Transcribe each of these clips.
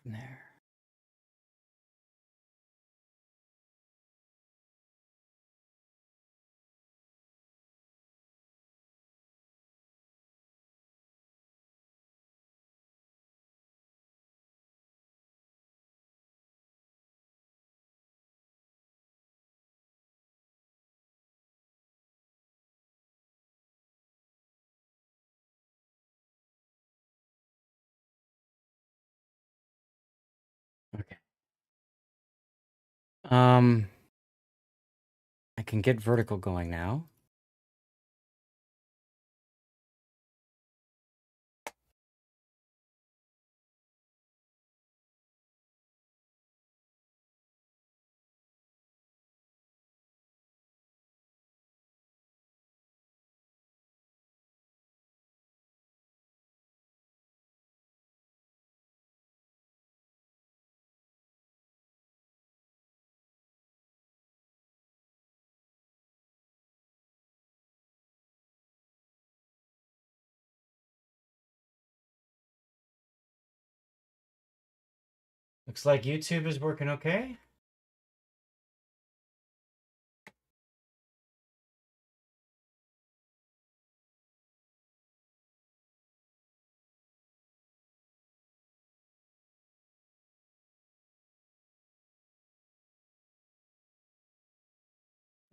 There. Okay. I can get vertical going now. Looks like YouTube is working okay.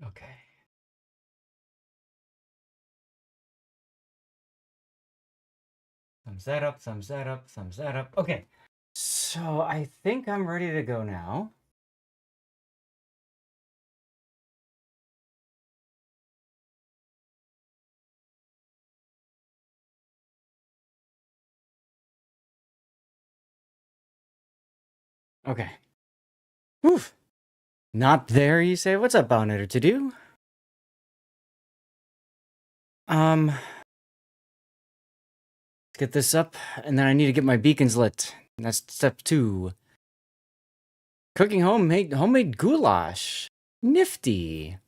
Okay. Thumbs that up, thumbs that up, thumbs that up. Okay. So I think I'm ready to go now. Okay. Whew. Not there, you say? What's up, Bonnetter to do? Let's get this up, and then I need to get my beacons lit. And that's step 2. Cooking homemade goulash. Nifty.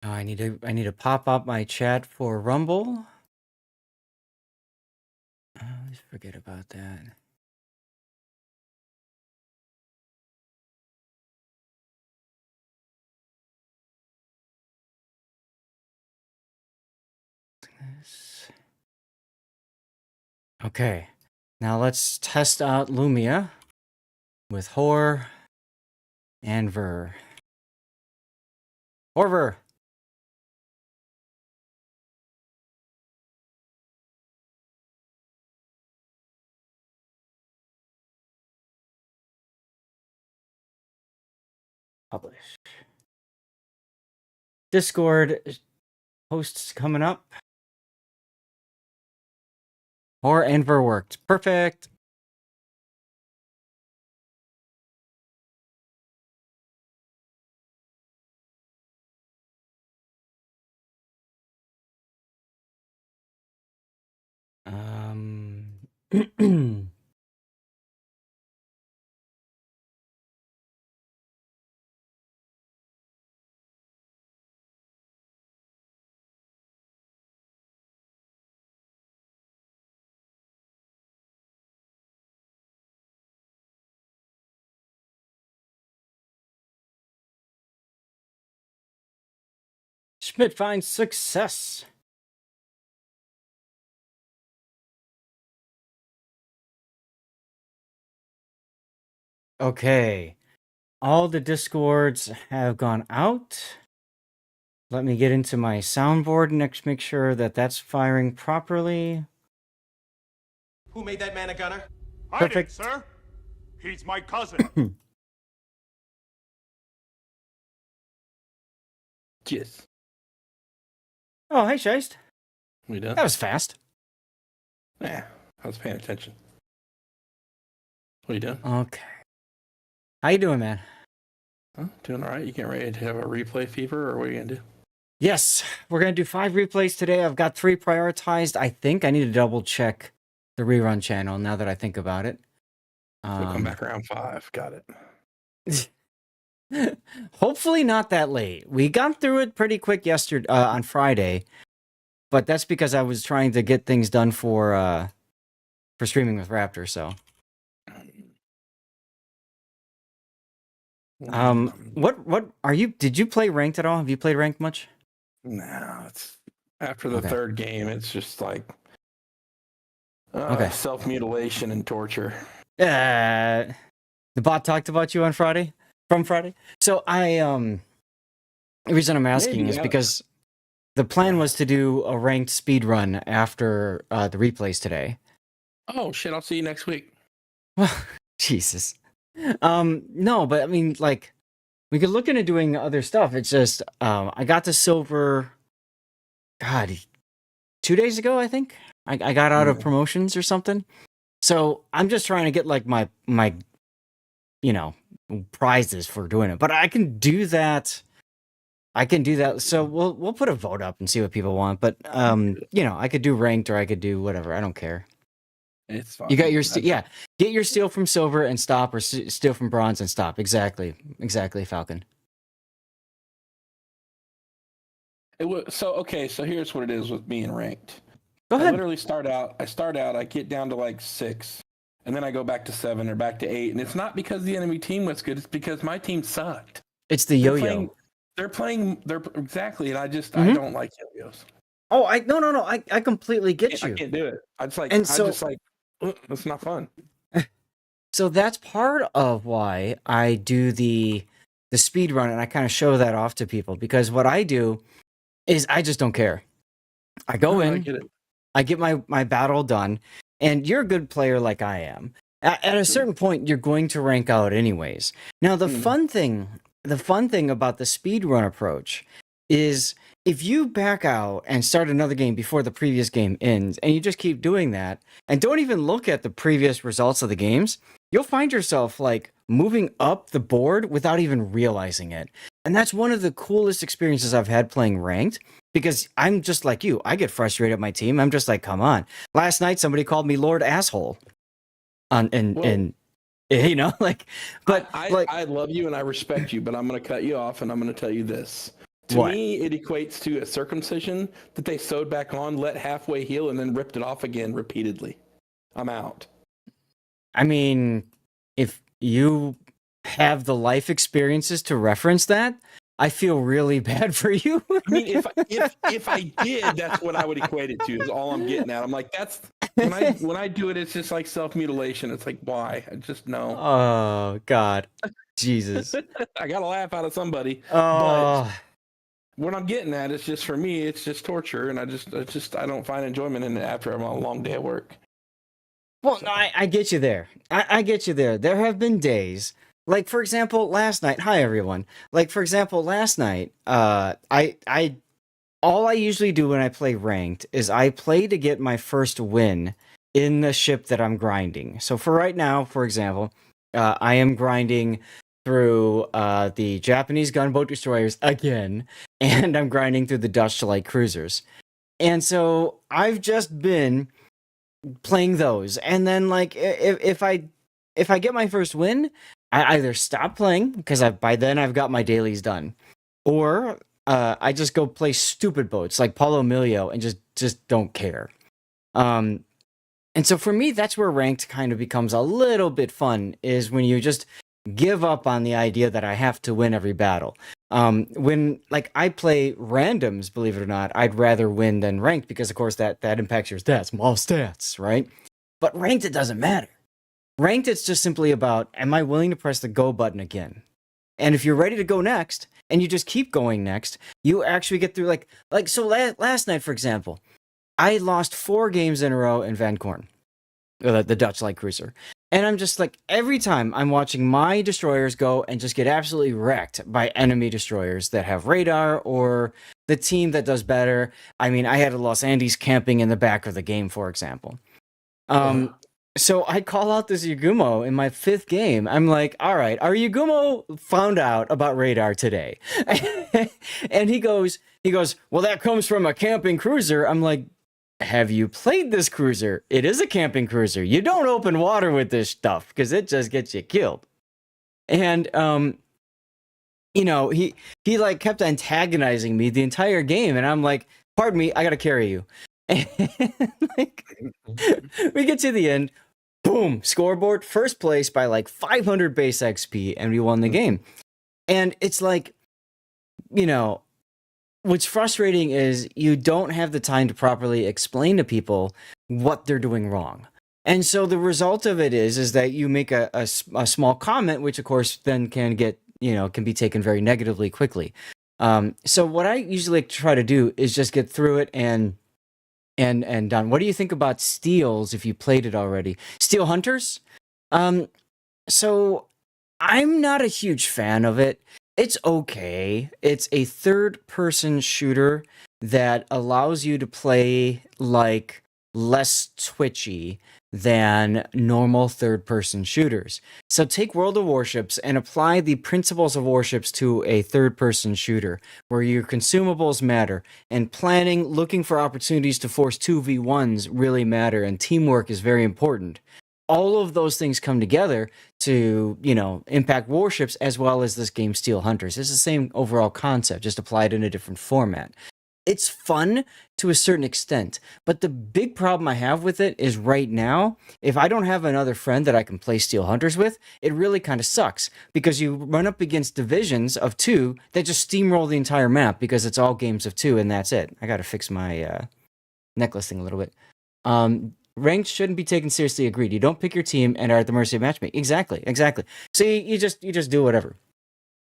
Oh, I need to pop up my chat for Rumble. Let's forget about that. This. Okay. Now let's test out Lumia with Hor and Ver. Horver. Publish. Discord posts coming up. Hor and Ver worked. Perfect. Schmidt finds success. Okay. All the Discords have gone out. Let me get into my soundboard next, make sure that that's firing properly. Who made that man a gunner? I did, sir. He's my cousin. Yes. Oh, hey, Scheist. We done? That was fast. Yeah, I was paying attention. What are you doing? Okay. How you doing, man? Huh? Doing all right? You getting ready to have a replay fever, or what are you gonna do? Yes, we're going to do 5 replays today. I've got 3 prioritized. I think I need to double check the rerun channel now that I think about it. So come back around 5. Got it. Hopefully not that late. We got through it pretty quick yesterday on Friday. but that's because I was trying to get things done for streaming with Raptor. So, what are you? Did you play ranked at all? Have you played ranked much? No, it's after the Okay. third game. It's just like Okay. self-mutilation and torture. The bot talked about you on Friday, from Friday. So the reason I'm asking Maybe, is yeah. because the plan was to do a ranked speed run after the replays today. Oh shit! I'll see you next week. Well, Jesus. No, but I mean, like, we could look into doing other stuff. It's just, I got to silver, God, 2 days ago, I think. I got out of promotions or something. So I'm just trying to get like my prizes for doing it. But I can do that. So we'll put a vote up and see what people want. But I could do ranked or I could do whatever. I don't care. It's fine. You got your get your steel from silver and stop, or steel from bronze and stop. Exactly, Falcon. So here's what it is with me and ranked. Go I ahead. literally start out, I get down to like 6, and then I go back to 7 or back to 8, and it's not because the enemy team was good, it's because my team sucked. It's the yo-yo. They're exactly, and I don't like yo-yos. Oh, no. I completely get you. I can't do it. It's not fun. So that's part of why I do the speed run, and I kind of show that off to people, because what I do is I just don't care. I go in, I get my battle done, and you're a good player like I am. At a certain point, you're going to rank out anyways. Now, the fun thing about the speed run approach is if you back out and start another game before the previous game ends, and you just keep doing that, and don't even look at the previous results of the games, you'll find yourself like moving up the board without even realizing it. And that's one of the coolest experiences I've had playing ranked, because I'm just like you. I get frustrated at my team. I'm just like, come on. Last night, somebody called me Lord Asshole. But I love you and I respect you, but I'm going to cut you off and I'm going to tell you this. To me, it equates to a circumcision that they sewed back on, let halfway heal, and then ripped it off again repeatedly. I'm out. I mean, if you have the life experiences to reference that, I feel really bad for you. I mean, if I did, that's what I would equate it to. Is all I'm getting at. I'm like, that's when I do it. It's just like self-mutilation. It's like, why? I just know. Oh God, Jesus! I got to laugh out of somebody. Oh. But what I'm getting at is just, for me, it's just torture, and I don't find enjoyment in it after a long day at work. Well, no, I get you there. I get you there. There have been days, like for example, last night. Hi everyone. Like for example, last night, I all I usually do when I play ranked is I play to get my first win in the ship that I'm grinding. So for right now, for example, I am grinding through the Japanese gunboat destroyers again, and I'm grinding through the Dutch light cruisers. And so I've just been playing those, and then like if I get my first win, I either stop playing because by then I've got my dailies done, or I just go play stupid boats like Paulo Emilio and just don't care. And so for me, that's where ranked kind of becomes a little bit fun, is when you just give up on the idea that I have to win every battle. When like I play randoms, believe it or not, I'd rather win than ranked, because of course that impacts your stats, small stats, right? But ranked, it doesn't matter. Ranked, it's just simply about, am I willing to press the go button again? And if you're ready to go next, and you just keep going next, you actually get through like so. Last night, for example, I lost 4 games in a row in Van Korn, the Dutch light cruiser. And I'm just like, every time I'm watching my destroyers go and just get absolutely wrecked by enemy destroyers that have radar, or the team that does better. I mean, I had a Los Andes camping in the back of the game, for example. So I call out this Yagumo in my 5th game. I'm like, all right, our Yagumo found out about radar today. And he goes, well, that comes from a camping cruiser. I'm like, have you played this cruiser? It is a camping cruiser. You don't open water with this stuff because it just gets you killed. And he like kept antagonizing me the entire game, and I'm like, pardon me, I gotta carry you. And like, we get to the end, boom, scoreboard, first place by like 500 base XP, and we won the game. And it's like, you know, what's frustrating is you don't have the time to properly explain to people what they're doing wrong. And so the result of it is that you make a small comment, which of course then can get, can be taken very negatively quickly. So what I usually try to do is just get through it and done. What do you think about Steels if you played it already? Steel Hunters? So I'm not a huge fan of it. It's okay. It's a third-person shooter that allows you to play like less twitchy than normal third-person shooters. So take World of Warships and apply the principles of Warships to a third-person shooter where your consumables matter and planning, looking for opportunities to force 2v1s really matter, and teamwork is very important. All of those things come together to, impact Warships as well as this game Steel Hunters. It's the same overall concept, just applied in a different format. It's fun to a certain extent, but the big problem I have with it is right now, if I don't have another friend that I can play Steel Hunters with, it really kind of sucks because you run up against divisions of 2 that just steamroll the entire map because it's all games of 2 and that's it. I got to fix my necklace thing a little bit. Ranked shouldn't be taken seriously. Agreed. You don't pick your team and are at the mercy of matchmaking. Exactly. So you just do whatever.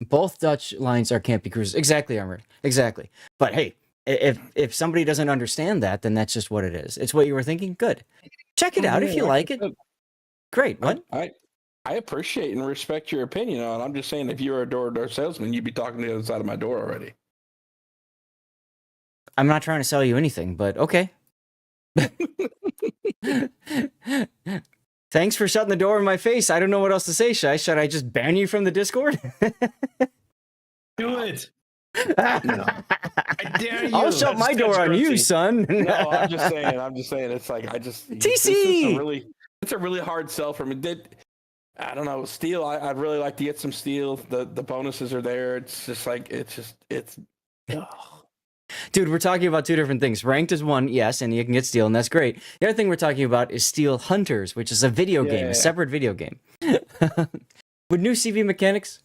Both Dutch lines are campy cruisers. Exactly, Armored. Exactly. But hey, if somebody doesn't understand that, then that's just what it is. It's what you were thinking. Good. Check it out if you like it. Great. What? I appreciate and respect your opinion on it. I'm just saying, if you were a door-to-door salesman, you'd be talking to the other side of my door already. I'm not trying to sell you anything, but okay. Thanks for shutting the door in my face. I don't know what else to say, Shai. Should I just ban you from the Discord? Do it. No. I dare you. I'll shut my door on you, son. No, I'm just saying. It's like TC. It's a really hard sell for me. I don't know, steel. I'd really like to get some steel. The bonuses are there. It's just like it's. Dude, we're talking about 2 different things. Ranked is one, yes, and you can get steel, and that's great. The other thing we're talking about is Steel Hunters, which is a video game, a separate video game. With new CV mechanics,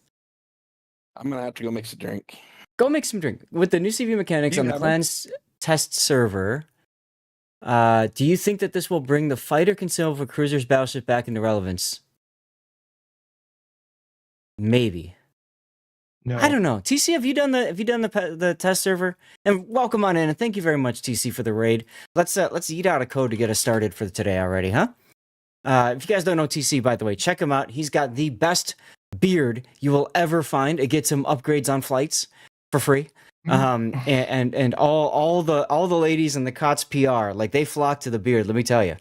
I'm gonna have to go mix a drink. go make some drink. With the new CV mechanics on the Clans test server, do you think that this will bring the fighter consumable for cruisers battleship back into relevance? Maybe. No. I don't know. TC, have you done the test server? And welcome on in, and thank you very much, TC, for the raid. Let's eat out a code to get us started for today already, huh? If you guys don't know TC, by the way, check him out. He's got the best beard you will ever find. It gets him upgrades on flights for free. And all the ladies in the COTS PR, like, they flock to the beard, let me tell you.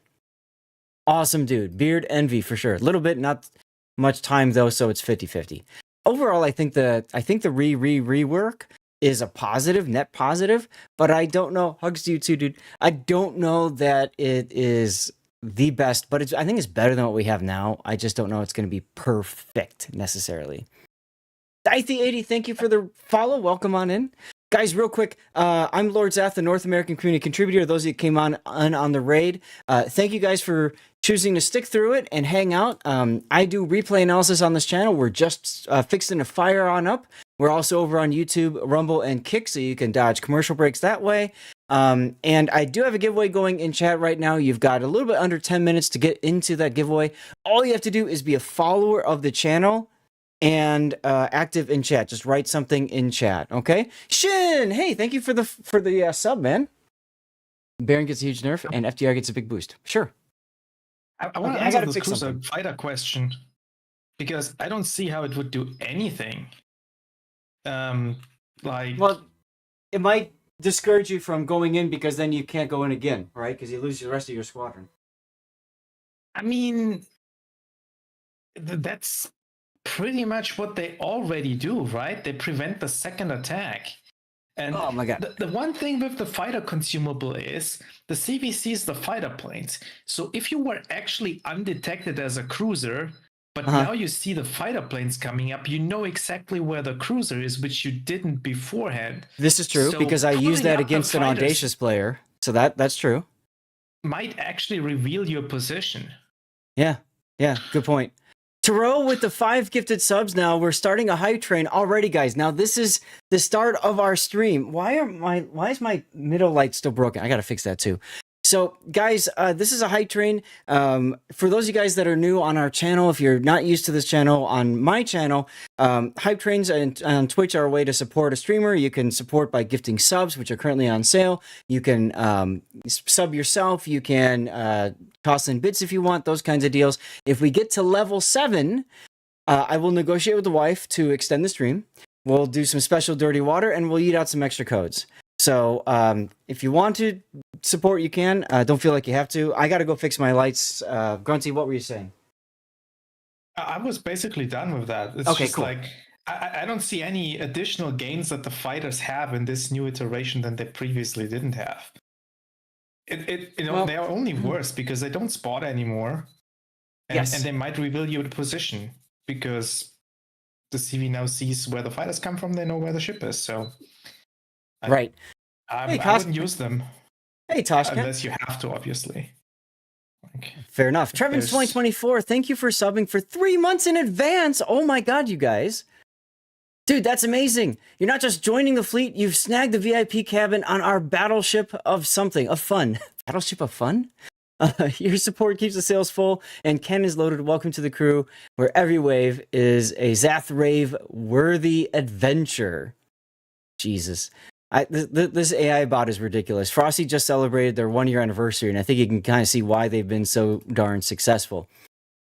Awesome dude. Beard envy for sure. A little bit, not much time though, so it's 50-50. Overall, I think the rework is a positive, net positive, but I don't know. Hugs to you too, dude. I don't know that it is the best, but I think it's better than what we have now. I just don't know it's going to be perfect necessarily. Dicey80, thank you for the follow. Welcome on in. Guys, real quick, I'm Lord Zath, the North American community contributor. Those of you who came on the raid, thank you guys for choosing to stick through it and hang out. I do replay analysis on this channel. We're just fixing to fire on up. We're also over on YouTube, Rumble, and Kick, so you can dodge commercial breaks that way. And I do have a giveaway going in chat right now. You've got a little bit under 10 minutes to get into that giveaway. All you have to do is be a follower of the channel and active in chat. Just write something in chat, okay? Shin, hey, thank you for the sub, man. Baron gets a huge nerf, and FDR gets a big boost. Sure. I want to answer this cruiser fighter question because I don't see how it would do anything. Well, it might discourage you from going in because then you can't go in again, right? Because you lose the rest of your squadron. I mean, that's pretty much what they already do, right? They prevent the second attack. And oh my god. The one thing with the fighter consumable is the CVC is the fighter planes. So if you were actually undetected as a cruiser, But now you see the fighter planes coming up. You know exactly where the cruiser is, which you didn't beforehand. This is true So because I used pulling that up the against an fighters audacious player. So that's true. might actually reveal your position. Yeah, good point. Taro with the 5 gifted subs now. We're starting a hype train already, guys. Now this is the start of our stream. Why is my middle light still broken? I gotta fix that too. So, guys, this is a hype train. For those of you guys that are new on our channel, if you're not used to this channel, on my channel, hype trains on Twitch are a way to support a streamer. You can support by gifting subs, which are currently on sale. You can sub yourself. You can toss in bits if you want, those kinds of deals. If we get to level 7, I will negotiate with the wife to extend the stream. We'll do some special dirty water, and we'll eat out some extra codes. So if you want to support, you can. Don't feel like you have to. I got to go fix my lights. Grunty, what were you saying? I was basically done with that. It's okay, just cool. like I don't see any additional gains that the fighters have in this new iteration than they previously didn't have. Well, they are only worse because they don't spot anymore, and they might reveal you the position because the CV now sees where the fighters come from. They know where the ship is. So right. I wouldn't use them. Hey, Toshka. Unless you have to, obviously. Fair enough. Trevin's 2024, thank you for subbing for 3 months in advance. Oh my god, you guys. Dude, that's amazing. You're not just joining the fleet, you've snagged the VIP cabin on our battleship of something, of fun. Battleship of fun? Your support keeps the sails full, and Ken is loaded. Welcome to the crew, where every wave is a Zath-Rave-worthy adventure. Jesus. This AI bot is ridiculous. Frosty just celebrated their 1-year anniversary, and I think you can kind of see why they've been so darn successful.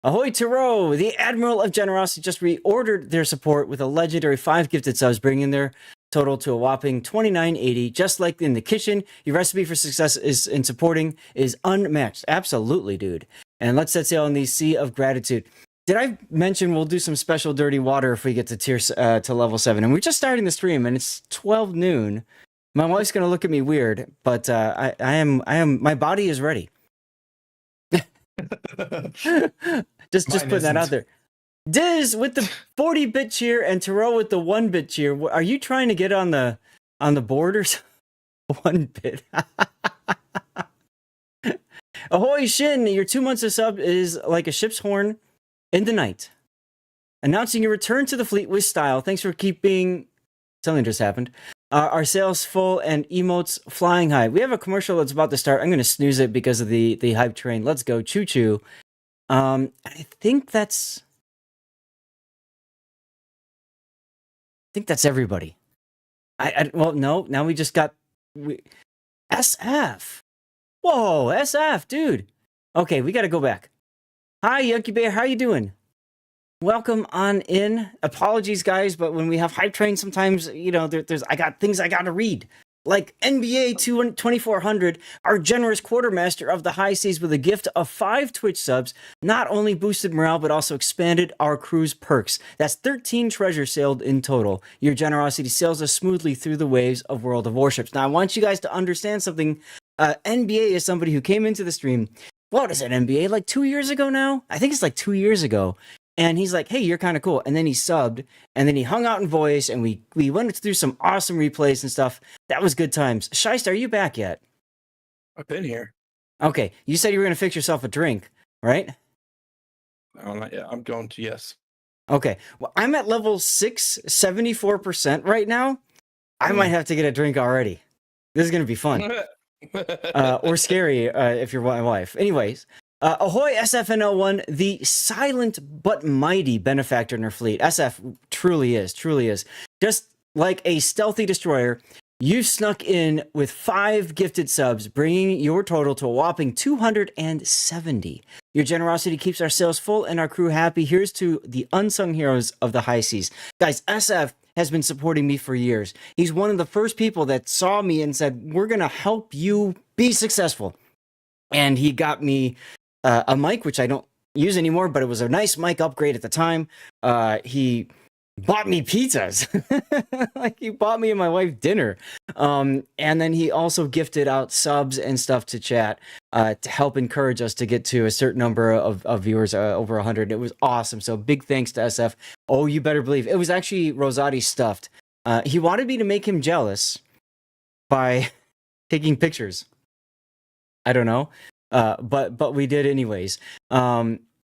Ahoy Taro! The Admiral of Generosity just reordered their support with a legendary 5 gifted subs, bringing their total to a whopping 29.80. Just like in the kitchen, your recipe for success in supporting is unmatched. Absolutely, dude. And let's set sail on the sea of gratitude. Did I mention we'll do some special dirty water if we get to level 7? And we're just starting the stream, and it's 12 noon. My wife's gonna look at me weird, but I am. My body is ready. just putting that out there. Diz with the 40-bit cheer and Taro with the 1-bit cheer. Are you trying to get on the board or something? 1-bit. Ahoy Shin! Your 2 months of sub is like a ship's horn in the night, announcing your return to the fleet with style. Thanks for keeping... Something just happened. Our sails full and emotes flying high. We have a commercial that's about to start. I'm going to snooze it because of the hype train. Let's go. Choo-choo. I think that's everybody. Well, no. Now we just got... SF. Whoa, SF, dude. Okay, we got to go back. Hi, Yucky Bear. How you doing? Welcome on in. Apologies, guys, but when we have hype trains, sometimes, you know, I got things I got to read. Like NBA 2400, our generous quartermaster of the high seas with a gift of 5 Twitch subs, not only boosted morale, but also expanded our crew's perks. That's 13 treasures sailed in total. Your generosity sails us smoothly through the waves of World of Warships. Now, I want you guys to understand something. NBA is somebody who came into the stream. What is it, NBA? Like 2 years ago now? I think it's like 2 years ago. And he's like, hey, you're kind of cool. And then he subbed, and then he hung out in voice, and we went through some awesome replays and stuff. That was good times. Shiest, are you back yet? I've been here. Okay, you said you were going to fix yourself a drink, right? No, not yet. I'm going to, yes. Okay, well, I'm at level 6, 74% right now. I might have to get a drink already. This is going to be fun. Or scary if you're my wife. Anyways, ahoy SFNL1, the silent but mighty benefactor in our fleet. SF truly is. Just like a stealthy destroyer, you snuck in with 5 gifted subs, bringing your total to a whopping 270. Your generosity keeps our sails full and our crew happy. Here's to the unsung heroes of the high seas. Guys, SF has been supporting me for years. He's one of the first people that saw me and said, we're going to help you be successful. And he got me a mic, which I don't use anymore, but it was a nice mic upgrade at the time. He bought me pizzas. Like he bought me and my wife dinner. And then he also gifted out subs and stuff to chat to help encourage us to get to a certain number of viewers, over 100. It was awesome. So big thanks to SF. Oh, you better believe it was actually Rosati stuffed. He wanted me to make him jealous by taking pictures. I don't know. But we did anyways.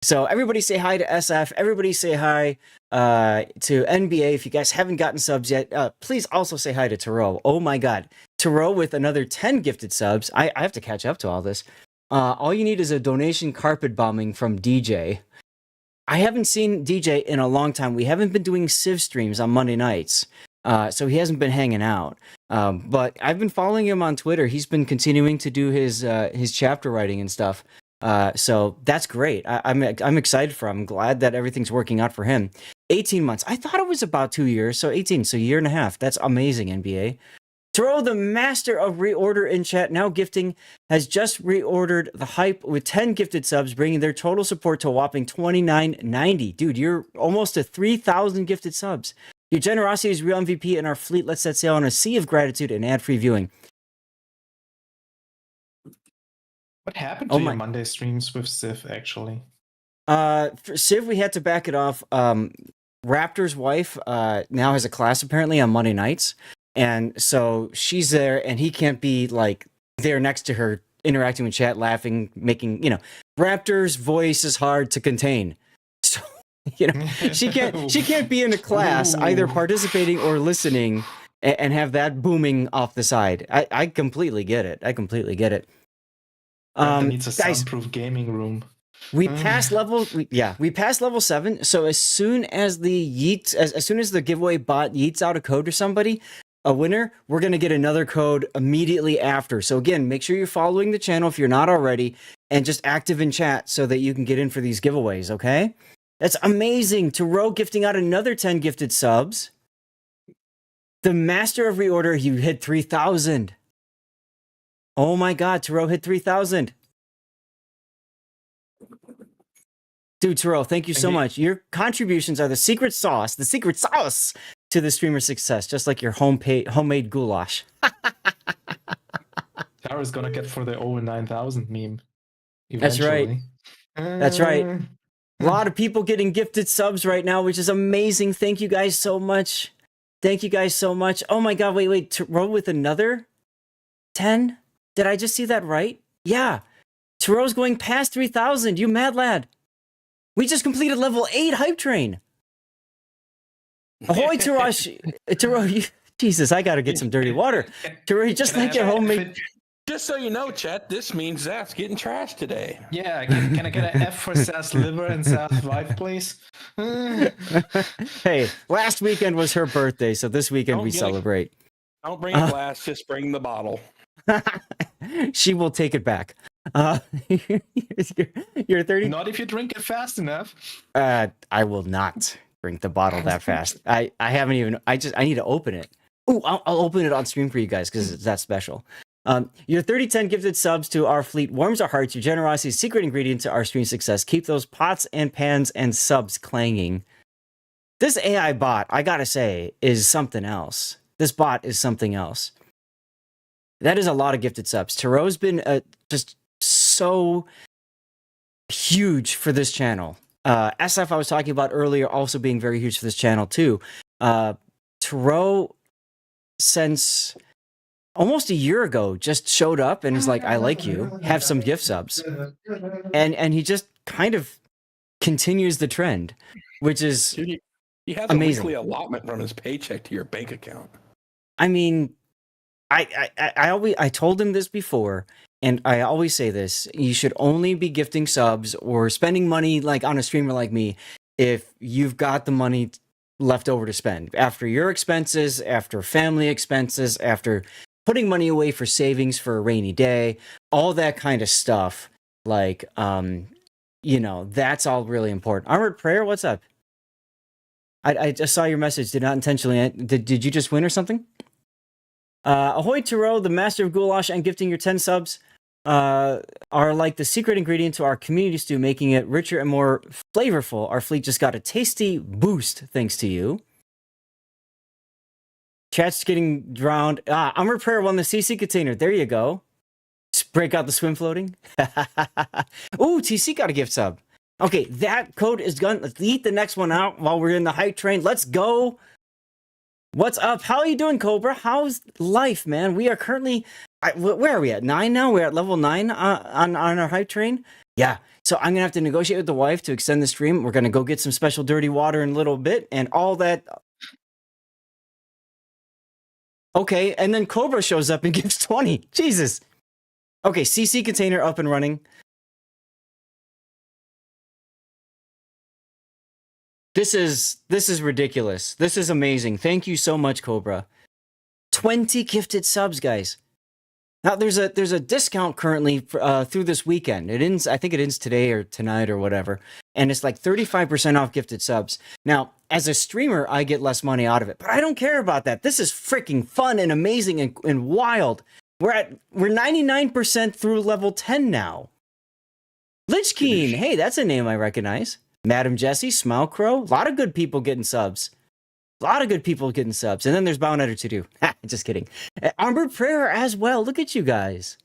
So everybody say hi to SF. Everybody say hi to NBA. If you guys haven't gotten subs yet, please also say hi to Taro. Oh my God. Taro with another 10 gifted subs. I have to catch up to all this. All you need is a donation carpet bombing from DJ. I haven't seen DJ in a long time. We haven't been doing Civ streams on Monday nights. So he hasn't been hanging out. But I've been following him on Twitter. He's been continuing to do his chapter writing and stuff. So that's great. I'm excited for him. I'm glad that everything's working out for him. 18 months. I thought it was about 2 years. So 18. So a year and a half. That's amazing, NBA. Taro, the master of reorder in chat, now gifting, has just reordered the hype with 10 gifted subs, bringing their total support to a whopping 29.90. Dude, you're almost to 3,000 gifted subs. Your generosity is real MVP, and our fleet lets set sail on a sea of gratitude and ad-free viewing. What happened to your Monday streams with Civ, actually? For Civ, we had to back it off. Raptor's wife now has a class apparently on Monday nights. And so she's there, and he can't be like there next to her, interacting with chat, laughing, making, Raptor's voice is hard to contain. So, she can't be in a class either participating or listening and have that booming off the side. I completely get it. Needs a soundproof gaming room. We passed level, we passed level 7. So as soon as as soon as the giveaway bot yeets out a code to somebody, a winner, we're going to get another code immediately after. So again, make sure you're following the channel if you're not already, and just active in chat so that you can get in for these giveaways, okay? That's amazing. Taro gifting out another 10 gifted subs. The master of reorder, you hit 3,000. Oh my God, Taro hit 3,000. Dude, Taro, thank you so much. Your contributions are the secret sauce to the streamer's success, just like your homemade goulash. Taro's gonna get for the over 9,000 meme. That's right. That's right. A lot of people getting gifted subs right now, which is amazing. Thank you guys so much. Oh my God, wait. Taro with another 10? Did I just see that right? Yeah. Taro's going past 3,000. You mad lad. We just completed level 8 hype train. Ahoy, Taro, Jesus, I gotta get some dirty water. Taro, just like your homemade. Just so you know, chat, this means Zaf's getting trashed today. Yeah, can I get an F for Zaf's liver and Zaf's wife, please? Hey, last weekend was her birthday, so this weekend we celebrate. Don't bring a glass, just bring the bottle. She will take it back. You're 30. Not if you drink it fast enough. I will not drink the bottle that fast. I haven't even. I need to open it. Oh, I'll open it on stream for you guys because it's that special. Your 3010 gifted subs to our fleet warms our hearts. Your generosity is secret ingredient to our stream success. Keep those pots and pans and subs clanging. This AI bot, I gotta say, is something else. This bot is something else. That is a lot of gifted subs. Taro's been just so huge for this channel. SF I was talking about earlier also being very huge for this channel too. Taro, since almost a year ago, just showed up and is like, I like you, have some gift subs. And he just kind of continues the trend, which is Dude, he has amazing. A weekly allotment from his paycheck to your bank account. I mean, I told him this before, and I always say this: you should only be gifting subs or spending money like on a streamer like me if you've got the money left over to spend after your expenses, after family expenses, after putting money away for savings for a rainy day, all that kind of stuff. Like, that's all really important. Armored Prayer, what's up? I just saw your message. Did not intentionally. Did you just win or something? Ahoy, Taro, the master of goulash, and gifting your 10 subs are like the secret ingredient to our community stew, making it richer and more flavorful. Our fleet just got a tasty boost thanks to you. Chat's getting drowned. Umber Prayer won the CC container. There you go. Break out the swim floating. Ooh, TC got a gift sub. Okay, that code is gone. Let's eat the next one out while we're in the hype train. Let's go. What's up? How are you doing, Cobra? How's life, man? We are currently, where are we at? 9 now? We're at level 9 on our hype train? Yeah. So I'm going to have to negotiate with the wife to extend the stream. We're going to go get some special dirty water in a little bit and all that. Okay, and then Cobra shows up and gives 20. Jesus. Okay, CC container up and running. This is ridiculous. This is amazing. Thank you so much, Cobra. 20 gifted subs, guys. Now there's a discount currently through this weekend. It ends, I think it ends today or tonight or whatever, and it's like 35% off gifted subs. Now, as a streamer, I get less money out of it, but I don't care about that. This is freaking fun and amazing and wild. We're 99% through level 10 now. Lich Keen, hey, that's a name I recognize. Madam Jessie, Smile Crow, a lot of good people getting subs. A lot of good people getting subs. And then there's Bownetter to do. Just kidding. Umber Prayer as well. Look at you guys.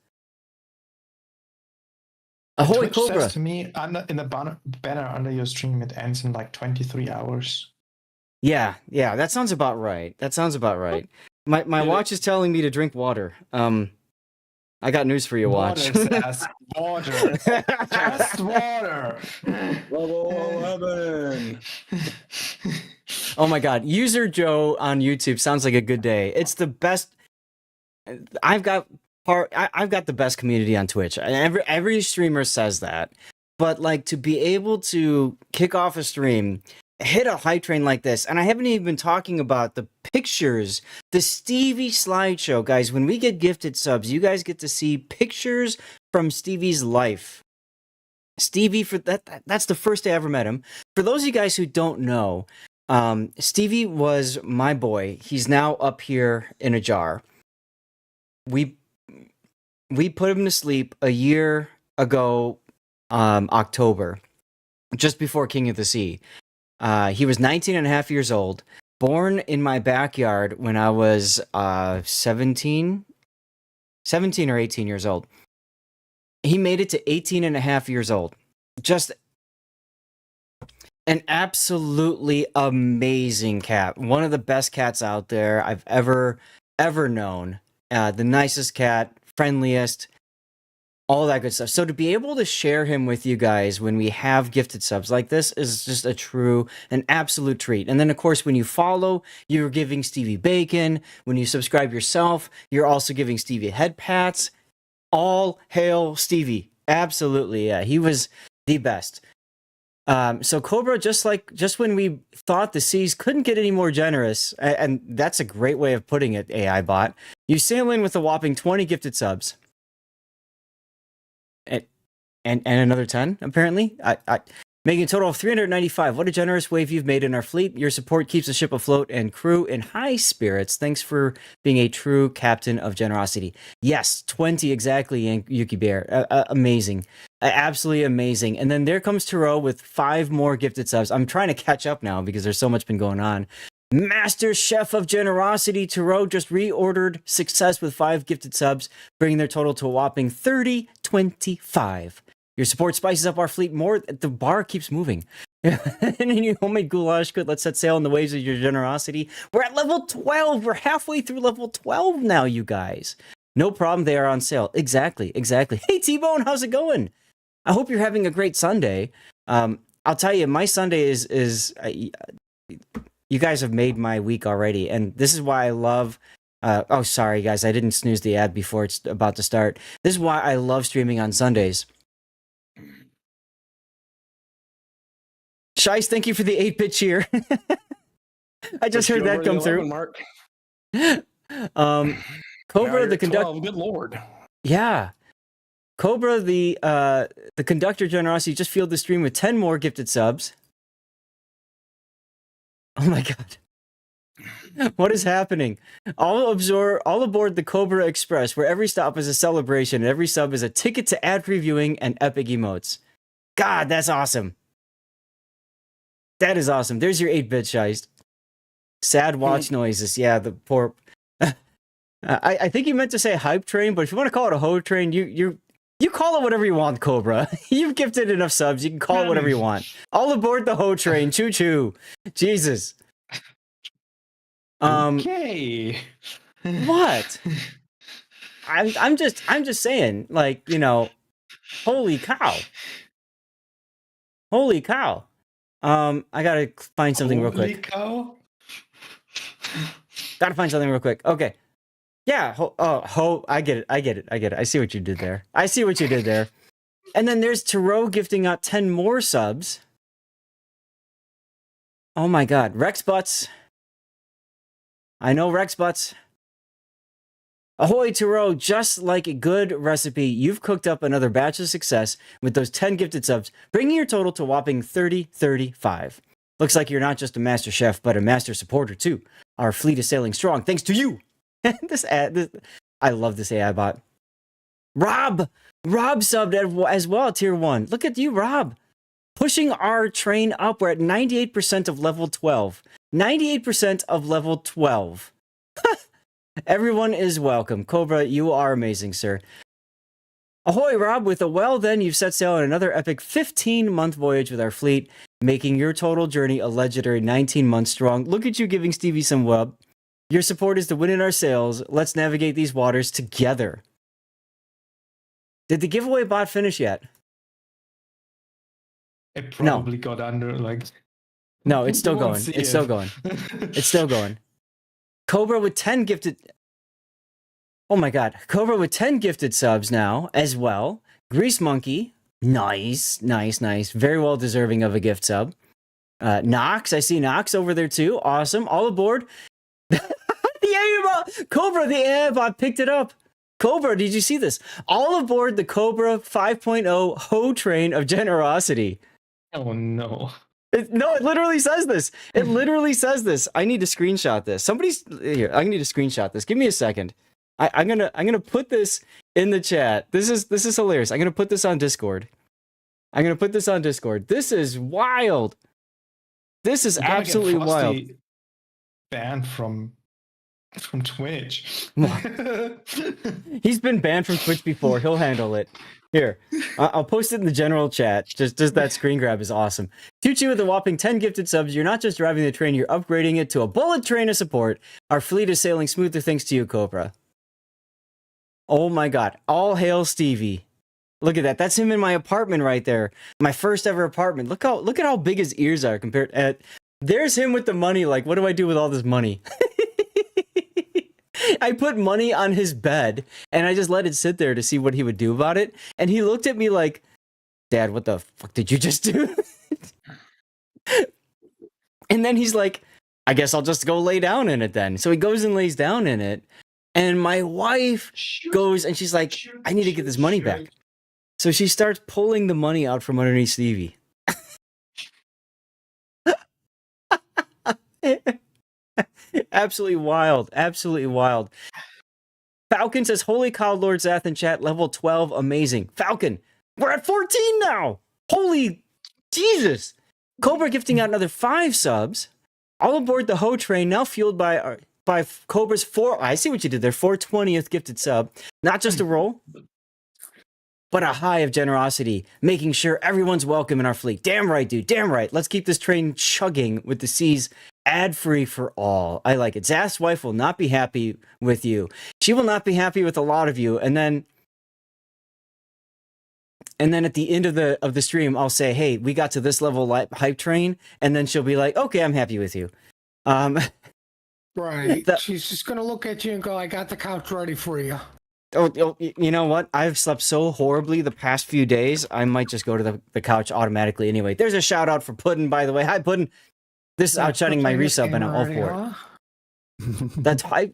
Ahoy, Twitch Cobra. says to me in the banner under your stream, it ends in like 23 hours. Yeah, that sounds about right. My watch is telling me to drink water. I got news for you, watch. Water says water. Just water. Level 11. Oh my god, User Joe on YouTube sounds like a good day. It's the best. I've got the best community on Twitch. Every streamer says that, but like to be able to kick off a stream, hit a hype train like this, and I haven't even been talking about the pictures, the Stevie slideshow, guys. When we get gifted subs, you guys get to see pictures from Stevie's life. Stevie, for that's the first day I ever met him. For those of you guys who don't know, Stevie was my boy. He's now up here in a jar. We put him to sleep a year ago, October, just before King of the Sea. He was 19 and a half years old, born in my backyard when I was 17 or 18 years old. He made it to 18 and a half years old. Just an absolutely amazing cat. One of the best cats out there I've ever known. The nicest cat, friendliest, all that good stuff. So to be able to share him with you guys when we have gifted subs like this is just an absolute treat. And then, of course, when you follow, you're giving Stevie bacon. When you subscribe yourself, you're also giving Stevie head pats. All hail Stevie. Absolutely, yeah. He was the best. So Cobra, just when we thought the seas couldn't get any more generous, and that's a great way of putting it, AI bot, you sail in with a whopping 20 gifted subs. And another 10, apparently. Making a total of 395. What a generous wave you've made in our fleet. Your support keeps the ship afloat and crew in high spirits. Thanks for being a true captain of generosity. Yes, 20 exactly, Yuki Bear. Amazing. Absolutely amazing. And then there comes Taro with 5 more gifted subs. I'm trying to catch up now because there's so much been going on. Master Chef of Generosity, Taro just reordered success with 5 gifted subs, bringing their total to a whopping 3025. Your support spices up our fleet more. The bar keeps moving. And your homemade goulash could let's set sail on the waves of your generosity. We're at level 12. We're halfway through level 12 now, you guys. No problem. They are on sale. Exactly. Hey, T-Bone, how's it going? I hope you're having a great Sunday. I'll tell you, my Sunday is you guys have made my week already. And this is why I love... oh, sorry, guys. I didn't snooze the ad before it's about to start. This is why I love streaming on Sundays. Shice, thank you for the 8-bit cheer. I just heard that come through. Mark. Cobra, the conductor. Good lord. Yeah. Cobra, the conductor generosity just filled the stream with 10 more gifted subs. Oh my god. What is happening? All aboard the Cobra Express, where every stop is a celebration and every sub is a ticket to ad previewing and epic emotes. God, that's awesome. That is awesome. There's your 8-bit Shice. Sad watch noises. Yeah, the poor. I think you meant to say hype train, but if you want to call it a hoe train, you call it whatever you want, Cobra. You've gifted enough subs. You can call it whatever you want. All aboard the hoe train. Choo choo. Jesus. Okay. What? I'm just saying, like, you know, holy cow. Holy cow. I gotta find something real quick. Holy cow. Gotta find something real quick. Okay. Yeah. I get it. I see what you did there. And then there's Taro gifting out 10 more subs. Oh my god. Rex Butts. I know Rex Butts. Ahoy, Taro. Just like a good recipe, you've cooked up another batch of success with those 10 gifted subs, bringing your total to whopping 35. Looks like you're not just a master chef, but a master supporter too. Our fleet is sailing strong thanks to you. I love this AI bot. Rob subbed as well, tier 1. Look at you, Rob. Pushing our train up. We're at 98% of level 12. 98% of level 12. Everyone is welcome. Cobra, you are amazing, sir. Ahoy, Rob. With a well then, you've set sail on another epic 15-month voyage with our fleet, making your total journey a legendary 19 months strong. Look at you giving Stevie some web. Your support is the win in our sails. Let's navigate these waters together. Did the giveaway bot finish yet? It probably got under, like... No, it's still You won't going. see It's it. still going. It's still going. Cobra with 10 gifted... Oh my god. Cobra with 10 gifted subs now as well. Grease Monkey. Nice. Very well deserving of a gift sub. Nox. I see Nox over there too. Awesome. All aboard. The AI bot! Cobra, the AI bot picked it up. Cobra, did you see this? All aboard the Cobra 5.0 hoe train of generosity. Oh no. It literally says this. I need to screenshot this. Somebody's here. I need to screenshot this. Give me a second. I'm gonna put this in the chat. This is hilarious. I'm gonna put this on Discord. This is wild. This is You're gonna get absolutely wild. Frosty banned from Twitch. He's been banned from Twitch before. He'll handle it. Here, I'll post it in the general chat. Just that screen grab is awesome. Tucci with a whopping 10 gifted subs. You're not just driving the train, you're upgrading it to a bullet train of support. Our fleet is sailing smoother thanks to you, Cobra. Oh my god. All hail Stevie. Look at that. That's him in my apartment right there. My first ever apartment. Look at how big his ears are compared at... There's him with the money. Like, what do I do with all this money? I put money on his bed and I just let it sit there to see what he would do about it. And he looked at me like, Dad, what the fuck did you just do? And then he's like, I guess I'll just go lay down in it then. So he goes and lays down in it. And my wife goes and she's like, I need to get this money back. So she starts pulling the money out from underneath Stevie. Absolutely wild. Falcon says, holy cow, Lord Zath in chat, level 12, amazing. Falcon, we're at 14 now. Holy Jesus. Cobra gifting out another 5 subs. All aboard the hoe train, now fueled by Cobra's 4... I see what you did there. 420th gifted sub. Not just a roll, but a high of generosity, making sure everyone's welcome in our fleet. Damn right, dude. Damn right. Let's keep this train chugging with the seas ad-free for all. I like it. Zath's wife will not be happy with you. She will not be happy with a lot of you. And then at the end of the stream, I'll say, hey, we got to this level hype train. And then she'll be like, okay, I'm happy with you. Right. She's just going to look at you and go, I got the couch ready for you. Oh, you know what? I've slept so horribly the past few days, I might just go to the couch automatically anyway. There's a shout out for Puddin', by the way. Hi, Puddin'. This is outshining my resub, and I'm all for it. That's hype.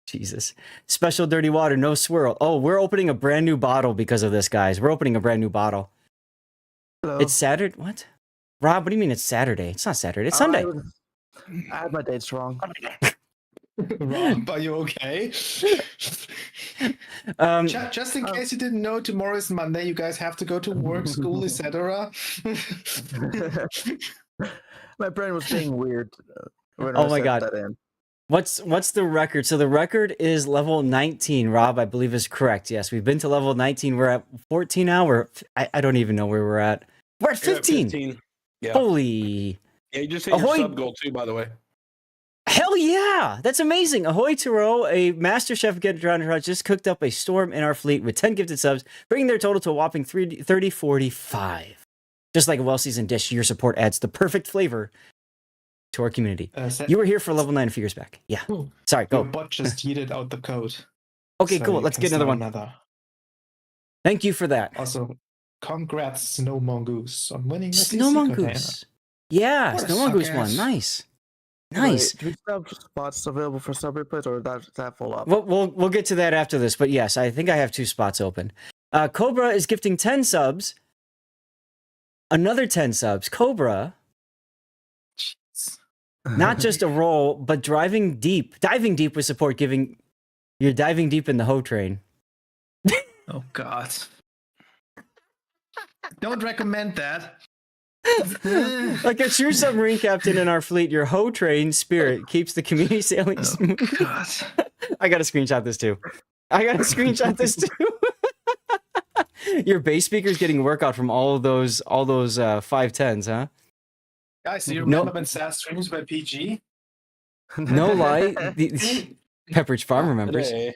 Jesus. Special dirty water, no swirl. Oh, we're opening a brand new bottle because of this, guys. We're opening a brand new bottle. Hello. It's Saturday. What? Rob, what do you mean it's Saturday? It's not Saturday. It's Sunday. I had my dates wrong. Rob, are you okay? Just in case you didn't know, tomorrow is Monday. You guys have to go to work, school, etc. My brain was being weird. We're Oh gonna my set God. that in. What's the record? So the record is level 19. Rob, I believe, is correct. Yes, we've been to level 19. We're at 14 now. I don't even know where we're at. We're at You're at 15. 15. Yeah. Holy. Yeah, you just hit your Ahoy. sub goal too, by the way. Hell yeah! That's amazing. Ahoy Taro, a master chef Get Around just cooked up a storm in our fleet with 10 gifted subs, bringing their total to a whopping 30, 45. Just like a well-seasoned dish, your support adds the perfect flavor to our community. You were here for level 9 a few years back. Yeah. Sorry, Your go. bot just yeeted out the code. Okay, so cool. you Let's can get another start one. Another. Thank you for that. Also, congrats, Snow Mongoose, on winning the Snow CC Mongoose. Yeah, What a Snow Mongoose suck won. ass. Nice. Nice. Wait, do we still have spots available for sub replays, or that full up? We'll get to that after this, but yes, I think I have 2 spots open. Cobra is gifting 10 subs. Another 10 subs. Cobra, Jeez. not just a roll, but diving deep with support, you're diving deep in the hoe train. Oh God. Don't recommend that. Like a true submarine captain in our fleet, your hoe train spirit keeps the community sailing smooth. God. I gotta screenshot this too. Your bass speaker's getting workout from all those 510s, huh? Guys, do you No. remember when SAS streams were PG? No lie. Pepperidge Farm remembers. Today.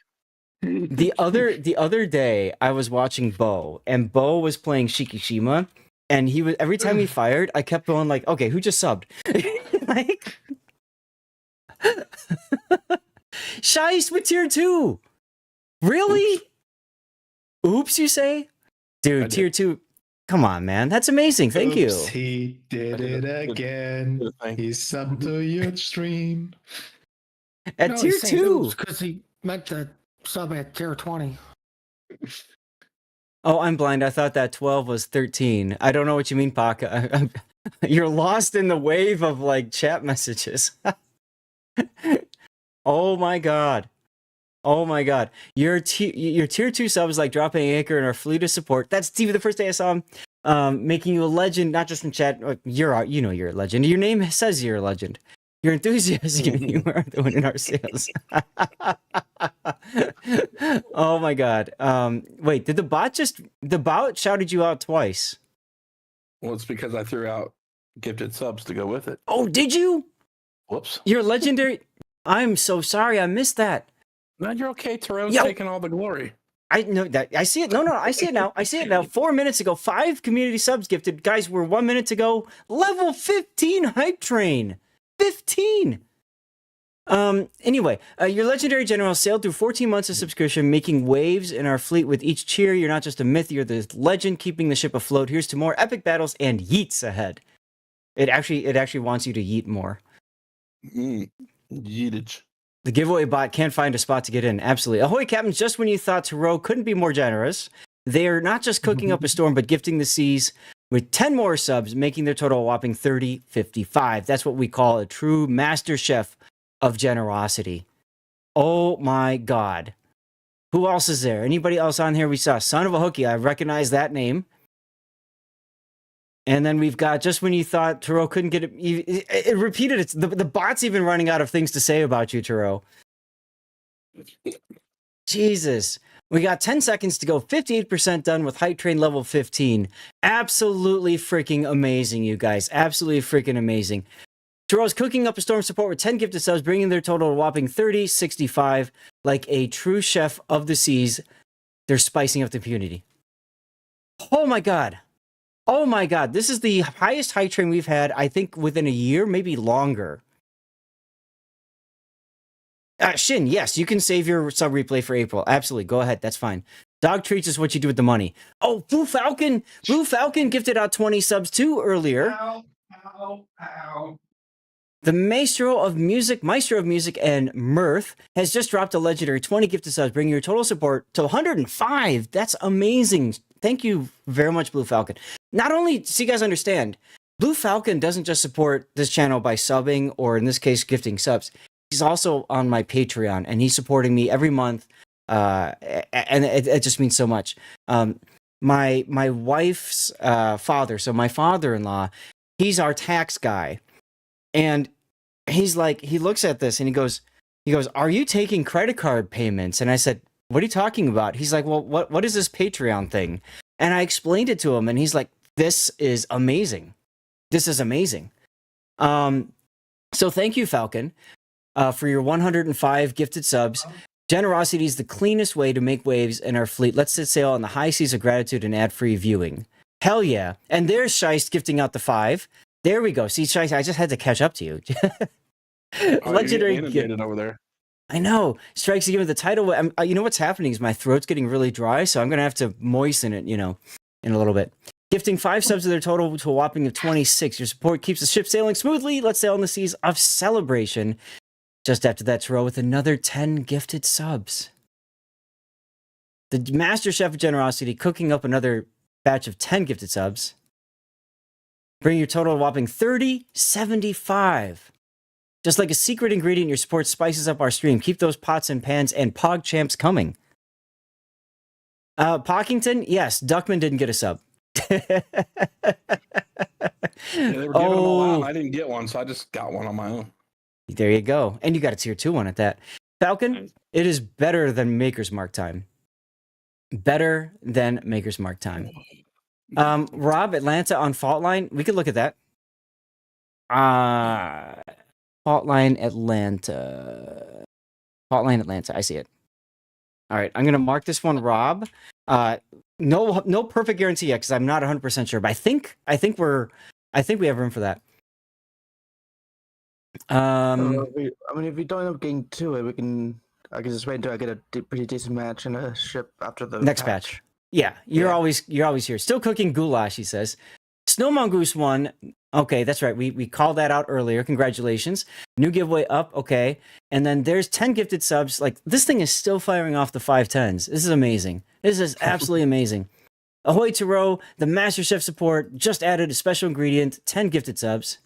The other day, I was watching Bo, and Bo was playing Shikishima, and he was every time he fired, I kept going like, okay, who just subbed? Like, Shice with tier 2. Really? Oops, you say? Dude, tier 2. Come on, man. That's amazing. Thank Oops, you. He did it again. He subbed to your stream. At tier 2. Because he meant to sub at tier 20. Oh, I'm blind. I thought that 12 was 13. I don't know what you mean, Paka. You're lost in the wave of like chat messages. Oh my god. Oh my god. Your tier 2 sub is like dropping anchor in our fleet of support. That's Stevie the first day I saw him. Making you a legend, not just in chat. You're a legend. Your name says you're a legend. Your enthusiasm and humor are the one in our sales. Oh my god. Wait, did the bot shouted you out twice? Well, it's because I threw out gifted subs to go with it. Oh, did you? Whoops. You're legendary. I'm so sorry. I missed that. No, you're okay. Taro's Yo. taking all the glory. I know that. I see it. No, I see it now. 4 minutes ago, 5 community subs gifted. Guys, we're 1 minute to go. Level 15 hype train. 15. Anyway, your legendary general sailed through 14 months of subscription, making waves in our fleet with each cheer. You're not just a myth, you're the legend keeping the ship afloat. Here's to more epic battles and yeets ahead. It actually wants you to yeet more. Yeetage. The giveaway bot can't find a spot to get in. Absolutely. Ahoy, captains, just when you thought Taro couldn't be more generous, they are not just cooking up a storm, but gifting the seas with 10 more subs, making their total a whopping 55. That's what we call a true master chef of generosity. Oh my god. Who else is there? Anybody else on here? We saw Son of a Hookie. I recognize that name. And then we've got just when you thought Taro couldn't get it, it repeated. It's the bot's even running out of things to say about you, Taro. Jesus. We got 10 seconds to go. 58% done with Hype Train level 15. Absolutely freaking amazing, you guys. Absolutely freaking amazing. Taro's cooking up a storm support with 10 gifted subs, bringing their total to a whopping 65. Like a true chef of the seas, they're spicing up the community. Oh my god. Oh my god. This is the highest Hype Train we've had, I think, within a year, maybe longer. Shin, yes, you can save your sub replay for April. Absolutely. Go ahead. That's fine. Dog treats is what you do with the money. Oh, Blue Falcon. Blue Falcon gifted out 20 subs too earlier. Ow. The Maestro of Music and Mirth has just dropped a legendary 20 gifted subs, bringing your total support to 105. That's amazing. Thank you very much, Blue Falcon. Not only, so you guys understand, Blue Falcon doesn't just support this channel by subbing, or in this case, gifting subs. He's also on my Patreon, and he's supporting me every month, and it just means so much. My wife's father, so my father-in-law, he's our tax guy. And he's like, he looks at this and he goes, "Are you taking credit card payments?" And I said, "What are you talking about?" He's like, "Well, what is this Patreon thing?" And I explained it to him, and he's like, "This is amazing. This is amazing." So thank you, Falcon, for your 105 gifted subs. Generosity is the cleanest way to make waves in our fleet. Let's set sail on the high seas of gratitude and ad-free viewing. Hell yeah. And there's Scheist gifting out the 5. There we go. See, Scheist, I just had to catch up to you. Legendary gift over there. I know. Strikes again with the title. You know what's happening is my throat's getting really dry, so I'm going to have to moisten it, in a little bit. Gifting 5 subs to their total to a whopping of 26. Your support keeps the ship sailing smoothly. Let's sail on the seas of celebration. Just after that, Taro with another 10 gifted subs. The Master Chef of Generosity cooking up another batch of 10 gifted subs. Bring your total to a whopping 3075. Just like a secret ingredient, your support spices up our stream. Keep those pots and pans and Pog Champs coming. Pockington, yes, Duckman didn't get a sub. Yeah, they were giving them all out. I didn't get one, so I just got one on my own. There you go. And you got a tier 2 one at that. Falcon, it is better than Maker's Mark time. Better than Maker's Mark time. Rob, Atlanta on Fault Line. We could look at that. Fault Line Atlanta. Fault Line Atlanta. I see it. All right. I'm going to mark this one, Rob. No perfect guarantee yet because I'm not 100% sure, but I think we have room for that. If we don't end up getting to it, I can just wait until I get a pretty decent match in a ship after the next patch. Yeah, you're always here. Still cooking goulash, he says. Snow Mongoose won. Okay, that's right. We called that out earlier. Congratulations. New giveaway up. Okay. And then there's 10 gifted subs. Like, this thing is still firing off the 510s. This is amazing. This is absolutely amazing. Ahoy Taro, the Master Chef support, just added a special ingredient, 10 gifted subs.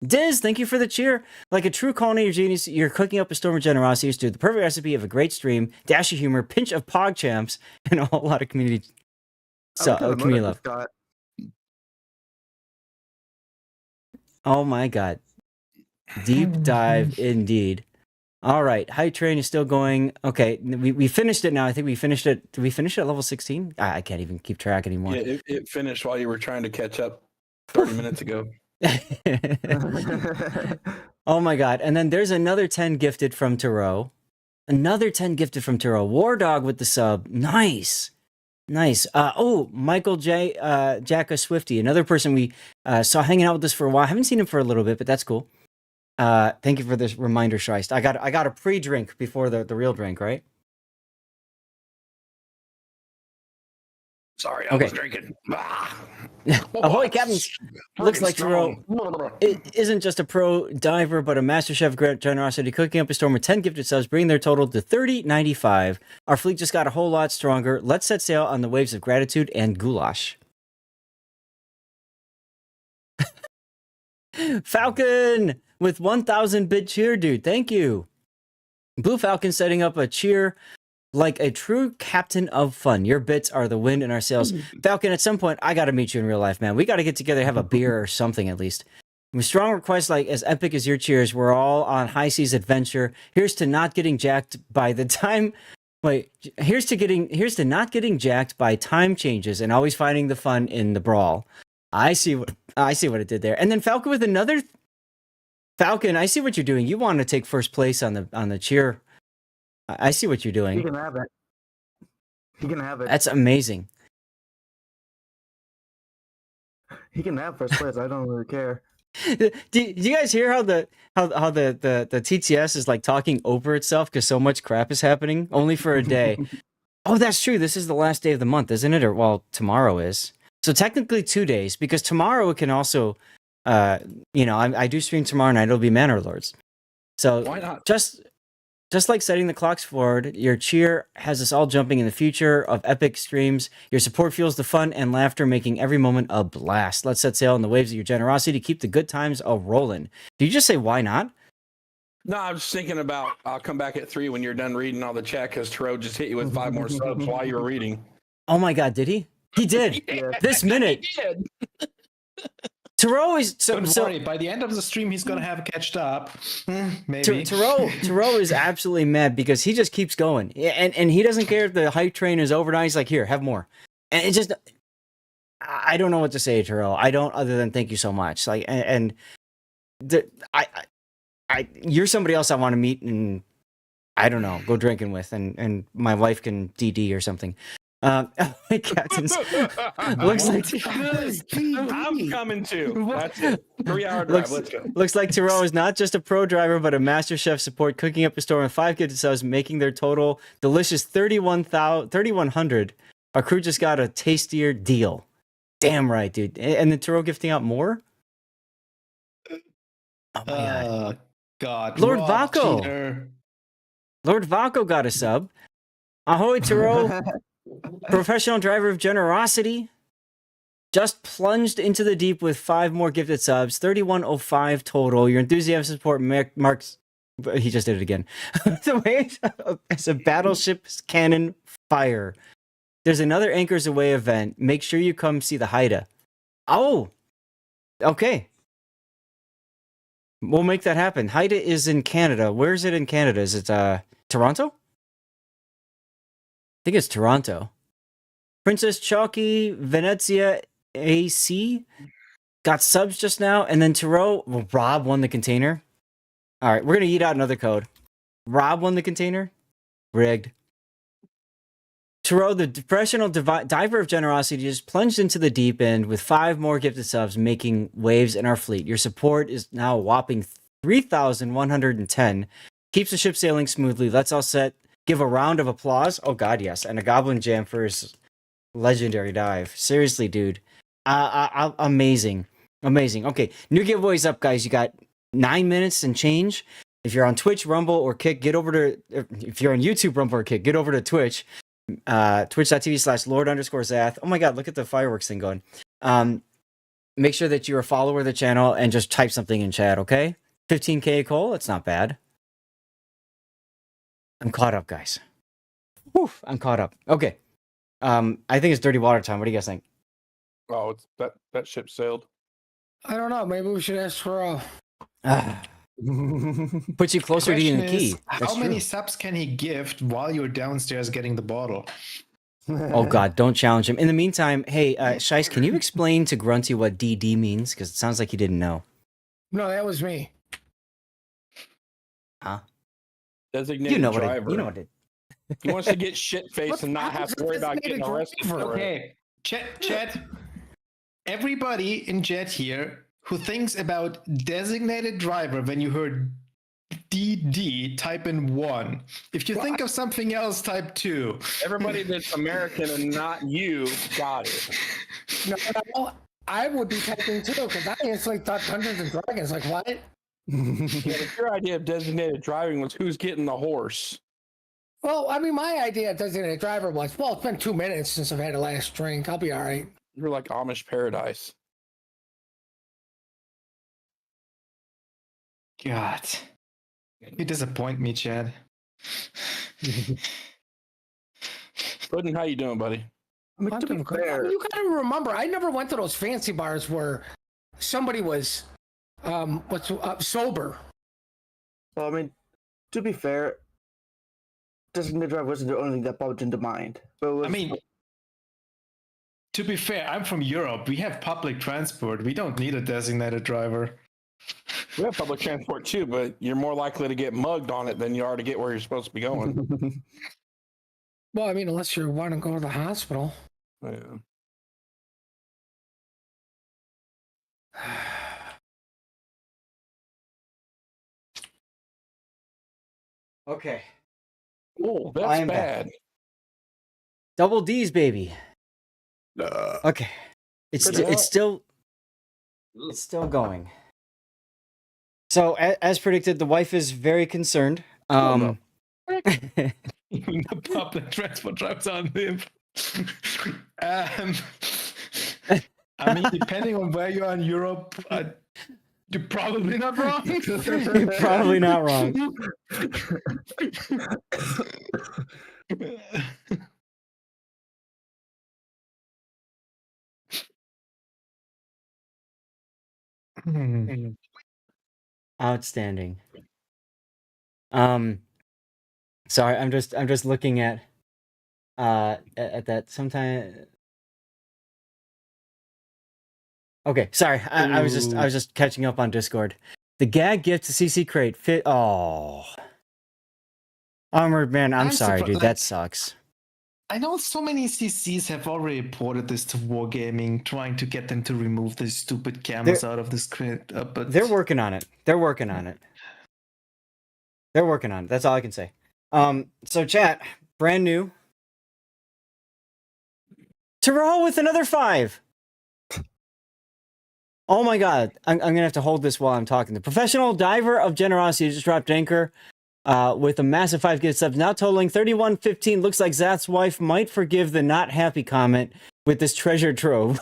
Diz, thank you for the cheer. Like a true culinary genius, you're cooking up a storm of generosity to the perfect recipe of a great stream, dash of humor, pinch of Pog Champs, and a whole lot of community love. Oh my god. Deep dive indeed. All right. High Train is still going. Okay. We finished it now. I think we finished it. Did we finish it at level 16? I can't even keep track anymore. Yeah, it finished while you were trying to catch up 30 minutes ago. Oh my god. And then there's another 10 gifted from Taro. Another 10 gifted from Taro. War Dog with the sub. Nice. Michael J. Jacka Swifty, another person we saw hanging out with us for a while. I haven't seen him for a little bit, but that's cool. Thank you for this reminder, Scheist. I got a pre-drink before the real drink, right? Sorry, I was drinking. Ahoy, Captain! Looks like Taro isn't just a pro diver, but a Master Chef of Generosity, cooking up a storm with 10 gifted subs, bringing their total to 3095. Our fleet just got a whole lot stronger. Let's set sail on the waves of gratitude and goulash. Falcon with 1,000 bit cheer, dude. Thank you. Blue Falcon setting up a cheer like a true captain of fun. Your bits are the wind in our sails. Falcon, at some point, I got to meet you in real life, man. We got to get together, have a beer or something at least. With strong requests like as epic as your cheers, we're all on high seas adventure. Here's to not getting jacked by the time. Wait, here's to not getting jacked by time changes and always finding the fun in the brawl. I see what it did there. And then Falcon with another. Falcon, I see what you're doing. You want to take first place on the cheer. I see what you're doing. He can have it. That's amazing. He can have first place. I don't really care. Do you guys hear how the TTS is like talking over itself because so much crap is happening only for a day? Oh, that's true. This is the last day of the month, isn't it? Or well, tomorrow is. So technically 2 days because tomorrow it can also, I do stream tomorrow night. It'll be Manor Lords. So why not? Just like setting the clocks forward, your cheer has us all jumping in the future of epic streams. Your support fuels the fun and laughter, making every moment a blast. Let's set sail on the waves of your generosity to keep the good times a-rolling. Did you just say why not? No, I was thinking about I'll come back at 3 when you're done reading all the chat because Taro just hit you with 5 more subs while you were reading. Oh my god, did he? He did. Yeah, this minute. He did. Taro is Don't worry. By the end of the stream, he's gonna have catched up. Maybe. Taro is absolutely mad because he just keeps going, and he doesn't care if the hype train is over now. He's like, here, have more, and it just. I don't know what to say, Taro. I don't, other than thank you so much. Like, you're somebody else I want to meet and I don't know, go drinking with, and my wife can DD or something. Captains, looks like I'm coming too. That's it. 3-hour drive. Let's go. Looks like Taro is not just a pro driver, but a master chef support, cooking up a store with 5 gifted subs, making their total delicious 3,100. Our crew just got a tastier deal. Damn right, dude. And then Taro gifting out more? Oh my God. Lord Rob, Vaco. cheater. Lord Vaco got a sub. Ahoy, Taro. Professional driver of generosity. Just plunged into the deep with 5 more gifted subs. 3,105 total. Your enthusiasm support marks... He just did it again. The way it's a battleship cannon fire. There's another Anchors Away event. Make sure you come see the Haida. Oh, okay. We'll make that happen. Haida is in Canada. Where is it in Canada? Is it Toronto? I think it's Toronto. Princess Chalky, Venezia AC got subs just now, and then Taro. Well, Rob won the container. All right, we're gonna eat out another code. Rob won the container. Rigged. Taro, the professional diver of generosity, just plunged into the deep end with 5 more gifted subs, making waves in our fleet. Your support is now a whopping 3,110. Keeps the ship sailing smoothly. Let's all set. Give a round of applause. Oh God, yes, and a goblin jam for his legendary dive. Seriously, dude, amazing. Okay, new giveaways up, guys. You got 9 minutes and change. If you're on Twitch, Rumble, or Kick, get over to. If you're on YouTube, Rumble, or Kick, get over to Twitch. Twitch.tv/Lord_Zath. Oh my God, look at the fireworks thing going. Make sure that you're a follower of the channel and just type something in chat, okay? 15K Cole, that's not bad. I'm caught up, guys. Whew, I'm caught up. Okay. I think it's dirty water time. What do you guys think? Oh, it's that ship sailed. I don't know. Maybe we should ask for Puts you closer to getting the key. How many subs can he gift while you're downstairs getting the bottle? Oh God, don't challenge him. In the meantime, hey, Shice, can you explain to Grunty what DD means? Because it sounds like he didn't know. No, that was me. Huh? Designated driver. You know what it. He wants to get shit-faced and not have to worry about getting arrested for it. Okay, chat. Everybody in chat here who thinks about designated driver when you heard DD, type in 1. If you think of something else, type 2. Everybody that's American and not you got it. No, I would be typing 2 because I instantly thought Dungeons and Dragons. Like, what? Yeah, but your idea of designated driving was who's getting the horse. Well, I mean, my idea of designated driver was, well, it's been 2 minutes since I've had a last drink. I'll be all right. You're like Amish paradise. God. You disappoint me, Chad. Puddin', how you doing, buddy? I mean, you gotta remember, I never went to those fancy bars where somebody was sober. Well, I mean, to be fair, designated driver wasn't the only thing that popped into mind. But I mean, to be fair, I'm from Europe. We have public transport. We don't need a designated driver. We have public transport too, but you're more likely to get mugged on it than you are to get where you're supposed to be going. Well, I mean, unless you want to go to the hospital. Yeah. Okay. Oh, that's I am bad. back. Double D's, baby. Okay. It's still going. So as predicted, the wife is very concerned. The public transport drives on him. I mean, depending on where you are in Europe, you're probably not wrong. You're probably not wrong. Outstanding. Sorry, I'm just looking at that sometime. Okay, sorry. I was just catching up on Discord. The gag gift to CC crate fit. Oh, Armored Man, I'm sorry, dude. That sucks. I know so many CCs have already reported this to Wargaming, trying to get them to remove these stupid cameras out of the script. But they're working on it. They're working on it. They're working on it. That's all I can say. So chat, brand new. Terrell with another 5. Oh my god. I'm gonna have to hold this while I'm talking. The professional diver of generosity just dropped anchor with a massive 5 gift subs, now totaling 3115. Looks like Zath's wife might forgive the not happy comment with this treasure trove.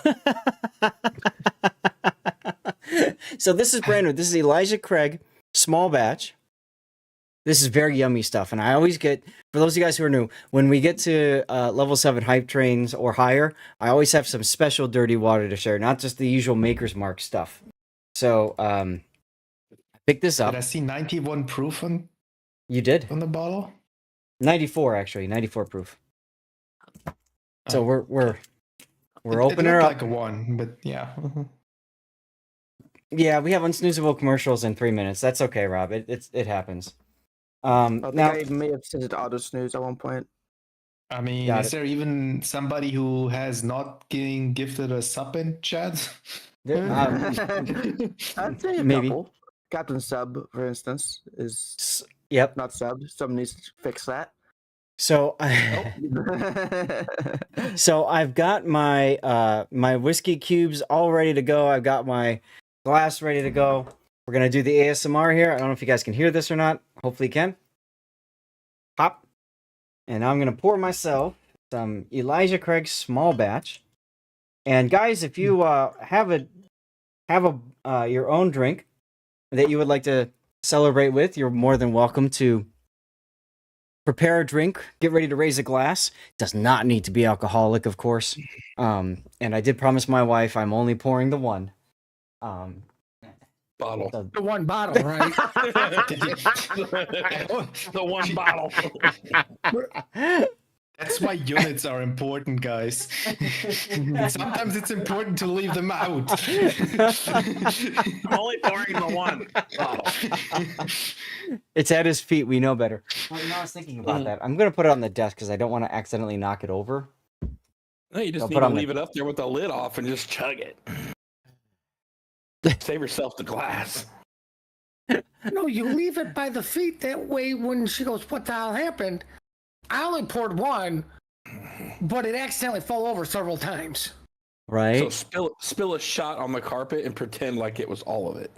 So this is brand new. This is Elijah Craig, small batch. This is very yummy stuff, and I always get, for those of you guys who are new, when we get to level 7 hype trains or higher, I always have some special dirty water to share, not just the usual Maker's Mark stuff. So, I picked this up. Did I see 91 proof on? You did? On the bottle? 94, actually. 94 proof. So we're it opening her up. like a 1, but yeah. Yeah, we have unsnoozable commercials in 3 minutes. That's okay, Rob. It happens. I think Now, I may have set it to auto snooze at one point. I mean, is there even somebody who has not getting gifted a sub in chat? I'd say a maybe. couple. Captain Sub, for instance, is yep, not sub. Someone needs to fix that. So, so I've got my my whiskey cubes all ready to go. I've got my glass ready to go. We're gonna do the ASMR here. I don't know if you guys can hear this or not. Hopefully you can. Pop. And now I'm gonna pour myself some Elijah Craig small batch. And guys, if you have your own drink that you would like to celebrate with, you're more than welcome to prepare a drink, get ready to raise a glass. It does not need to be alcoholic, of course. And I did promise my wife I'm only pouring the one. Bottle. The one bottle, right? The one bottle. That's why units are important, guys. Sometimes it's important to leave them out. I'm only pouring the one bottle. It's at his feet. We know better. Well, I was thinking about that. I'm going to put it on the desk because I don't want to accidentally knock it over. No, you just need to leave it up there with the lid off and just chug it. Save yourself the glass. No, you leave it by the feet. That way, when she goes, "What the hell happened?" I only poured one, but it accidentally fell over several times. Right. So spill a shot on the carpet and pretend like it was all of it.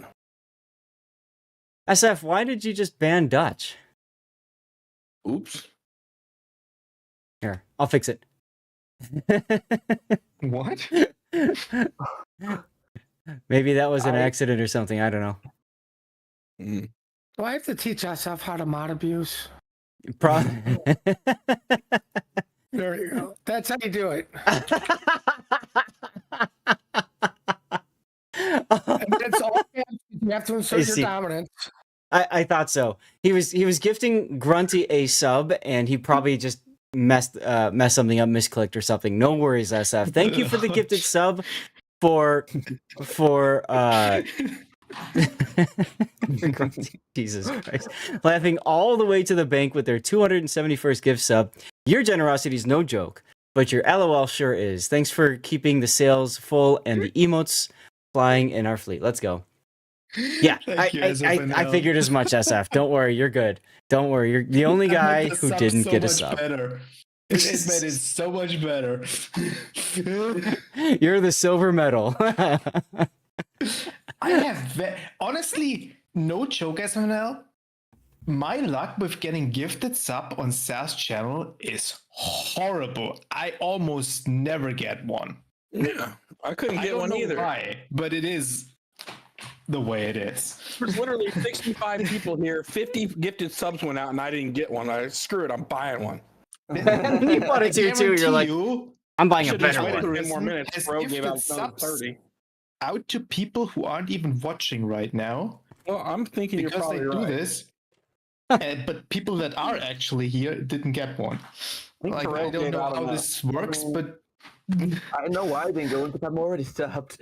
SF, why did you just ban Dutch? Oops. Here, I'll fix it. What? Maybe that was an accident or something. I don't know. Mm. Do I have to teach myself how to mod abuse? There you go. That's how you do it. And that's all you have to insert your dominance. I thought so. He was gifting Grunty a sub, and he probably just messed something up, misclicked or something. No worries, SF. Thank you for the gifted sub for Jesus Christ. Laughing all the way to the bank with their 271st gift sub. Your generosity is no joke, but your LOL sure is. Thanks for keeping the sales full and the emotes flying in our fleet. Let's go. Yeah, I figured as much, SF. Don't worry, you're good. Don't worry, you're the only guy who didn't get a sub. Better. It made it so much better. You're the silver medal. I have honestly, no joke, SMNL. My luck with getting gifted sub on Sal's channel is horrible. I almost never get one. Yeah, I couldn't get one either. Why, but it is the way it is. There's literally 65 people here. 50 gifted subs went out, and I didn't get one. Screw it, I'm buying one. You bought it too. You're like, I'm buying a better one. 10 more minutes. Bro gave out 30. out to people who aren't even watching right now Well, I'm thinking you're because probably they do right. this. But people that are actually here didn't get one. think Like, I Terrell don't gave know out how on this works, but I know why I didn't go because I'm already subbed.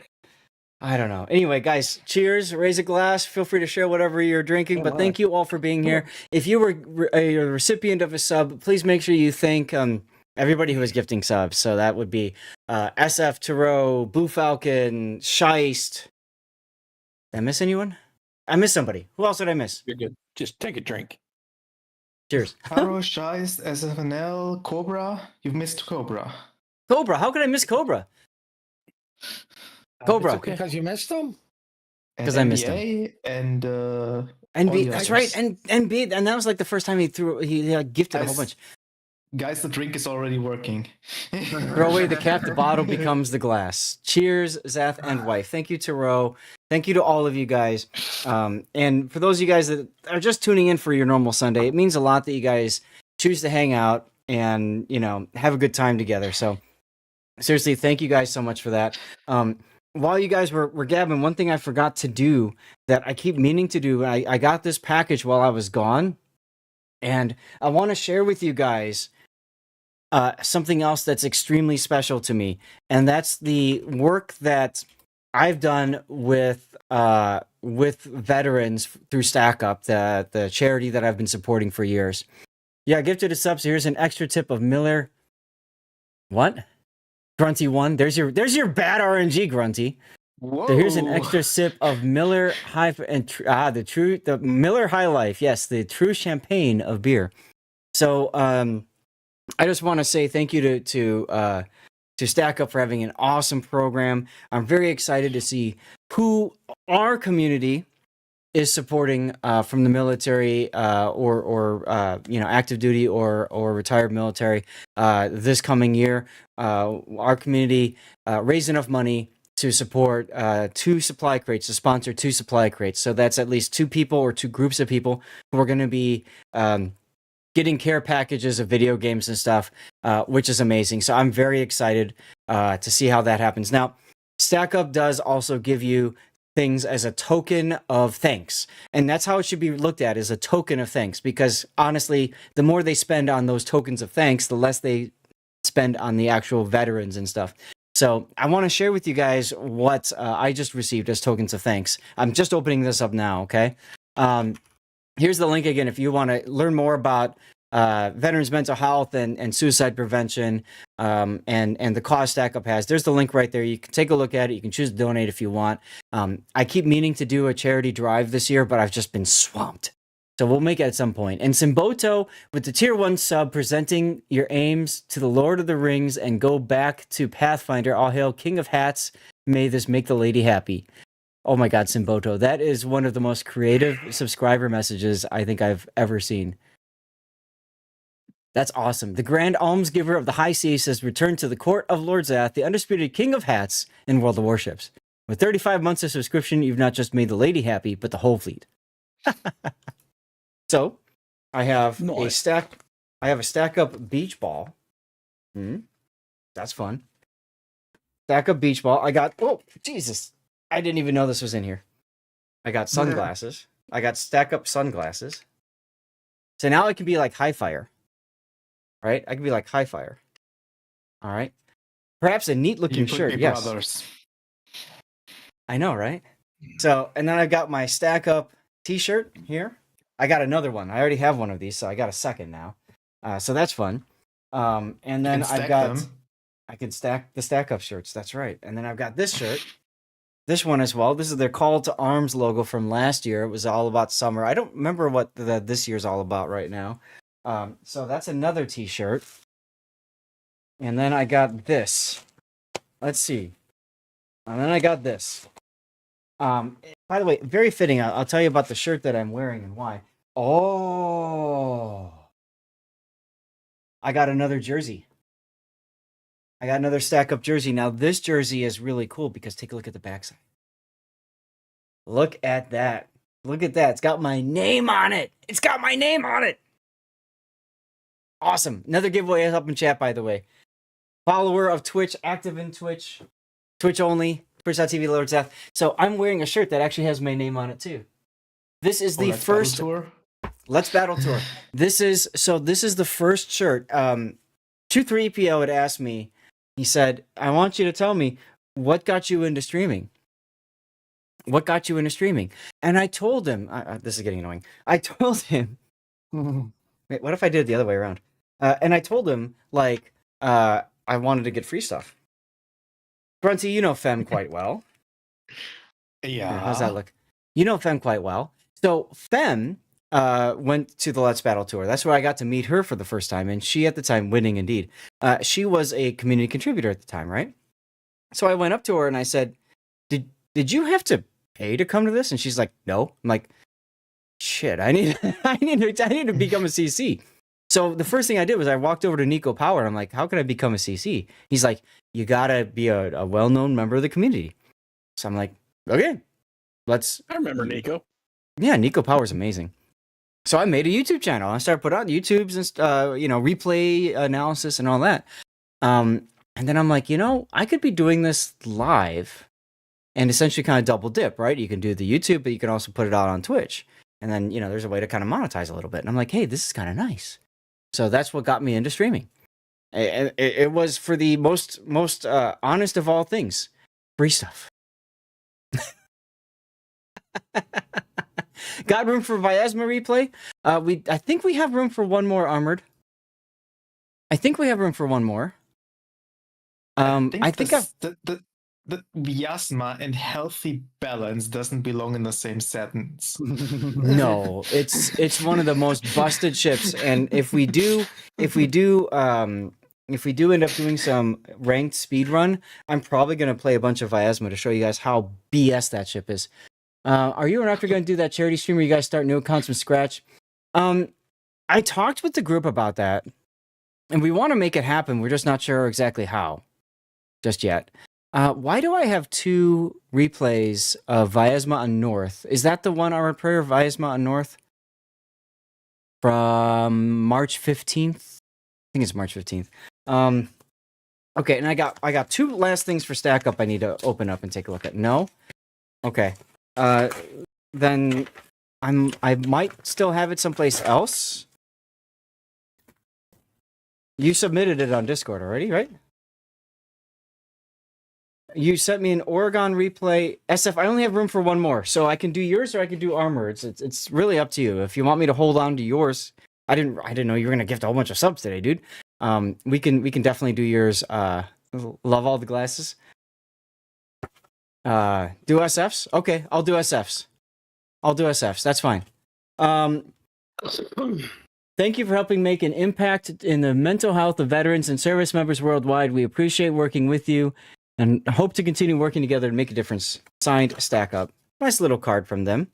I don't know. Anyway, guys, cheers. Raise a glass. Feel free to share whatever you're drinking. But thank you all for being here. If you were a recipient of a sub, please make sure you thank everybody who was gifting subs. So that would be SF Tarot, Blue Falcon, Scheist. Did I miss anyone? I missed somebody. Who else did I miss? You're good. Just take a drink. Cheers. Haro, Scheist, SFNL, Cobra. You've missed Cobra. Cobra. How could I miss Cobra? Cobra. It's because you missed them. And 'Cause I missed him. NBA and NB. all the That's others. right. And NB. And that was like the first time he gifted a whole Guys, bunch. Guys, the drink is already working. Throw away the cap, the bottle becomes the glass. Cheers, Zath and wife. Thank you, Taro. Thank you to all of you guys. And for those of you guys that are just tuning in for your normal Sunday, it means a lot that you guys choose to hang out and, have a good time together. So seriously, thank you guys so much for that. While you guys were gabbing, one thing I forgot to do that I keep meaning to do, I got this package while I was gone, and I want to share with you guys something else that's extremely special to me, and that's the work that I've done with veterans through Stack Up, the charity that I've been supporting for years. Yeah, gifted a sub. So here's an extra tip of Miller. What? Grunty one. There's your bad RNG, Grunty. Whoa. So here's an extra sip of Miller High and the Miller High Life. Yes, the true champagne of beer. So I just want to say thank you to Stack Up for having an awesome program. I'm very excited to see who our community is supporting from the military or active duty or retired military this coming year. Our community raised enough money to support 2 supply crates, to sponsor 2 supply crates. So that's at least 2 people or 2 groups of people who are going to be getting care packages of video games and stuff, which is amazing. So I'm very excited to see how that happens. Now, Stack Up does also give you things as a token of thanks. And that's how it should be looked at, as a token of thanks. Because honestly, the more they spend on those tokens of thanks, the less they spend on the actual veterans and stuff. So I want to share with you guys what I just received as tokens of thanks. I'm just opening this up now, okay? Here's the link again if you want to learn more about veterans' mental health and suicide prevention and the cause Stack Up has. There's the link right there. You can take a look at it. You can choose to donate if you want. I keep meaning to do a charity drive this year, but I've just been swamped. So we'll make it at some point. And Simboto with the tier 1 sub, presenting your aims to the Lord of the Rings and go back to Pathfinder. All hail King of Hats. May this make the lady happy. Oh my God, Simboto. That is one of the most creative subscriber messages I think I've ever seen. That's awesome. The Grand Almsgiver of the High Seas has returned to the court of Lord Zath, the undisputed King of Hats in World of Warships. With 35 months of subscription, you've not just made the lady happy, but the whole fleet. So, I have a Stack Up beach ball. That's fun. Stack Up beach ball. I got, oh, Jesus. I didn't even know this was in here. I got sunglasses. I got Stack Up sunglasses. So now I can be like High Fire. Right? I can be like High Fire. All right. Perhaps a neat looking shirt. Yes. Brothers. I know, right? So, and then I've got my Stack Up t-shirt here. I got another one. I already have one of these, so I got a second now. So that's fun. And then I've got I can stack the Stack Up shirts. That's right. And then I've got this shirt. This one as well. This is their Call to Arms logo from last year. It was all about summer. I don't remember what this year's all about right now. So that's another t-shirt. And then I got this. Let's see. And then I got this. By the way, very fitting. I'll tell you about the shirt that I'm wearing and why. Oh. I got another jersey. I got another Stack Up jersey. Now, this jersey is really cool because take a look at the backside. Look at that. Look at that. It's got my name on it. It's got my name on it. Awesome. Another giveaway up in chat, by the way. Follower of Twitch, active in Twitch. Twitch only. Twitch.tv Lord's Death. So I'm wearing a shirt that actually has my name on it too. This is the Let's first Battle tour. Let's Battle Tour. This is the first shirt. 23EPO had asked me, he said, I want you to tell me what got you into streaming. What got you into streaming? And I told him, this is getting annoying. I told him, wait, what if I did it the other way around? And I told him, like, I wanted to get free stuff. Grunty, you know Fem quite well. Yeah. How's that look? You know Fem quite well. So Fem went to the Let's Battle Tour. That's where I got to meet her for the first time. And she, at the time, winning indeed. She was a community contributor at the time, right? So I went up to her and I said, did you have to pay to come to this? And she's like, no. I'm like, shit, I need to become a CC. So the first thing I did was I walked over to Nico Power and I'm like, how can I become a CC? He's like, you gotta be a well-known member of the community. So I'm like, okay, I remember Nico. Yeah, Nico Power's amazing. So I made a YouTube channel. I started putting out YouTubes and replay analysis and all that. And then I'm like, I could be doing this live and essentially kind of double dip, right? You can do the YouTube, but you can also put it out on Twitch. And then, there's a way to kind of monetize a little bit. And I'm like, hey, this is kind of nice. So that's what got me into streaming. It was for the most honest of all things, free stuff. Got room for Viasma replay? I think we have room for one more Armored. I think we have room for one more. The miasma and healthy balance doesn't belong in the same sentence. No, it's one of the most busted ships, and if we do end up doing some ranked speed run, I'm probably gonna play a bunch of Viasma to show you guys how BS that ship is. Are you and Raptor gonna do that charity stream where you guys start new accounts from scratch? I talked with the group about that, and we want to make it happen. We're just not sure exactly how, just yet. Why do I have 2 replays of Viasma on North? Is that the one Armored Prayer Viasma on North? From March 15th? I think it's March 15th. Okay, and I got 2 last things for Stack Up I need to open up and take a look at. No? Okay. Then I might still have it someplace else. You submitted it on Discord already, right? You sent me an Oregon replay. SF, I only have room for one more, so I can do yours or I can do Armor. It's really up to you. If you want me to hold on to yours, I didn't know you were gonna gift a whole bunch of subs today, dude. We can definitely do yours. Love all the glasses. Do SFs? Okay, I'll do SFs. That's fine. Thank you for helping make an impact in the mental health of veterans and service members worldwide. We appreciate working with you and hope to continue working together to make a difference. Signed, Stack Up. Nice little card from them.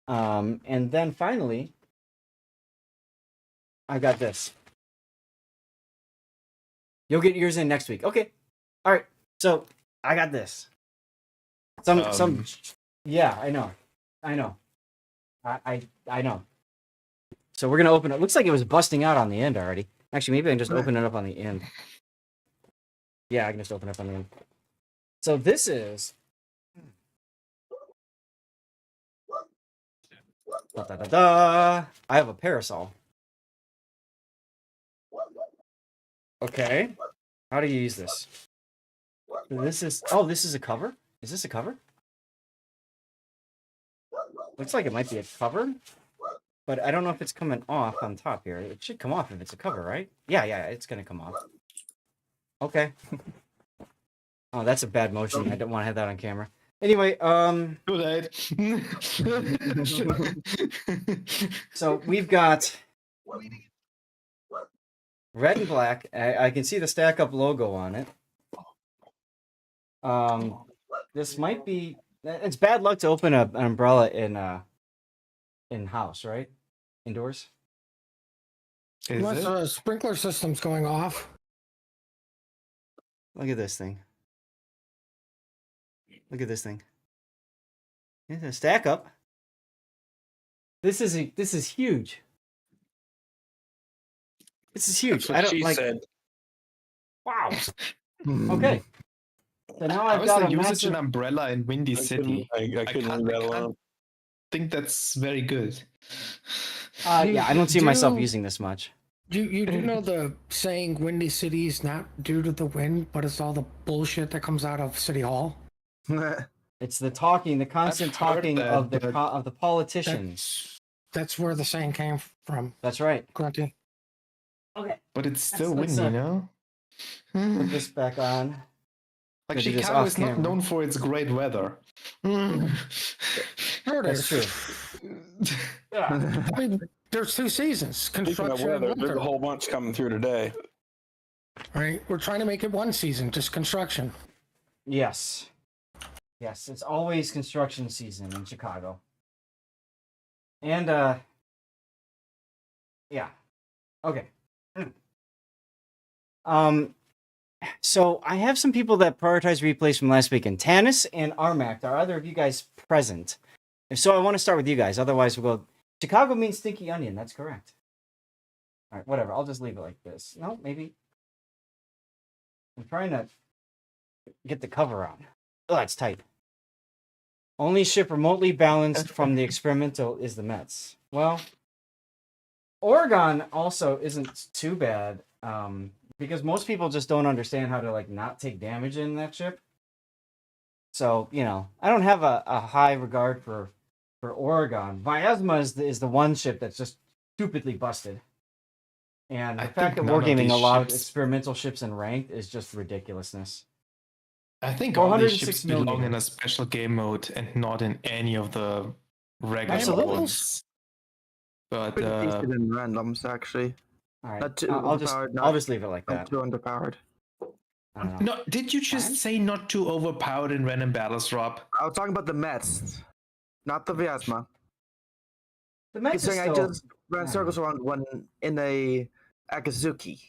And then finally, I got this. You'll get yours in next week. Okay. All right. So I got this. Some. Yeah, I know. I know. So we're gonna open it. Looks like it was busting out on the end already. Actually, maybe I can just open it up on the end. Yeah, I can just open it up on the end. So this is. I have a parasol. Okay. How do you use this? This is. Oh, this is a cover? Is this a cover? Looks like it might be a cover. But I don't know if it's coming off on top here. It should come off if it's a cover, right? Yeah, it's gonna come off. Okay. Oh, that's a bad motion. I don't want to have that on camera. Anyway, Too late. so we've got red and black. I can see the Stack Up logo on it. This might be. It's bad luck to open an umbrella in house, right? Indoors. Unless the sprinkler system's going off. Look at this thing. Look at this thing. It's a Stack Up. This is huge. This is huge. That's what she said. Wow. Okay. So now How I've is got the a usage in massive. Umbrella in Windy City? I couldn't can't- leave that I can't alone. think that's very good. Yeah, I don't see myself Do- using this much. You do know the saying "Windy City" is not due to the wind, but it's all the bullshit that comes out of City Hall. It's the talking, the constant I've heard talking that, of the but- of the politicians. That's where the saying came from. That's right. Grunty. Okay, But it's still Let's, windy, no? put this back on. Like Gonna do this Chicago off is not camera. known for its great weather. There it That's is. true. I mean, there's 2 seasons: Speaking of construction and weather, there's winter. a whole bunch coming through today. Right? We're trying to make it 1 season, just construction. Yes. Yes, it's always construction season in Chicago. And yeah. Okay. So I have some people that prioritize replays from last weekend. Tanis and Armac, are either of you guys present? If so, I want to start with you guys. Otherwise, we'll go. Chicago means stinky onion. That's correct. All right, whatever. I'll just leave it like this. No, maybe. I'm trying to get the cover on. Oh, that's tight. Only ship remotely balanced from the experimental is the Mets. Well, Oregon also isn't too bad, because most people just don't understand how to like not take damage in that ship. So I don't have a high regard for Oregon. Vyazma is the one ship that's just stupidly busted, and the I fact that think none of Wargaming these allowed ships- experimental ships in ranked is just ridiculousness. I think all these 406 ships belong in millimeter. a special game mode and not in any of the regular Absolutely. ones. But Pretty decent in randoms, actually. All right, Not too I'll just overpowered, I'll not- just leave it like Not that. too underpowered. I don't know. no, did you just Fine. say not too overpowered in random battles, Rob? I was talking about the Mets, not the Vyazma. The Mets is Considering I still. just ran I circles around one in a Akazuki.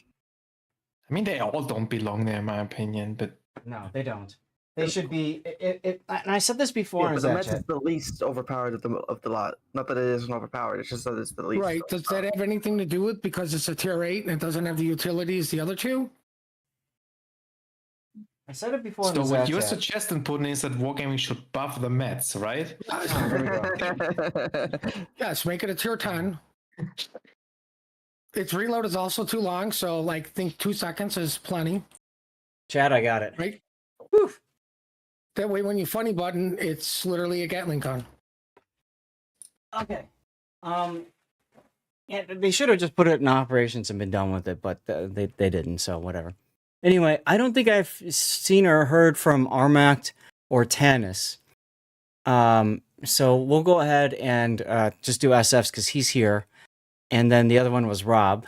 I mean, they all don't belong there, in my opinion. But No, they don't. They should be. And I said this before Yeah, in but the Zach Mets is chat. the least overpowered of the lot. Not that it isn't overpowered. It's just that it's the least. Right. Does that have anything to do with because it's a tier 8 and it doesn't have the utilities the other 2? I said it before in so the what Zach you're chat. suggesting, Putin, is that Wargaming should buff the Mets, right? Oh, there we go. Yes, make it a tier 10. Its reload is also too long, so like think 2 seconds is plenty, Chad, I got it. right? Whew. That way when you funny button, it's literally a Gatling gun. Okay. Yeah, they should have just put it in operations and been done with it, but they didn't. So whatever. Anyway, I don't think I've seen or heard from Armact or Tanis. So we'll go ahead and just do SFs because he's here, and then the other one was Rob.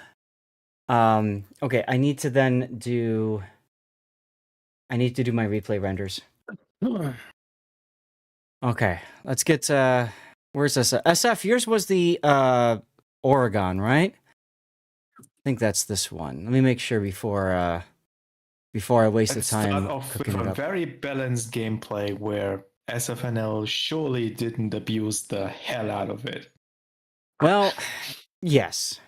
Okay, I need to do my replay renders. Okay, let's get where's this? SF, yours was the Oregon, right? I think that's this one. Let me make sure before I waste the Let's time start off with cooking it a up. very balanced gameplay where SFNL surely didn't abuse the hell out of it. Well, yes.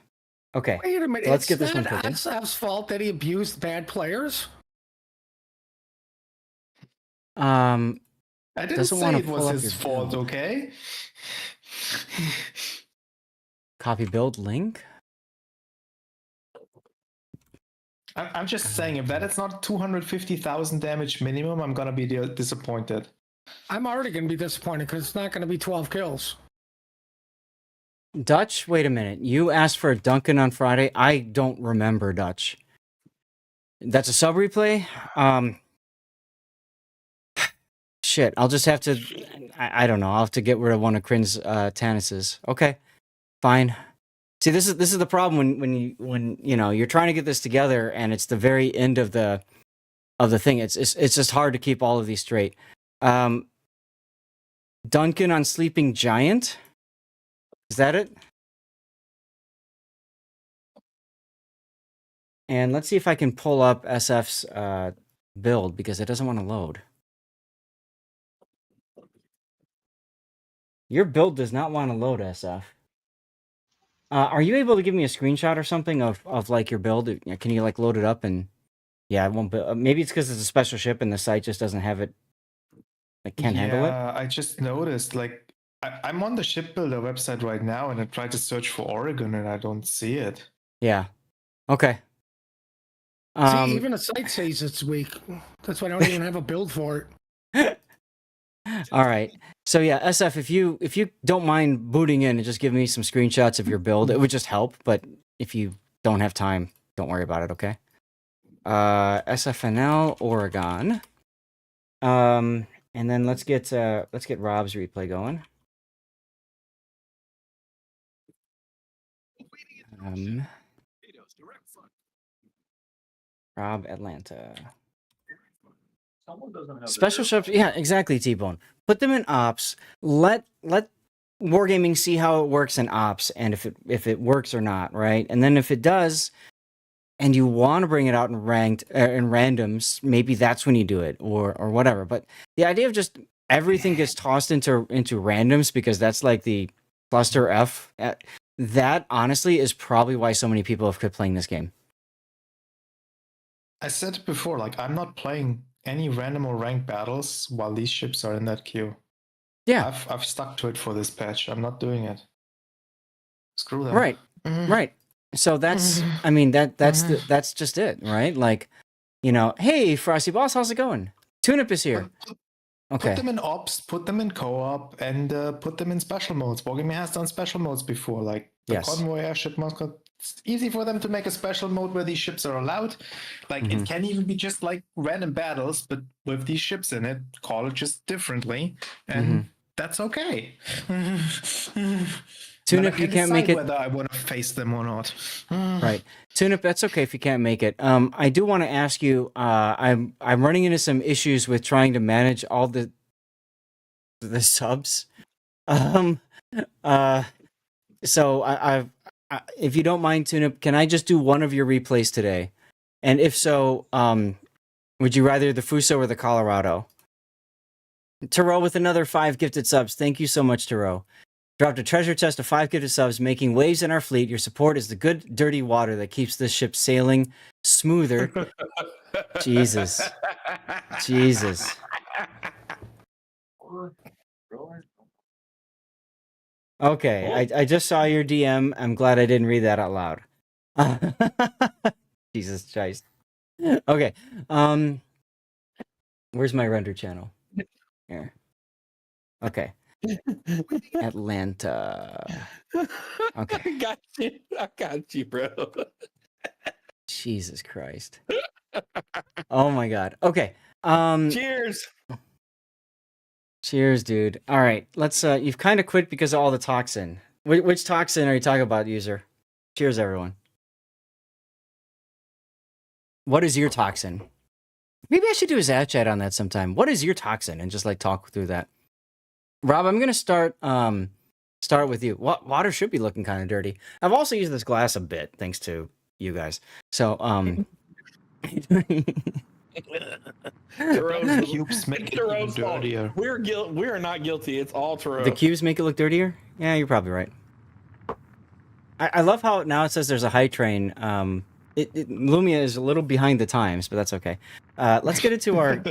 Okay. Wait a minute. Let's It's get this one not cooking. SF's fault that he abused bad players. I didn't Doesn't say wanna it was pull up his your fault, build. okay? Copy build link. I'm just saying, if that is not 250,000 damage minimum, I'm gonna be disappointed. I'm already going to be disappointed because it's not going to be 12 kills. Dutch, wait a minute. You asked for a Duncan on Friday. I don't remember Dutch. That's a sub replay. Shit, I'll just have to. I don't know. I'll have to get rid of one of Crin's Tanis's. Okay, fine. See, this is the problem when you're trying to get this together and it's the very end of the thing. It's just hard to keep all of these straight. Duncan on Sleeping Giant. Is that it? And let's see if I can pull up SF's build because it doesn't want to load. Your build does not want to load, SF. Are you able to give me a screenshot or something of like your build? Can you like load it up and Yeah, it won't be. Maybe it's because it's a special ship and the site just doesn't have it. It can't handle it. Yeah, I just noticed. Like, I'm on the shipbuilder website right now, and I tried to search for Oregon, and I don't see it. Yeah. Okay. See, even the site says it's weak. That's why I don't even have a build for it. All right. So yeah, SF, if you don't mind booting in and just give me some screenshots of your build, it would just help. But if you don't have time, don't worry about it. Okay. SFNL Oregon. And then let's get Rob's replay going. Rob Atlanta. Special ships, yeah, exactly, T-Bone. Put them in ops. Let Wargaming see how it works in ops and if it works or not, right? And then if it does, and you want to bring it out in ranked in randoms, maybe that's when you do it or whatever. But the idea of just everything gets tossed into randoms because that's like the cluster F. That honestly is probably why so many people have quit playing this game. I said it before, like, I'm not playing any random or ranked battles while these ships are in that queue. Yeah, I've stuck to it for this patch. I'm not doing it. Screw them. right, right. So that's, I mean, that's just it, right? Like, you know, hey, Frosty Boss, how's it going? Tune-Up is here. Okay. Put them in ops, put them in co-op, and put them in special modes. Wargaming has done special modes before, like the Yes. convoy airship mascot. It's easy for them to make a special mode where these ships are allowed. Like, Mhm. it can even be just like random battles, but with these ships in it, call it just differently, and that's okay. Tune-Up, you can't make it. Whether I want to face them or not. Right. Tune-Up, that's okay if you can't make it. I do want to ask you, I'm running into some issues with trying to manage all the subs. So I if you don't mind, Tune-Up, can I just do one of your replays today? And if so, would you rather the Fuso or the Colorado? Taro with another 5 gifted subs. Thank you so much, Taro. Dropped a treasure chest of 5 gifted subs, making waves in our fleet. Your support is the good, dirty water that keeps this ship sailing smoother. Jesus. Okay, I just saw your DM. I'm glad I didn't read that out loud. Jesus Christ. Okay. Where's my render channel? Here. Okay. Atlanta. Okay. I got you, bro. Jesus Christ. Oh my God. Okay. Cheers. Cheers, dude. All right. Let's you've kind of quit because of all the toxin. Which toxin are you talking about, user? Cheers, everyone. What is your toxin? Maybe I should do a Zap chat on that sometime. What is your toxin? And just like talk through that. Rob, I'm gonna start with you. Water should be looking kind of dirty. I've also used this glass a bit, thanks to you guys. So The cubes make it even Taro's fault. dirtier. We are not guilty. It's all Taro. the cubes make it look dirtier? Yeah, you're probably right. I love how now it says there's a high train. Lumia is a little behind the times, but that's okay. Let's get into our...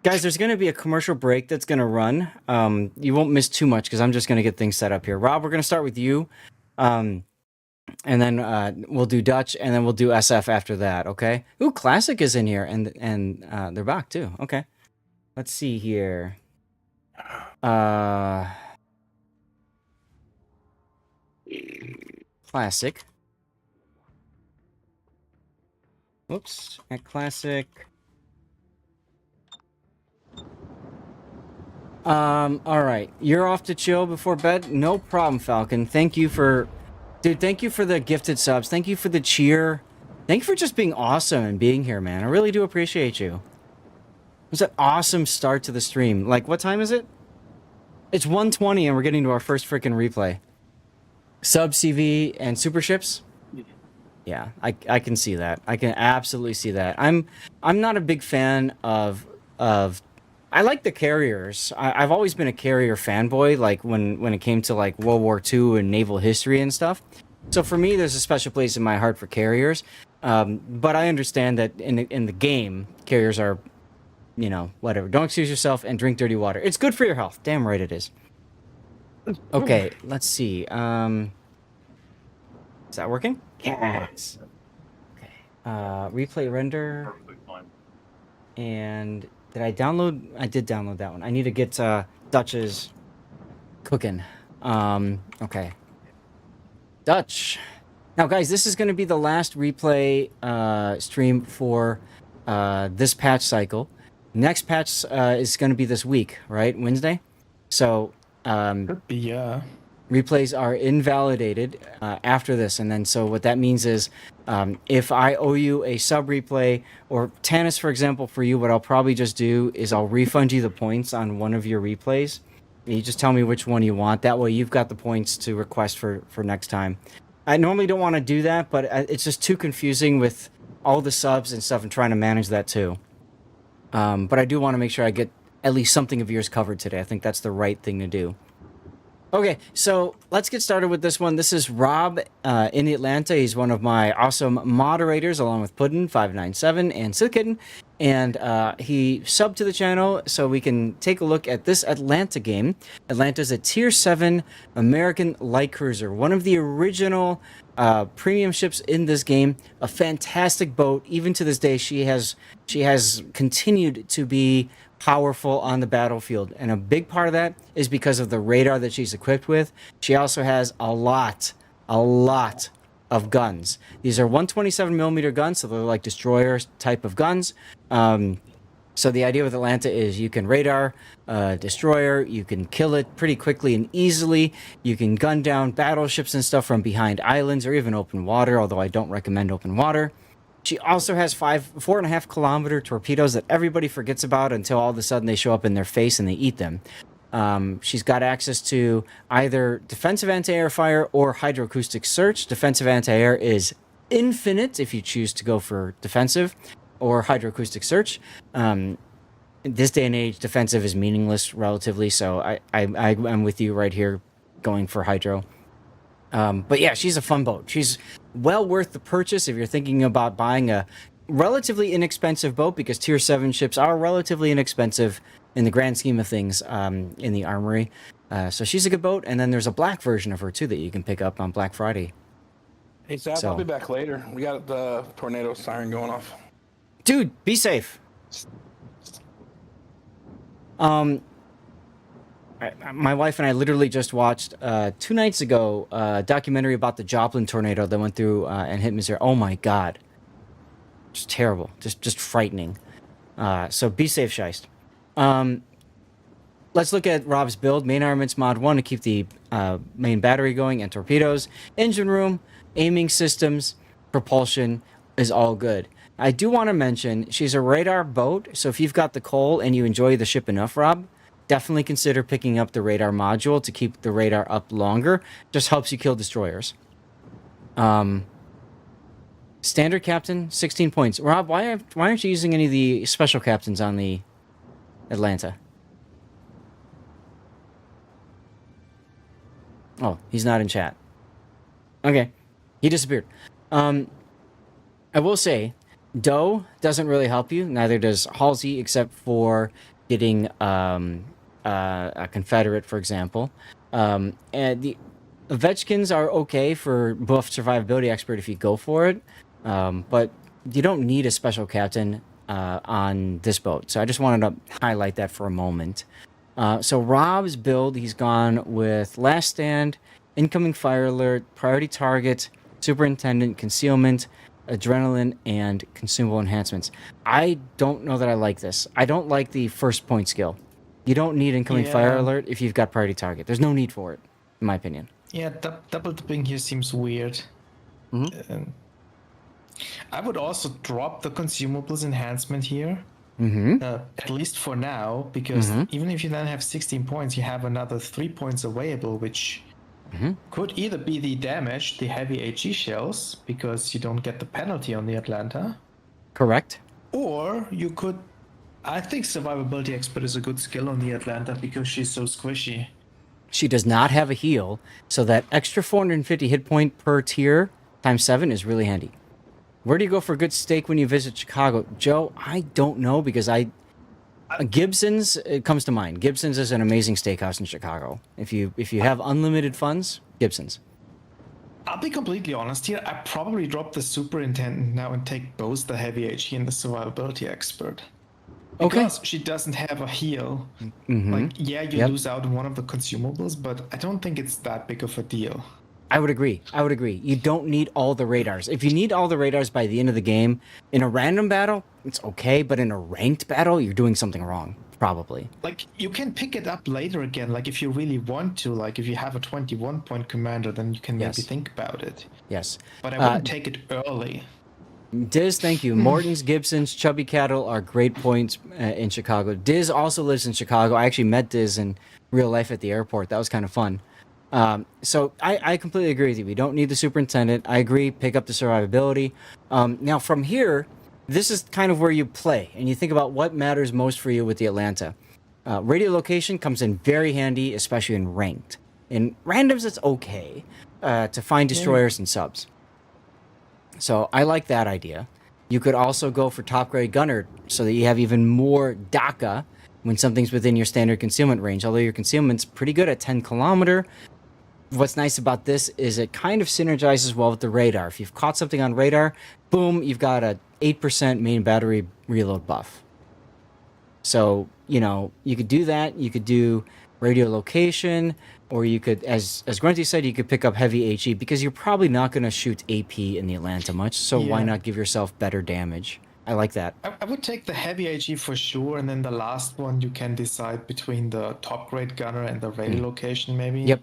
Guys, there's going to be a commercial break that's going to run. You won't miss too much because I'm just going to get things set up here. Rob, we're going to start with you. And then we'll do Dutch, and then we'll do SF after that, okay? Ooh, Classic is in here, and they're back too. Okay. Let's see here. Classic. Whoops. At Classic. All right. You're off to chill before bed? No problem, Falcon. Thank you for... Dude, thank you for the gifted subs. Thank you for the cheer. Thank you for just being awesome and being here, man. I really do appreciate you. It was an awesome start to the stream. Like, what time is it? It's 1:20 and we're getting to our first freaking replay. Sub CV and super ships? Yeah, I can see that. I can absolutely see that. I'm not a big fan of I like the carriers. I've always been a carrier fanboy, like when it came to like World War II and naval history and stuff. So for me, there's a special place in my heart for carriers. But I understand that in the game, carriers are, whatever. Don't excuse yourself and drink dirty water. It's good for your health. Damn right it is. Okay, let's see. Is that working? Yes. Okay. Replay render. And did I download? I did download that one. I need to get Dutch's cooking. Okay. Dutch. Now, guys, this is going to be the last replay stream for this patch cycle. Next patch is going to be this week, right? Wednesday. So Could be, yeah. replays are invalidated after this, and then so what that means is if I owe you a sub replay, or Tannis, for example, for you, what I'll probably just do is I'll refund you the points on one of your replays. You just tell me which one you want. That way you've got the points to request for next time. I normally don't want to do that, but it's just too confusing with all the subs and stuff and trying to manage that too. But I do want to make sure I get at least something of yours covered today. I think that's the right thing to do. Okay, so let's get started with this one. This is Rob in Atlanta. He's one of my awesome moderators, along with Puddin597 and Silkitten. And he subbed to the channel so we can take a look at this Atlanta game. Atlanta's a Tier 7 American light cruiser, one of the original premium ships in this game. A fantastic boat. Even to this day, she has continued to be powerful on the battlefield, and a big part of that is because of the radar that she's equipped with. She also has a lot of guns. These are 127mm guns, so they're like destroyer type of guns. So the idea with Atlanta is you can radar destroyer, you can kill it pretty quickly and easily, you can gun down battleships and stuff from behind islands or even open water, although I don't recommend open water. She also has 4.5 kilometer torpedoes that everybody forgets about until all of a sudden they show up in their face and they eat them. She's got access to either defensive anti-air fire or hydroacoustic search. Defensive anti-air is infinite if you choose to go for defensive or hydroacoustic search. In this day and age, defensive is meaningless relatively, so I'm with you right here going for hydro. But yeah, she's a fun boat. She's well worth the purchase if you're thinking about buying a relatively inexpensive boat, because Tier 7 ships are relatively inexpensive in the grand scheme of things in the armory. So she's a good boat, and then there's a black version of her too that you can pick up on Black Friday. Hey, Zap, I'll be back later. We got the tornado siren going off. Dude, be safe. My wife and I literally just watched 2 nights ago a documentary about the Joplin tornado that went through and hit Missouri. Oh my God, just terrible, just frightening. So be safe, Scheist. Let's look at Rob's build. Main armaments mod 1 to keep the main battery going and torpedoes. Engine room, aiming systems, propulsion is all good. I do want to mention she's a radar boat, so if you've got the coal and you enjoy the ship enough, Rob, definitely consider picking up the radar module to keep the radar up longer. Just helps you kill destroyers. Standard captain, 16 points. Rob, why aren't you using any of the special captains on the Atlanta? Oh, he's not in chat. Okay, he disappeared. I will say, Doe doesn't really help you. Neither does Halsey, except for getting a Confederate, for example. And the Ovechkins are okay for buff survivability expert if you go for it, but you don't need a special captain on this boat. So I just wanted to highlight that for a moment. So Rob's build, he's gone with Last Stand, Incoming Fire Alert, Priority Target, Superintendent, Concealment, Adrenaline, and Consumable Enhancements. I don't know that I like this. I don't like the first point skill. You don't need Incoming Fire Alert if you've got Priority Target. There's no need for it, in my opinion. Yeah, double dipping here seems weird. I would also drop the consumables enhancement here. At least for now, because even if you then have 16 points, you have another 3 points available, which could either be the damage, the heavy HE shells, because you don't get the penalty on the Atlanta. Correct. Or you could... I think Survivability Expert is a good skill on the Atlanta because she's so squishy. She does not have a heal, so that extra 450 hit point per tier times 7 is really handy. Where do you go for a good steak when you visit Chicago? Joe, I don't know because Gibson's it comes to mind. Gibson's is an amazing steakhouse in Chicago. If you have unlimited funds, Gibson's. I'll be completely honest here. I probably drop the superintendent now and take both the heavy HE and the survivability expert. Okay. Because she doesn't have a heal. Like, yeah, you lose out on one of the consumables, but I don't think it's that big of a deal. I would agree. You don't need all the radars. If you need all the radars by the end of the game, in a random battle, it's okay, but in a ranked battle, you're doing something wrong, probably. Like, you can pick it up later again, like, if you really want to. Like, if you have a 21-point commander, then you can maybe think about it. Yes. But I wouldn't take it early. Diz, thank you. Morton's, Gibson's, Chubby Cattle are great points in Chicago. Diz also lives in Chicago. I actually met Diz in real life at the airport. That was kind of fun. So I completely agree with you. We don't need the superintendent. I agree. Pick up the survivability. Now from here, this is kind of where you play and you think about what matters most for you with the Atlanta. Radio location comes in very handy, especially in ranked. In randoms, it's okay to find destroyers and subs. So I like that idea. You could also go for top grade gunner so that you have even more DACA when something's within your standard concealment range. Although your concealment's pretty good at 10 kilometer. What's nice about this is it kind of synergizes well with the radar. If you've caught something on radar, boom, you've got a 8% main battery reload buff. So, you know, you could do that. You could do radio location, or you could, as Grunty said, you could pick up heavy HE because you're probably not going to shoot AP in the Atlanta much. So why not give yourself better damage? I like that. I would take the heavy HE for sure, and then the last one you can decide between the top grade gunner and the radio location, maybe. Yep.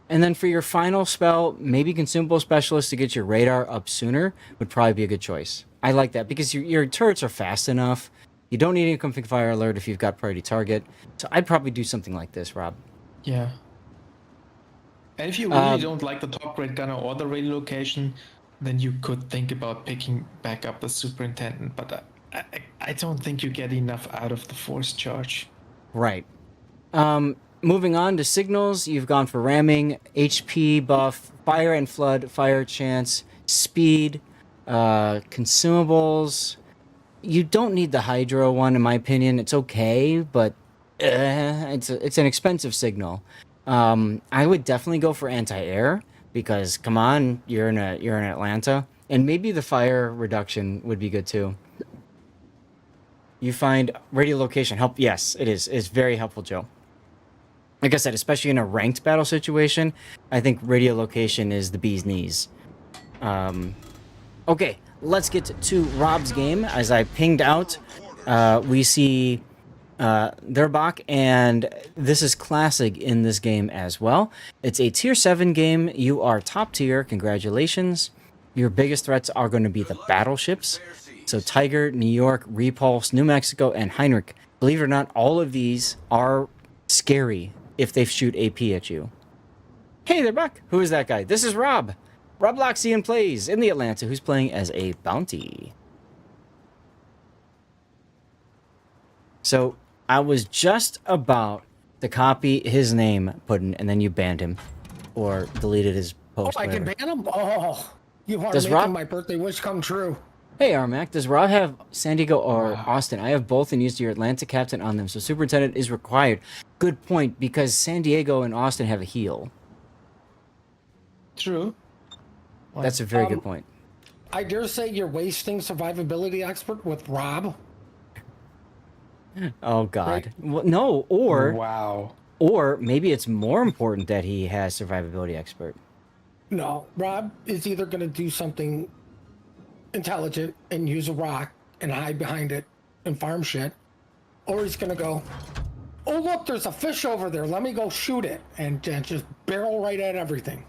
And then for your final spell, maybe consumable specialist to get your radar up sooner would probably be a good choice. I like that because your turrets are fast enough. You don't need incoming fire alert if you've got priority target. So I'd probably do something like this, Rob. Yeah. And if you really don't like the top grade gunner or the radio location, then you could think about picking back up the superintendent. But I don't think you get enough out of the force charge. Right. Moving on to signals, you've gone for ramming, HP buff, fire and flood, fire chance, speed, consumables. You don't need the hydro one, in my opinion. It's okay, but it's an expensive signal. I would definitely go for anti-air because come on, you're in Atlanta, and maybe the fire reduction would be good too. You find radio location help. Yes, it is. It's very helpful, Joe. Like I said, especially in a ranked battle situation, I think radio location is the bee's knees. Okay, let's get to Rob's game. As I pinged out, we see Durbach, and this is classic in this game as well. It's a tier 7 game. You are top tier. Congratulations. Your biggest threats are going to be the battleships. So Tiger, New York, Repulse, New Mexico, and Heinrich. Believe it or not, all of these are scary if they shoot AP at you. Hey, they're back. Who is that guy? This is Rob. Rob Loxian plays in the Atlanta, who's playing as a bounty. So I was just about to copy his name, Puddin', and then you banned him or deleted his post. Oh, I can ban him? Oh, you are Does making Rob... my birthday wish come true. Hey, Armac, does Rob have San Diego or Austin? I have both and used your Atlanta captain on them, so superintendent is required. Good point, because San Diego and Austin have a heal. True. That's a very good point. I dare say you're wasting survivability expert with Rob. Oh, God. Right. Well, no, or... Wow. Or maybe it's more important that he has survivability expert. No, Rob is either going to do something intelligent and use a rock and hide behind it and farm shit, or he's going to go, oh, look, there's a fish over there. Let me go shoot it and just barrel right at everything.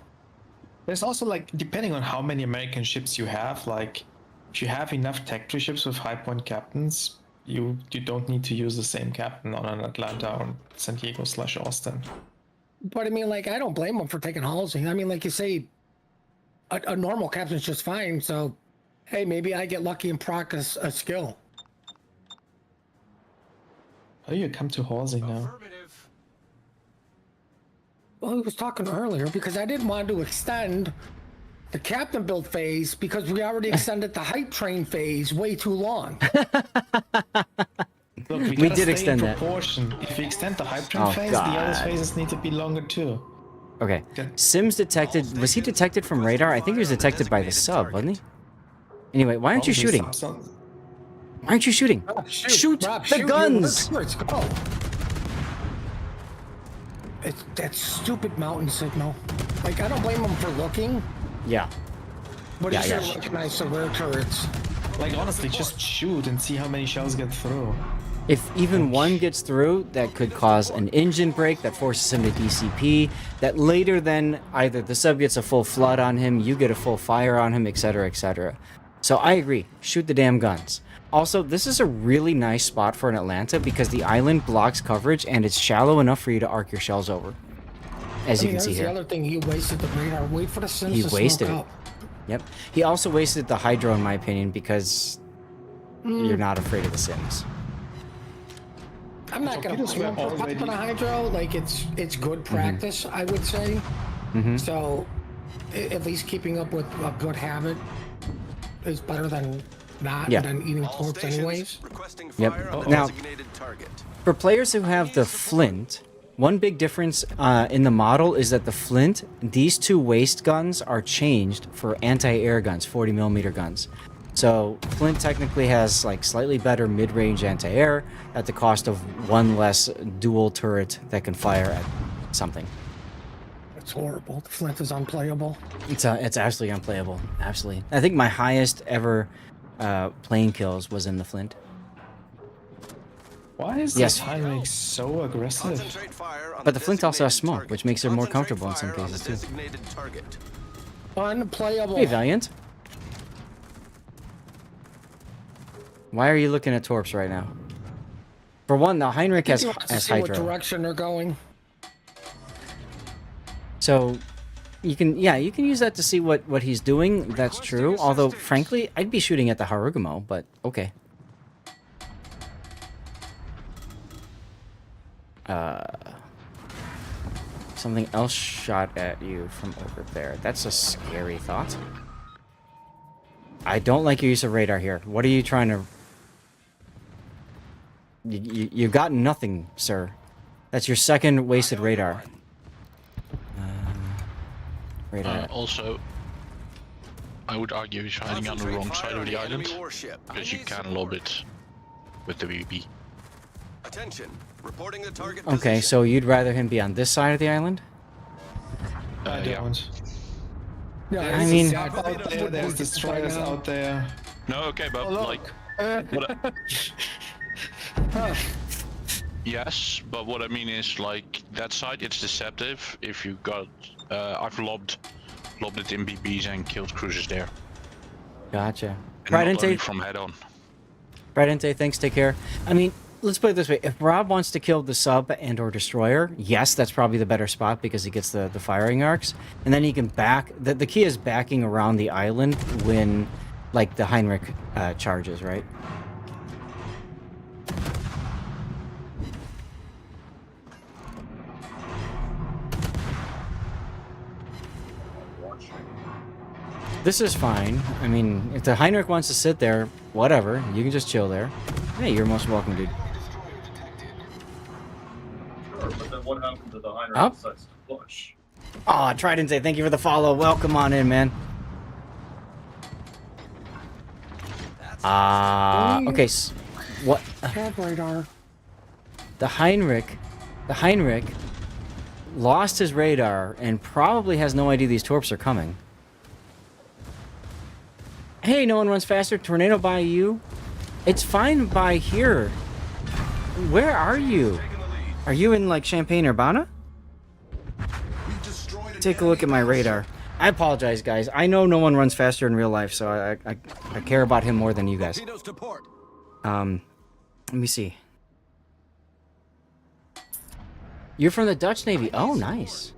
There's also, like, depending on how many American ships you have, like, if you have enough tech tree ships with high point captains, you don't need to use the same captain on an Atlanta or San Diego / Austin. But I mean, like, I don't blame him for taking Halsey. I mean, like you say, a normal captain's just fine. So, hey, maybe I get lucky and proc a skill. How do you come to Halsey now? Well, he was talking earlier because I didn't want to extend the captain build phase because we already extended the hype train phase way too long. Look, We gotta did stay extend in that. proportion. If we extend the hype train Oh, phase, the other God. phases need to be longer too. Okay. Okay. Sims detected. Was he detected from radar? I think he was detected by the sub, wasn't he? Anyway, why aren't you Probably shooting? some- Why aren't you shooting? Rob, Shoot Rob, the shoot. guns! Let's go. It's that stupid mountain signal. Like, I don't blame him for looking, Yeah. but Yeah, he should yeah. recognize the rear turrets. Like honestly, just shoot and see how many shells get through. If even one gets through, that could cause an engine break that forces him to DCP. That later then either the sub gets a full flood on him, you get a full fire on him, etc., etc. So I agree. Shoot the damn guns. Also, this is a really nice spot for an Atlanta because the island blocks coverage and it's shallow enough for you to arc your shells over. As you can see that's here. the other thing. He wasted the radar. Wait for the Sims He to wasted smoke it. out. Yep. He also wasted the Hydro, in my opinion, because you're not afraid of the Sims. I'm not gonna Torpedoes blame him were for popping already- a hydro. Like it's good practice, I would say. So at least keeping up with a good habit is better than not, Yeah. and then eating torps anyways. Requesting Yep. fire on the Now- designated target. For players who have the Flint, one big difference in the model is that the Flint, these two waist guns are changed for anti-air guns, 40mm guns. So Flint technically has like slightly better mid-range anti-air at the cost of one less dual turret that can fire at something. It's horrible. The Flint is unplayable. It's absolutely unplayable. Absolutely. I think my highest ever plane kills was in the Flint. Why is Yes. this Heinrich so aggressive? Concentrate fire on But the Flint also has designated smoke, target. which makes it more Concentrate comfortable in some fire on cases, the too. designated target. Unplayable. Hey, Valiant. Why are you looking at Torps right now? For one, the Heinrich has, He wants to has see what Hydro. direction they're going. So you can use that to see what he's doing. That's true. Although frankly, I'd be shooting at the Harugumo, but okay. Something else shot at you from over there. That's a scary thought. I don't like your use of radar here. What are you trying to... You got nothing, sir. That's your second wasted radar. Radar. Also, I would argue he's hiding on the wrong side of the island, because you can lob it with the BB. Attention. Reporting the target Okay, position. so you'd rather him be on this side of the island? I Yeah. don't. Yeah, I mean- Sub out there, there's destroyers out there. No, okay, but like, what yes, but what I mean is like that side, it's deceptive. If you got, I've lobbed it in BBs and killed cruisers there. Gotcha. And not only Bradente, from head on. Bradente, thanks, take care. I mean, let's put it this way. If Rob wants to kill the sub and or destroyer, yes, that's probably the better spot because he gets the firing arcs. And then he can back... The key is backing around the island when, like, the Heinrich charges, right? This is fine. I mean, if the Heinrich wants to sit there, whatever. You can just chill there. Hey, you're most welcome, dude. Sure, but then what happened to the Heinrich Up? decides to push? Aw, Trident, thank you for the follow. Welcome on in, man. Okay, what? Cap radar. The Heinrich lost his radar and probably has no idea these torps are coming. Hey, no one runs faster. Tornado by you. It's fine by here. Where are you? Are you in, like, Champaign-Urbana? Take a look at my radar. I apologize, guys. I know no one runs faster in real life, so I care about him more than you guys. Torpedoes to port. Let me see. You're from the Dutch Navy. Oh, nice.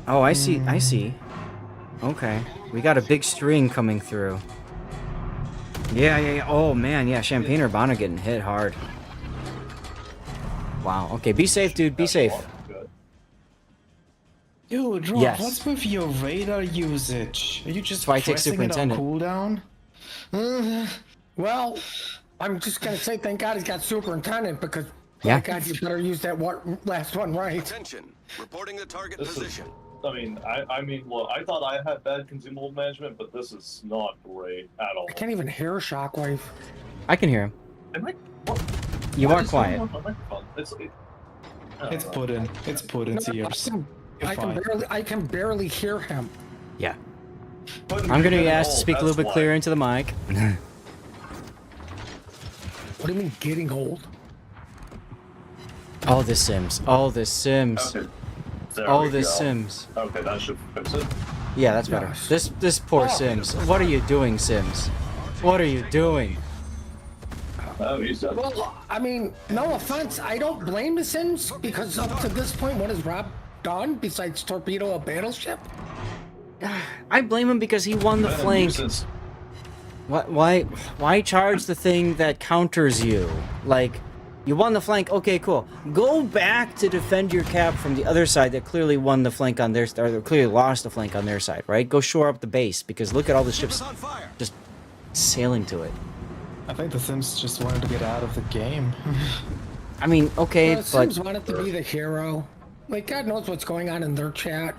Oh, I see. I see. Okay. We got a big string coming through. Yeah. Oh, man. Yeah, Champaign-Urbana getting hit hard. Wow. Okay, be safe, dude. Be safe. Good. Dude, Rob, Yes. what's with your radar usage? Are you just That's why I take pressing it on superintendent. cooldown? Well, I'm just gonna say thank God he's got superintendent because Yeah. my God, you better use that last one right. Attention. Reporting the target This is- position. I mean, look, I thought I had bad consumable management, but this is not great at all. I can't even hear Shockwave. I can hear him. Am I? What? You Why are is quiet. someone on my microphone? It's put in. It's put in ears. You're fine. I can barely hear him. Yeah. But I'm gonna you're be asked to old, speak a little that's bit why. clearer into the mic. What do you mean getting old? All the Sims. All the Sims. Okay. There All we the go. Sims. Okay, that should fix it. Yeah, that's better. Yes. This poor Oh. Sims. What are you doing, Sims? What are you doing? Oh, he's done. Well, I mean, no offense, I don't blame the Sims because up to this point, what has Rob done besides torpedo a battleship? I blame him because he won the Man, flank. nuisance. Why charge the thing that counters you? Like, you won the flank. Okay, cool. Go back to defend your cap from the other side that clearly won the flank on their, or clearly lost the flank on their side, right? Go shore up the base because look at all the Ship ships is on fire. just sailing to it. I think the Sims just wanted to get out of the game. I mean, okay, The but Sims wanted to be the hero. Like, God knows what's going on in their chat.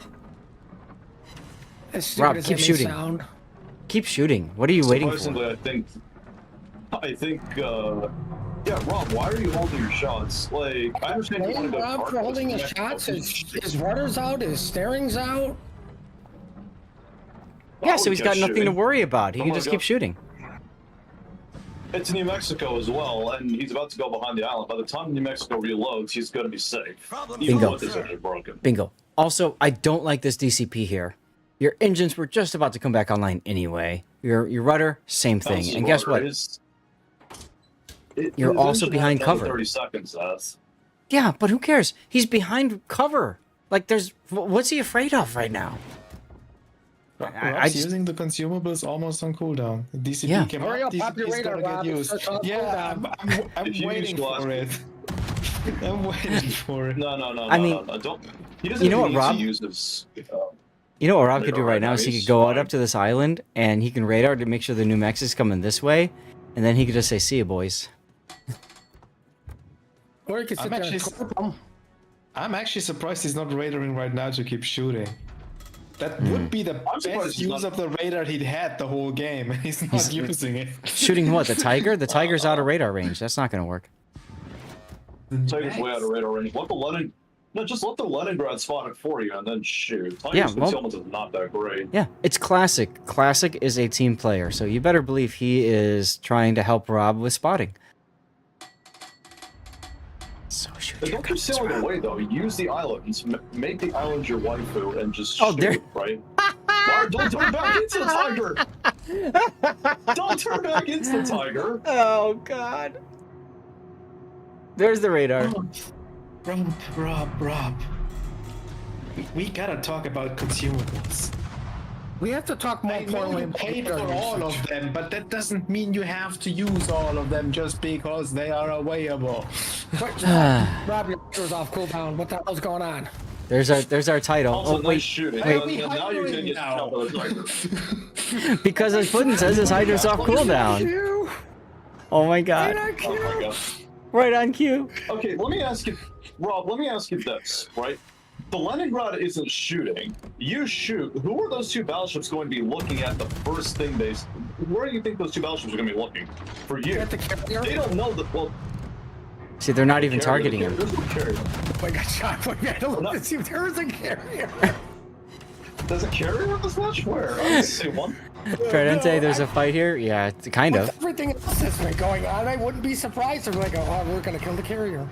As stupid Rob, as keep that may shooting. sound. keep shooting. What are you waiting for? Surprisingly, yeah, Rob, why are you holding your shots? Like, I understand you want Blame to go Rob for holding his shots. His rudder's out. His steering's out. Yeah, so he's got nothing to worry about. He can just keep shooting. It's New Mexico as well, and he's about to go behind the island. By the time New Mexico reloads, he's going to be safe. Problem Even Bingo. though this engine broken. Bingo. Also, I don't like this DCP here. Your engines were just about to come back online anyway. Your rudder, same thing. How's the And guess rudder? what? His You're also engine behind had another cover. 30 seconds, that's. Yeah, but who cares? He's behind cover. Like, what's he afraid of right now? Rob's using the consumables almost on cooldown. DCP Yeah. came Hurry up, up, pop your DCP's radar, gonna Rob. get used. It's on Yeah, cooldown. I'm If you waiting use for it. I'm waiting for it. No, I mean, don't. He doesn't you know even what, need Rob? to use his. You know what Rob could Radar do right right now now, is he he's could go out fine. up to this island and he can radar to make sure the New Mex is coming this way, and then he could just say, "See you, boys." Or you can sit I'm there actually, and torp him. I'm actually surprised he's not radaring right now to keep shooting. That Hmm. would be the I'm surprised best he's use not- of the radar he'd had the whole game. He's not using it. Shooting what? The Tiger? The Tiger's out of radar range. That's not going to work. Tiger's way out of radar range. Just let the Leningrad spot it for you and then shoot. Tiger's Yeah, well- concealment is not that great. Yeah, it's Classic. Classic is a team player, so you better believe he is trying to help Rob with spotting. So shoot But your don't keep guns, sailing Rob. away though. Use the islands. Make the islands your waifu and just Oh, shoot, there- right? Why, don't turn back into the tiger! Don't turn back into the tiger! Oh God! There's the radar. Rob. We gotta talk about consumables. We have to talk more I know importantly you about paid radar for all usage. of them, but that doesn't mean you have to use all of them just because they are available. But, Rob, your radar's off cooldown. What the hell's going on? There's our title. Also, Oh nice wait, shooting. wait. And now you're gonna get Now. shot by the tiger. Because as Puddin says, his Hydra's off cooldown. You. Oh my God! Oh my god. Right on cue. Okay, let me ask you, Rob, let me ask you this, right? The Leningrad isn't shooting. You shoot. Who are those two battleships going to be looking at the first thing they... Where do you think those two battleships are going to be looking? For you. At the carrier? They don't know that... Well, See, they're not even targeting him. There's no carrier. Oh my God, shot. Wait, I don't not- to see if there is a carrier. There's a carrier in this match? Where? I don't see one. Perdente, there's a fight here? Yeah, kind With of. everything else that's been going on, I wouldn't be surprised if they're like, oh, we're going to kill the carrier.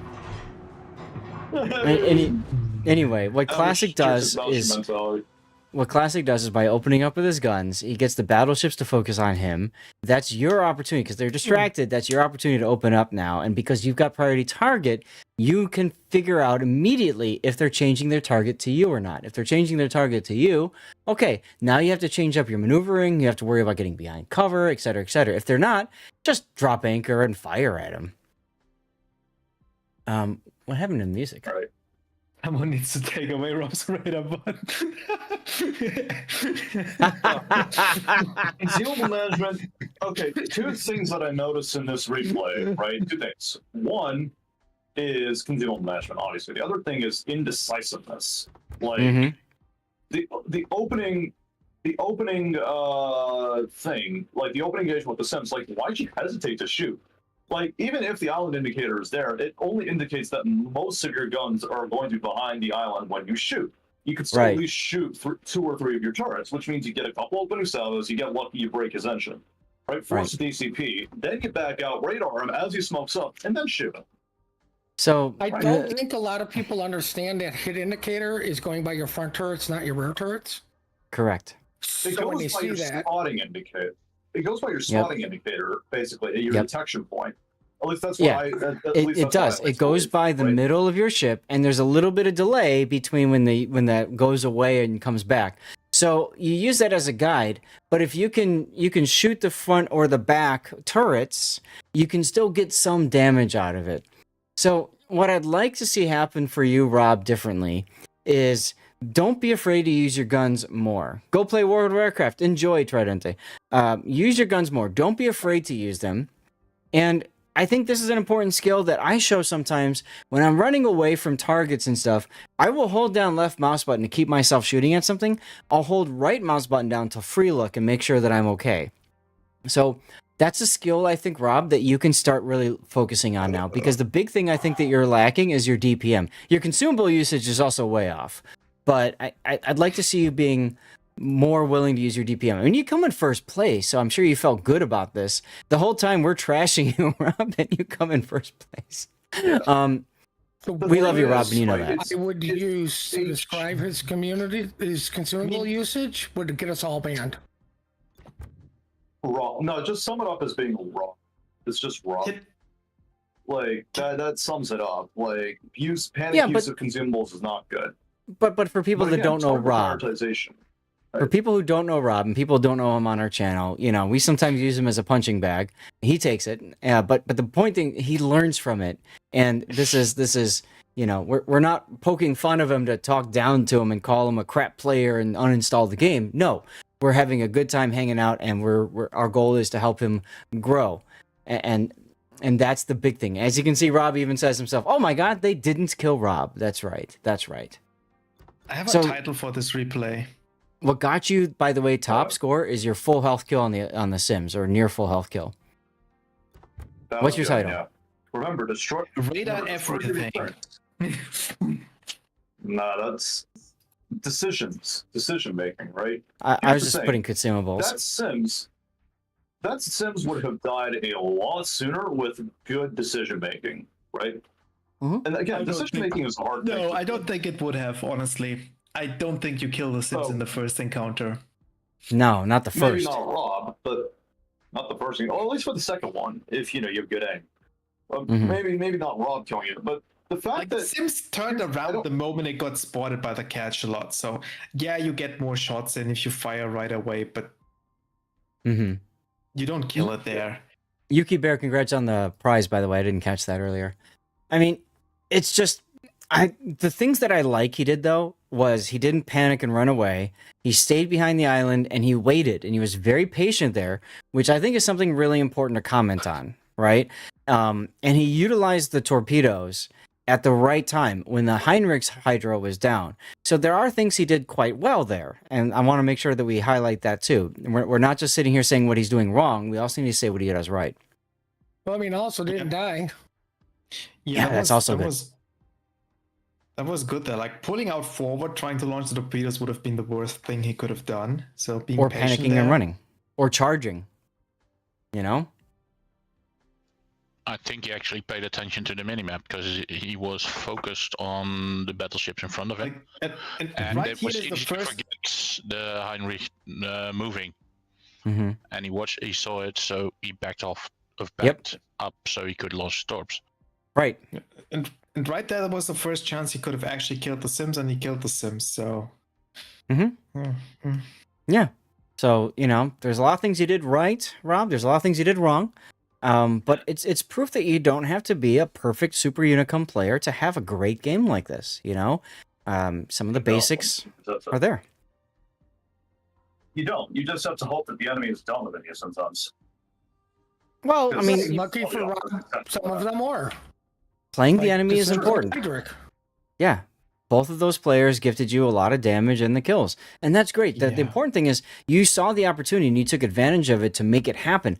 Anyway, what I Classic wish does Battleship is mentality. what Classic does is by opening up with his guns, he gets the battleships to focus on him. That's your opportunity because they're distracted. That's your opportunity to open up now, and because you've got priority target, you can figure out immediately if they're changing their target to you or not. If they're changing their target to you, okay, now you have to change up your maneuvering. You have to worry about getting behind cover, etc., etc. If they're not, just drop anchor and fire at them. What happened to the music? All right. Someone needs to take away Rob's radar button. Consumable management. Okay, two things that I noticed in this replay, right? Two things. One is consumable management, obviously. The other thing is indecisiveness. Like the opening thing, like the opening engagement with the Sims, like why'd you hesitate to shoot? Like, even if the island indicator is there, it only indicates that most of your guns are going to be behind the island when you shoot. You could still at least shoot 2 or 3 of your turrets, which means you get a couple opening salvos, you get lucky, you break his engine. Right? Force a DCP, then you back out, radar him as he smokes up, and then shoot him. So I don't think a lot of people understand that hit indicator is going by your front turrets, not your rear turrets. Correct. It So when they goes by see your that, spotting indicator. It goes by your spotting indicator, basically, your detection point. At least that's what it does. It goes by the middle of your ship, and there's a little bit of delay between when that goes away and comes back. So you use that as a guide. But if you can shoot the front or the back turrets, you can still get some damage out of it. So what I'd like to see happen for you, Rob, differently, is don't be afraid to use your guns more. Go play World of Warcraft. Enjoy, Tridente. Use your guns more. Don't be afraid to use them. And I think this is an important skill that I show sometimes when I'm running away from targets and stuff. I will hold down left mouse button to keep myself shooting at something. I'll hold right mouse button down to free look and make sure that I'm okay. So that's a skill, I think, Rob, that you can start really focusing on now, because the big thing I think that you're lacking is your DPM. Your consumable usage is also way off, but I'd like to see you being more willing to use your DPM. I mean, you come in first place, so I'm sure you felt good about this. The whole time we're trashing you, Rob, and you come in first place. We love you, Rob, and you know that. I would use to describe his consumable usage would get us all banned. Raw. No, just sum it up as being raw. It's just raw. Like that sums it up. Like use of consumables is not good. But for people that don't know Rob, prioritization. For people who don't know Rob, and people don't know him on our channel, we sometimes use him as a punching bag. He takes it, but the point thing, he learns from it, and this is we're not poking fun of him to talk down to him and call him a crap player and uninstall the game. No, we're having a good time hanging out, and our goal is to help him grow, and that's the big thing. As you can see, Rob even says himself, "Oh my God, they didn't kill Rob." That's right. I have a title for this replay. What got you, by the way, top score is your full health kill on the Sims, or near full health kill. What's your title? Yeah. Remember, destroy radar everything. Nah, that's decision making, right? I was just putting consumables. That Sims would have died a lot sooner with good decision making, right? Mm-hmm. And again, decision making is hard. No, I don't think it would have, honestly. I don't think you kill the Sims in the first encounter. No, not the first. Maybe not Rob, but not the first. Or at least for the second one, if you have good aim. Maybe not Rob killing you, but the fact that Sims turned around the moment it got spotted by the catch a lot. So yeah, you get more shots in if you fire right away, but you don't kill it there. Yuki Bear, congrats on the prize, by the way. I didn't catch that earlier. I mean, it's just the things that I like he did, though, was he didn't panic and run away. He stayed behind the island and he waited, and he was very patient there, which I think is something really important to comment on, right? And he utilized the torpedoes at the right time when the Heinrich's Hydro was down. So there are things he did quite well there, and I want to make sure that we highlight that too. We're not just sitting here saying what he's doing wrong. We also need to say what he does right. Well, I mean, also didn't die. Yeah, that's also good. That was good there. Like pulling out forward, trying to launch the torpedoes would have been the worst thing he could have done. So being or panicking and running, or charging. I think he actually paid attention to the minimap because he was focused on the battleships in front of him, and right it was here is easy to forget the Heinrich moving. And he saw it, so he backed up so he could launch torps. Right. And right there was the first chance he could have actually killed the Sims, and he killed the Sims, so... Yeah. So, there's a lot of things you did right, Rob. There's a lot of things you did wrong. But it's proof that you don't have to be a perfect Super Unicum player to have a great game like this. You know, some of the basics are there. You don't. You just have to hope that the enemy is dumber than you sometimes. Well, I mean, Lucky for Rob, some of them are. playing the Like, enemy is just important. Hydric. Yeah. Both of those players gifted you a lot of damage and the kills. And that's great. The Yeah. important thing is you saw the opportunity and you took advantage of it to make it happen.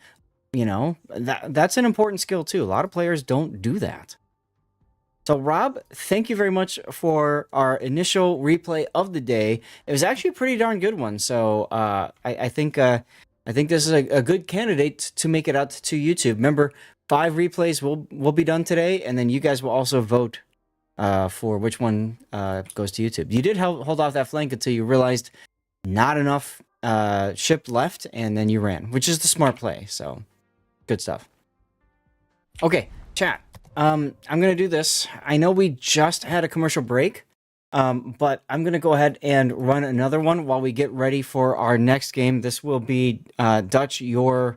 You know, that's an important skill too. A lot of players don't do that. So Rob, thank you very much for our initial replay of the day. It was actually a pretty darn good one. So I think this is a good candidate to make it out to YouTube. Remember, 5 replays will be done today, and then you guys will also vote for which one goes to YouTube. You did hold off that flank until you realized not enough ship left, and then you ran, which is the smart play. So, good stuff. Okay, chat. I'm gonna do this. I know we just had a commercial break, but I'm gonna go ahead and run another one while we get ready for our next game. This will be Dutch, your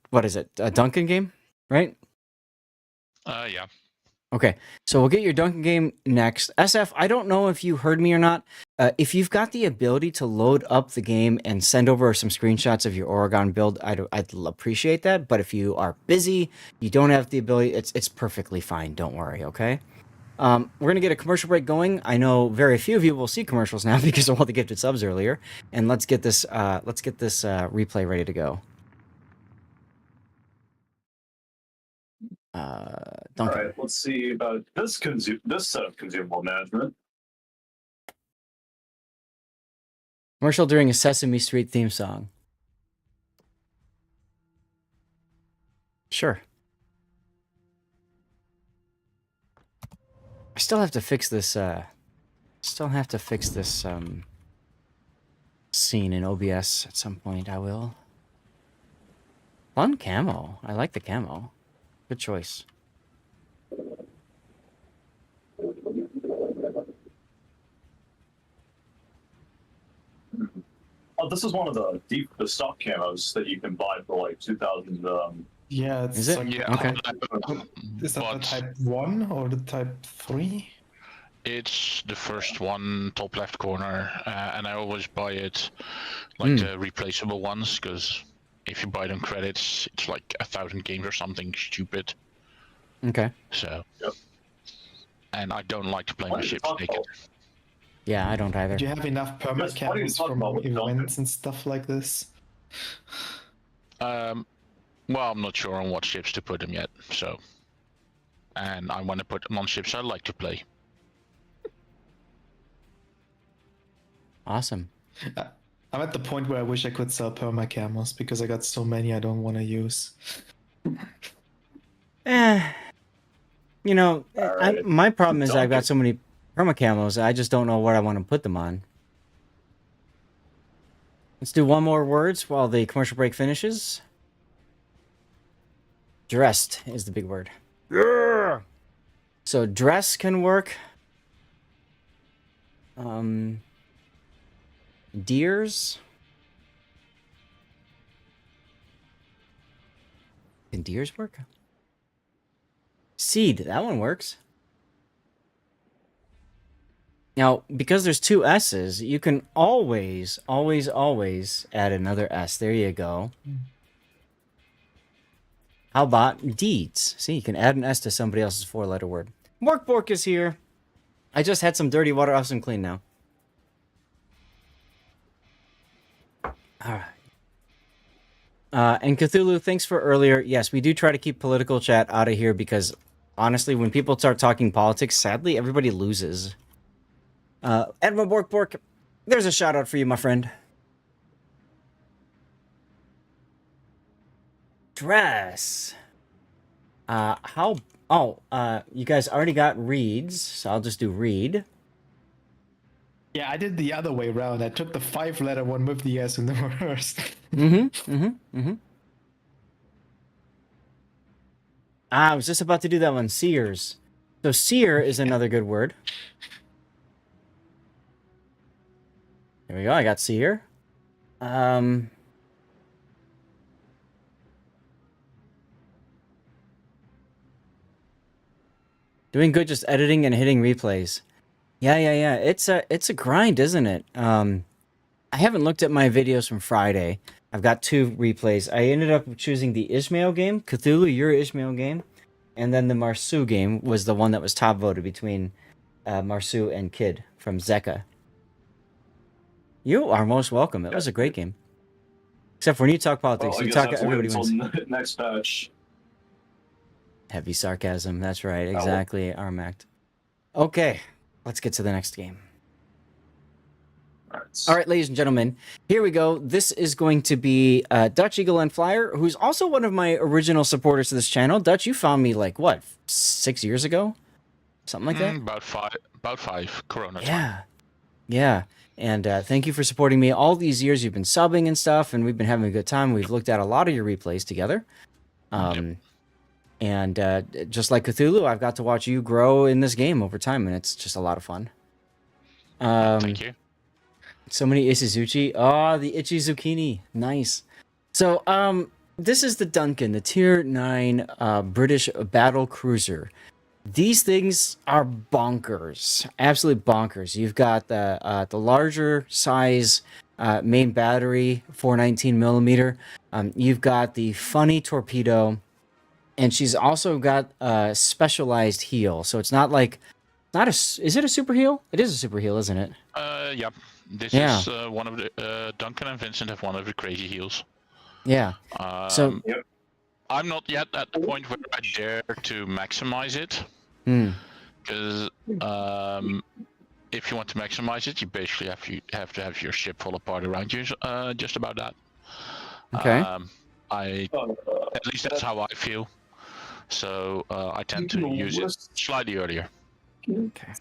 what is it? A Duncan game, right? Yeah. Okay, so we'll get your Duncan game next. SF, I don't know if you heard me or not. If you've got the ability to load up the game and send over some screenshots of your Oregon build, I'd appreciate that. But if you are busy, you don't have the ability, it's perfectly fine. Don't worry, okay? We're gonna get a commercial break going. I know very few of you will see commercials now because of all the gifted subs earlier. And let's get this replay ready to go. All Duncan. right, let's see about this set of consumable management. Commercial during a Sesame Street theme song. Sure. I still have to fix this, scene in OBS at some point. I will. Fun camo. I like the camo. Good choice. Oh, this is one of the stock camos that you can buy for like 2,000. Yeah, it's Is it? like, Yeah. Okay. is that the But type 1 or the type 3? it's the first one, top left corner, and I always buy it like the replaceable ones, because if you buy them credits, it's like 1,000 games or something stupid. Okay. So. Yep. And I don't like to play my Plenty to ships talk naked. about. Yeah, I don't either. Do you have enough perma There's plenty to camos talk from about with Duncan. events and stuff like this? Well, I'm not sure on what ships to put them yet, so. And I want to put them on ships I like to play. Awesome. I'm at the point where I wish I could sell perma camos because I got so many I don't want to use. You know, Alright. my problem is I've got Duncan. so many perma camos, I just don't know what I want to put them on. Let's do one more words while the commercial break finishes. Dressed is the big word. Yeah. So dress can work. Deers. Can deers work? Seed, that one works. Now, because there's 2 S's, you can always add another S. There you go. How about deeds? See, you can add an S to somebody else's 4-letter word. Bork is here. I just had some dirty water off some clean now. Alright. And Cthulhu, thanks for earlier. Yes, we do try to keep political chat out of here because, honestly, when people start talking politics, sadly, everybody loses. Admiral Bork, there's a shout out for you, my friend. Dress. You guys already got reads, so I'll just do read. Yeah, I did the other way around. I took the 5-letter one with the S in the reverse. I was just about to do that one. Seers. So seer is another good word. There we go. I got seer. Doing good, just editing and hitting replays. Yeah. It's a grind, isn't it? I haven't looked at my videos from Friday. I've got 2 replays. I ended up choosing the Ishmael game, Cthulhu, your Ishmael game, and then the Marsu game was the one that was top voted between Marsu and Kid from Zeka. You are most welcome. It was a great game. Except for when you talk politics, Well, I you guess talk, I have to wait everybody until wins. next patch. Heavy sarcasm. That's right. Exactly. Armact. Okay. Let's get to the next game. All right, ladies and gentlemen, here we go. This is going to be Dutch Eagle and Flyer, who's also one of my original supporters of this channel. Dutch, you found me like, what, 6 years ago? Something like that? About five. Corona time. Yeah. Yeah. And thank you for supporting me all these years. You've been subbing and stuff, and we've been having a good time. We've looked at a lot of your replays together. And just like Cthulhu, I've got to watch you grow in this game over time, and it's just a lot of fun. Thank you. So many Isuzuchi. Oh, the itchy zucchini. Nice. So, this is the Duncan, the Tier 9 British battle cruiser. These things are bonkers. Absolutely bonkers. You've got the larger size main battery, 419 millimeter. You've got the funny torpedo, and she's also got a specialized heel. So it's not like, is it a super heel? It is a super heel, isn't it? Yeah. This Yeah. is one of the Duncan and Vincent have one of the crazy heels. Yeah. So Yep. I'm not yet at the point where I dare to maximize it, because if you want to maximize it, you basically have to have your ship fall apart around you. Just about that. Okay. At least that's how I feel. So I tend to use it slightly earlier. Okay.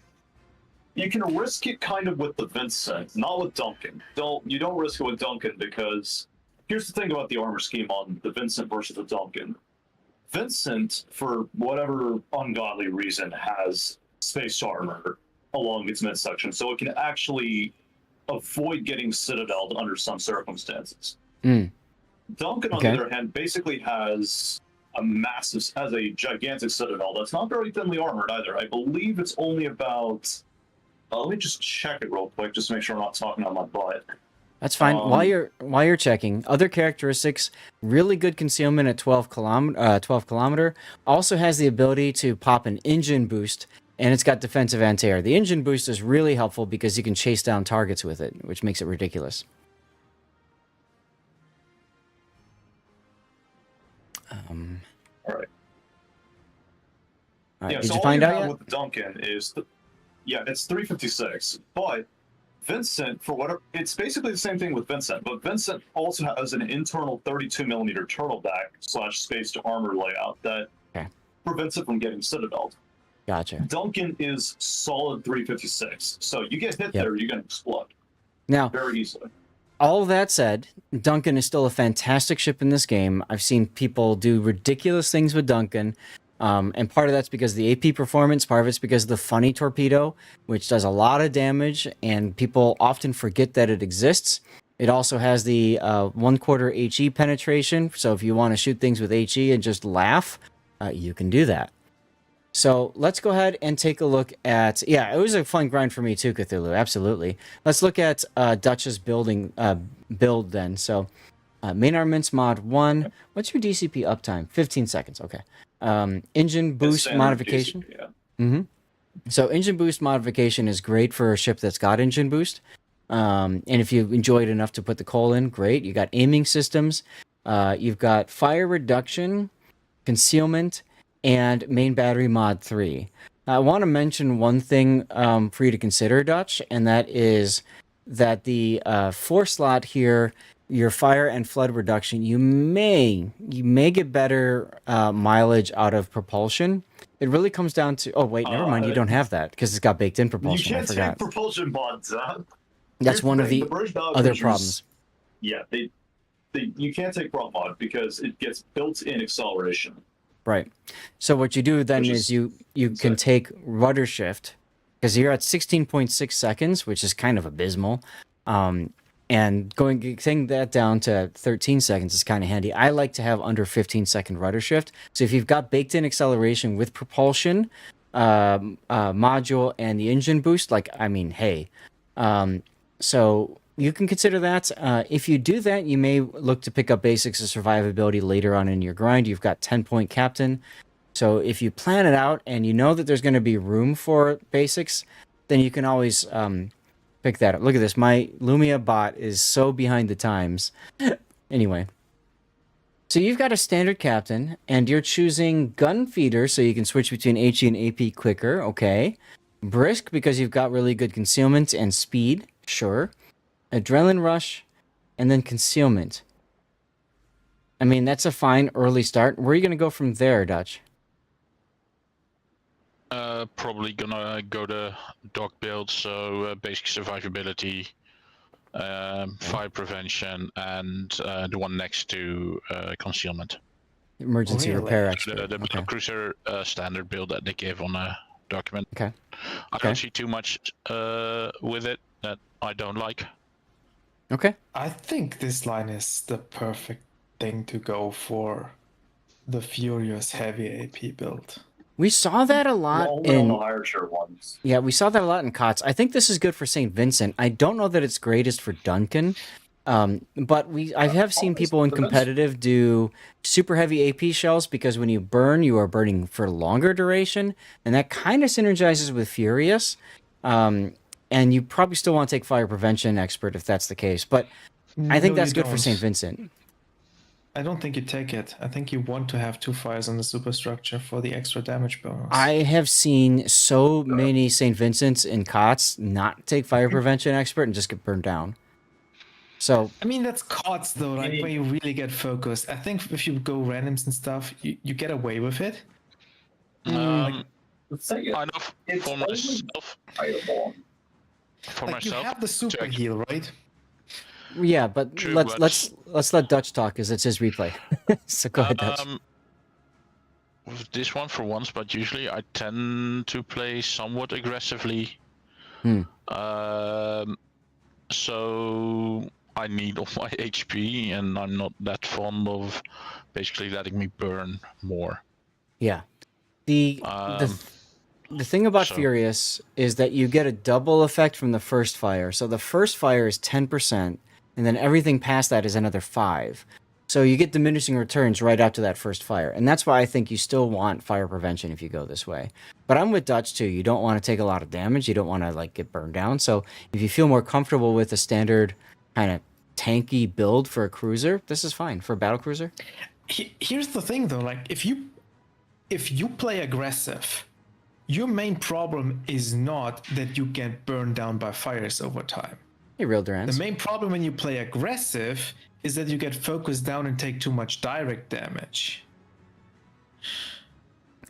You can risk it kind of with the Vincent, not with Duncan. You don't risk it with Duncan because here's the thing about the armor scheme on the Vincent versus the Duncan. Vincent, for whatever ungodly reason, has space armor along its midsection, so it can actually avoid getting citadeled under some circumstances. Duncan, on the other hand, basically has a gigantic citadel that's not very thinly armored either. I believe it's only about. Let me just check it real quick, just to make sure I'm not talking on my butt. That's fine. While you're checking, other characteristics: really good concealment at 12 kilometer. Also has the ability to pop an engine boost, and it's got defensive anti-air. The engine boost is really helpful because you can chase down targets with it, which makes it ridiculous. All right. All right. Yeah, Did so you all find you out have yet? with the Duncan is, it's 356, but Vincent, for whatever, it's basically the same thing with Vincent, but Vincent also has an internal 32 millimeter turtleback / space to armor layout that prevents it from getting citadeled. Gotcha. Duncan is solid 356, so you get hit there, you're going to explode. Now, very easily. All that said, Duncan is still a fantastic ship in this game. I've seen people do ridiculous things with Duncan. And part of that's because of the AP performance, part of it's because of the funny torpedo, which does a lot of damage, and people often forget that it exists. It also has the 1/4 HE penetration, so if you want to shoot things with HE and just laugh, you can do that. So let's go ahead and take a look at... Yeah, it was a fun grind for me too, Cthulhu, absolutely. Let's look at Dutch's build then. So main armaments mod 1. What's your DCP uptime? 15 seconds, okay. Engine boost modification. DCP, So engine boost modification is great for a ship that's got engine boost. And if you enjoy it enough to put the coal in, great. You got aiming systems. You've got fire reduction, concealment, and main battery mod 3. I want to mention one thing for you to consider, Dutch, and that is that the 4 slot here, your fire and flood reduction, you may get better mileage out of propulsion. It really comes down to... Oh, wait, never mind. You don't have that because it's got baked-in propulsion. You I can't forgot. take propulsion mods. That's one of the other problems. Yeah, you can't take prop mod because it gets built-in acceleration. Right. So what you do then is you can take rudder shift, because you're at 16.6 seconds, which is kind of abysmal. And taking that down to 13 seconds is kind of handy. I like to have under 15-second rudder shift. So if you've got baked-in acceleration with propulsion, module and the engine boost, like, I mean, hey. So you can consider that. If you do that, you may look to pick up basics of survivability later on in your grind. You've got 10-point captain. So if you plan it out and you know that there's going to be room for basics, then you can always pick that up. Look at this. My Lumia bot is so behind the times. Anyway. So you've got a standard captain, and you're choosing gun feeder so you can switch between HE and AP quicker. Okay. Brisk because you've got really good concealment and speed. Sure. Adrenaline rush, and then concealment. I mean, that's a fine early start. Where are you going to go from there, Dutch? Probably gonna go to dog build, so basic survivability, fire prevention, and the one next to concealment. Emergency Really? repair The expert. Okay. cruiser standard build that they give on a document. Okay. I don't see too much with it that I don't like. Okay. I think this line is the perfect thing to go for the Furious heavy AP build. We saw that a lot Only on in the higher tier ones. Yeah, we saw that a lot in COTS. I think this is good for St. Vincent. I don't know that it's greatest for Duncan, but I have seen people in competitive do super heavy AP shells because when you burn, you are burning for longer duration, and that kind of synergizes with Furious. And you probably still want to take Fire Prevention Expert if that's the case, but I think No, that's you good for don't. St. Vincent. I don't think you take it. I think you want to have 2 fires on the superstructure for the extra damage bonus. I have seen so many St. Vincents in COTS not take Fire Prevention Expert and just get burned down. So I mean, that's COTS though, like where you really get focused. I think if you go randoms and stuff, you get away with it. I Say it. know It's for only myself. fightable. For Like you myself, have the super act- heal, right? yeah, but True, let's let Dutch talk because it's his replay. So go ahead, Dutch. With this one for once, but usually I tend to play somewhat aggressively. Hmm. So I need all my HP, and I'm not that fond of basically letting me burn more. Yeah. The thing about so- Furious is that you get a double effect from the first fire. So the first fire is 10%, and then everything past that is another 5. So you get diminishing returns right after that first fire. And that's why I think you still want fire prevention if you go this way. But I'm with Dutch too. You don't want to take a lot of damage. You don't want to like get burned down. So if you feel more comfortable with a standard kind of tanky build for a cruiser, this is fine. For a battle cruiser? Here's the thing though, like if you play aggressive, your main problem is not that you get burned down by fires over time. Hey, Real The Durance. main problem when you play aggressive is that you get focused down and take too much direct damage.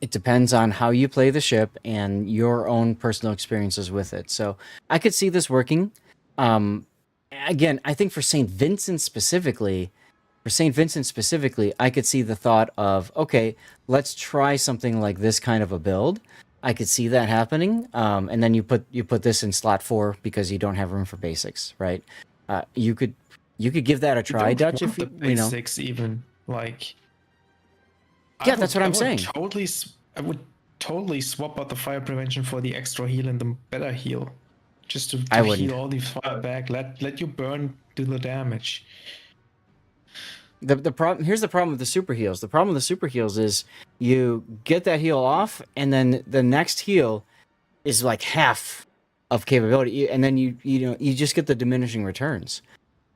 It depends on how you play the ship and your own personal experiences with it. So I could see this working. Again, I think for St. Vincent specifically, I could see the thought of, okay, let's try something like this kind of a build. I could see that happening. And then you put this in slot 4 because you don't have room for basics, right? You could give that a try, You don't Dutch, want if you, the you know. basics even like. Yeah, that's what I'm saying. I would totally swap out the fire prevention for the extra heal and the better heal, just to I wouldn't. heal all these fire back. Let you burn, do the damage. The problem here's the problem with the super heals. The problem with the super heals is you get that heal off, and then the next heal is like half of capability, and then you just get the diminishing returns.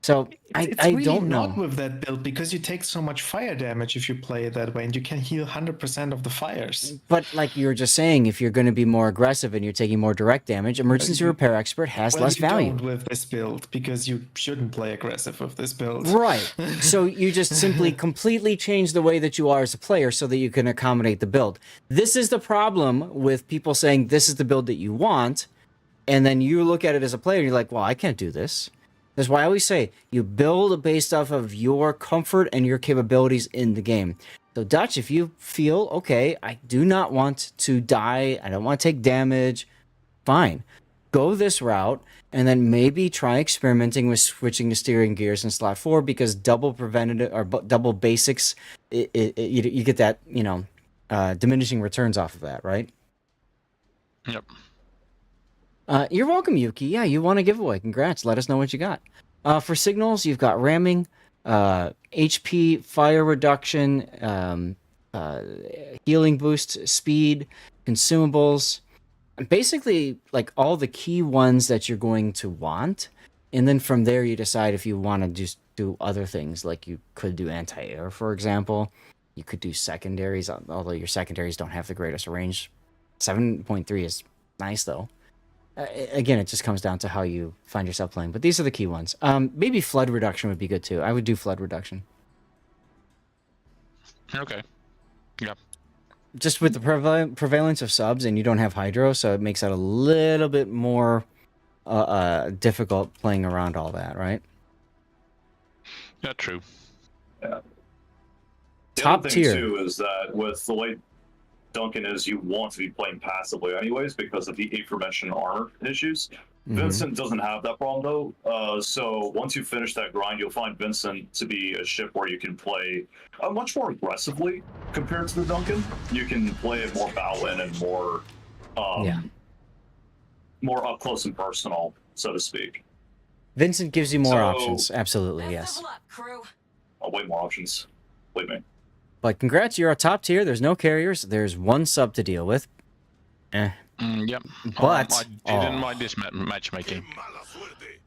So It's I really don't not know. with that build because you take so much fire damage if you play it that way, and you can heal 100% of the fires. But like you were just saying, if you're going to be more aggressive and you're taking more direct damage, emergency repair expert has less you value. don't with this build because you shouldn't play aggressive with this build. Right. So you just simply completely change the way that you are as a player so that you can accommodate the build. This is the problem with people saying this is the build that you want, and then you look at it as a player and you're like, well, I can't do this. That's why I always say you build based off of your comfort and your capabilities in the game. So Dutch, if you feel, okay, I do not want to die, I don't want to take damage, fine. Go this route, and then maybe try experimenting with switching to steering gears in slot 4 because double preventative or double basics, you get that, diminishing returns off of that, right? Yep. You're welcome, Yuki. Yeah, you won a giveaway. Congrats. Let us know what you got. For signals, you've got ramming, HP, fire reduction, healing boost, speed, consumables. Basically, like all the key ones that you're going to want. And then from there, you decide if you want to just do other things. Like you could do anti-air, for example. You could do secondaries, although your secondaries don't have the greatest range. 7.3 is nice, though. Again, it just comes down to how you find yourself playing. But these are the key ones. Maybe flood reduction would be good too. I would do flood reduction. Okay. Yeah. Just with the prevalence of subs, and you don't have hydro, so it makes it a little bit more difficult playing around all that, right? Yeah, true. Yeah. The Top other thing tier. too is that with the way Duncan is, you want to be playing passively anyways because of the aforementioned armor issues. Vincent doesn't have that problem though. So once you finish that grind, you'll find Vincent to be a ship where you can play much more aggressively compared to the Duncan. You can play it more bow-in and more, more up close and personal, so to speak. Vincent gives you more options. Absolutely, yes. Way more options. Believe me. But congrats, you're a top tier. There's no carriers. There's one sub to deal with. Yep. But I didn't mind this matchmaking.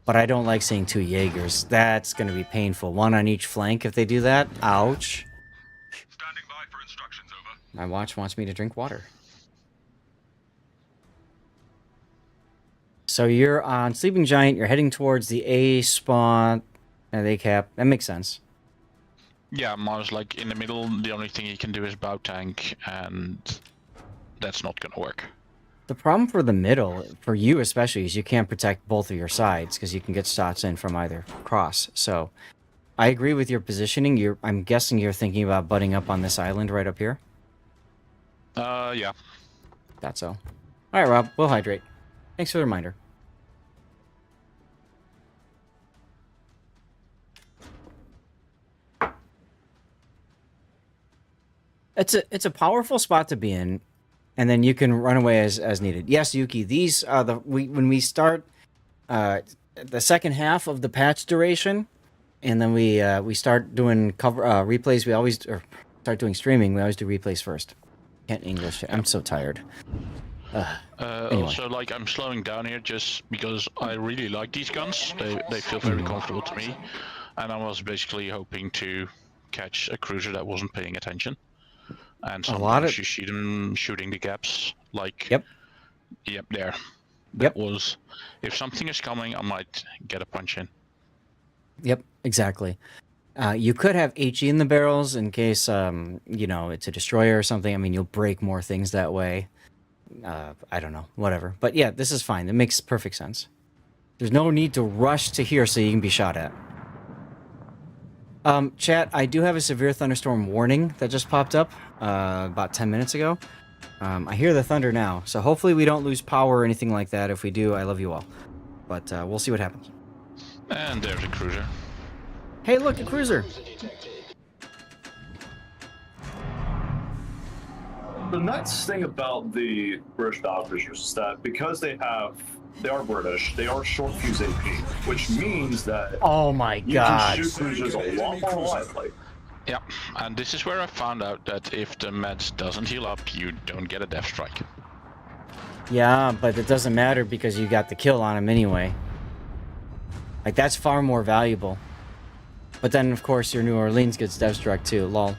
But I don't like seeing two Jaegers. That's going to be painful. One on each flank if they do that. Ouch. Standing by for instructions, over. My watch wants me to drink water. So you're on Sleeping Giant. You're heading towards the A spawn. And A cap. That makes sense. Yeah, Mars like in the middle. The only thing he can do is bow tank, and that's not gonna work. The problem for the middle, for you especially, is you can't protect both of your sides because you can get shots in from either cross. So, I agree with your positioning. I'm guessing you're thinking about butting up on this island right up here. Yeah. That's so. All right, Rob. We'll hydrate. Thanks for the reminder. It's a powerful spot to be in, and then you can run away as needed. Yes, Yuki. These are when we start the second half of the patch duration, and then we start doing replays. We always start doing streaming. We always do replays first. Can't English. I'm so tired. Anyway. Also, like I'm slowing down here just because I really like these guns. They feel very comfortable to me, and I was basically hoping to catch a cruiser that wasn't paying attention. And sometimes you see them shooting the gaps, like Yep, there. Yep. That was if something is coming, I might get a punch in. Yep, exactly. You could have HE in the barrels in case it's a destroyer or something. I mean, you'll break more things that way. I don't know, whatever. But yeah, this is fine. It makes perfect sense. There's no need to rush to here so you can be shot at. Chat, I do have a severe thunderstorm warning that just popped up about 10 minutes ago. I hear the thunder now, so hopefully we don't lose power or anything like that. If we do, I love you all. But we'll see what happens. And there's a cruiser. Hey, look, a cruiser! The nice thing about the British battle cruisers is that because they are British, they are short fuse AP, which means that Oh my god! you can shoot cruisers a lot more reliably. Yeah, and this is where I found out that if the meds doesn't heal up, you don't get a death strike. Yeah, but it doesn't matter because you got the kill on him anyway. Like, that's far more valuable. But then, of course, your New Orleans gets death struck too, lol.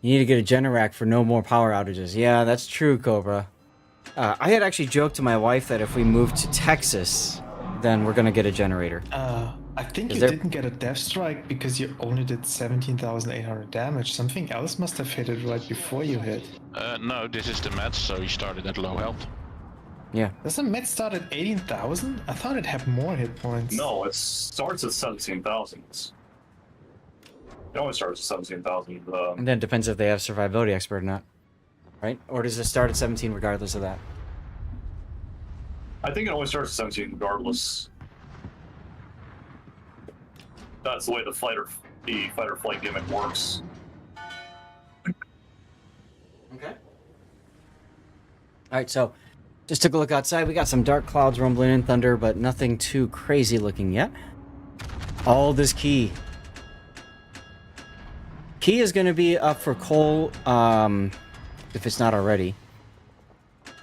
You need to get a Generac for no more power outages. Yeah, that's true, Cobra. I had actually joked to my wife that if we moved to Texas, then we're gonna get a generator. I think you didn't get a death strike because you only did 17,800 damage. Something else must have hit it right before you hit. No, this is the meds, so he started at low health. Yeah. Doesn't Met start at 18,000? I thought it had more hit points. No, it starts at 17,000. It only starts at 17,000. And then it depends if they have survivability expert or not. Right? Or does it start at 17 regardless of that? I think it only starts at 17 regardless. That's the way the fight or flight gimmick works. Okay. All right, so just took a look outside. We got some dark clouds rumbling in thunder, but nothing too crazy looking yet. All this key. Key is going to be up for Cole, if it's not already.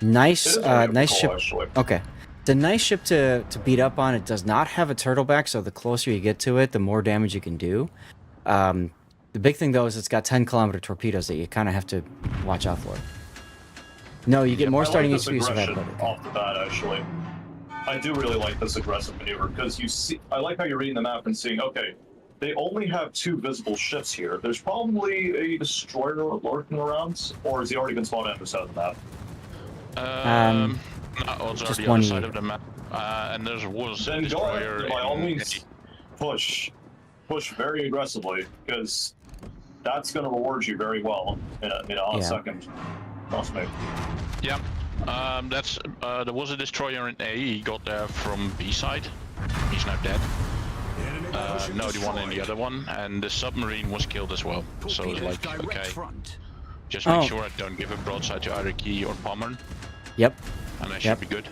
Nice, nice ship. Okay. The nice ship to beat up on. It does not have a turtleback, so the closer you get to it, the more damage you can do. The big thing, though, is it's got 10-kilometer torpedoes that you kind of have to watch out for. No, you get more starting HP. Off the bat, actually, I do really like this aggressive maneuver because you see. I like how you're reading the map and seeing. Okay, they only have 2 visible ships here. There's probably a destroyer lurking around, or has he already been spotted on the side of the map? No, it's just already on the side of the map. And there was a Then go destroyer. ahead, by all means, push very aggressively because that's going to reward you very well in a second. Trust me. Yeah. There was a destroyer in A. He got there from B side. He's now dead. No, the one in the other one, and the submarine was killed as well. So it's like, okay, just make sure I don't give a broadside to either Key or Pommern. Yep. And I should be good.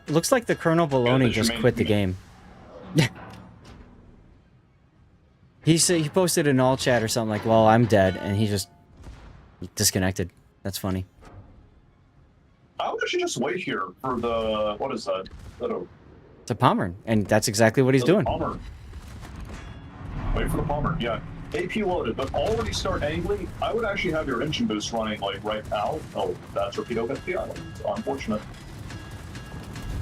Looks like the Colonel Baloney just quit the game. He posted an all chat or something like, "Well, I'm dead," and he just disconnected. That's funny. I would actually just wait here for the what is that? It's a Pommern, and that's exactly what he's doing. Palmer. Wait for the Palmer, yeah. AP loaded, but already start angling. I would actually have your engine boost running like right now. Oh, that torpedo got the island. Unfortunate.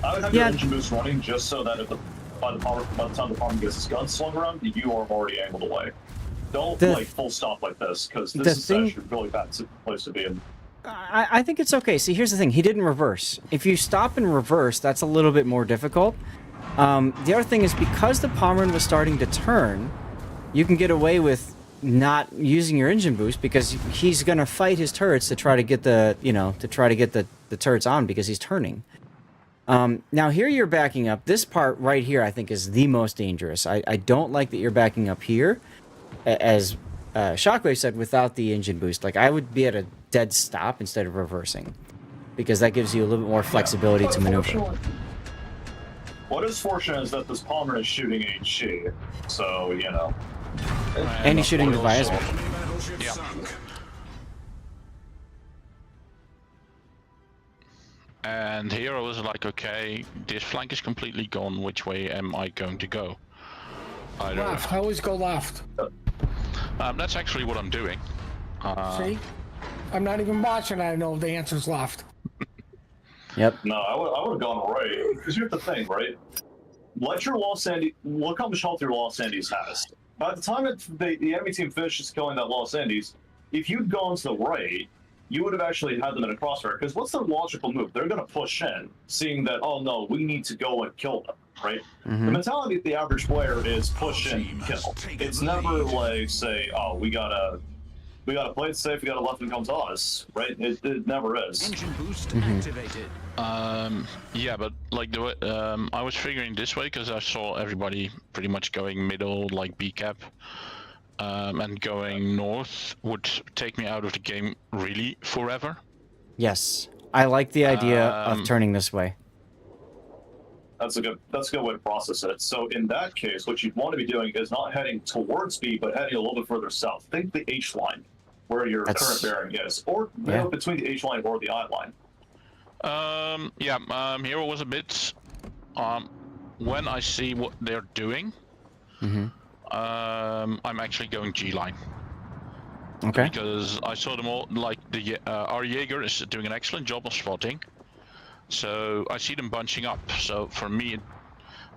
I would have your engine boost running just so that by the time the Palmer gets his gun slung around, you are already angled away. Don't like full stop like this because this is actually a really bad place to be in. I think it's okay. See, here's the thing. He didn't reverse. If you stop and reverse, that's a little bit more difficult. The other thing is because the Pommern was starting to turn, you can get away with not using your engine boost because he's going to fight his turrets to try to get the turrets on because he's turning. Now here you're backing up. This part right here I think is the most dangerous. I don't like that you're backing up here. As Shockwave said, without the engine boost, like I would be at a dead stop instead of reversing, because that gives you a little bit more flexibility to maneuver. What is fortunate is that this Palmer is shooting HG, so you know. And he's shooting the visor. Yeah. And here I was like, okay, this flank is completely gone. Which way am I going to go? Left. I always go left. That's actually what I'm doing. See? I'm not even watching. I know the answer's left. Yep. No, I would have gone right. Because here's the thing, right? Let your Los Andes, look how much health your Los Andes has. By the time the enemy team finishes killing that Los Andes, if you'd gone to the right, you would have actually had them in a crossfire. Because what's their logical move? They're going to push in, seeing that, oh no, we need to go and kill them, right? The mentality of the average player is push in, kill. It's never like, say, oh, we gotta play it safe, we gotta let them come to us, right? It never is. Engine boost activated. Yeah, but like I was figuring this way because I saw everybody pretty much going middle, like B cap, and going north would take me out of the game really forever. Yes, I like the idea of turning this way. That's a good way to process it. So in that case, what you'd want to be doing is not heading towards B, but heading a little bit further south. Think the H line, where your current bearing is, or between the H line or the I line. Here was a bit. When I see what they're doing, I'm actually going G line. Okay. Because I saw them all. Like our Jaeger is doing an excellent job of spotting. So I see them bunching up. So for me,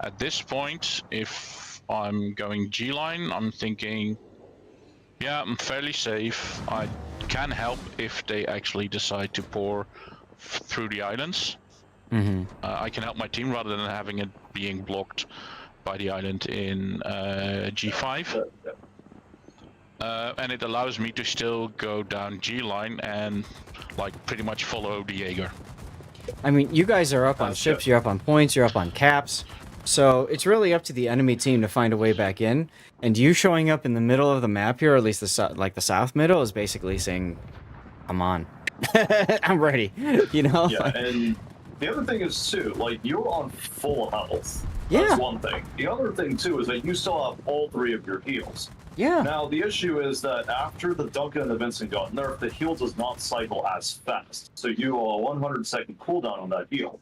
at this point, if I'm going G line, I'm thinking, yeah, I'm fairly safe. I can help if they actually decide to pour through the islands. I can help my team rather than having it being blocked by the island in G5. And it allows me to still go down G line and like pretty much follow the Jaeger. I mean, you guys are up on ships, you're up on points, you're up on caps. So it's really up to the enemy team to find a way back in. And you showing up in the middle of the map here, or at least the south middle, is basically saying, Come on. I'm ready. You know? Yeah, and the other thing is too, like you're on full health. Yeah. That's one thing. The other thing too is that you still have all 3 of your heals. Yeah. Now the issue is that after the Duncan and the Vincent got nerfed, the heal does not cycle as fast. So you have a 100-second cooldown on that heal.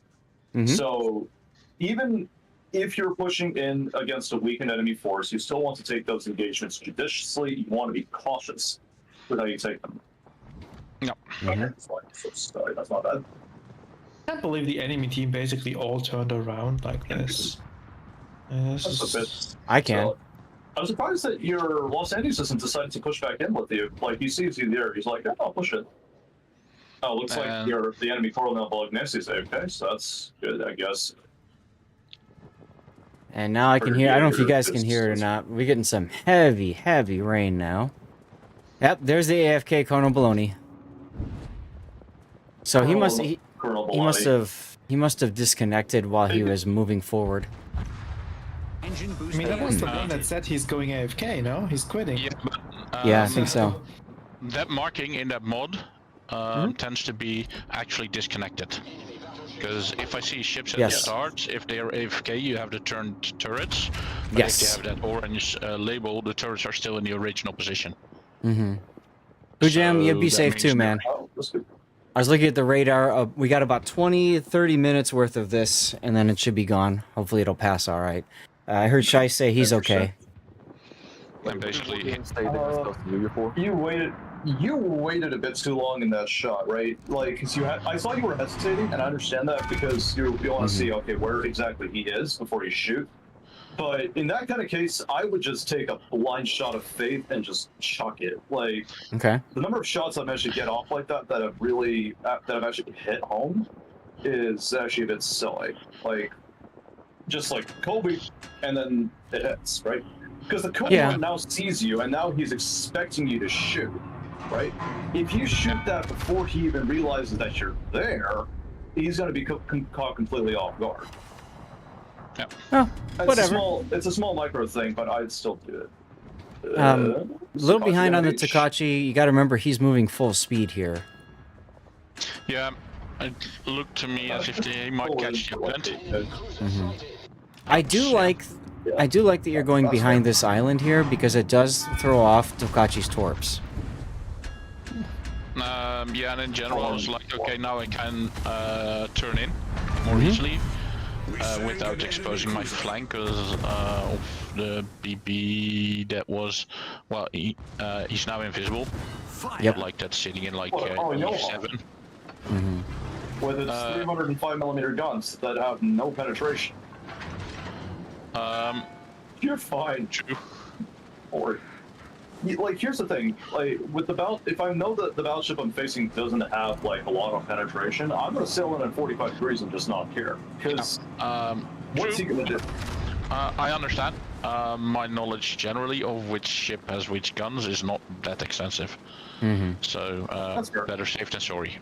Mhm. So even if you're pushing in against a weakened enemy force, you still want to take those engagements judiciously. You want to be cautious with how you take them. No. Okay, sorry, that's not bad. I can't believe the enemy team basically all turned around like this. This That's a is- bit. I can. So, I'm surprised that your Los Angeles system decided to push back in with you. Like, he sees you there, he's like, yeah, I'll push it. Oh, looks like you're the enemy coral now Bolognese's okay, so that's good, I guess. And now I can hear. I don't know if you guys can hear it or not. We're getting some heavy, heavy rain now. Yep, there's the AFK Colonel Baloney. So he must Colonel he must Bologna. have disconnected while he was moving forward. I mean, that was the one that said he's going AFK, no? He's quitting. Yeah, but, Yeah, I think so. That marking in that mod tends to be actually disconnected. Because if I see ships at the Yes. start, if they're AFK, you have the turned turrets. But Yes. if they have that orange label, the turrets are still in the original position. Mm-hmm. Ujam, you be that safe means too, they're- man. Oh, that's good. I was looking at the radar. We got about 20-30 minutes worth of this, and then it should be gone. Hopefully it'll pass all right. I heard Shai say he's Yeah, for sure. okay. And basically, You waited a bit too long in that shot, right? Like, cause I saw you were hesitating, and I understand that because you want to see, okay, where exactly he is before you shoot. But in that kind of case, I would just take a blind shot of faith and just chuck it. Like, Okay. the number of shots I've managed to get off like that have really that have actually hit home is actually a bit silly. Like, just like Kobe, and then it hits, right? Because the Kobe Yeah. one now sees you, and now he's expecting you to shoot, right? If you shoot that before he even realizes that you're there, he's going to be caught completely off guard. Oh, It's whatever. it's a small micro thing, but I'd still do it. A little Takashi behind on the damage. Takachi. You got to remember he's moving full speed here. yeah, it looked to me as if they might catch the event. I do like that you're going behind this island here because it does throw off Tokachi's torps. Yeah, and in general, I was like, okay, now I can turn in more easily without exposing my flank because of the BB that was, well, he's now invisible. Yep. Like that's sitting in like Johan. 7. With its 305mm guns that have no penetration. You're fine. True. Or, like, here's the thing. Like, with the if I know that the battleship I'm facing doesn't have like a lot of penetration, I'm gonna sail in at 45 degrees and just not care. Because what's he True. gonna do? I understand. My knowledge generally of which ship has which guns is not that extensive. So That's fair. better safe than sorry.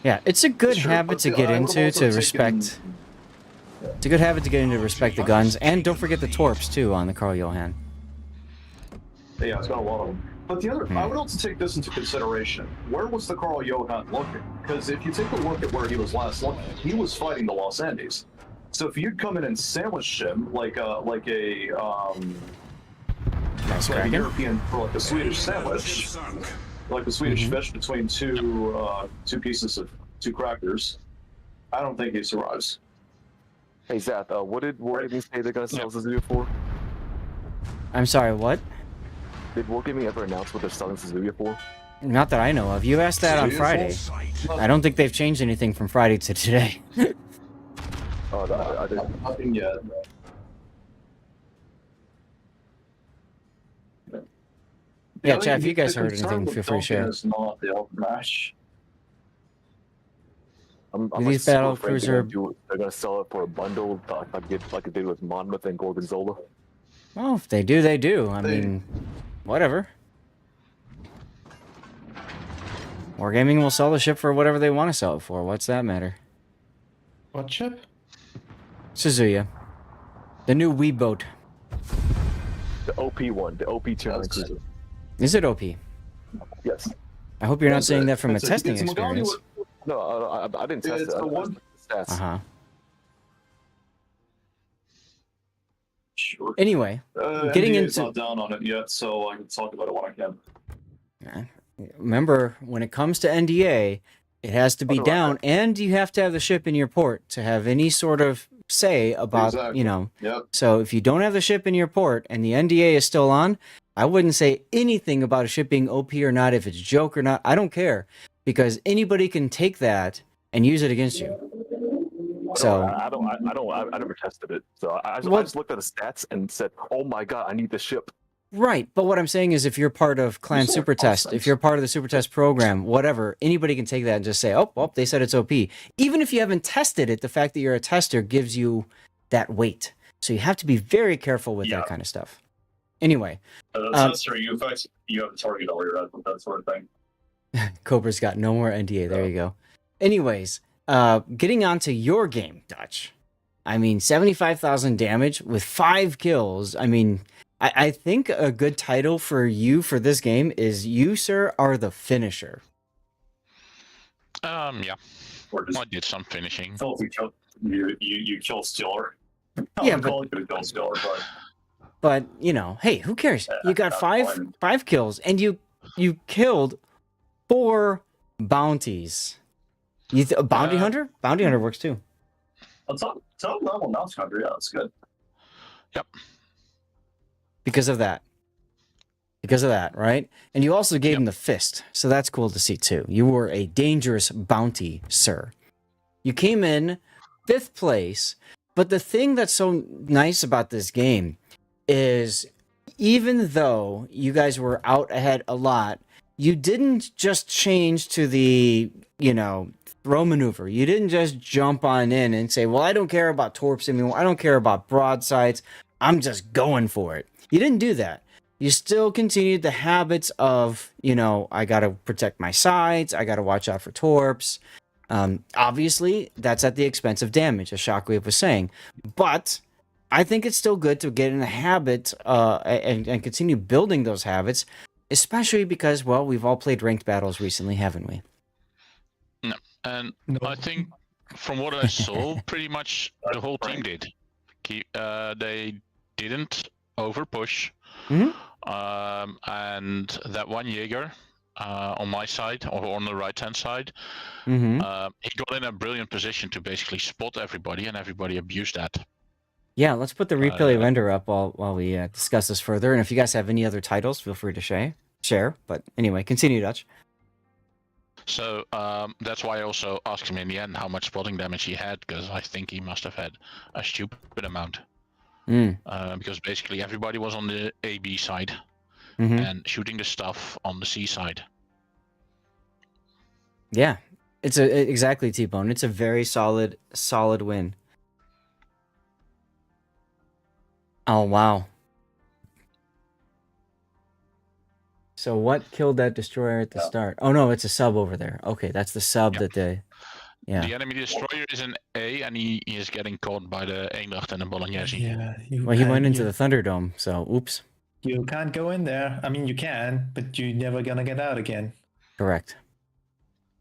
Yeah, it's a good Sure, habit but to the- get I would've into also to taken- respect. It's a good habit to get into to respect the guns, and don't forget the torps too on the Carl Johan. Yeah, it's got a lot of them. But the other, I would also take this into consideration. Where was the Carl Johan looking? Because if you take a look at where he was last looking, he was fighting the Los Andes. So if you'd come in and sandwich him like a Nice like a Kraken. European, or like a Swedish sandwich, like a Swedish fish between two pieces of two crackers, I don't think he survives. Hey Zach, what did Wargaming say they're gonna sell Suzuki for? I'm sorry, what? Did Wargaming ever announce what they're selling Suzuki for? Not that I know of. You asked that on Friday. I don't think they've changed anything from Friday to today. Oh, I didn't. Nothing yet. Yeah, chat, if you guys heard anything, feel free to share. It's not the open match. I'm These super battle afraid cruiser- they're gonna sell it for a bundle, like I did with Monmouth and Gorgonzola. Well, if they do, they do. I mean, whatever. Wargaming will sell the ship for whatever they want to sell it for. What's that matter? What ship? Suzuya. The new Wii boat. The OP one, the OP 200 cruiser. Is it OP? Yes. I hope you're not That's saying it. that from a That's it. testing It's Magali experience. No, I didn't test It's it. I the just one- tested the stats. Uh-huh. Sure. Anyway, getting NDA's into... not down on it yet, so I can talk about it when I can. Remember, when it comes to NDA, it has to be What do I down, have? and you have to have the ship in your port to have any sort of say about, Exactly. you know. Yep. So if you don't have the ship in your port and the NDA is still on, I wouldn't say anything about a ship being OP or not, if it's joke or not. I don't care, because anybody can take that and use it against you. So I never tested it. So I Well- just looked at the stats and said, "Oh my god, I need the ship." right, but what I'm saying is, if you're part of Clan These are Super Test, constants. if you're part of the Super Test program, whatever, anybody can take that and just say, "Oh, well, they said it's OP." Even if you haven't tested it, the fact that you're a tester gives you that weight. So you have to be very careful with Yeah. that kind of stuff. Anyway, That's true. You have a target all your head with that sort of thing. Cobra's got no more NDA. There you go. Anyways, getting on to your game, Dutch. I mean, 75,000 damage with 5 kills. I mean, I think a good title for you for this game is "You, Sir, Are the Finisher." Yeah. Or just I did some finishing. filthy kill. You kill Stealer. Yeah, I'm but- calling you a kill Stealer, but But, you know, hey, who cares? You got that's five fine. 5 kills, and you killed 4 bounties. A bounty hunter? Bounty hunter works too. on top level mouse hunter, yeah, that's good. Because of that. Because of that, right? And you also gave him the fist, so that's cool to see too. You were a dangerous bounty, sir. You came in 5th place, but the thing that's so nice about this game is, even though you guys were out ahead a lot, you didn't just change to the, you know, throw maneuver. You didn't just jump on in and say, well, I don't care about torps anymore. I don't care about broadsides. I'm just going for it. You didn't do that. You still continued the habits of, you know, I got to protect my sides. I got to watch out for torps. Obviously, that's at the expense of damage, as Shockwave was saying. But I think it's still good to get in a habit and continue building those habits, especially because, well, we've all played ranked battles recently, haven't we? And No. I think from what I saw, pretty much the whole team did. They didn't overpush. Mhm. And that one Jaeger on my side, or on the right-hand side, Mm-hmm. he got in a brilliant position to basically spot everybody, and everybody abused that. Yeah, let's put the replay render up while we discuss this further. And if you guys have any other titles, feel free to share. But anyway, continue, Dutch. So that's why I also asked him in the end how much spotting damage he had, because I think he must have had a stupid amount. Mm. Because basically everybody was on the AB side Mm-hmm. and shooting the stuff on the C side. Yeah, exactly, T-Bone. It's a very solid win. Oh, wow. So what killed that destroyer at the start? Oh, no, it's a sub over there. Okay, that's the sub that they... Yeah. The enemy destroyer is an A, and he is getting caught by the Eendracht and the Bolognese. Yeah, Well, he went into the Thunderdome, so oops. You can't go in there. I mean, you can, but you're never gonna get out again. Correct.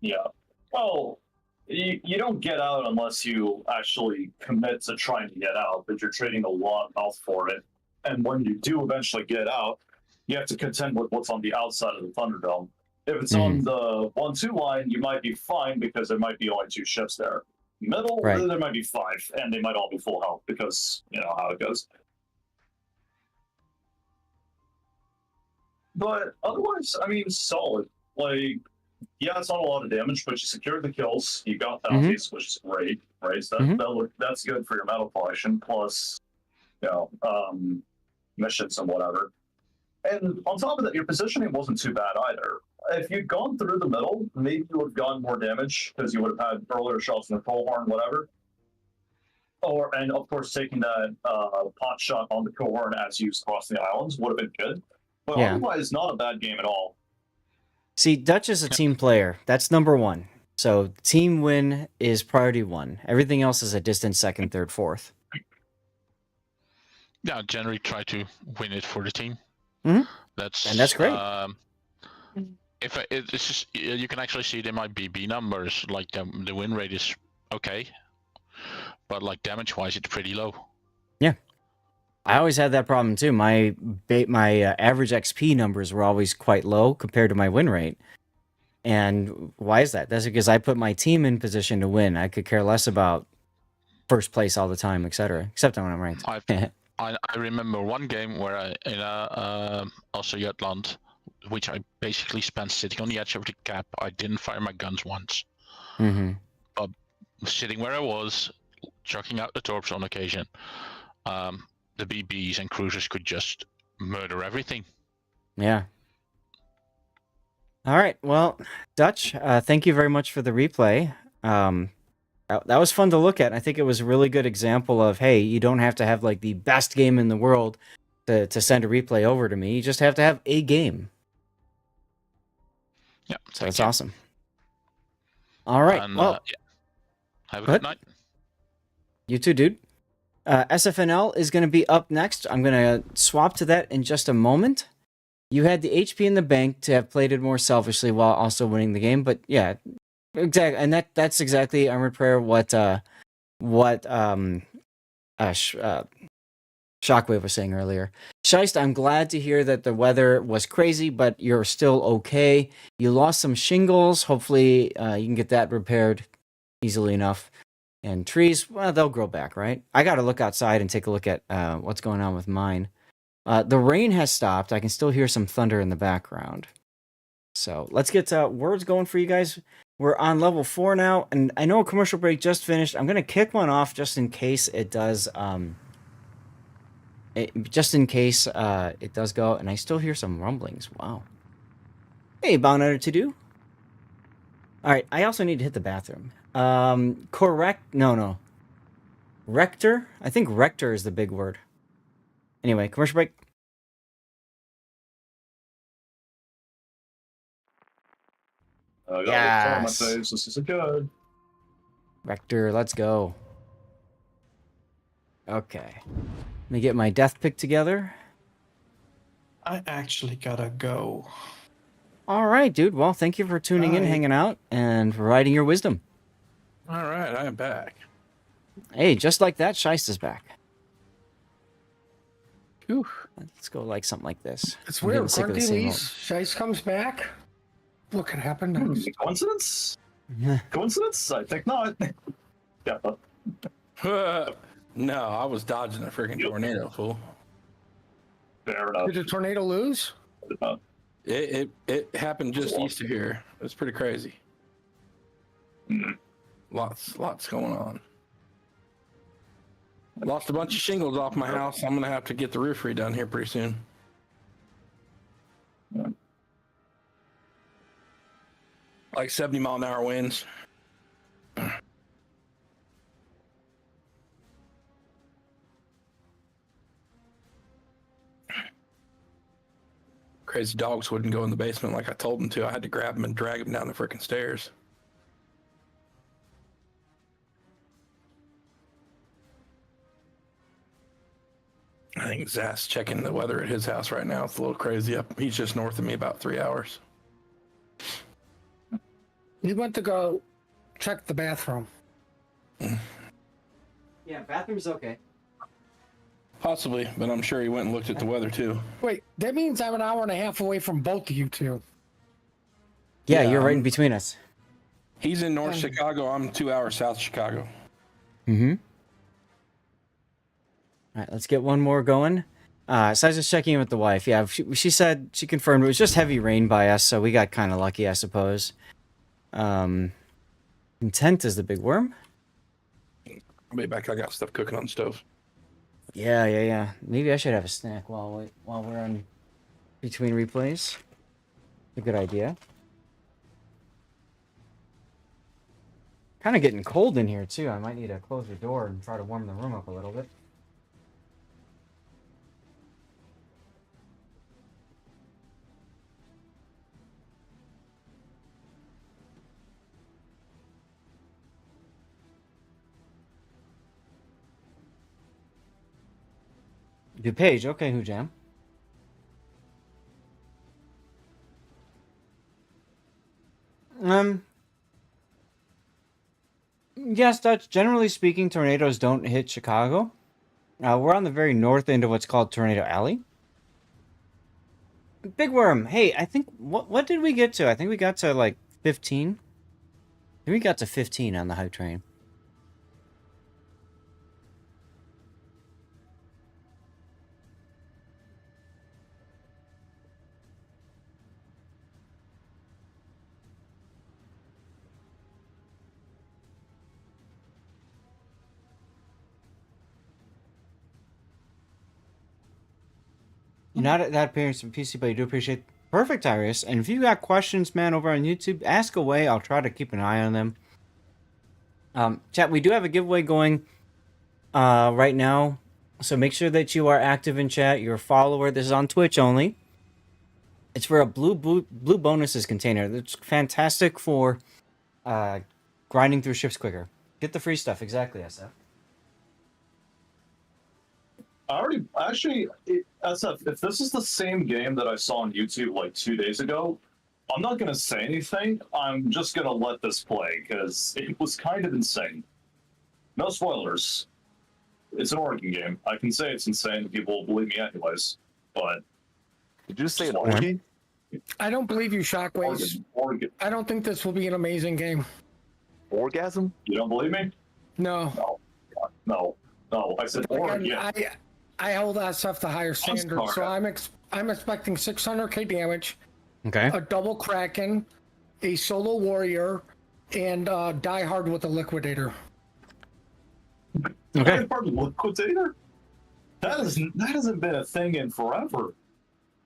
Yeah. Well, you don't get out unless you actually commit to trying to get out, but you're trading a lot of health for it. And when you do eventually get out, you have to contend with what's on the outside of the Thunderdome. If it's on the 1-2 line, you might be fine because there might be only 2 ships there. Middle, Right. there might be 5, and they might all be full health because, you know, how it goes. But otherwise, I mean, solid. Like, yeah, it's not a lot of damage, but you secured the kills. You got bounties, which is great, right? So that's good for your medal collection, plus, you know, missions and whatever. And on top of that, your positioning wasn't too bad either. If you'd gone through the middle, maybe you would have gotten more damage because you would have had earlier shots in the coalhorn, whatever. And of course, taking that pot shot on the coalhorn as used across the islands would have been good. But Yeah. otherwise, not a bad game at all. See, Dutch is a team player. That's number 1. So team win is priority 1. Everything else is a distant second, third, fourth. Yeah, generally try to win it for the team. Mhm. That's And that's great. it's just you can actually see it in my BB numbers. Like the win rate is okay, but like damage wise, it's pretty low. Yeah. I always had that problem too. My average XP numbers were always quite low compared to my win rate. And why is that? That's because I put my team in position to win. I could care less about first place all the time, etc. Except when I'm ranked. I remember one game where I in a also Jutland, which I basically spent sitting on the edge of the cap. I didn't fire my guns once. Mm-hmm. But sitting where I was, chucking out the torps on occasion, the BBs and cruisers could just murder everything. Yeah. All right. Well, Dutch, thank you very much for the replay. That was fun to look at. I think it was a really good example of, hey, you don't have to have like the best game in the world to send a replay over to me. You just have to have a game. Yeah. So that's awesome. All right. And, well, yeah. Have a good night. You too, dude. SFNL is going to be up next. I'm going to swap to that in just a moment. You had the HP in the bank to have played it more selfishly while also winning the game, but yeah, exactly, and that's exactly Armored Prayer what Shockwave was saying earlier. Scheist, I'm glad to hear that the weather was crazy, but you're still okay. You lost some shingles. Hopefully, you can get that repaired easily enough. And trees, well, they'll grow back, right? I got to look outside and take a look at what's going on with mine. The rain has stopped. I can still hear some thunder in the background. So let's get words going for you guys. We're on level 4 now, and I know a commercial break just finished. I'm going to kick one off just in case it does... it does go, and I still hear some rumblings. Wow. Hey, Bound to do. All right, I also need to hit the bathroom. Correct? No. Rector? I think rector is the big word. Anyway, commercial break. I got my face. This is good. Rector, let's go. Okay. Let me get my death pick together. I actually gotta go. All right, dude. Well, thank you for tuning in, hanging out, and providing your wisdom. All right, I am back. Hey, just like that, Scheist is back. Whew. Let's go like something like this. It's I'm weird. getting sick of the Grundy same leaves, Scheist comes back. What could happen next? Coincidence? old- Coincidence? I think not. Yeah. No, I was dodging a freaking tornado, fool. Fair enough. Did the tornado lose? It happened just east of here. It was pretty crazy. Lots going on. Lost a bunch of shingles off my house. I'm gonna have to get the roof redone here pretty soon. Like 70-mile-an-hour winds. Crazy dogs wouldn't go in the basement like I told them to. I had to grab them and drag them down the freaking stairs. I think Zach's checking the weather at his house right now. It's a little crazy up. He's just north of me about 3 hours. He went to go check the bathroom. Yeah, bathroom's okay. Possibly, but I'm sure he went and looked at the weather too. Wait, that means I'm an hour and a half away from both of you two. Yeah, Yeah, you're right in between us. He's in North Chicago. I'm 2 hours south of Chicago. Mm-hmm. All right, let's get one more going. So I was just checking in with the wife. Yeah, she said, she confirmed it was just heavy rain by us, so we got kind of lucky, I suppose. Intent is the big worm. I'll be back. I got stuff cooking on the stove. Yeah. Maybe I should have a snack while we're on between replays. A good idea. Kind of getting cold in here too. I might need to close the door and try to warm the room up a little bit. DuPage, okay, Hujam. Yes, Dutch. Generally speaking, tornadoes don't hit Chicago. We're on the very north end of what's called Tornado Alley. Big Worm. Hey, I think what did we get to? I think we got to like 15. I think we got to 15 on the hype train. You're not that appearance from PC, but you do appreciate. Perfect, Iris. And if you got questions, man, over on YouTube, ask away. I'll try to keep an eye on them. Chat, we do have a giveaway going right now, so make sure that you are active in chat. You're a follower. This is on Twitch only. It's for a blue bonuses container. It's fantastic for grinding through ships quicker. Get the free stuff. Exactly, SF. SF, if this is the same game that I saw on YouTube like 2 days ago, I'm not going to say anything. I'm just going to let this play because it was kind of insane. No spoilers. It's an Oregon game. I can say it's insane. People will believe me anyways. But did you say an Oregon? I don't believe you, Shockwaves. Oregon. I don't think this will be an amazing game. Orgasm? You don't believe me? No. No. I said Oregon. I hold SF to higher standards, so I'm expecting 600k damage, Okay. a double Kraken, a solo warrior, and Die Hard with a liquidator. Okay. Die Hard liquidator? That hasn't been a thing in forever.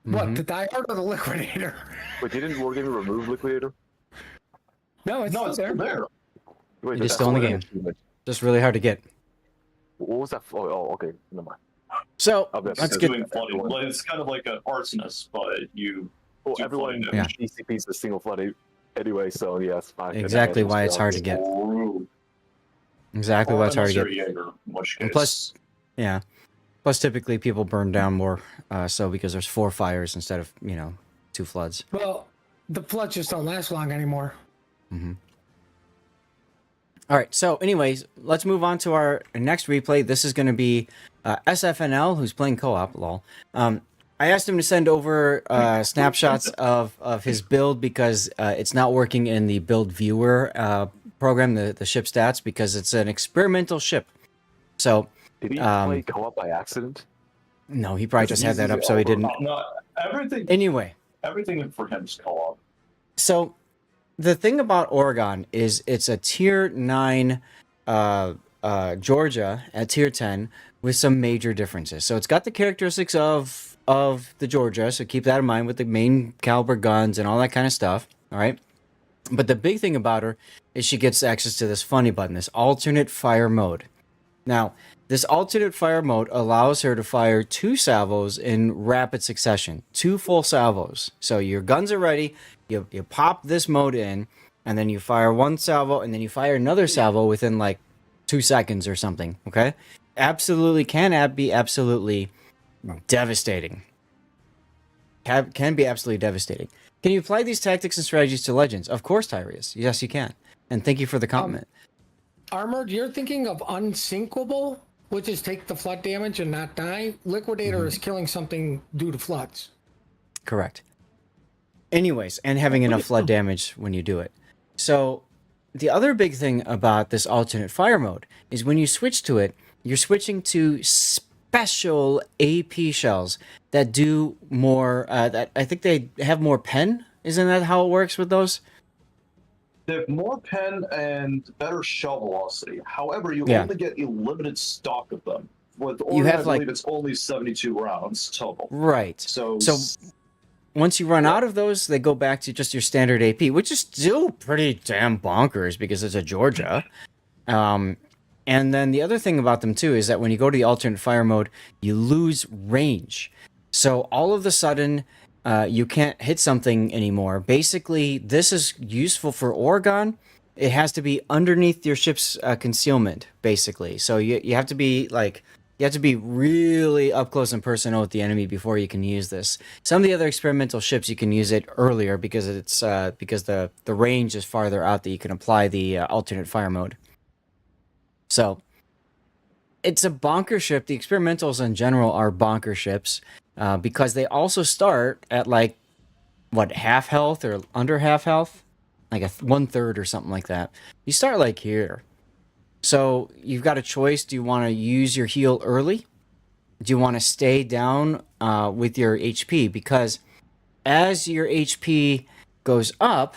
What, the Die Hard or the liquidator? Wait, didn't Wargaming remove liquidator? No, it's still there. Wait, It is still in the game. Just really hard to get. What was that? Oh, okay. Never mind. So Let's get flooding. Well, it's kind of like an arsonist, but you. Well, everyone yeah. GCP's a single flood anyway, so yeah, it's fine. Exactly why it's hard to get. Exactly why it's hard to get. Jaeger, And plus, yeah. Plus, typically people burn down more, so because there's 4 fires instead of 2 floods. Well, the floods just don't last long anymore. Mm-hmm. All right. So, anyways, let's move on to our next replay. This is going to be SFNL, who's playing co-op. Lol. I asked him to send over snapshots of his build because it's not working in the build viewer program, the ship stats, because it's an experimental ship. So did he play co-op by accident? No, he probably just had that up so he didn't. No, everything. Anyway, everything for him is co-op. So the thing about Oregon is it's a tier 9 Georgia at tier 10 with some major differences. So it's got the characteristics of the Georgia, so keep that in mind with the main caliber guns and all that kind of stuff, all right? But the big thing about her is she gets access to this funny button, this alternate fire mode. Now, this alternate fire mode allows her to fire 2 salvos in rapid succession, 2 full salvos. So your guns are ready, you pop this mode in, and then you fire 1 salvo, and then you fire another salvo within like 2 seconds or something, okay? Absolutely can be absolutely devastating. Can be absolutely devastating. Can you apply these tactics and strategies to Legends? Of course, Tyreus. Yes, you can. And thank you for the comment. Armored, you're thinking of unsinkable, which is take the flood damage and not die. Liquidator is killing something due to floods. Correct. Anyways, and having enough flood damage when you do it. So the other big thing about this alternate fire mode is when you switch to it, you're switching to special AP shells that do more, that I think they have more pen. Isn't that how it works with those? They have more pen and better shell velocity. However, you only get a limited stock of them. With Oregon, I believe it's only 72 rounds total. Right. So once you run out of those, they go back to just your standard AP, which is still pretty damn bonkers because it's a Georgia. And then the other thing about them too is that when you go to the alternate fire mode, you lose range. So all of a sudden, you can't hit something anymore. Basically, this is useful for Oregon. It has to be underneath your ship's concealment, basically. So you have to be like, You have to be really up close and personal with the enemy before you can use this. Some of the other experimental ships you can use it earlier because it's because the range is farther out that you can apply the alternate fire mode. So it's a bonker ship. The experimentals in general are bonker ships because they also start at like what, half health or under half health, like a 1/3 or something like that. You start like here. So you've got a choice. Do you want to use your heal early? Do you want to stay down with your HP? Because as your HP goes up,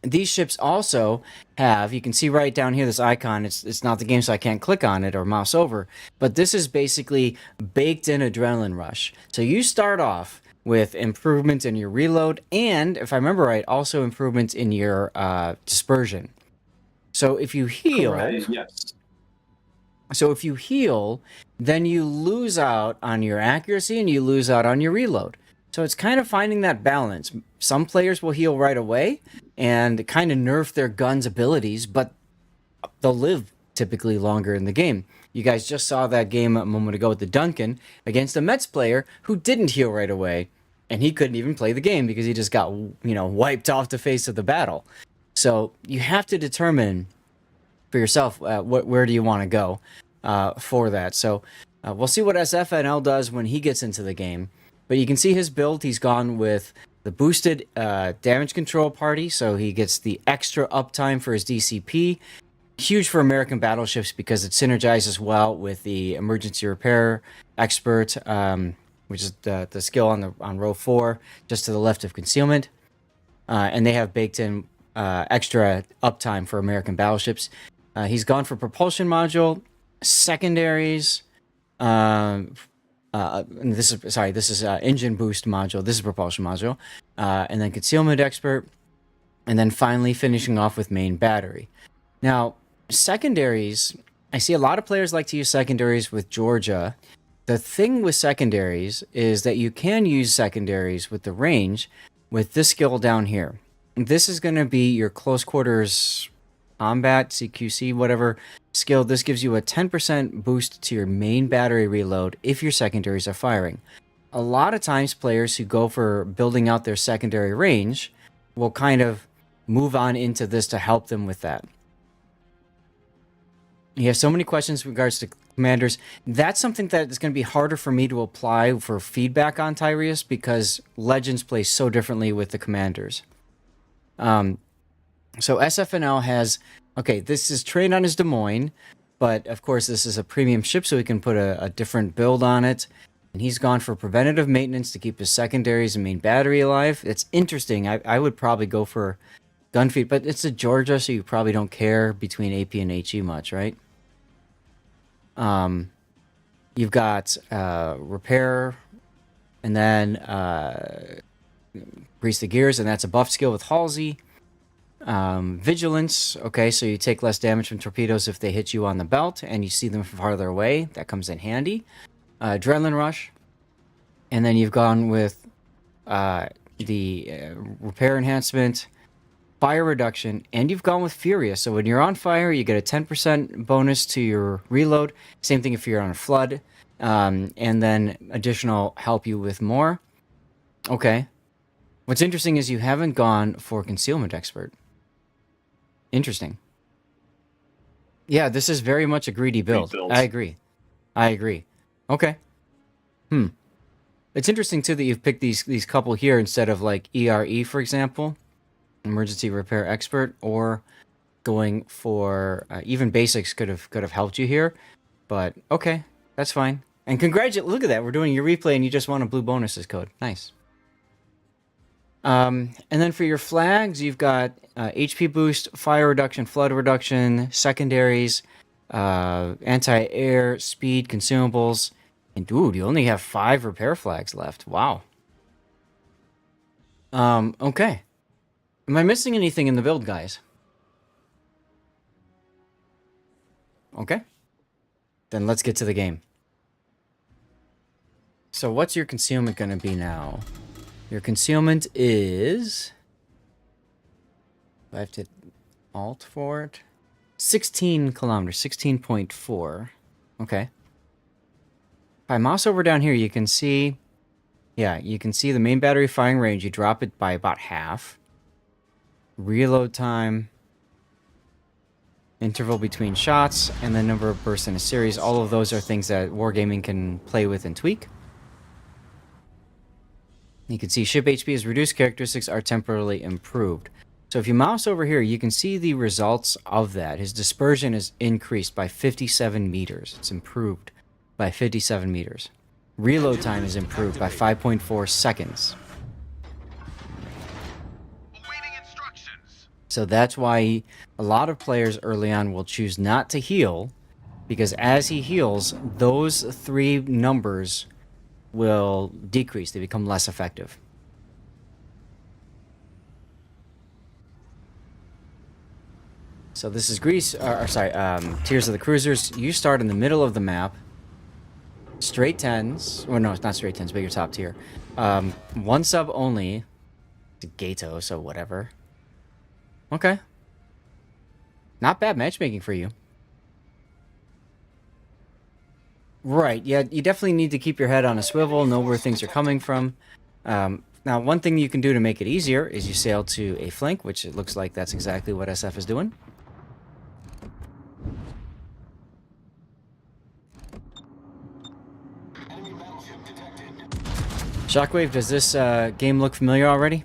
these ships also have, you can see right down here, this icon, it's not the game, so I can't click on it or mouse over, but this is basically baked in adrenaline rush. So you start off with improvements in your reload, and if I remember right, also improvements in your dispersion. So if you heal, Yes. so if you heal, then you lose out on your accuracy and you lose out on your reload. So it's kind of finding that balance. Some players will heal right away and kind of nerf their gun's abilities, but they'll live typically longer in the game. You guys just saw that game a moment ago with the Duncan against a Mets player who didn't heal right away, and he couldn't even play the game because he just got, wiped off the face of the battle. So you have to determine for yourself where do you want to go for that. So we'll see what SFNL does when he gets into the game. But you can see his build. He's gone with the boosted damage control party, so he gets the extra uptime for his DCP. Huge for American battleships because it synergizes well with the emergency repair expert, which is the skill on row 4, just to the left of concealment. And they have baked in extra uptime for American battleships. He's gone for propulsion module, secondaries. This is engine boost module. This is propulsion module, and then concealment expert, and then finally finishing off with main battery. Now, secondaries. I see a lot of players like to use secondaries with Georgia. The thing with secondaries is that you can use secondaries with the range with this skill down here. This is going to be your close quarters combat, CQC, whatever skill. This gives you a 10% boost to your main battery reload if your secondaries are firing. A lot of times players who go for building out their secondary range will kind of move on into this to help them with that. You have so many questions with regards to commanders. That's something that is going to be harder for me to apply for feedback on Tyreus because Legends plays so differently with the commanders. So SFNL has, okay, this is trained on his Des Moines, but of course this is a premium ship, so we can put a different build on it. And he's gone for preventative maintenance to keep his secondaries and main battery alive. It's interesting. I would probably go for gun feed, but it's a Georgia, so you probably don't care between AP and HE much, right? You've got repair, and then grease the gears, and that's a buff skill with Halsey. Vigilance, okay, so you take less damage from torpedoes if they hit you on the belt, and you see them from farther away. That comes in handy. Adrenaline rush, and then you've gone with the repair enhancement, fire reduction, and you've gone with Furious. So when you're on fire, you get a 10% bonus to your reload. Same thing if you're on a flood, and then additional help you with more. Okay. What's interesting is you haven't gone for concealment expert. Interesting. Yeah, this is very much a greedy build. I agree. Okay. It's interesting too that you've picked these couple here instead of like ERE, for example, emergency repair expert, or going for even basics could have helped you here. But okay, that's fine. And look at that, we're doing your replay and you just won a blue bonuses code. Nice. And then for your flags, you've got HP boost, fire reduction, flood reduction, secondaries, anti-air, speed, consumables. And dude, you only have 5 repair flags left. Wow. Okay. Am I missing anything in the build, guys? Okay. Then let's get to the game. So what's your concealment going to be now? Your concealment is... I have to alt for it. 16 kilometers, 16.4. Okay. I mouse over down here, you can see... Yeah, you can see the main battery firing range. You drop it by about half. Reload time. Interval between shots, and the number of bursts in a series. All of those are things that Wargaming can play with and tweak. You can see ship HP is reduced, characteristics are temporarily improved. So if you mouse over here, you can see the results of that. His dispersion is increased by 57 meters. It's improved by 57 meters. Reload time is improved by 5.4 seconds. So that's why a lot of players early on will choose not to heal, because as he heals, those 3 numbers will decrease. They become less effective. So this is Tears of the Cruisers. You start in the middle of the map. Straight 10s. Or no, it's not straight 10s, but your top tier. 1 sub only. It's a Gato, so whatever. Okay. Not bad matchmaking for you. Right, yeah, you definitely need to keep your head on a swivel, know where things are coming from. Now, one thing you can do to make it easier is you sail to a flank, which it looks like that's exactly what SF is doing. Shockwave, does this game look familiar already?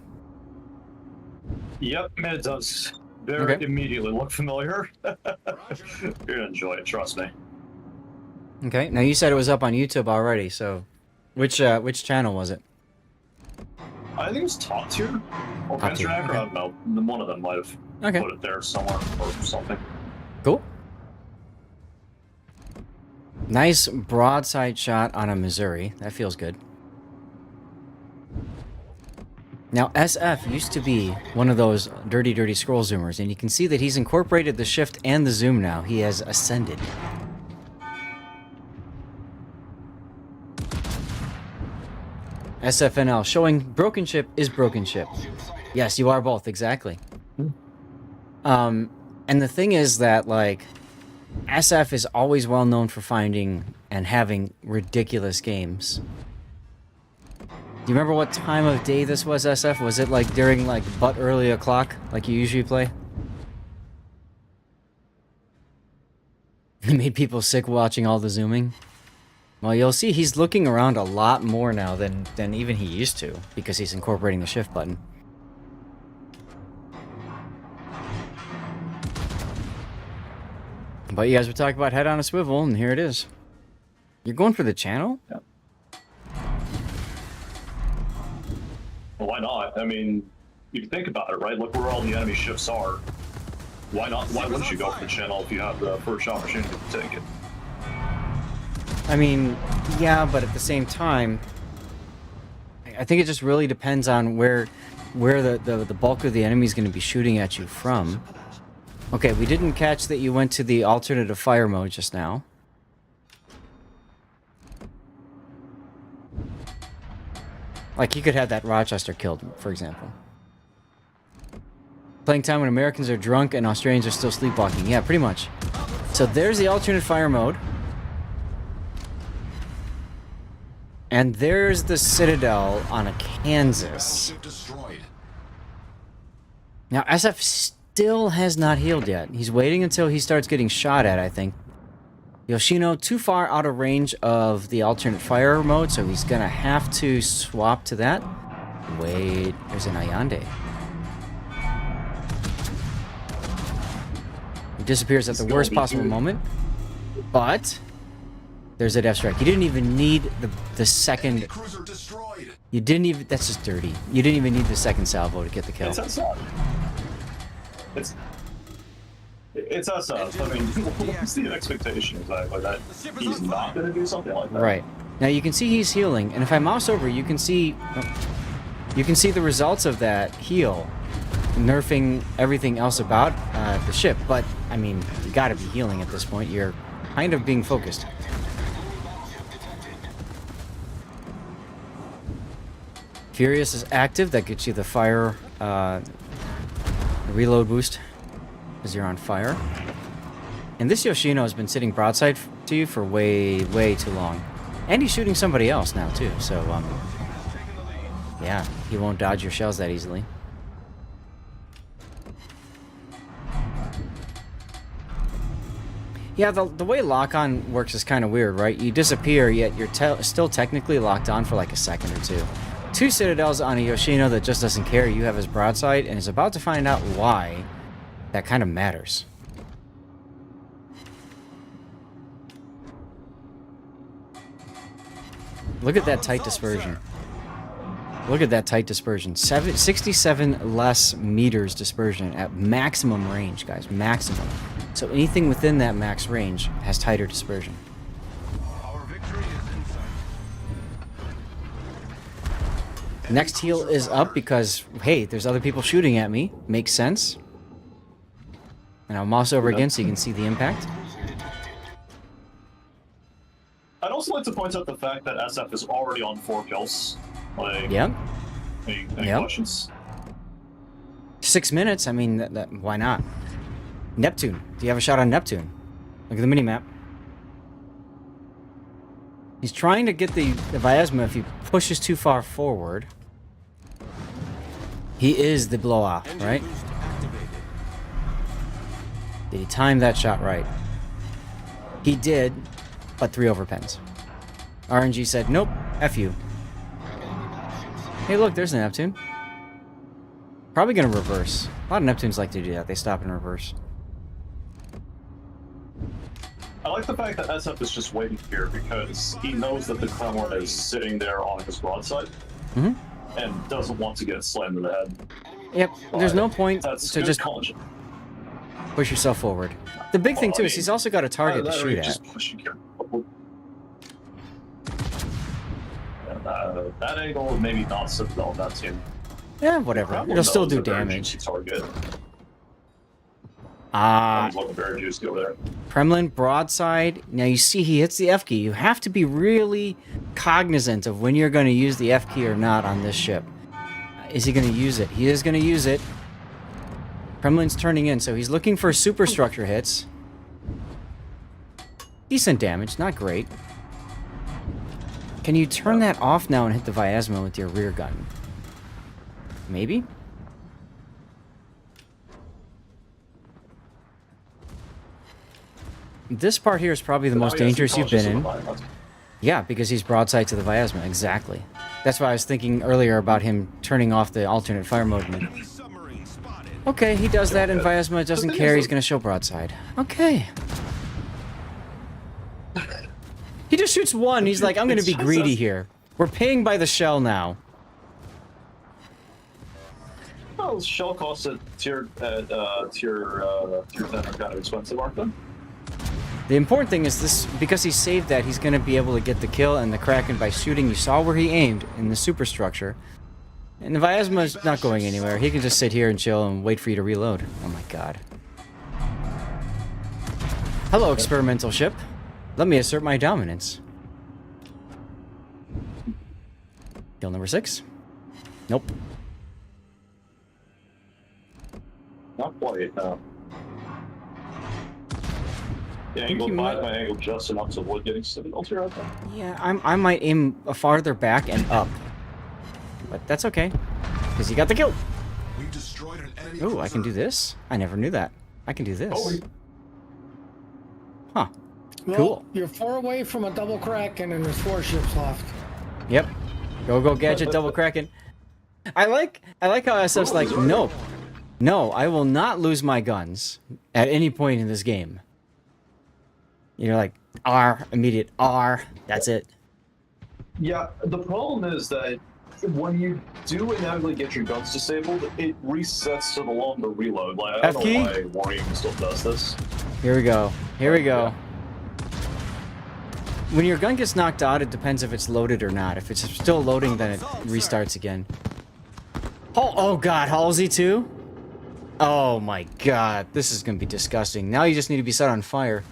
Yep, it does. Very immediately look familiar. You're gonna enjoy it, trust me. Okay, now you said it was up on YouTube already, so which channel was it? I think it was top tier or Top tier, Tracker. okay. I don't know. One of them might have put it there somewhere or something. Cool. Nice broadside shot on a Missouri. That feels good. Now, SF used to be one of those dirty scroll zoomers, and you can see that he's incorporated the shift and the zoom now. He has ascended. SFNL showing broken ship is broken ship. Yes, you are both, exactly. And the thing is that, like, SF is always well known for finding and having ridiculous games. Do you remember what time of day this was, SF? Was it like during like but early o'clock, like you usually play? It made people sick watching all the zooming. Well, you'll see he's looking around a lot more now than even he used to, because he's incorporating the shift button. But you guys were talking about head on a swivel, and here it is. You're going for the channel? Yeah. Well, why not? I mean, you can think about it, right? Look where all the enemy ships are. Why not? Why wouldn't you go for the channel if you have the first opportunity to take it? I mean, yeah, but at the same time, I think it just really depends on where the bulk of the enemy is going to be shooting at you from. Okay, we didn't catch that you went to the alternative fire mode just now. Like, you could have that Rochester killed, for example. Playing time when Americans are drunk and Australians are still sleepwalking. Yeah, pretty much. So there's the alternate fire mode. And there's the Citadel on a Kansas. Now, SF still has not healed yet. He's waiting until he starts getting shot at, I think. Yoshino too far out of range of the alternate fire mode, so he's gonna have to swap to that. Wait, there's an Ayande. He disappears at the worst possible moment, but there's a death strike. You didn't even need the second. You didn't even. That's just dirty. You didn't even need the second salvo to get the kill. It's us. I mean, what's the expectation exactly that he's not going to do something like that? Right. Now you can see he's healing, and if I mouse over, you can see the results of that heal, nerfing everything else about the ship. But I mean, you got to be healing at this point. You're kind of being focused. Furious is active. That gets you the fire reload boost as you're on fire. And this Yoshino has been sitting broadside to you for way too long. And he's shooting somebody else now, too, so, yeah, he won't dodge your shells that easily. Yeah, the way lock-on works is kind of weird, right? You disappear, yet you're still technically locked on for like a second or two. 2 Citadels on a Yoshino that just doesn't care you have his broadside, and is about to find out why that kind of matters. Look at that tight dispersion. Look at that tight dispersion. 67 less meters dispersion at maximum range, guys. Maximum. So anything within that max range has tighter dispersion. Our victory is in sight. Next heal is up because, hey, there's other people shooting at me. Makes sense. And I'll mouse over again so you can see the impact. I'd also like to point out the fact that SF is already on 4 kills. Like, Yep. Any Yep. questions? 6 minutes, I mean, why not? Neptune. Do you have a shot on Neptune? Look at the minimap. He's trying to get the Vyazma if he pushes too far forward. He is the blowout, right? Did he time that shot right? He did, but 3 overpens. RNG said, nope, F you. Hey, look, there's a Neptune. Probably gonna reverse. A lot of Neptunes like to do that. They stop and reverse. I like the fact that SF is just waiting here because he knows that the Kremlin is sitting there on his broadside and doesn't want to get slammed in the head. Yep, there's no point That's to good just college. push yourself forward. The big thing, too, is he's also got a target to shoot at. Just pushing here. That angle, maybe not so well on that team. Yeah, whatever. It'll still do damage. Target. Ah, Looking very juicy over there. Kremlin, broadside. Now you see he hits the F key. You have to be really cognizant of when you're going to use the F key or not on this ship. Is he going to use it? He is going to use it. Kremlin's turning in, so he's looking for superstructure hits. Decent damage, not great. Can you turn that off now and hit the Vyazma with your rear gun? Maybe? This part here is probably the most dangerous you've been in. Yeah, because he's broadside to the Vyazma, exactly. That's why I was thinking earlier about him turning off the alternate fire mode. Okay, he does that and Vyazma doesn't care, he's gonna show broadside. Okay. He just shoots one, he's like, I'm gonna be greedy here. We're paying by the shell now. Well, shell costs at tier 10 are kind of expensive, aren't they? The important thing is this, because he saved that, he's gonna be able to get the kill and the Kraken by shooting. You saw where he aimed in the superstructure. And the Vyazma's not going anywhere. He can just sit here and chill and wait for you to reload. Oh my god. Hello, experimental ship. Let me assert my dominance. Kill number 6. Nope. Not quite, no. The angle, my angle just enough to avoid getting signals here, I think. Yeah, I might aim farther back and up. But that's okay. Because you got the kill. We've destroyed an enemy. Oh, I can do this? I never knew that. I can do this. Huh. Well, Cool. You're 4 away from a double Kraken and there's 4 ships left. Yep. Go gadget double Kraken. I like how SF's like, no. No, I will not lose my guns at any point in this game. You're like, R, immediate R, that's it. Yeah, the problem is that when you do inevitably get your guns disabled, it resets to the longer reload. Like, I don't know why Wargame still does this. Here we go. Here we go. When your gun gets knocked out, it depends if it's loaded or not. If it's still loading, then it restarts again. Oh god, Halsey too? Oh my god, this is gonna be disgusting. Now you just need to be set on fire.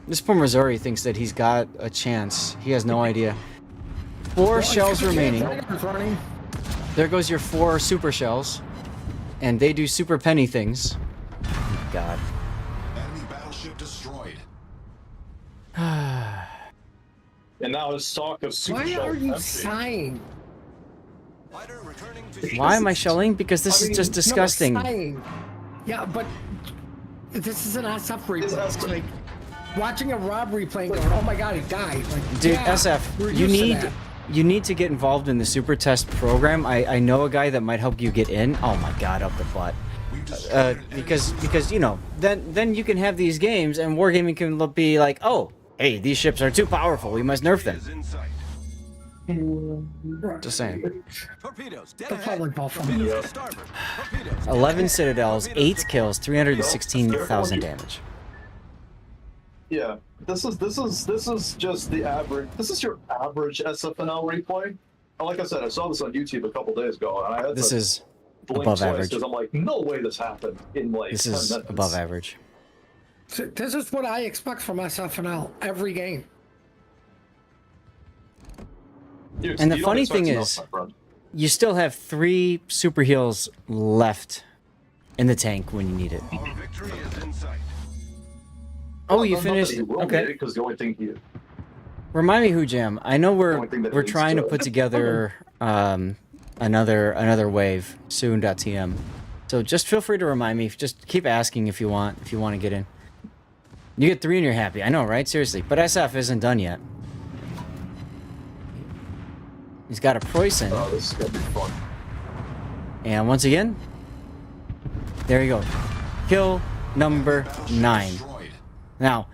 This poor Missouri thinks that he's got a chance. He has no idea. 4 shells remaining. There goes your 4 super shells. And they do super penny things. Oh, god. Enemy battleship destroyed. And now his stock of super Why shell are is you empty. sighing? Fighter returning to Why am I shelling? Because this is just disgusting. No, sighing. Yeah, but this is an SF replay. It's like watching a Rob replay and going, oh my god, he died. Like, Dude, yeah, SF, we're you used to need that. you need to get involved in the super test program. I know a guy that might help you get in. Oh my god, up the butt. Because you know, then you can have these games and wargaming can be like, oh, hey, these ships are too powerful. We must nerf them. is in sight. Just saying. Torpedoes, dead That's ahead. probably both of Torpedoes them. to starboard. Torpedoes, dead 11 ahead. citadels, 8 Torpedoes to kills, 316,000 damage. Yeah, this is just the average. This is your average SFNL replay. And like I said, I saw this on YouTube a couple days ago, and I had This to is blink above twice average. because I'm like, no way this happened in like This 10 is minutes. above average. So this is what I expect from SFNL every game. And the You don't funny expect thing enough, is, my friend. you still have 3 super heals left in the tank when you need it. Our victory is in sight. Oh, you Not that finished? he will need Okay. it, because the only thing he Remind me who, Jam. I know only thing that we're leads trying to to put it. together another wave soon.tm. So just feel free to remind me. Just keep asking if you want to get in. You get 3 and you're happy. I know, right? Seriously. But SF isn't done yet. He's got a Preußen. Oh, this is gonna be fun. And once again, there you go. Kill number 9. Now,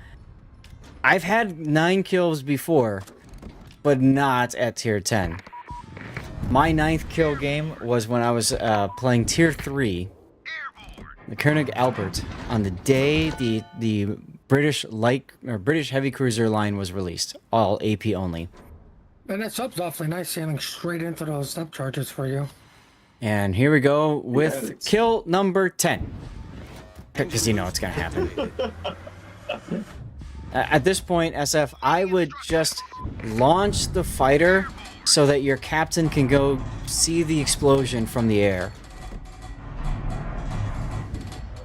I've had 9 kills before, but not at tier 10. My 9th kill game was when I was playing tier 3, the Koenig Albert, on the day the British British heavy cruiser line was released, all AP only. And that sub's awfully nice sailing straight into those sub charges for you. And here we go with it's- kill number 10. Because you know it's going to happen. At this point, SF, I would just launch the fighter so that your captain can go see the explosion from the air.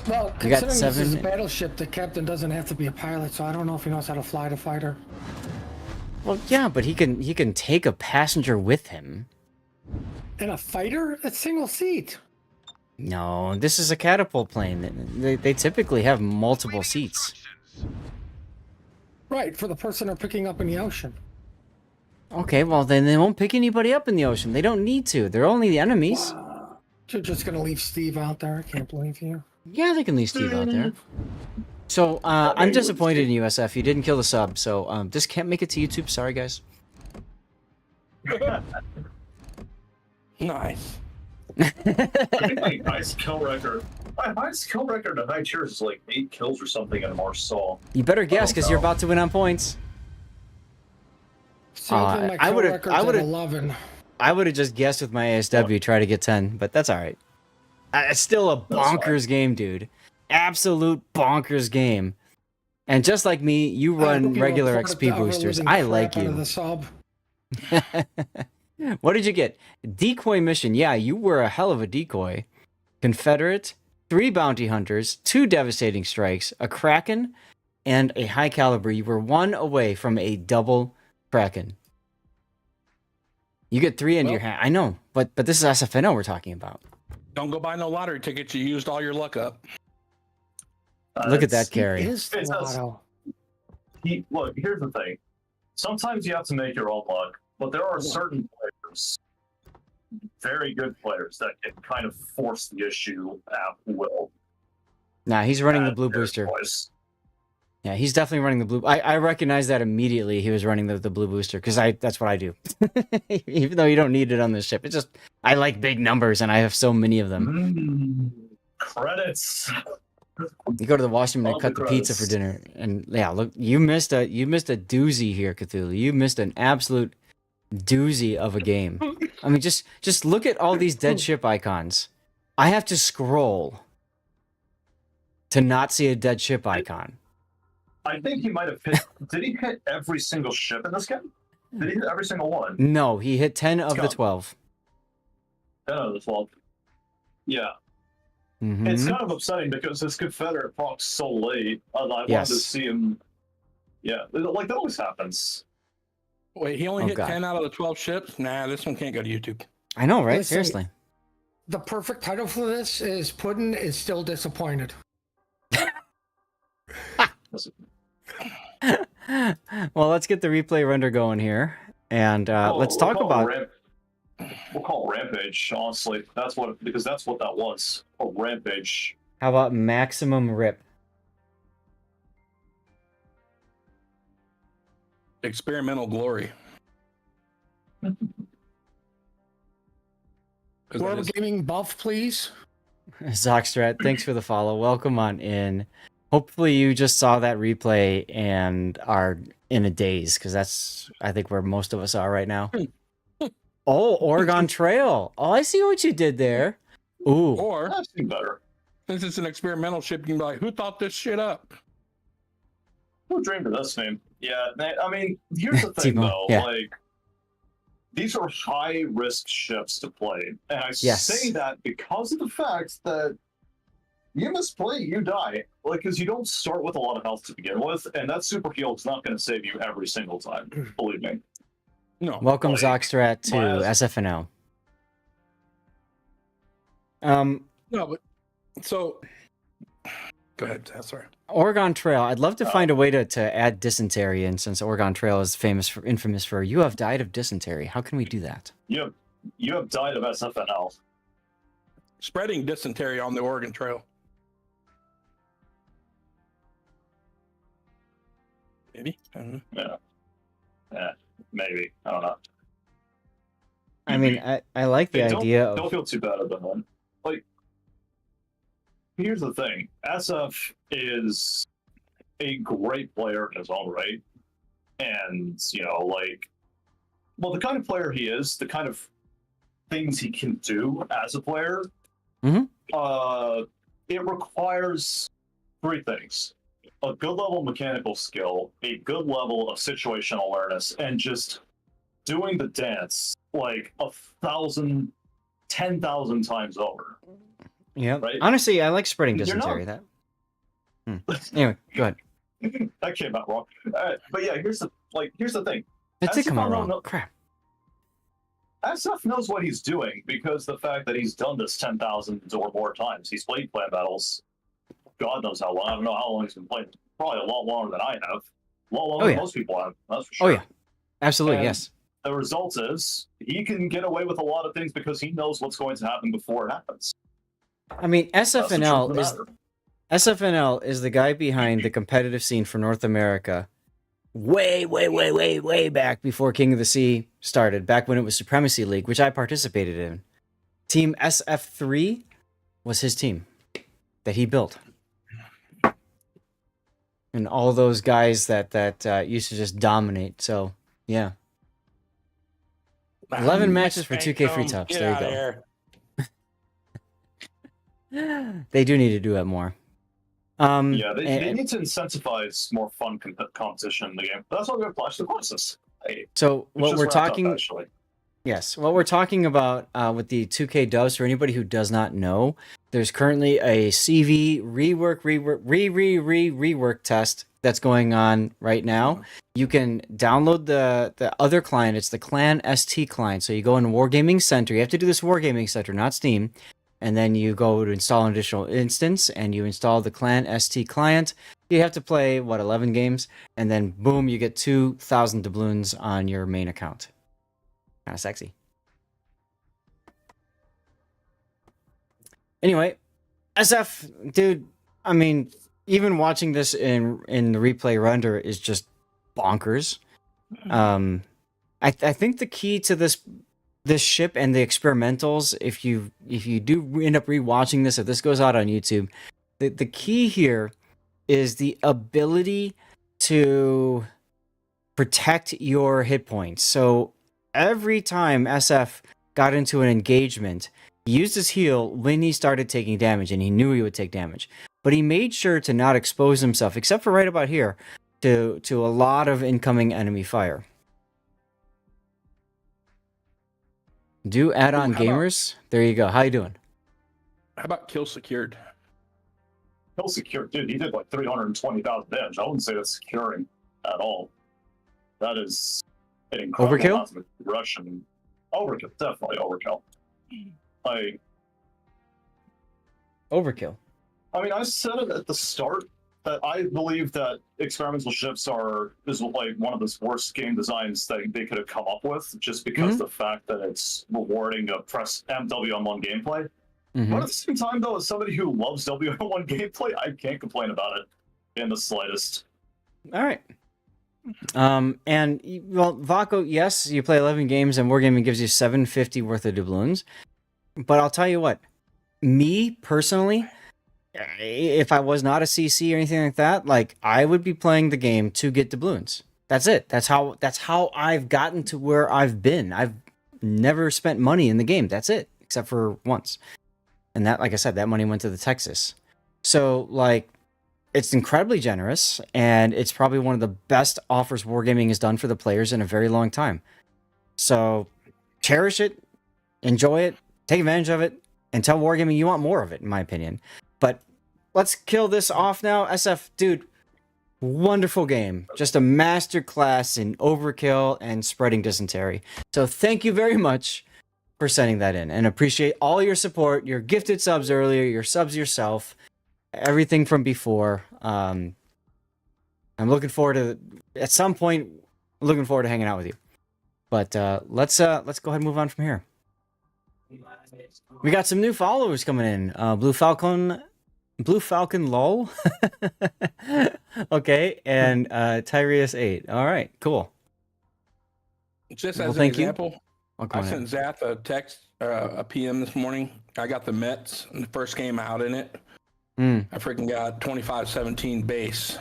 Well, You got considering this is a 7. battleship, the captain doesn't have to be a pilot, so I don't know if he knows how to fly the fighter. Well, yeah, but he can take a passenger with him. And a fighter? That's single seat. No, this is a catapult plane. They typically have multiple seats. Right, for the person they're picking up in the ocean. Okay, well then they won't pick anybody up in the ocean. They don't need to. They're only the enemies. You're just gonna leave Steve out there. I can't believe you. Yeah, they can leave Steve out there. So, I'm disappointed in USF. You didn't kill the sub, so this can't make it to YouTube. Sorry, guys. Nice. I think my highest kill record. My highest kill record in high tiers is like 8 kills or something in Marseille. You better guess, Oh, because you're no. about to win on points. Something my I kill would've- record's I at would've- 11. I would have just guessed with my ASW, try to get 10, but that's all right. It's still a bonkers game, dude. Absolute bonkers game. And just like me, you I run hope you regular report XP the boosters. ever-living I crap like out of you. the sub. What did you get? Decoy mission. Yeah, you were a hell of a decoy. Confederate, 3 bounty hunters, 2 devastating strikes, a Kraken, and a high caliber. You were 1 away from a double Kraken. You get 3 into your hand. I know, but this is SFNO we're talking about. Don't go buy no lottery tickets. You used all your luck up. Look at It's- that carry. Is It does. Lotto. Look, here's the thing. Sometimes you have to make your own luck, but there are certain players, very good players, that can kind of force the issue at will. Nah, he's running the at blue their booster. choice. Yeah, he's definitely running the blue. I recognize that immediately. He was running the blue booster because that's what I do. Even though you don't need it on this ship, it's just I like big numbers and I have so many of them. Credits. You go to the washroom and All cut the the pizza for credits. dinner, and yeah, look, you missed a doozy here, Cthulhu. You missed an absolute doozy of a game. I mean, just look at all these dead ship icons. I have to scroll to not see a dead ship icon. I think he might have hit. Did he hit every single ship in this game? Did he hit every single one? No, he hit 10 of the Yeah. 12. 10 out of the 12. Yeah. Mhm. It's kind of upsetting because his Confederate procs so late, and I wanted to Yes. see him Yeah, like that always happens. Wait, he only Oh, hit God. 10 out of the 12 ships? Nah, this one can't go to YouTube. I know, right? Listen. Seriously. The perfect title for this is Puddin' is Still Disappointed. Well, let's get the replay render going here, and let's We'll talk call about. we'll call it Rampage, honestly. Because that's what that was. A Rampage. How about maximum rip? Experimental glory. Global Gaming buff, please. Zoxstrat, thanks for the follow. Welcome on in. Hopefully, you just saw that replay and are in a daze, because that's, I think, where most of us are right now. Oh, Oregon Trail. Oh, I see what you did there. Ooh. Or, That's even better. since it's an experimental ship, you can be like, who thought this shit up? Who dreamed of this name? Yeah, I mean, here's the thing, T-Bone, though. yeah. Like, these are high-risk ships to play. And I Yes. say that because of the fact that you misplay, you die. Like, because you don't start with a lot of health to begin with, and that super heal is not going to save you every single time. Believe me. No. Welcome, Like, Zoxstrat, to my- SFNL. No, but so go ahead. Sorry. Oregon Trail. I'd love to find a way to add dysentery in, since Oregon Trail is infamous for "you have died of dysentery." How can we do that? You have died of SFNL. Spreading dysentery on the Oregon Trail. Maybe. I don't know. Yeah, maybe. I don't know. I mean, I like the Hey, idea don't of. feel too bad about that. Like, here's the thing: SF is a great player in his own right, and well, the kind of player he is, the kind of things he can do as a player, Mhm. It requires three things: a good level of mechanical skill, a good level of situational awareness, and just doing the dance like 1,000, 10,000 times over. Yeah. Right? Honestly, I like spreading You're dysentery. not- That. Anyway, go ahead. That came out wrong. But yeah, here's the thing. That did As come if out I don't wrong. know- Crap. SF knows what he's doing because the fact that he's done this 10,000 or more times. He's played clan battles. God knows how long. I don't know how long he's been playing. Probably a lot longer than I have. A lot longer Oh, than yeah. most people have. That's for sure. Oh yeah, absolutely. And Yes. The result is he can get away with a lot of things because he knows what's going to happen before it happens. I mean, That's the truth of SFNL the is matter. SFNL is the guy behind the competitive scene for North America. Way back before King of the Sea started, back when it was Supremacy League, which I participated in. Team SF3 was his team that he built. And all those guys that used to just dominate. So, yeah. 11 matches for 2K free tops. Get There you out go. of here. They do need to do that more. Yeah, they and- need to incentivize more fun competition in the game. That's why we have Flash the Crisis. Hey, so it's what just we're wrapped up, talking, actually. yes, what we're talking about with the 2K dubs, for anybody who does not know, there's currently a CV rework test that's going on right now. You can download the other client. It's the Clan ST client. So you go in Wargaming Center. You have to do this Wargaming Center, not Steam. And then you go to install an additional instance, and you install the Clan ST client. You have to play, 11 games? And then, boom, you get 2,000 doubloons on your main account. Kind of sexy. Anyway, SF, dude, I mean, even watching this in the replay render is just bonkers. I think the key to this ship and the experimentals, if you do end up rewatching this, if this goes out on YouTube, the key here is the ability to protect your hit points. So every time SF got into an engagement, he used his heal when he started taking damage, and he knew he would take damage. But he made sure to not expose himself, except for right about here, to a lot of incoming enemy fire. Do add-on how about- gamers. There you go. How you doing? How about kill secured? Kill secure, dude. He did like 320,000 damage. I wouldn't say that's securing. at all. That is an incredible Overkill? amount of aggression. Overkill, definitely overkill. Overkill. I mean, I said it at the start that I believe that experimental ships is like one of the worst game designs that they could have come up with, just because the fact that it's rewarding to press MW on one gameplay. But at the same time, though, as somebody who loves W1 gameplay, I can't complain about it in the slightest. All right. And well, Vaco, yes, you play 11 games and Wargaming gives you 750 worth of doubloons. But I'll tell you what, me personally, if I was not a CC or anything like that, like I would be playing the game to get doubloons. That's it. That's how I've gotten to where I've been. I've never spent money in the game. That's it, except for once. And that, like I said, that money went to the Texas. So, like, it's incredibly generous, and it's probably one of the best offers Wargaming has done for the players in a very long time. So, cherish it, enjoy it, take advantage of it, and tell Wargaming you want more of it, in my opinion. But let's kill this off now. SF, dude, wonderful game. Just a master class in overkill and spreading dysentery. So, thank you very much for sending that in, and appreciate all your support, your gifted subs earlier, your subs yourself, everything from before. I'm looking forward to, at some point, looking forward to hanging out with you. But let's go ahead and move on from here. We got some new followers coming in. Blue Falcon lol. Okay, and Tyreus 8. All right, cool. Just Well, as an thank you. example, Oh, come I on in. sent Zath a text, a PM this morning. I got the Mets in the first game out in it. I freaking got 25-17 base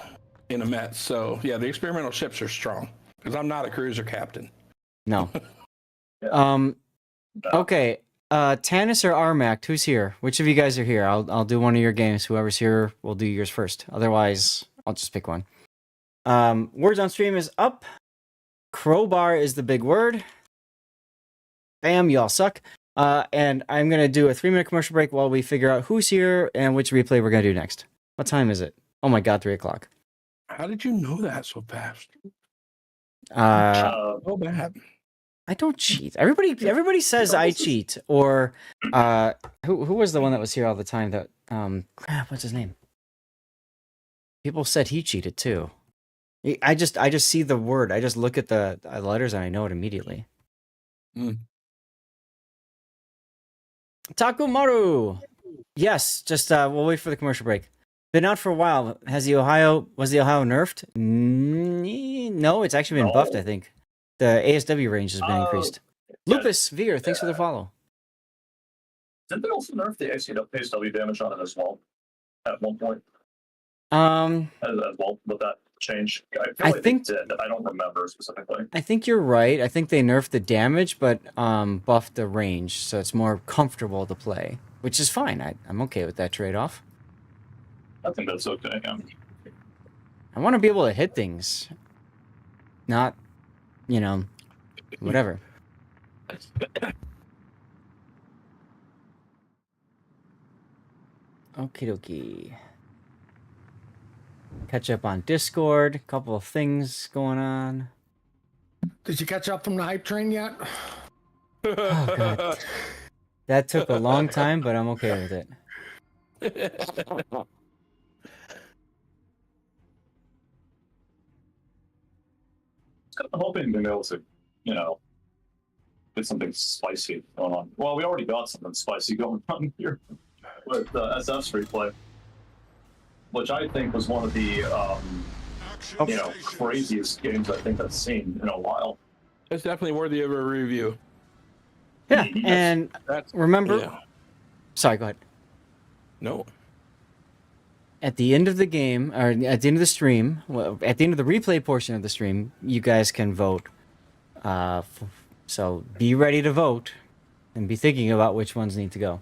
in a Mets. So yeah, the experimental ships are strong because I'm not a cruiser captain. No. Okay. Tanis or Armac, who's here? Which of you guys are here? I'll do one of your games. Whoever's here will do yours first. Otherwise, I'll just pick one. Words on stream is up. Crowbar is the big word. Bam, y'all suck. And I'm going to do a 3-minute commercial break while we figure out who's here and which replay we're going to do next. What time is it? Oh my god, 3 o'clock. How did you know that so fast? Oh bad. I don't cheat. Everybody says I cheat. Or who was the one that was here all the time that crap, what's his name? People said he cheated too. I just see the word. I just look at the letters and I know it immediately. Takumaru. Yes, just we'll wait for the commercial break. Been out for a while. Was the Ohio nerfed? No, it's actually been buffed, I think. The ASW range has been increased. Lupus Veer, thanks for the follow. Didn't they also nerf the ASW damage on it as well at one point? As well with that change, I think they did. I don't remember specifically. I think you're right. I think they nerfed the damage, but buffed the range, so it's more comfortable to play, which is fine. I'm okay with that trade-off. I think that's okay. Yeah. I want to be able to hit things, not, whatever. Okie dokie. Catch up on Discord. A couple of things going on. Did you catch up from the hype train yet? Oh god, that took a long time, but I'm okay with it. I'm hoping to be able to, get something spicy going on. Well, we already got something spicy going on here with SF's replay, which I think was one of the craziest games I think I've seen in a while. It's definitely worthy of a review. Yeah, and remember... Yeah. Sorry, go ahead. No. At the end of the game, or at the end of the stream, at the end of the replay portion of the stream, you guys can vote. So be ready to vote, and be thinking about which ones need to go.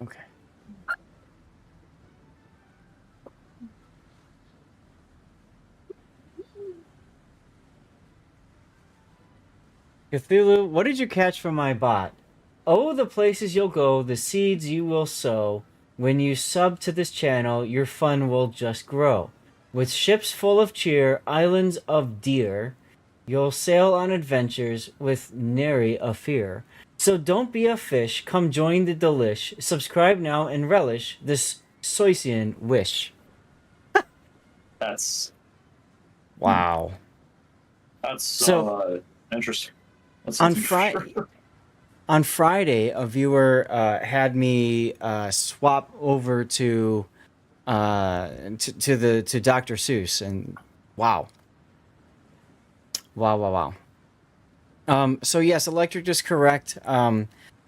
Okay. Cthulhu, what did you catch from my bot? Oh, the places you'll go, the seeds you will sow. When you sub to this channel, your fun will just grow. With ships full of cheer, islands of deer, you'll sail on adventures with nary a fear. So don't be a fish, come join the delish. Subscribe now and relish this Soysian wish. That's Wow. So interesting. That's on something Friday, for sure. on Friday, a viewer had me swap over to Dr. Seuss, and wow, wow. So yes, Electric is correct.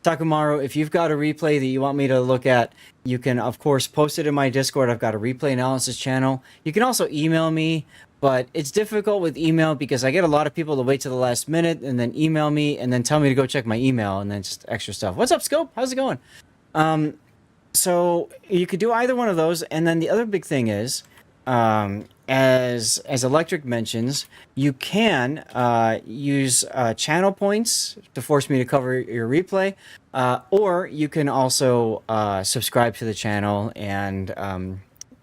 Takumaru, if you've got a replay that you want me to look at, you can of course post it in my Discord. I've got a replay analysis channel. You can also email me, but it's difficult with email because I get a lot of people to wait to the last minute and then email me and then tell me to go check my email and then just extra stuff. What's up, Scope? How's it going? So you could do either one of those, and then the other big thing is, as Electric mentions, you can use channel points to force me to cover your replay, or you can also subscribe to the channel, and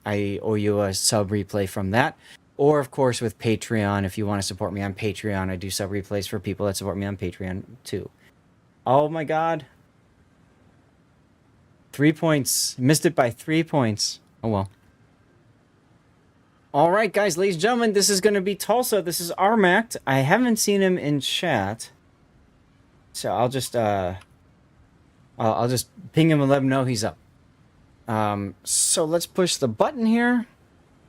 I owe you a sub replay from that. Or, of course, with Patreon, if you want to support me on Patreon, I do sub replays for people that support me on Patreon, too. Oh my god. 3 points. Missed it by 3 points. Oh well. All right, guys, ladies and gentlemen, this is going to be Tulsa. This is Armact. I haven't seen him in chat, so I'll just ping him and let him know he's up. So let's push the button here,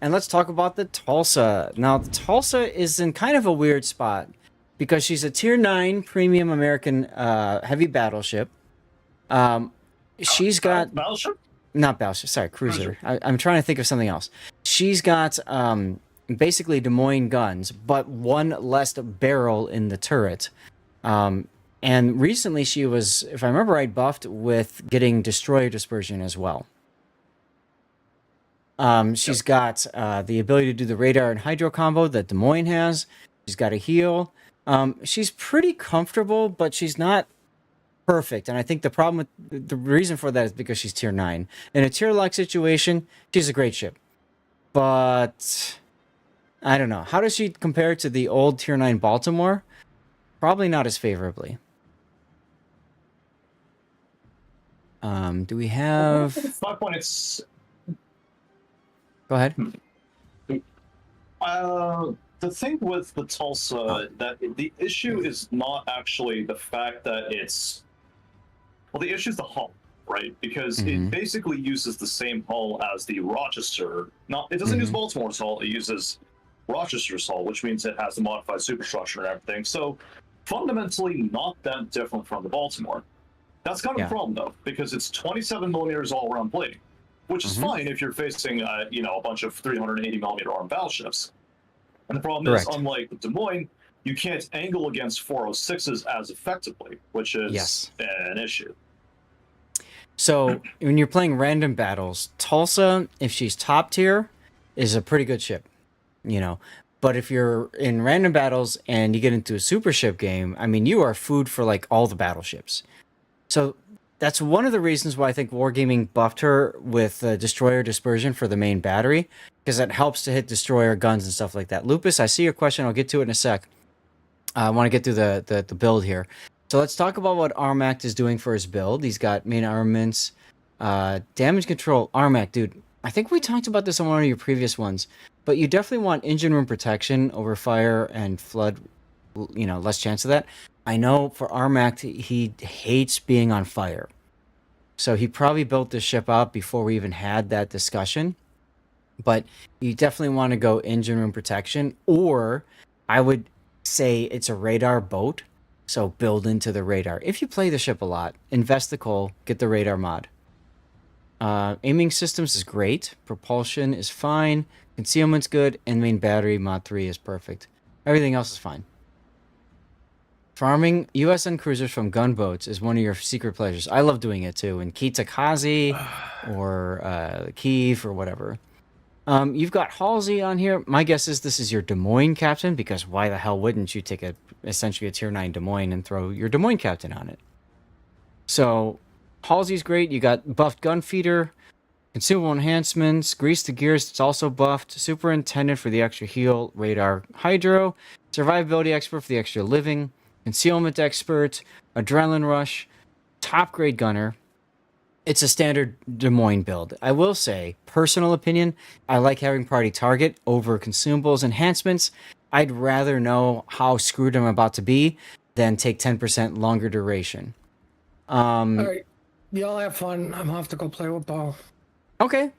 and let's talk about the Tulsa. Now, the Tulsa is in kind of a weird spot because she's a Tier 9 premium American heavy battleship. She's got Battleship? not battleship, sorry, cruiser. I'm trying to think of something else. She's got basically Des Moines guns, but one less barrel in the turret. And recently she was, if I remember right, buffed with getting destroyer dispersion as well. She's got the ability to do the radar and hydro combo that Des Moines has. She's got a heal. She's pretty comfortable, but she's not perfect. And I think the reason for that is because she's Tier 9. In a Tier lock situation, she's a great ship. But I don't know. How does she compare to the old Tier 9 Baltimore? Probably not as favorably. Do we have... 5 points. Go ahead. The thing with the Tulsa, that the issue is not actually the fact that it's... Well, the issue is the hull, right? Because it basically uses the same hull as the Rochester. Now, it doesn't use Baltimore's hull, it uses Rochester's hull, which means it has the modified superstructure and everything. So, fundamentally, not that different from the Baltimore. That's kind of a problem, though, because it's 27 millimeters all-around plating, which is fine if you're facing, a bunch of 380 millimeter armed battleships. And the problem is, unlike the Des Moines, you can't angle against 406s as effectively, which is an issue. So, when you're playing random battles, Tulsa, if she's top tier, is a pretty good ship, But if you're in random battles and you get into a super ship game, I mean, you are food for, like, all the battleships. So, that's one of the reasons why I think Wargaming buffed her with destroyer dispersion for the main battery, because that helps to hit destroyer guns and stuff like that. Lupus, I see your question. I'll get to it in a sec. I want to get through the build here. So let's talk about what Armact is doing for his build. He's got main armaments, damage control. Armact, dude, I think we talked about this on one of your previous ones, but you definitely want engine room protection over fire and flood, less chance of that. I know for Armact, he hates being on fire. So he probably built this ship up before we even had that discussion. But you definitely want to go engine room protection, or I would say it's a radar boat, so build into the radar. If you play the ship a lot, invest the coal, get the radar mod. Aiming systems is great, propulsion is fine, concealment's good, and main battery mod 3 is perfect. Everything else is fine. Farming USN cruisers from gunboats is one of your secret pleasures. I love doing it too, in Kitakazi or Kiev or whatever. You've got Halsey on here. My guess is this is your Des Moines captain, because why the hell wouldn't you take essentially a tier 9 Des Moines and throw your Des Moines captain on it? So Halsey's great. You got buffed Gunfeeder, consumable enhancements, Grease the Gears, it's also buffed, Superintendent for the extra heal, Radar Hydro, Survivability Expert for the extra living, Concealment Expert, Adrenaline Rush, top grade Gunner. It's a standard Des Moines build. I will say, personal opinion, I like having Priority Target over consumables enhancements. I'd rather know how screwed I'm about to be than take 10% longer duration. All right. Y'all have fun. I'm off to go play with Bo. Okay,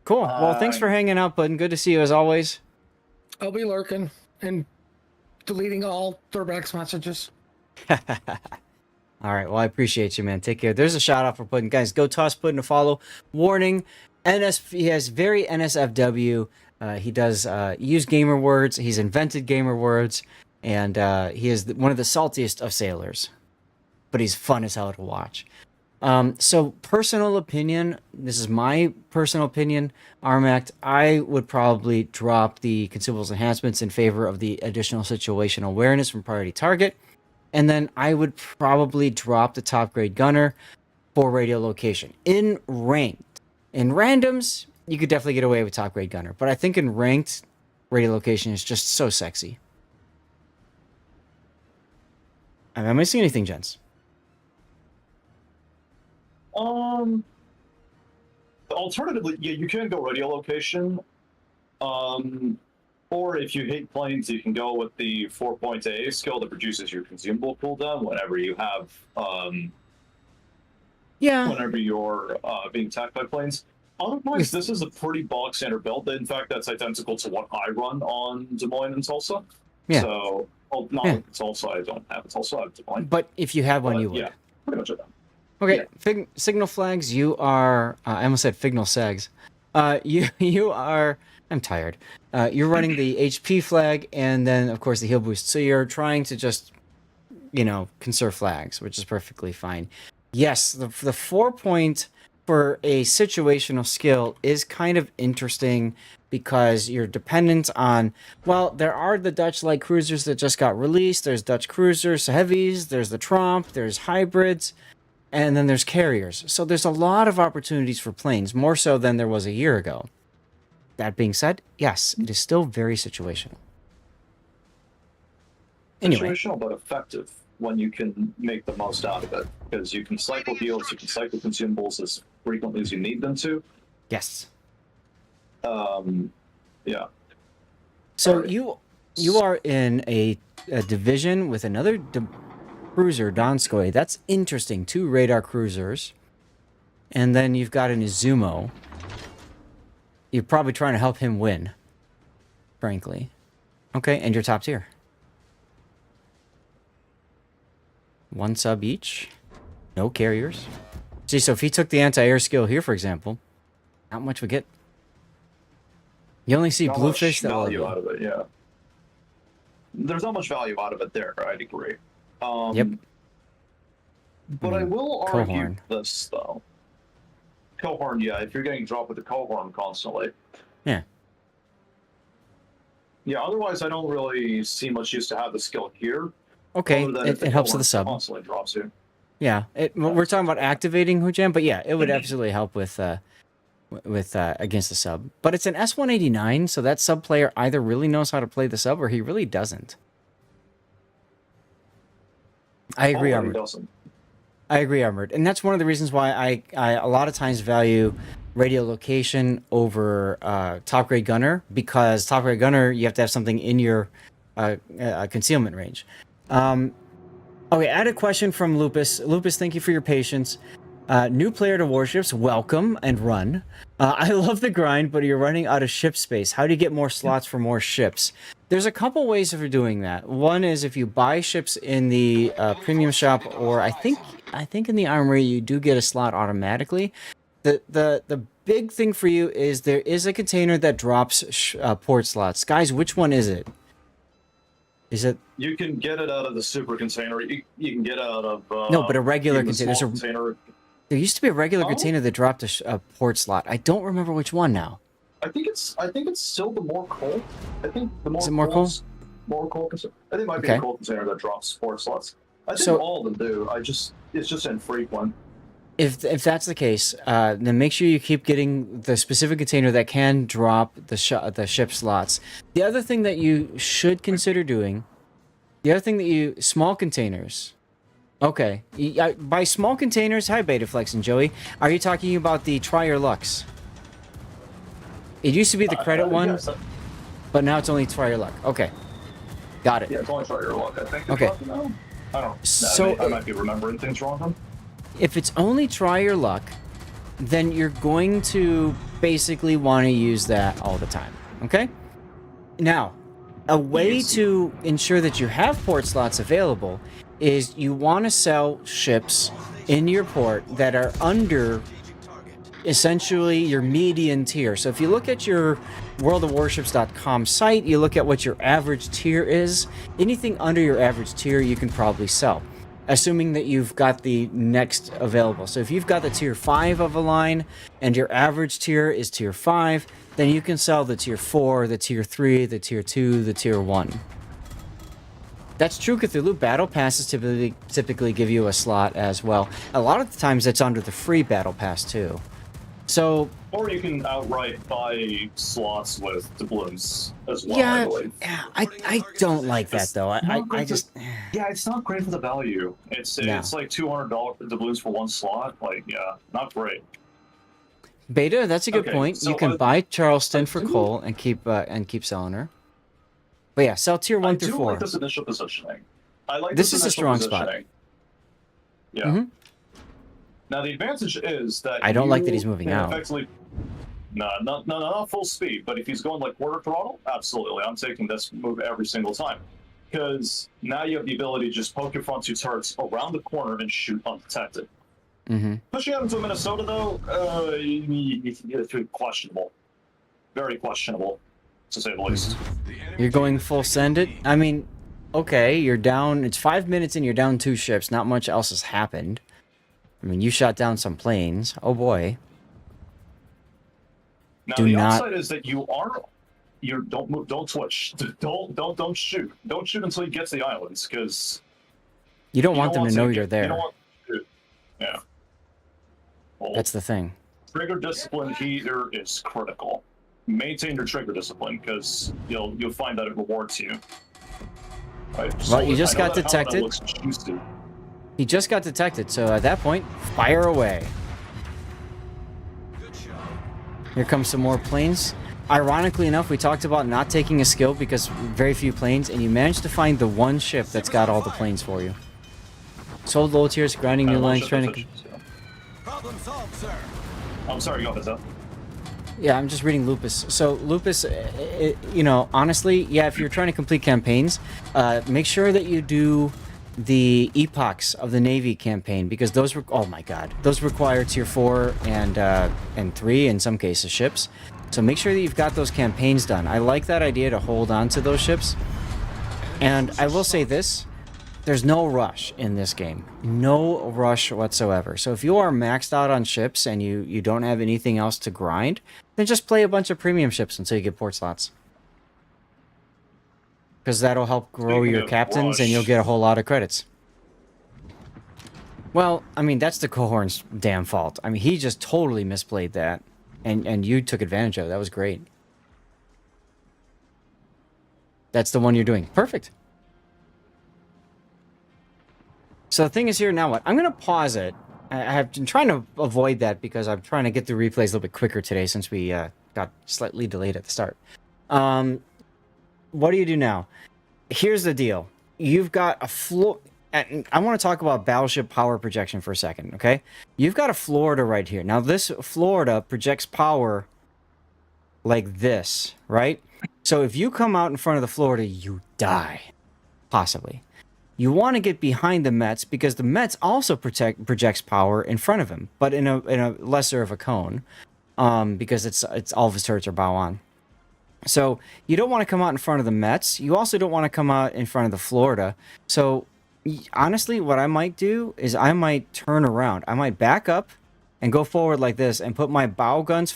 cool. Well, thanks for hanging out, bud. Good to see you as always. I'll be lurking and deleting all Thurback's messages. All right. Well, I appreciate you, man. Take care. There's a shout out for Puddin. Guys, go toss Puddin a follow. Warning, he has very NSFW. He does use gamer words. He's invented gamer words. And he is one of the saltiest of sailors. But he's fun as hell to watch. So personal opinion, this is my personal opinion, Armact, I would probably drop the consumables enhancements in favor of the additional situational awareness from Priority Target. And then I would probably drop the top grade Gunner for radiolocation. In ranked, in randoms, you could definitely get away with top grade Gunner. But I think in ranked, radiolocation is just so sexy. Am I missing anything, gents? Alternatively, yeah, you can go radiolocation. Or if you hate planes, you can go with the 4-point AA skill that reduces your consumable cooldown whenever you have, whenever you're being attacked by planes. Otherwise, this is a pretty bog standard build. In fact, that's identical to what I run on Des Moines and Tulsa. Yeah. So, well, not with Tulsa, I don't have Tulsa, I have Des Moines. But if you have one, you would. Yeah, pretty much that. Okay, yeah. Signal flags, you are... I almost said Fignal Sags. You are... I'm tired. You're running the HP flag and then, of course, the heal boost. So you're trying to just, conserve flags, which is perfectly fine. Yes, the 4-point for a situational skill is kind of interesting because you're dependent on... Well, there are the Dutch light cruisers that just got released. There's Dutch cruisers, heavies. There's the Tromp. There's hybrids. And then there's carriers. So there's a lot of opportunities for planes, more so than there was a year ago. That being said, yes, it is still very situational. Anyway. Situational, but effective when you can make the most out of it. Because you can cycle heals, you can cycle consumables as frequently as you need them to. Yes. Yeah. So you are in a division with another cruiser, Donskoy. That's interesting. 2 radar cruisers. And then you've got an Izumo. You're probably trying to help him win, frankly. Okay, and you're top tier. 1 sub each. No carriers. See, so if he took the anti-air skill here, for example, not much would get. You only see not Bluefish much that value out of it, yeah. There's not much value out of it there, I'd agree. Yep. But I will argue Cohorn. this, though. Cohorn, yeah, if you're getting dropped with the Cohorn constantly. Yeah. Yeah, otherwise I don't really see much use to have the skill here. Okay, other than if it the helps with Cohorn the sub. Constantly drops you. Yeah, we're talking about activating Hujan, but yeah, it would absolutely help with against the sub. But it's an S189, so that sub player either really knows how to play the sub or he really doesn't. I agree, Armored. I agree, Armored. And that's one of the reasons why I a lot of times value radiolocation over top grade gunner, because top grade gunner, you have to have something in your concealment range. Okay, I had a question from Lupus. Lupus, thank you for your patience. New player to Warships, welcome and run. I love the grind, but you're running out of ship space. How do you get more slots for more ships? There's a couple ways of doing that. One is if you buy ships in the premium shop, or I think in the armory you do get a slot automatically. The big thing for you is there is a container that drops port slots. Guys, which one is it? Is it? You can get it out of the super container. You can get it out of no, but a regular container. Container. There used to be a regular container that dropped a port slot. I don't remember which one now. I think it's still the more coal. I think the more Is it more coal? More coal. I think it might be Okay. a coal container that drops 4 slots. I think So- all of them do. It's just infrequent. If that's the case, then make sure you keep getting the specific container that can drop the ship slots. The other thing that you should consider doing, small containers. Okay, by small containers, hi Betaflex and Joey, are you talking about the Try Your Lucks? It used to be the credit one, Yes, but now it's only Try Your Luck. Okay, got it. yeah, it's only Try Your Luck. I think. Okay. No, I don't. So- I might be remembering things wrong. Then. If it's only Try Your Luck, then you're going to basically want to use that all the time, okay? Now, a way to ensure that you have port slots available is you want to sell ships in your port that are under essentially your median tier. So if you look at your worldofwarships.com site, you look at what your average tier is, anything under your average tier you can probably sell, assuming that you've got the next available. So if you've got the tier 5 of a line and your average tier is tier 5, then you can sell the tier 4, the tier 3, the tier 2, the tier 1. That's true. Cthulhu battle passes typically give you a slot as well. A lot of the times it's under the free battle pass too. So Or you can outright buy slots with doubloons as well. I yeah, believe. I don't like that though. I just Yeah, it's not great for the value. It's like $200 doubloons for one slot. Like, yeah, not great. Beta, that's a good Okay, point. so You can I- buy Charleston for do- coal and keep selling her. But yeah, sell tier 1 I through do 4. like this initial positioning. I like This is a initial strong spot. positioning. Yeah. Mhm. Now the advantage is that I don't like that you he's moving can out. Effectively, no, not full speed. But if he's going like quarter throttle, absolutely, I'm taking this move every single time. Because now you have the ability to just poke your front 2 turrets around the corner and shoot undetected. Mm-hmm. Pushing out into Minnesota, though, it's questionable. Very questionable, to say the least. You're going full send it? I mean, okay, you're down. It's 5 minutes and you're down 2 ships. Not much else has happened. I mean, you shot down some planes. Oh boy. Now Do the not- upside is that you don't move, don't switch, don't shoot, don't shoot until you get to the islands, because You don't want them to know you're You there. don't want to shoot. Yeah. Well, That's the thing. trigger discipline here is critical. Maintain your trigger discipline, because you'll find that it rewards you. Right? Well, you just I know got that helmet detected. looks juicy. He just got detected, so at that point, fire away. Here comes some more planes. Ironically enough, we talked about not taking a skill because very few planes, and you managed to find the one ship that's got all the planes for you. Sold low tiers, grinding new lines, trying to... Problem solved, sir. I'm sorry, go ahead, Zell. Yeah, I'm just reading Lupus. So Lupus, you know, honestly, yeah, if you're trying to complete campaigns, make sure that you do the epochs of the Navy campaign, because those oh my god, those require tier 4 and 3 in some cases ships. So make sure that you've got those campaigns done. I like that idea to hold on to those ships. And I will say this, there's no rush in this game. No rush whatsoever. So if you are maxed out on ships and you don't have anything else to grind, then just play a bunch of premium ships until you get port slots. Because that'll help grow Speaking your of captains and you'll rush. get a whole lot of credits. Well, I mean, that's the Cohorn's damn fault. I mean, he just totally misplayed that. And you took advantage of it. That was great. That's the one you're doing. Perfect. So the thing is here now what? I'm going to pause it. I've been trying to avoid that because I'm trying to get the replays a little bit quicker today since we got slightly delayed at the start. What do you do now? Here's the deal. You've got a floor... I want to talk about battleship power projection for a second, okay? You've got a Florida right here. Now, this Florida projects power like this, right? So if you come out in front of the Florida, you die, possibly. You want to get behind the Mets because the Mets also projects power in front of him, but in a lesser of a cone, because it's all of his turrets are bow on. So you don't want to come out in front of the Mets. You also don't want to come out in front of the Florida. So honestly, what I might do is I might turn around. I might back up and go forward like this and put my bow guns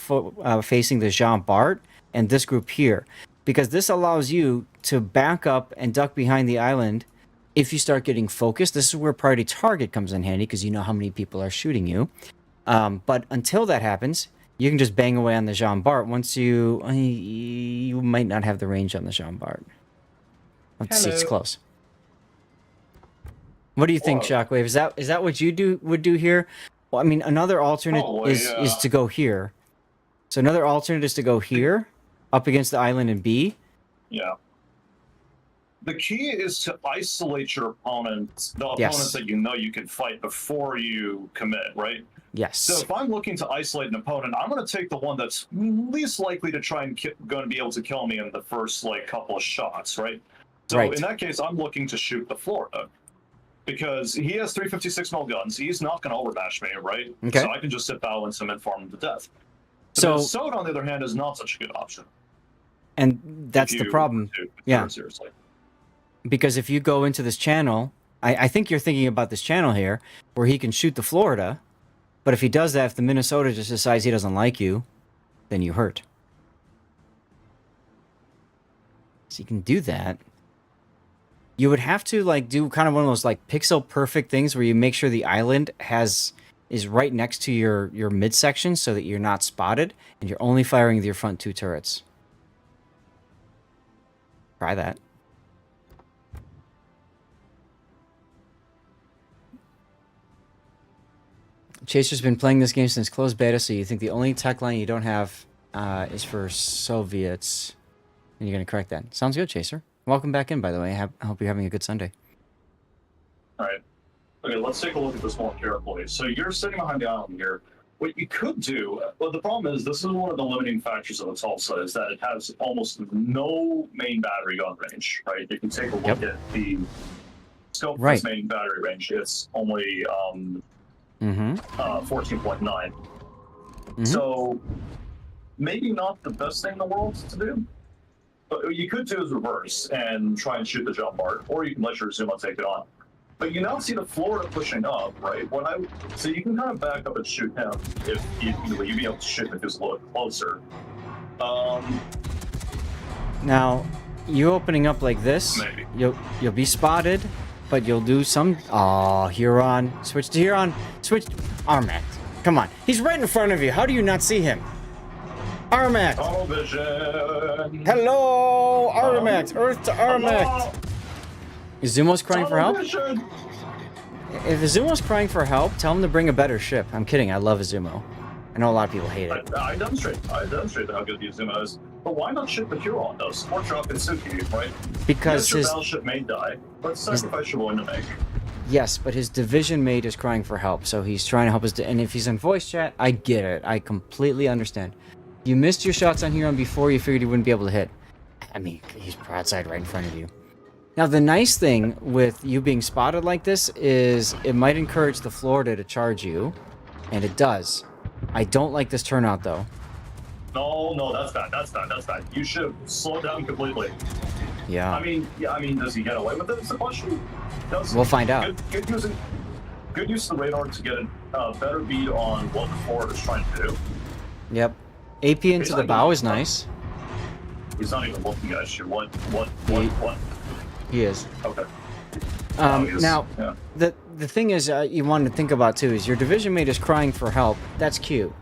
facing the Jean Bart and this group here. Because this allows you to back up and duck behind the island if you start getting focused. This is where priority target comes in handy because you know how many people are shooting you. But until that happens, you can just bang away on the Jean Bart. Once you might not have the range on the Jean Bart. Let's see, it's close. What do you think, Shockwave? Is that what you would do here? Well, I mean, another alternate is to go here. So another alternate is to go here, up against the island in B. Yeah. The key is to isolate your opponents, the opponents that you know you can fight before you commit, right? Yes. So if I'm looking to isolate an opponent, I'm going to take the one that's least likely to try and going to be able to kill me in the first couple of shots, right? So in that case, I'm looking to shoot the Florida because he has 356 mil guns. He's not going to overmatch me, right? Okay. So I can just sit balance him and farm him to death. So Minnesota, on the other hand, is not such a good option. And that's the problem. Yeah. Seriously. Because if you go into this channel, I think you're thinking about this channel here, where he can shoot the Florida, but if he does that, if the Minnesota just decides he doesn't like you, then you hurt. So you can do that. You would have to do kind of one of those pixel perfect things where you make sure the island is right next to your midsection so that you're not spotted and you're only firing with your front two turrets. Try that. Chaser's been playing this game since closed beta, so you think the only tech line you don't have is for Soviets, and you're going to correct that. Sounds good, Chaser. Welcome back in, by the way. I hope you're having a good Sunday. All right. Okay, let's take a look at this more carefully. So you're sitting behind the island here. What you could do, well, the problem is this is one of the limiting factors of the Tulsa is that it has almost no main battery gun range, right? If you take a look at the scope for its main battery range, it's only 14.9. So maybe not the best thing in the world to do. But what you could do is reverse and try and shoot the jump part, or you can let your Zuma take it on. But you now see the Florida pushing up, right? So you can kind of back up and shoot him if you'd be able to shoot him if he's a little closer. Now, you opening up like this, maybe you'll be spotted, but you'll do some. Oh, Huron, switch to Huron, switch. Armact, come on, he's right in front of you. How do you not see him? Armact. Tunnel vision. Hello, Armact. Earth to Armact. Izumo's crying for help? If Izumo's crying for help, tell him to bring a better ship. I'm kidding, I love Izumo. I know a lot of people hate it. I demonstrate how good the Izumo is. But why not ship the Huron, though? Support drop in Suki, right? Because your battleship may die. Let's sacrifice you're willing to make. Yes, but his division mate is crying for help, so he's trying to help us. And if he's in voice chat, I get it. I completely understand. You missed your shots on Huron before you figured you wouldn't be able to hit. I mean, he's broadside right in front of you. Now, the nice thing with you being spotted like this is it might encourage the Florida to charge you, and it does. I don't like this turnout, though. No, that's bad. You should slow down completely. Yeah. I mean, does he get away with it? It's the question. We'll find out. Good use of the radar to get a better beat on what the Florida is trying to do. Yep. AP into the bow is nice. He's not even looking at you. What? He is. Okay. Now, the thing is, you want to think about too is your division mate is crying for help. That's cute.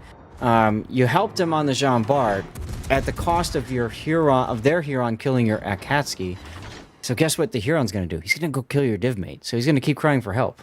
You helped him on the Jean Bart at the cost of their Huron killing your Akatsuki. So guess what the Huron's going to do? He's going to go kill your div mate. So he's going to keep crying for help.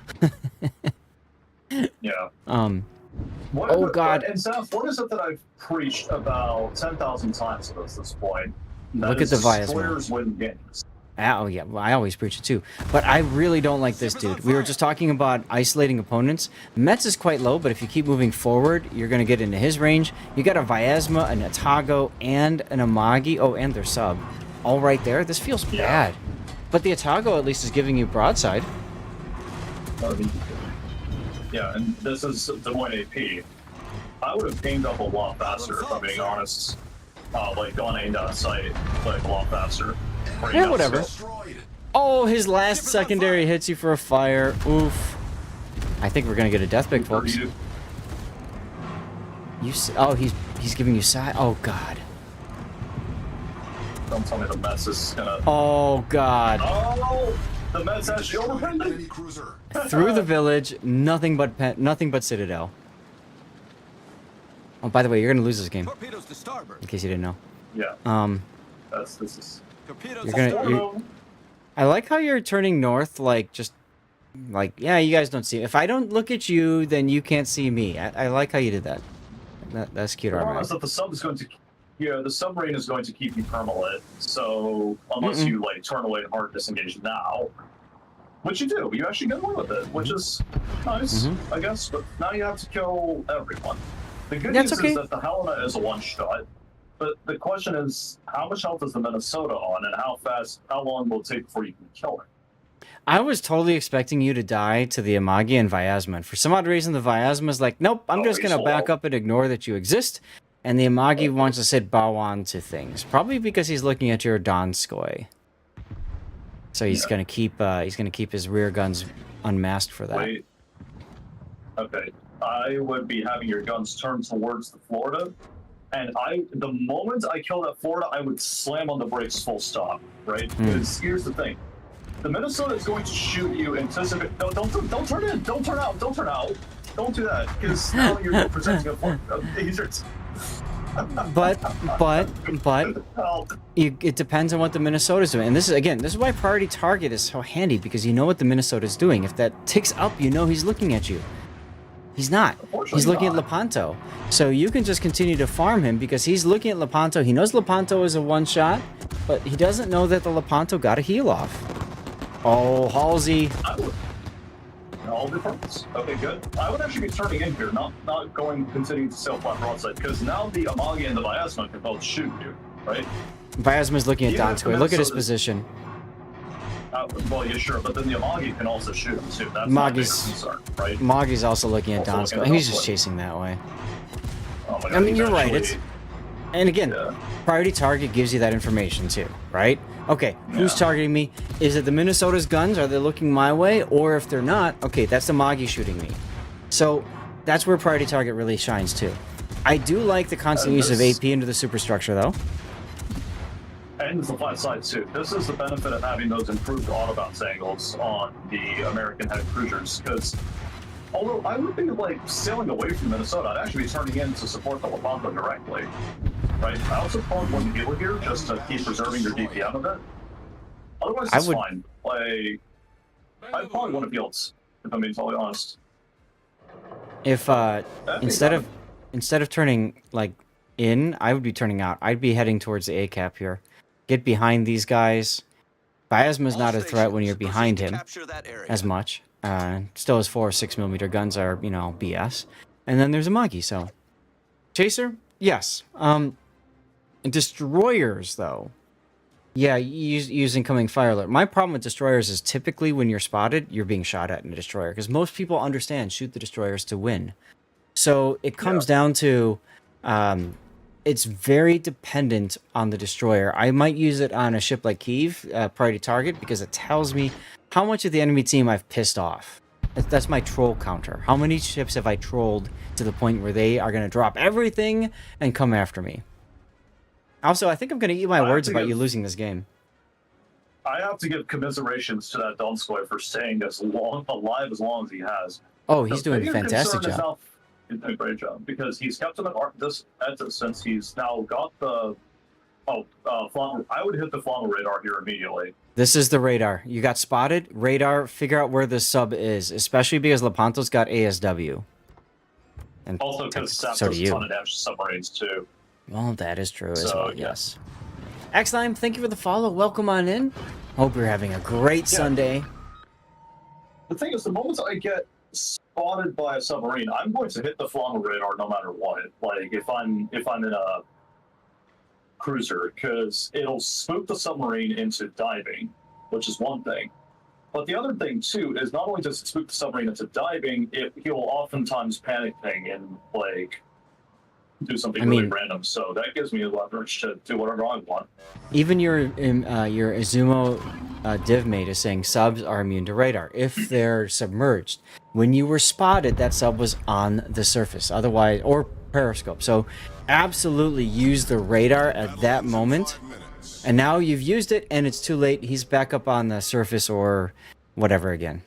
Yeah. God. And Seth, what is it that I've preached about 10,000 times at this point? Look at the Viasma. Destroyers win games. Oh, yeah, well, I always preach it too. But I really don't like this dude. We were just talking about isolating opponents. Metz is quite low, but if you keep moving forward, you're going to get into his range. You got a Viasma, an Atago, and an Amagi. Oh, and their sub. All right there. This feels bad. But the Atago at least is giving you broadside. Yeah, and this is Des Moines AP. I would have aimed up a lot faster, if I'm being honest. Gone aimed out of sight, a lot faster. Yeah, whatever. Oh, his last secondary hits you for a fire. Oof. I think we're gonna get a death pick, folks. Oh, he's giving you side. Oh God. Don't tell me the Mets is gonna. Oh God. Oh, the Mets actually overpinned Enemy it. cruiser. Through the village, nothing but Citadel. Oh, by the way, you're gonna lose this game, Torpedoes to starboard. in case you didn't know. Yeah, this is. Torpedoes You're to gonna- starboard. you're- I like how you're turning north, like just like yeah, you guys don't see. If I don't look at you, then you can't see me. I like how you did that. That's cute, The problem Armand. is that the sub is going to. Yeah, the submarine is going to keep you permalit. So unless you like turn away and hard disengage now, which you do, you actually get away with it, which is nice, I guess. But now you have to kill everyone. The good That's news okay. is that the Helena is a one-shot. But the question is, how much health is the Minnesota on, and how long will it take before you can kill it? I was totally expecting you to die to the Amagi and Vyasma. And for some odd reason, the Vyasma is like, nope, I'm just going to back up and ignore that you exist. And the Amagi wants to sit bow on to things. Probably because he's looking at your Donskoy. So he's going to keep his rear guns unmasked for that. Wait. Okay. I would be having your guns turned towards the Florida. And the moment I kill that Florida, I would slam on the brakes full stop, right? Because here's the thing. The Minnesota is going to shoot you, anticipate. Don't turn in. Don't turn out. Don't turn out. Don't do that, because now you're presenting a Florida. But it depends on what the Minnesota's doing. And this is why priority target is so handy, because you know what the Minnesota's doing. If that ticks up, you know he's looking at you. He's not. He's looking at Lepanto. So you can just continue to farm him because he's looking at Lepanto. He knows Lepanto is a one-shot, but he doesn't know that the Lepanto got a heal off. Oh, Halsey. All difference. Okay, good. I would actually be turning in here, not continuing to sail flat broadside, because now the Amagi and the Vyasma can both shoot you, right? Vyasma's looking at Even if the Donskoy. Look at his Minnesota's- position. Well, yeah, sure, but then the Amagi can also shoot him too. That's my bigger concern, right? Magi's also looking at Also looking Donskoy. at He's just Donskoy. chasing that way. Oh my God, I mean, he's you're right. actually- And again, Yeah. priority target gives you that information too, right? Okay, who's Yeah. targeting me? Is it the Minnesota's guns? Are they looking my way? Or if they're not, okay, that's the Magi shooting me. So that's where priority target really shines too. I do like the constant use of this- AP into the superstructure though. And it's the flat side too. This is the benefit of having those improved auto bounce angles on the American head cruisers, because although I would be like sailing away from Minnesota, I'd actually be turning in to support the Lepanto directly. Right? I also probably want to heal here just to keep preserving your DPM a bit. Otherwise, I it's would- fine. Like, I probably want to fields, if I'm being totally honest. If instead of turning like in, I would be turning out. I'd be heading towards the A cap here. Get behind these guys. Vyasma's not a threat when you're behind him as much. Still his 4 or 6mm guns are, BS. And then there's a Magi, so. Chaser? Yes. Destroyers, though. Yeah, use incoming fire alert. My problem with destroyers is typically when you're spotted, you're being shot at in a destroyer. Because most people understand shoot the destroyers to win. So it comes down to... it's very dependent on the destroyer. I might use it on a ship like Kiev, priority target, because it tells me how much of the enemy team I've pissed off. That's my troll counter. How many ships have I trolled to the point where they are going to drop everything and come after me? Also, I think I'm going to eat my words about you losing this game. I have to give commiserations to that Donskoy for staying alive as long as he has. Oh, he's doing a bigger fantastic concern is job. now- He's doing a great job because he's kept him at distance. He's now got the I would hit the Flamme radar here immediately. This is the radar. You got spotted. Radar, figure out where the sub is, especially because Lepanto's got ASW. And Also because Sap so does do a you. ton of damage to submarines too. Well, that is true as So, well, yeah. yes. X-Lime, thank you for the follow. Welcome on in. Hope you're having a great Sunday. The thing is, the moment I get spotted by a submarine, I'm going to hit the Flamme radar no matter what. Like if I'm in a cruiser, because it'll spook the submarine into diving, which is one thing. But the other thing too is not only does it spook the submarine into diving, he'll oftentimes panic ping and like do something really random. So that gives me leverage to do whatever I want. Even your Izumo div mate is saying subs are immune to radar if they're submerged. When you were spotted, that sub was on the surface. Otherwise, or periscope. So absolutely use the radar at that moment. And now you've used it and it's too late. He's back up on the surface or whatever again.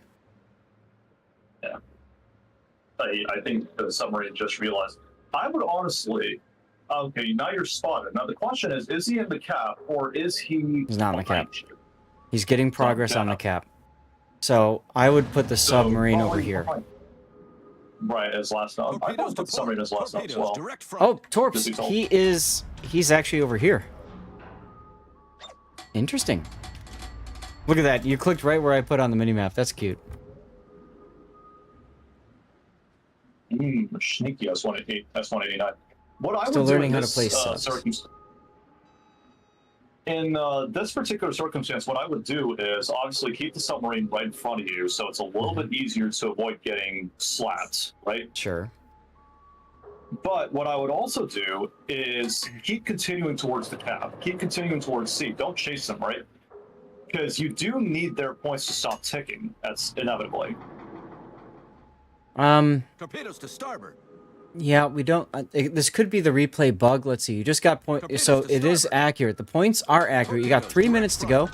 Yeah. I think the submarine just realized. I would honestly. Okay, now you're spotted. Now the question is he in the cap or is he? He's not in the cap. you? He's getting progress on the cap. So I would put the submarine over here. Right, as last time. I thought the submarine as last time as well. Oh, Torps, he's actually over here. Interesting. Look at that. You clicked right where I put on the minimap. That's cute. Sneaky S189. What I Still would do learning in how to this, play subs. In this particular circumstance, what I would do is obviously keep the submarine right in front of you, so it's a little bit easier to avoid getting slapped, right? Sure. But what I would also do is keep continuing towards the cap, keep continuing towards C. Don't chase them, right? Because you do need their points to stop ticking. That's inevitably. Torpedoes to starboard. Yeah, we don't. This could be the replay bug. Let's see. You just got point. So it is accurate. The points are accurate. You got 3 minutes to go.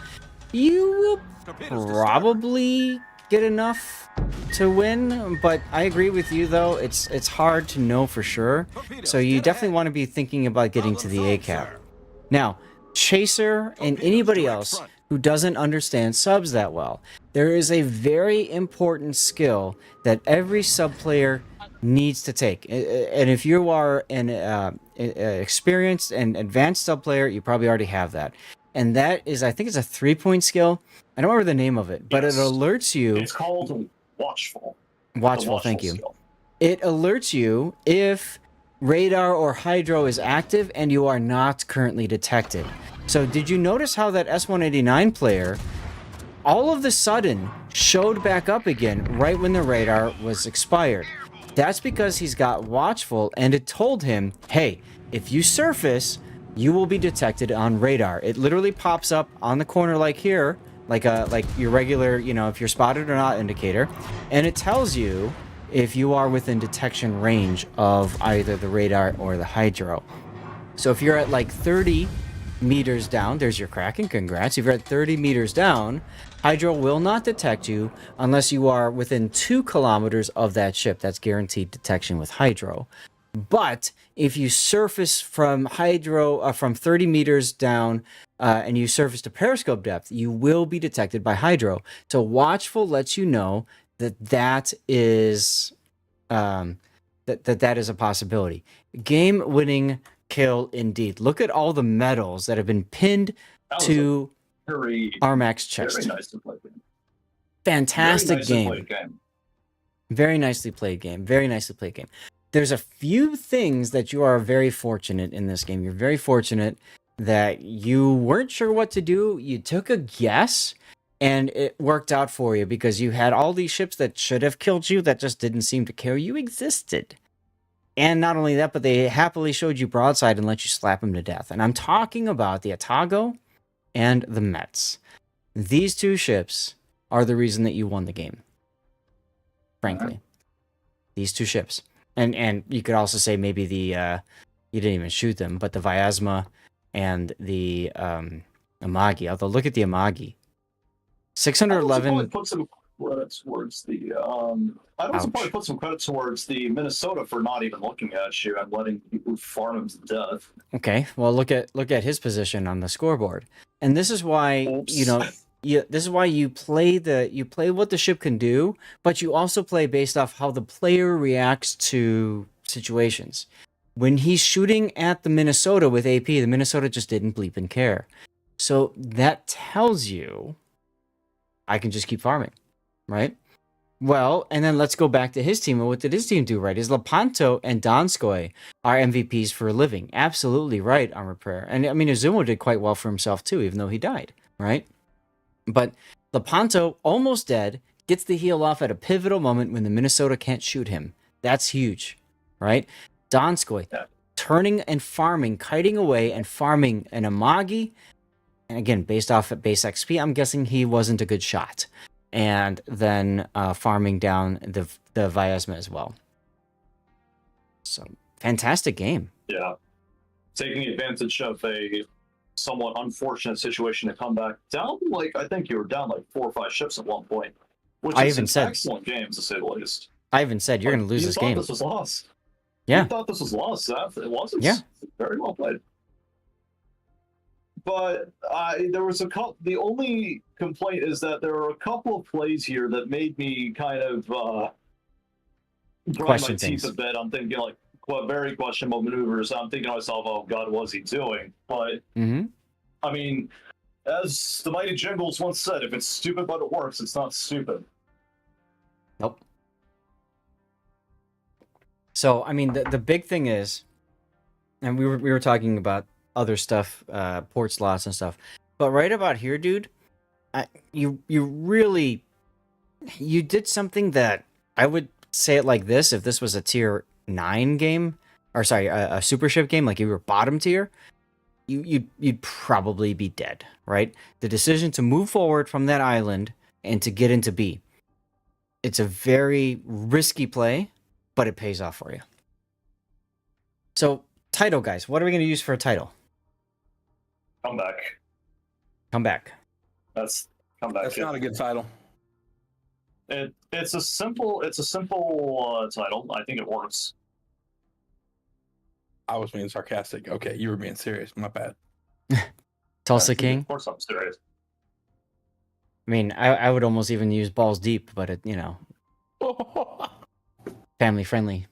You will probably get enough to win, but I agree with you though. It's hard to know for sure. So you definitely want to be thinking about getting to the A cap. Now, Chaser and anybody else who doesn't understand subs that well, there is a very important skill that every sub player needs to take. And if you are an experienced and advanced sub player, you probably already have that. And that is, I think it's a 3-point skill. I don't remember the name of it, but Yes. it alerts you. It's called Watchful. Watchful, thank you. Skill. It alerts you if radar or hydro is active and you are not currently detected. So did you notice how that S189 player all of a sudden showed back up again right when the radar was expired? That's because he's got Watchful and it told him, hey, if you surface, you will be detected on radar. It literally pops up on the corner like here, like your regular, if you're spotted or not indicator, and it tells you if you are within detection range of either the radar or the hydro. So if you're at like 30 meters down, there's your Kraken, congrats. If you're at 30 meters down, hydro will not detect you unless you are within 2 kilometers of that ship. That's guaranteed detection with hydro. But if you surface from hydro, from 30 meters down, and you surface to periscope depth, you will be detected by hydro. So Watchful lets you know that is that is a possibility. Game-winning kill indeed. Look at all the medals that have been pinned to Armac's chest. Very nice to play game. Fantastic game. Very nicely played game. Very nicely played game. There's a few things that you are very fortunate in this game. You're very fortunate that you weren't sure what to do. You took a guess and it worked out for you because you had all these ships that should have killed you that just didn't seem to care you existed. And not only that, but they happily showed you broadside and let you slap them to death. And I'm talking about the Atago and the Mets. These two ships are the reason that you won the game. Frankly. These two ships. And you could also say maybe the you didn't even shoot them, but the Vyazma and the Amagi. Although look at the Amagi. 611. I'd put some credit towards the I'd also probably put some credit towards the Minnesota for not even looking at you and letting people farm him to death. Okay, well look at his position on the scoreboard, and this is why this is why you play what the ship can do, but you also play based off how the player reacts to situations. When he's shooting at the Minnesota with AP, the Minnesota just didn't bleep and care. So that tells you I can just keep farming, right? Well, and then let's go back to his team. And what did his team do right? Is Lepanto and Donskoy are MVPs for a living. Absolutely right, Armor Prayer. And I mean, Azumo did quite well for himself too, even though he died, right? But Lepanto, almost dead, gets the heal off at a pivotal moment when the Minnesota can't shoot him. That's huge, right? Donskoy, turning and farming, kiting away and farming an Amagi. And again, based off at base XP, I'm guessing he wasn't a good shot. And then farming down the Vyazma as well. So fantastic game. Yeah. Taking advantage of a somewhat unfortunate situation to come back down, like, I think you were down like 4 or 5 ships at one point, which I is even an said- excellent game, to say the least. I even said you're Like, going to lose you this thought game. This was lost. Yeah. You thought this was lost. It wasn't. Yeah. Very well played. But there was a couple. The only complaint is that there are a couple of plays here that made me kind of grind Question my teeth things. a bit. I'm thinking like very questionable maneuvers. I'm thinking to myself, "Oh God, what's he doing?" But Mm-hmm. I mean, as the mighty Jingles once said, "If it's stupid but it works, it's not stupid." Nope. So, I mean, the big thing is, and we were talking about other stuff, port slots and stuff, but right about here, dude, you really did something that I would say it like this: if this was a tier 9 game, or sorry, a super ship game, like you were bottom tier, you'd probably be dead, right? The decision to move forward from that island and to get into B, it's a very risky play, but it pays off for you. So, title, guys, what are we going to use for a title? Come back. Come back. That's come back. That's not a good title. It's a simple title. I think it works. I was being sarcastic. Okay, you were being serious. My bad. Tulsa King. Of course, I'm serious. I mean, I would almost even use Balls Deep, but it, family friendly.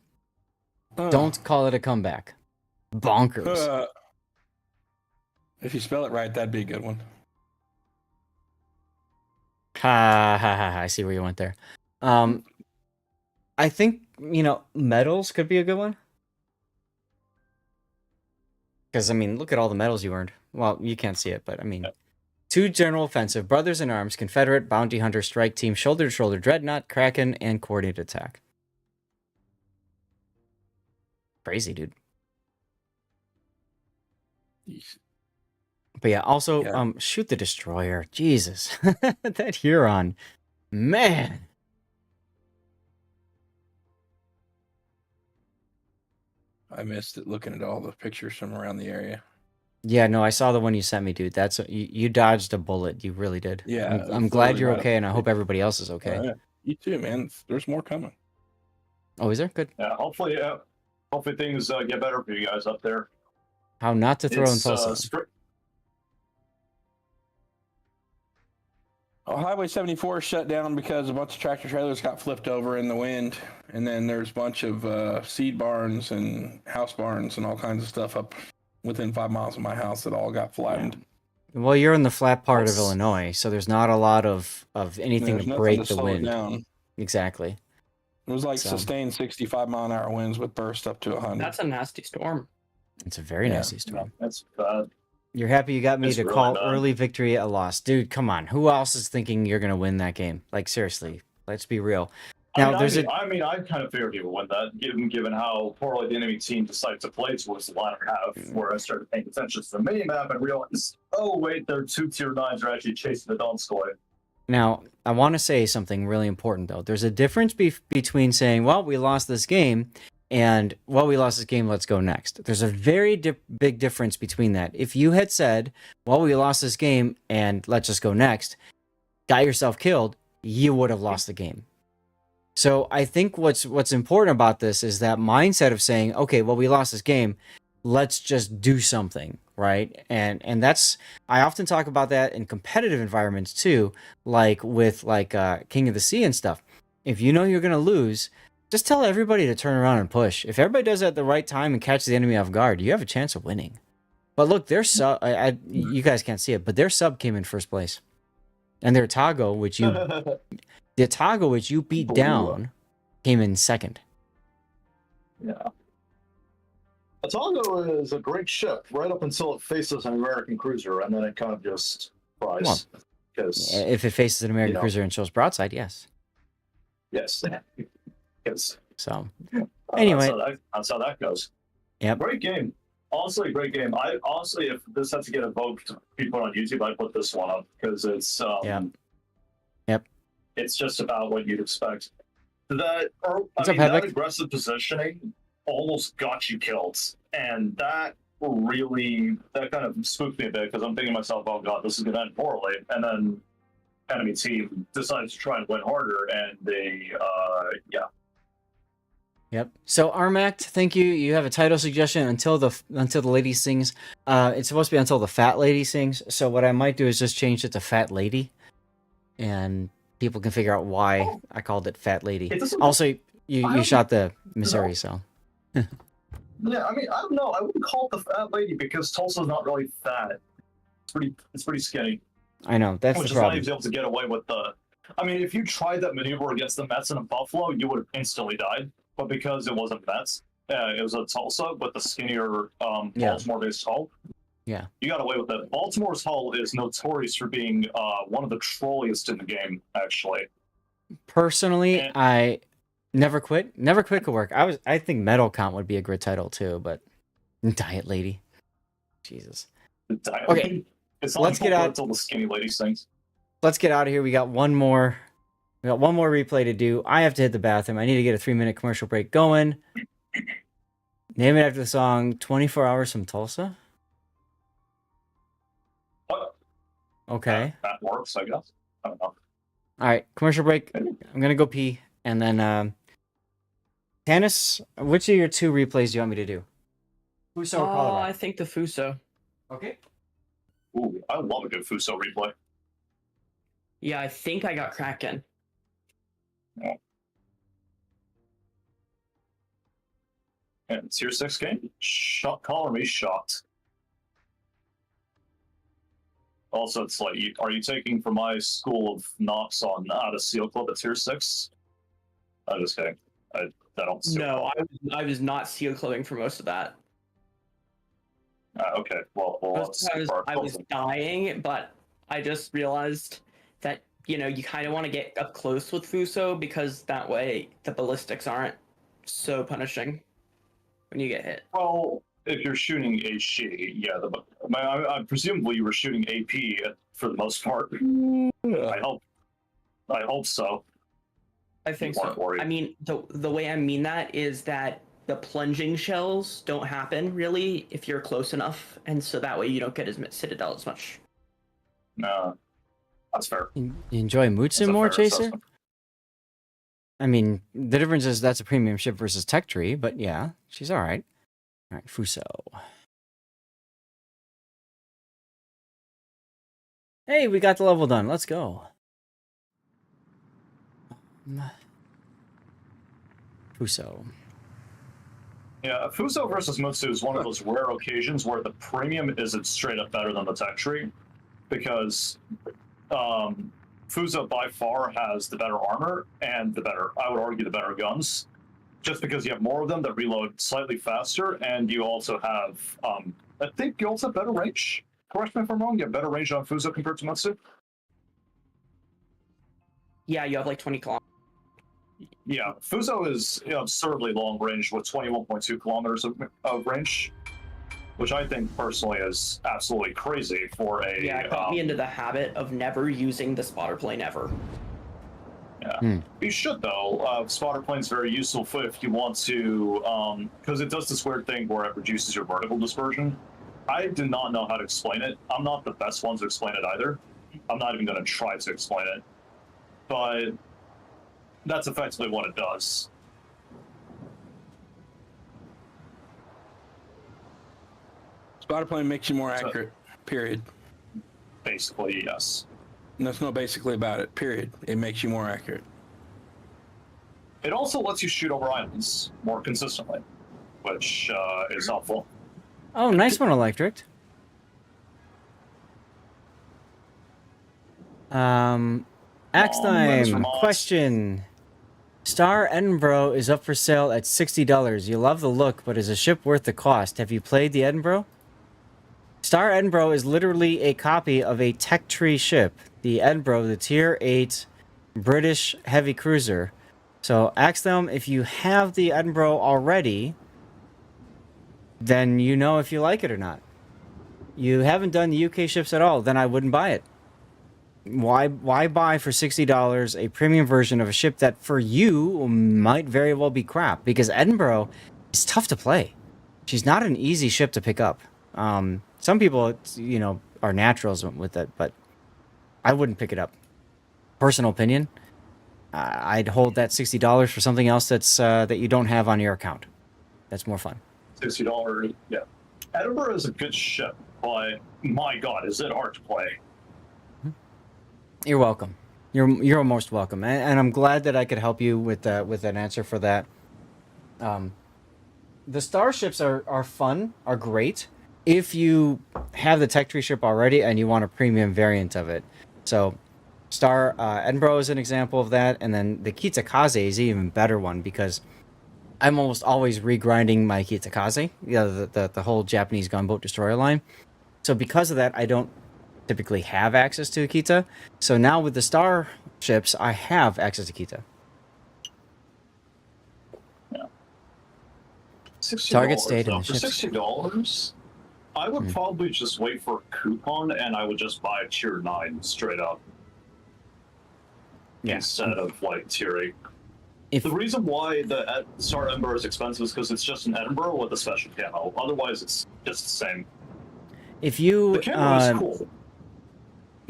Don't call it a comeback. Bonkers. If you spell it right, that'd be a good one. Ha ha ha! I see where you went there. I think medals could be a good one. Because I mean, look at all the medals you earned. Well, you can't see it, but I mean, 2 General Offensive, Brothers in Arms, Confederate, Bounty Hunter, Strike Team, Shoulder to Shoulder, Dreadnought, Kraken, and Coordinated Attack. Crazy, dude. But yeah, also, shoot the Destroyer. Jesus. That Huron. Man. I missed it looking at all the pictures from around the area. Yeah, no, I saw the one you sent me, dude. That's you dodged a bullet. You really did. Yeah, I'm glad you're okay, and I hope everybody else is okay. Yeah, you too, man. There's more coming. Oh, is there? Good. Yeah, hopefully things get better for you guys up there. How not to throw in Tulsa. Highway 74 shut down because a bunch of tractor trailers got flipped over in the wind, and then there's a bunch of seed barns and house barns and all kinds of stuff up within 5 miles of my house that all got flattened. Well, you're in the flat part of Illinois, so there's not a lot of anything There's to nothing break to the slow it wind. down. Exactly. It was like So- sustained 65-mile-an-hour winds with bursts up to 100. That's a nasty storm. It's a very Yeah. nasty storm. That's bad. You're happy you got me It's to really call bad. early victory a loss. Dude, come on. Who else is thinking you're going to win that game? Like, seriously. Let's be real. Now, I kind of figured he would win that, given how poorly the enemy team decided to play towards the latter half, where I started paying attention to the mini-map and realized, oh, wait, their 2 tier 9s are actually chasing the Donskoy. Now, I want to say something really important, though. There's a difference between saying, well, we lost this game, and, well, we lost this game, let's go next. There's a very big difference between that. If you had said, well, we lost this game, and let's just go next, got yourself killed, you would have lost the game. So I think what's important about this is that mindset of saying, okay, well, we lost this game, let's just do something, right? And that's, I often talk about that in competitive environments too, like with King of the Sea and stuff. If you know you're going to lose, just tell everybody to turn around and push. If everybody does it at the right time and catch the enemy off guard, you have a chance of winning. But look, their sub, you guys can't see it, but their sub came in first place. And their Tago, which you beat down, came in second. Yeah. Otago is a great ship right up until it faces an American cruiser, and then it kind of just fries. Well, Because if it faces an American cruiser and shows broadside, yes. yes. Yes. So, anyway. That's how that goes. Yep. Great game. Honestly, great game. I honestly, if this had to get a vote to be put on YouTube, I'd put this one up because it's Yep. It's just about what you'd expect. That What's up, that Havoc? aggressive positioning almost got you killed, and that kind of spooked me a bit because I'm thinking to myself, oh god, this is going to end poorly, and then enemy team decides to try and win harder, and they yeah. Yep. So Armact, thank you. You have a title suggestion until the lady sings. It's supposed to be until the fat lady sings. So what I might do is just change it to fat lady, and people can figure out why I called it fat lady. Also, you shot the Missouri, so. Yeah, I mean, I don't know. I wouldn't call it the fat lady because Tulsa's not really fat. It's pretty skinny. I know that's Which the is why problem. he was able to get away with the. I mean, if you tried that maneuver against the Mets and a Buffalo, you would have instantly died. But because it wasn't Mets, it was a Tulsa with the skinnier Baltimore-based hull. Yeah. You got away with it. Baltimore's hull is notorious for being one of the trolliest in the game, actually. Personally, I never quit. Never quit could work. I think Metal Count would be a great title too, but Diet Lady. Jesus. Okay. Let's get out until the skinny lady sings. Let's get out of here. We got one more replay to do. I have to hit the bathroom. I need to get a 3-minute commercial break going. Name it after the song 24 Hours from Tulsa. What? Okay. That works, I guess. I don't know. All right, commercial break. I'm going to go pee. And then, Tannis, which of your 2 replays do you want me to do? Fuso or Colorado? I think the Fuso. Okay. Ooh, I love a good Fuso replay. Yeah, I think I got Kraken. Yeah. And Tier 6 game? Color me shocked. Also, it's like, are you taking from my school of knocks on how to seal club at Tier 6? I'm just kidding. I don't seal No, I was not seal clubbing for most of that. Okay, well, I was dying, but I just realized that, you kind of want to get up close with Fuso because that way the ballistics aren't so punishing when you get hit. Well, if you're shooting HG, yeah, I presumably you were shooting AP for the most part. I hope so. I think so. I mean, the way I mean that is that the plunging shells don't happen really if you're close enough, and so that way you don't get Citadel as much. No, that's fair. You enjoy Mutsu more, Chaser? I mean, the difference is that's a premium ship versus Tech Tree, but yeah, she's all right. All right, Fuso. Hey, we got the level done. Let's go. Fuso. Yeah, Fuso versus Mutsu is one of those rare occasions where the premium isn't straight up better than the Tech Tree, because Fuso by far has the better armor and I would argue, the better guns, just because you have more of them that reload slightly faster, and you also have, I think you also have better range. Correct me if I'm wrong, you have better range on Fuso compared to Mutsu? Yeah, you have like 20 kilometers. Yeah, Fuso is absurdly long range with 21.2 kilometers of range, which I think personally is absolutely crazy for a... Yeah, it got me into the habit of never using the spotter plane ever. Yeah, you should though. Spotter plane's very useful if you want to, because it does this weird thing where it reduces your vertical dispersion. I do not know how to explain it. I'm not the best one to explain it either. I'm not even going to try to explain it. But that's effectively what it does. Spotter plane makes you more accurate, period. Basically, yes. And that's not basically about it, period. It makes you more accurate. It also lets you shoot over islands more consistently, which is helpful. Oh, nice one, Electric. Axe time. Question. Star Edinburgh is up for sale at $60. You love the look, but is a ship worth the cost? Have you played the Edinburgh? Star Edinburgh is literally a copy of a Tech Tree ship. The Edinburgh, the Tier 8 British heavy cruiser. So ask them if you have the Edinburgh already, then you know if you like it or not. You haven't done the UK ships at all, then I wouldn't buy it. Why buy for $60 a premium version of a ship that for you might very well be crap? Because Edinburgh it's tough to play. She's not an easy ship to pick up. Some people, are naturals with it, but I wouldn't pick it up. Personal opinion. I'd hold that $60 for something else that you don't have on your account. That's more fun. $60, yeah. Edinburgh is a good ship, but my God, is it hard to play? You're welcome. You're most welcome, and I'm glad that I could help you with an answer for that. The starships are fun, are great, if you have the tech tree ship already and you want a premium variant of it. So, Edinburgh is an example of that, and then the Kitakaze is an even better one because I'm almost always regrinding my Kitakaze, the whole Japanese gunboat destroyer line. So because of that, I don't typically have access to Akita. So now with the star ships, I have access to Akita. Yeah. $60 Target stayed in though. the For ships. $60, I would probably just wait for a coupon and I would just buy a tier 9 straight up. Yeah. Instead of like tier 8. If The reason why the Star Ember is expensive is because it's just an Edinburgh with a special camo. Otherwise, it's just the same. if you The camo is cool.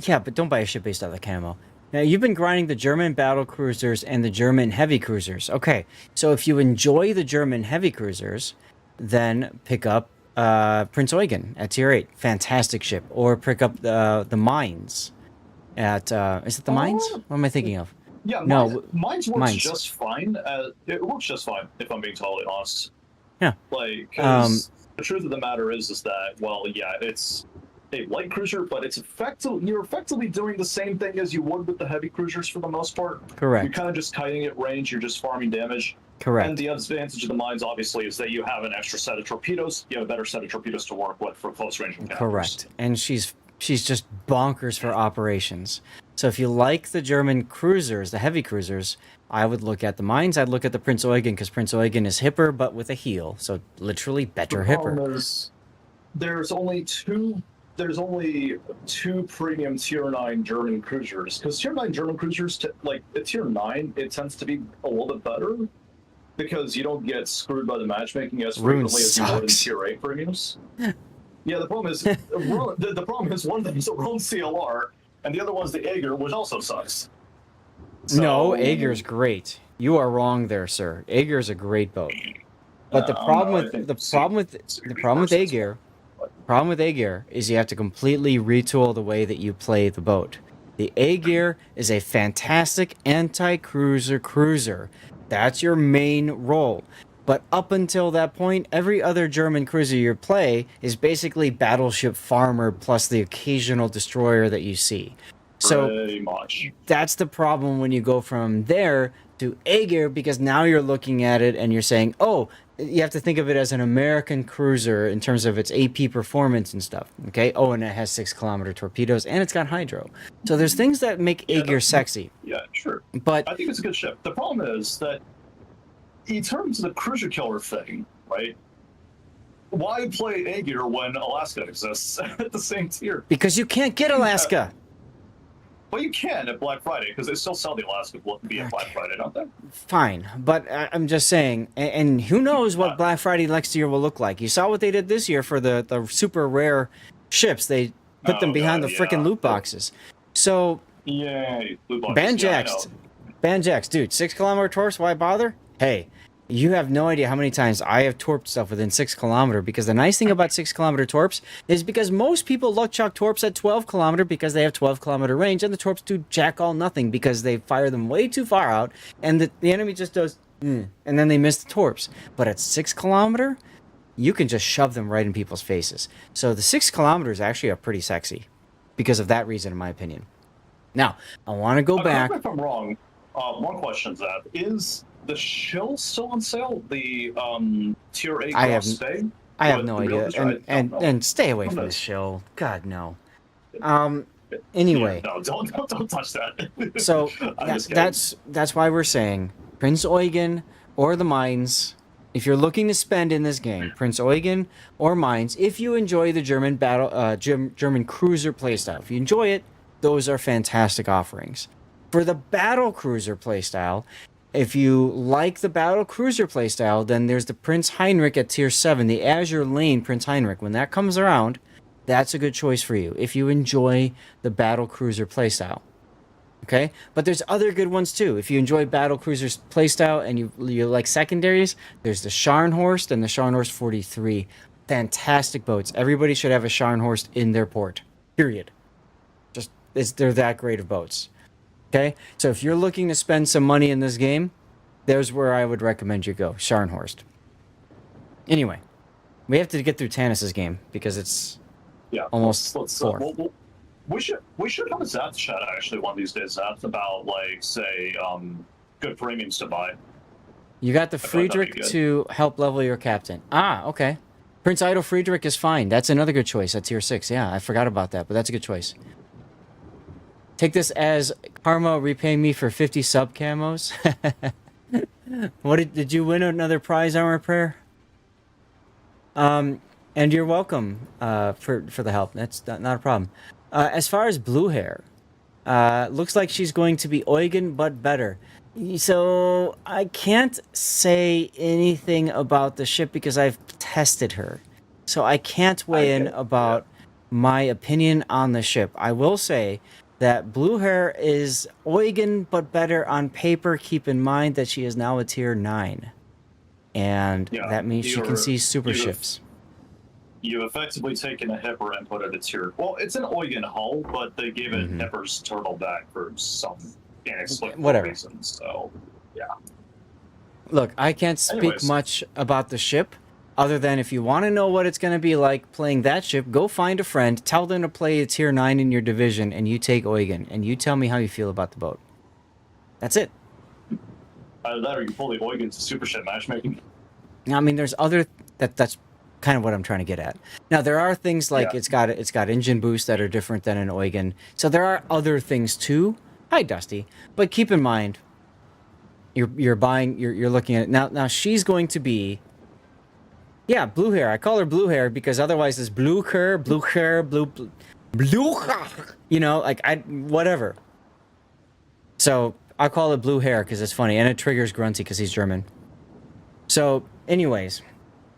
yeah, but don't buy a ship based on the camo. Now, you've been grinding the German battle cruisers and the German heavy cruisers. Okay, so if you enjoy the German heavy cruisers, then pick up Prince Eugen at tier 8. Fantastic ship. Or pick up the Mines at... is it the Mines? What am I thinking of? Yeah, No, mine's works Mines. just fine. It works just fine, if I'm being totally honest. Yeah. Like, 'cause the truth of the matter is that, well, yeah, it's a light cruiser, but you're effectively doing the same thing as you would with the heavy cruisers for the most part. Correct. You're kind of just kiting at range, you're just farming damage. Correct. And the advantage of the mines, obviously, is that you have an extra set of torpedoes. You have a better set of torpedoes to work with for close range encounters. Correct. And she's just bonkers for operations. So if you like the German cruisers, the heavy cruisers, I would look at the Mines. I'd look at the Prince Eugen because Prince Eugen is hipper, but with a heel. So literally better The hipper. problem is there's only two premium tier 9 German cruisers, because tier 9 German cruisers, like at tier 9, it tends to be a little bit better because you don't get screwed by the matchmaking as Rune frequently as you would in sucks. tier 8 premiums. Yeah, the problem is the problem is one of them is a Rome CLR and the other one's the Aegir, which also sucks. No, So- Aegir's great. You are wrong there, sir. Aegir's a great boat. But the No, problem no, I with think the problem with Aegir is you have to completely retool the way that you play the boat. The Aegir is a fantastic anti-cruiser cruiser. That's your main role. But up until that point, every other German cruiser you play is basically battleship farmer plus the occasional destroyer that you see. So Pretty much. that's the problem when you go from there to Aegir, because now you're looking at it and you're saying, oh, you have to think of it as an American cruiser in terms of its AP performance and stuff. Okay. Oh, and it has 6-kilometer torpedoes and it's got hydro. So there's things that make Aegir sexy. Yeah, sure. But I think it's a good ship. The problem is that in terms of the cruiser killer thing, right? Why play Aegir when Alaska exists at the same tier? because you can't get Alaska. Well, you can at Black Friday because they still sell the Alaska via Black Friday, don't they? Fine, but I'm just saying, and who knows what Black Friday next year will look like. You saw what they did this year for the super rare ships. They put them behind the freaking loot boxes. So, Yay, loot boxes. Yeah, I know. Banjax, dude, 6-kilometer torps, why bother? Hey, you have no idea how many times I have torped stuff within 6-kilometer, because the nice thing about 6-kilometer torps is because most people luck chuck torps at 12-kilometer because they have 12-kilometer range, and the torps do jack all nothing because they fire them way too far out, and the enemy just does, and then they miss the torps. But at 6-kilometer, you can just shove them right in people's faces. So the 6-kilometer actually are pretty sexy because of that reason, in my opinion. Now, I want to go back. Correct me if I'm wrong. One question, Zab. Is the shill still on sale? The tier 8 I cross have- stay? I have With no the real idea, cruiser? I don't know. and stay away Who from the knows? show. God no. Anyway, Yeah, no, don't touch that. so I'm just kidding. that's why we're saying Prince Eugen or the Mines. If you're looking to spend in this game, Prince Eugen or Mines. If you enjoy the German German cruiser playstyle, if you enjoy it, those are fantastic offerings. For the battle cruiser playstyle, If you like the battle cruiser playstyle, then there's the Prince Heinrich at tier 7, the Azure Lane Prince Heinrich. When that comes around, that's a good choice for you if you enjoy the battle cruiser playstyle. Okay, but there's other good ones too. If you enjoy battle cruisers playstyle and you like secondaries, there's the Scharnhorst and the Scharnhorst 43. Fantastic boats. Everybody should have a Scharnhorst in their port. Period. They're that great of boats. Okay, so if you're looking to spend some money in this game, there's where I would recommend you go. Scharnhorst. Anyway, we have to get through Tanis's game because it's almost let's 4. we should have a Zap chat actually one of these days, Zap, about like say good premiums to buy. You got the I thought that'd be Friedrich good. to help level your captain. Ah, okay. Prince Idol Friedrich is fine. That's another good choice at tier 6. Yeah, I forgot about that, but that's a good choice. Take this as karma repaying me for 50 sub camos. What did you win another prize, Armor Prayer? And you're welcome for the help. That's not a problem. As far as blue hair, looks like she's going to be Eugen but better. So I can't say anything about the ship because I've tested her. So I can't weigh in about my opinion on the ship. I will say that blue hair is Eugen but better on paper. Keep in mind that she is now a tier 9. And that means she can see super ships. You effectively taken a Hipper and put it at tier. Well, it's an Eugen hull, but they gave it Hipper's turtle back for some inexplicable reason. So, yeah. Look, I can't speak Anyways. much about the ship, other than if you want to know what it's going to be like playing that ship, go find a friend, tell them to play a tier 9 in your division, and you take Eugen, and you tell me how you feel about the boat. That's it. Either that or you pull the Eugen to super ship matchmaking. I mean, there's other... That's kind of what I'm trying to get at. Now, there are things like it's got engine boosts that are different than an Eugen. So there are other things too. Hi, Dusty. But keep in mind, you're looking at it. Now she's going to be... Yeah, blue hair. I call her blue hair because otherwise it's blue hair, you know, like whatever. So I'll call it blue hair because it's funny, and it triggers Grunty because he's German. So, anyways,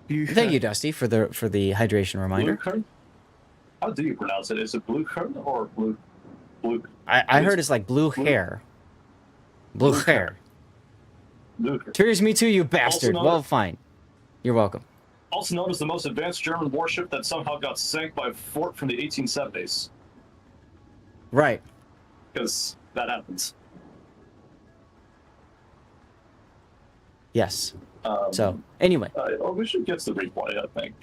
thank you, Dusty, for the hydration reminder. Blue How do you pronounce it? Is it blue kern or blue? I heard it's like blue hair. Blue hair. Tears me too, you bastard. known Well, as- fine. You're welcome. Also known as the most advanced German warship that somehow got sank by a fort from the 1870s. Right. Because that happens. Yes. So, anyway. We should get to the replay, I think.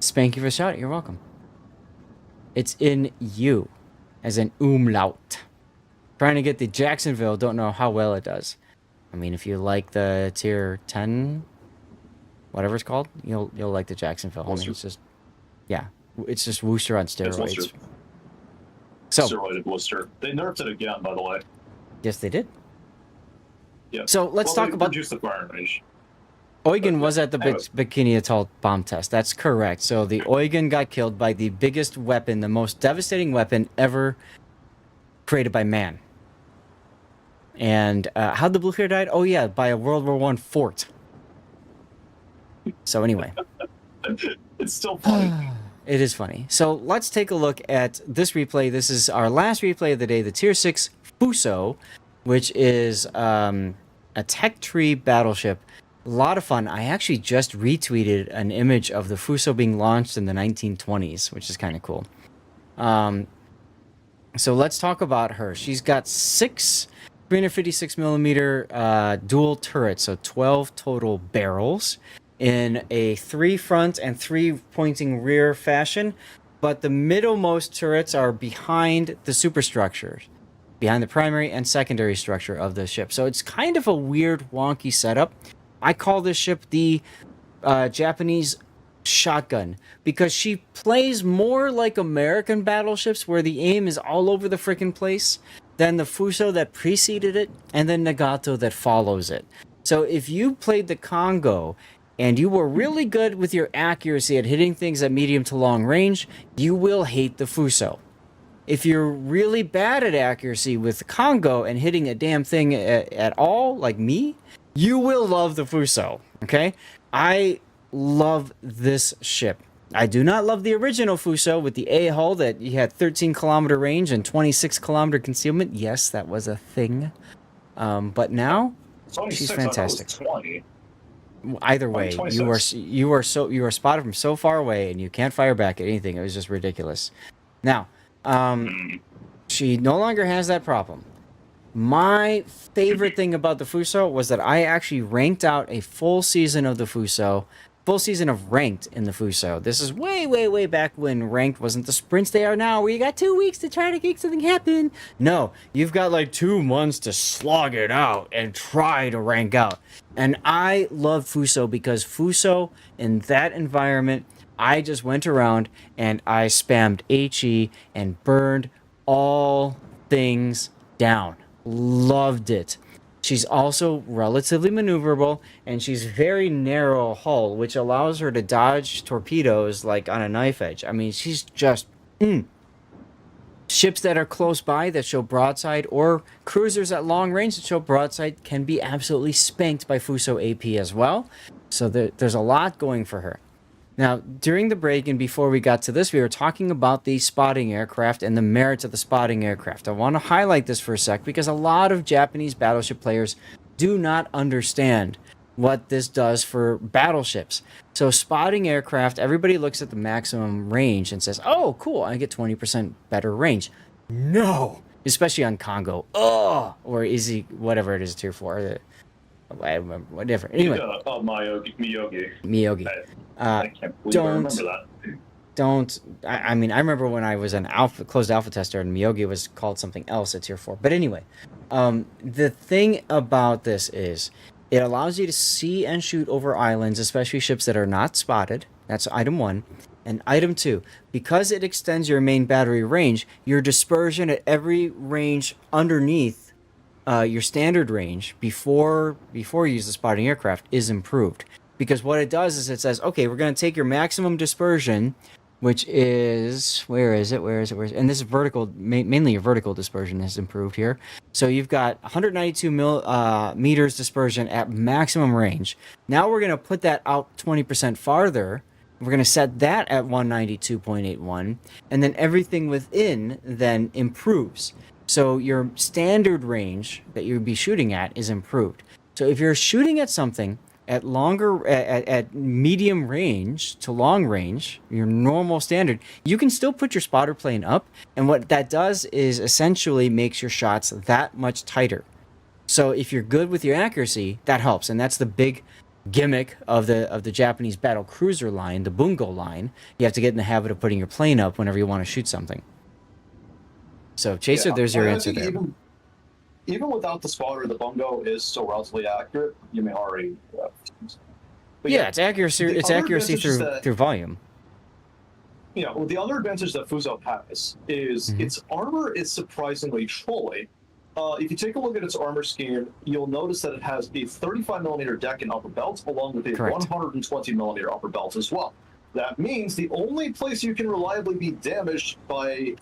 Spank you for a shout. You're welcome. It's in you, as in umlaut. Trying to get the Jacksonville. Don't know how well it does. I mean, if you like the tier 10, whatever it's called, you'll like the Jacksonville. I mean, it's just, it's just Worcester on steroids. Worcester. So, Steroided Worcester. They nerfed it again, by the way. yes, they did. Yeah. So let's talk about. Reduce the firing range. Eugen was at the Anyways. Bikini Atoll bomb test. That's correct. So the Eugen got killed by the biggest weapon, the most devastating weapon ever created by man. And how'd the blue hair died? Oh yeah, by a World War I fort. So anyway. It's still funny. It is funny. So let's take a look at this replay. This is our last replay of the day, the Tier 6 Fuso, which is a tech tree battleship. A lot of fun. I actually just retweeted an image of the Fuso being launched in the 1920s, which is kind of cool. So let's talk about her. She's got 6 356 millimeter dual turrets, so 12 total barrels in a 3 front and 3 pointing rear fashion. But the middlemost turrets are behind the superstructures, behind the primary and secondary structure of the ship. So it's kind of a weird, wonky setup. I call this ship the Japanese shotgun because she plays more like American battleships where the aim is all over the freaking place than the Fuso that preceded it and then Nagato that follows it. So if you played the Congo and you were really good with your accuracy at hitting things at medium to long range, you will hate the Fuso. if you're really bad at accuracy with the Congo and hitting a damn thing at all, like me, you will love the Fuso. Okay, I love this ship. I do not love the original Fuso with the A hull that you had 13-kilometer range and 26-kilometer concealment. Yes, that was a thing. But now she's 26, I thought it was fantastic. 20. Either way, 26. you are spotted from so far away and you can't fire back at anything. It was just ridiculous. Now, she no longer has that problem. My favorite thing about the Fuso was that I actually ranked out a full season of the Fuso, full season of ranked in the Fuso. This is way back when ranked wasn't the sprints they are now, where you got 2 weeks to try to make something happen. No, you've got like 2 months to slog it out and try to rank out. And I love Fuso because Fuso, in that environment, I just went around and I spammed HE and burned all things down. Loved it. She's also relatively maneuverable, and she's very narrow hull, which allows her to dodge torpedoes like on a knife edge. I mean, she's just... Ships that are close by that show broadside, or cruisers at long range that show broadside, can be absolutely spanked by Fuso AP as well. So there's a lot going for her. Now, during the break and before we got to this, we were talking about the spotting aircraft and the merits of the spotting aircraft. I want to highlight this for a sec because a lot of Japanese battleship players do not understand what this does for battleships. So spotting aircraft, everybody looks at the maximum range and says, oh, cool, I get 20% better range. No! Especially on Congo. Ugh! Or Easy, whatever it is, Tier 4. I remember, whatever. Anyway. Miyogi. I can't believe I remember that. I mean, I remember when I was an closed alpha tester and Miyogi was called something else at Tier 4. But anyway, the thing about this is it allows you to see and shoot over islands, especially ships that are not spotted. That's item 1. And item 2, because it extends your main battery range, your dispersion at every range underneath your standard range before you use the spotting aircraft is improved. Because what it does is it says, okay, we're going to take your maximum dispersion, which is, where is it? And this is vertical, mainly your vertical dispersion has improved here. So you've got 192 meters dispersion at maximum range. Now we're going to put that out 20% farther. We're going to set that at 192.81, and then everything within then improves. So your standard range that you'd be shooting at is improved. So if you're shooting at something at at medium range to long range, your normal standard, you can still put your spotter plane up, and what that does is essentially makes your shots that much tighter. So if you're good with your accuracy, that helps, and that's the big gimmick of the Japanese battle cruiser line, the bungo line. You have to get in the habit of putting your plane up whenever you want to shoot something. So Chaser, there's your answer there. Even without the spotter, the bungo is still relatively accurate. You may already. It's accuracy. It's accuracy through volume. Yeah, well, the other advantage that Fuso has is its armor is surprisingly trolly. If you take a look at its armor scheme, you'll notice that it has a 35mm deck and upper belt, along with a 120mm upper belt as well. That means the only place you can reliably be damaged by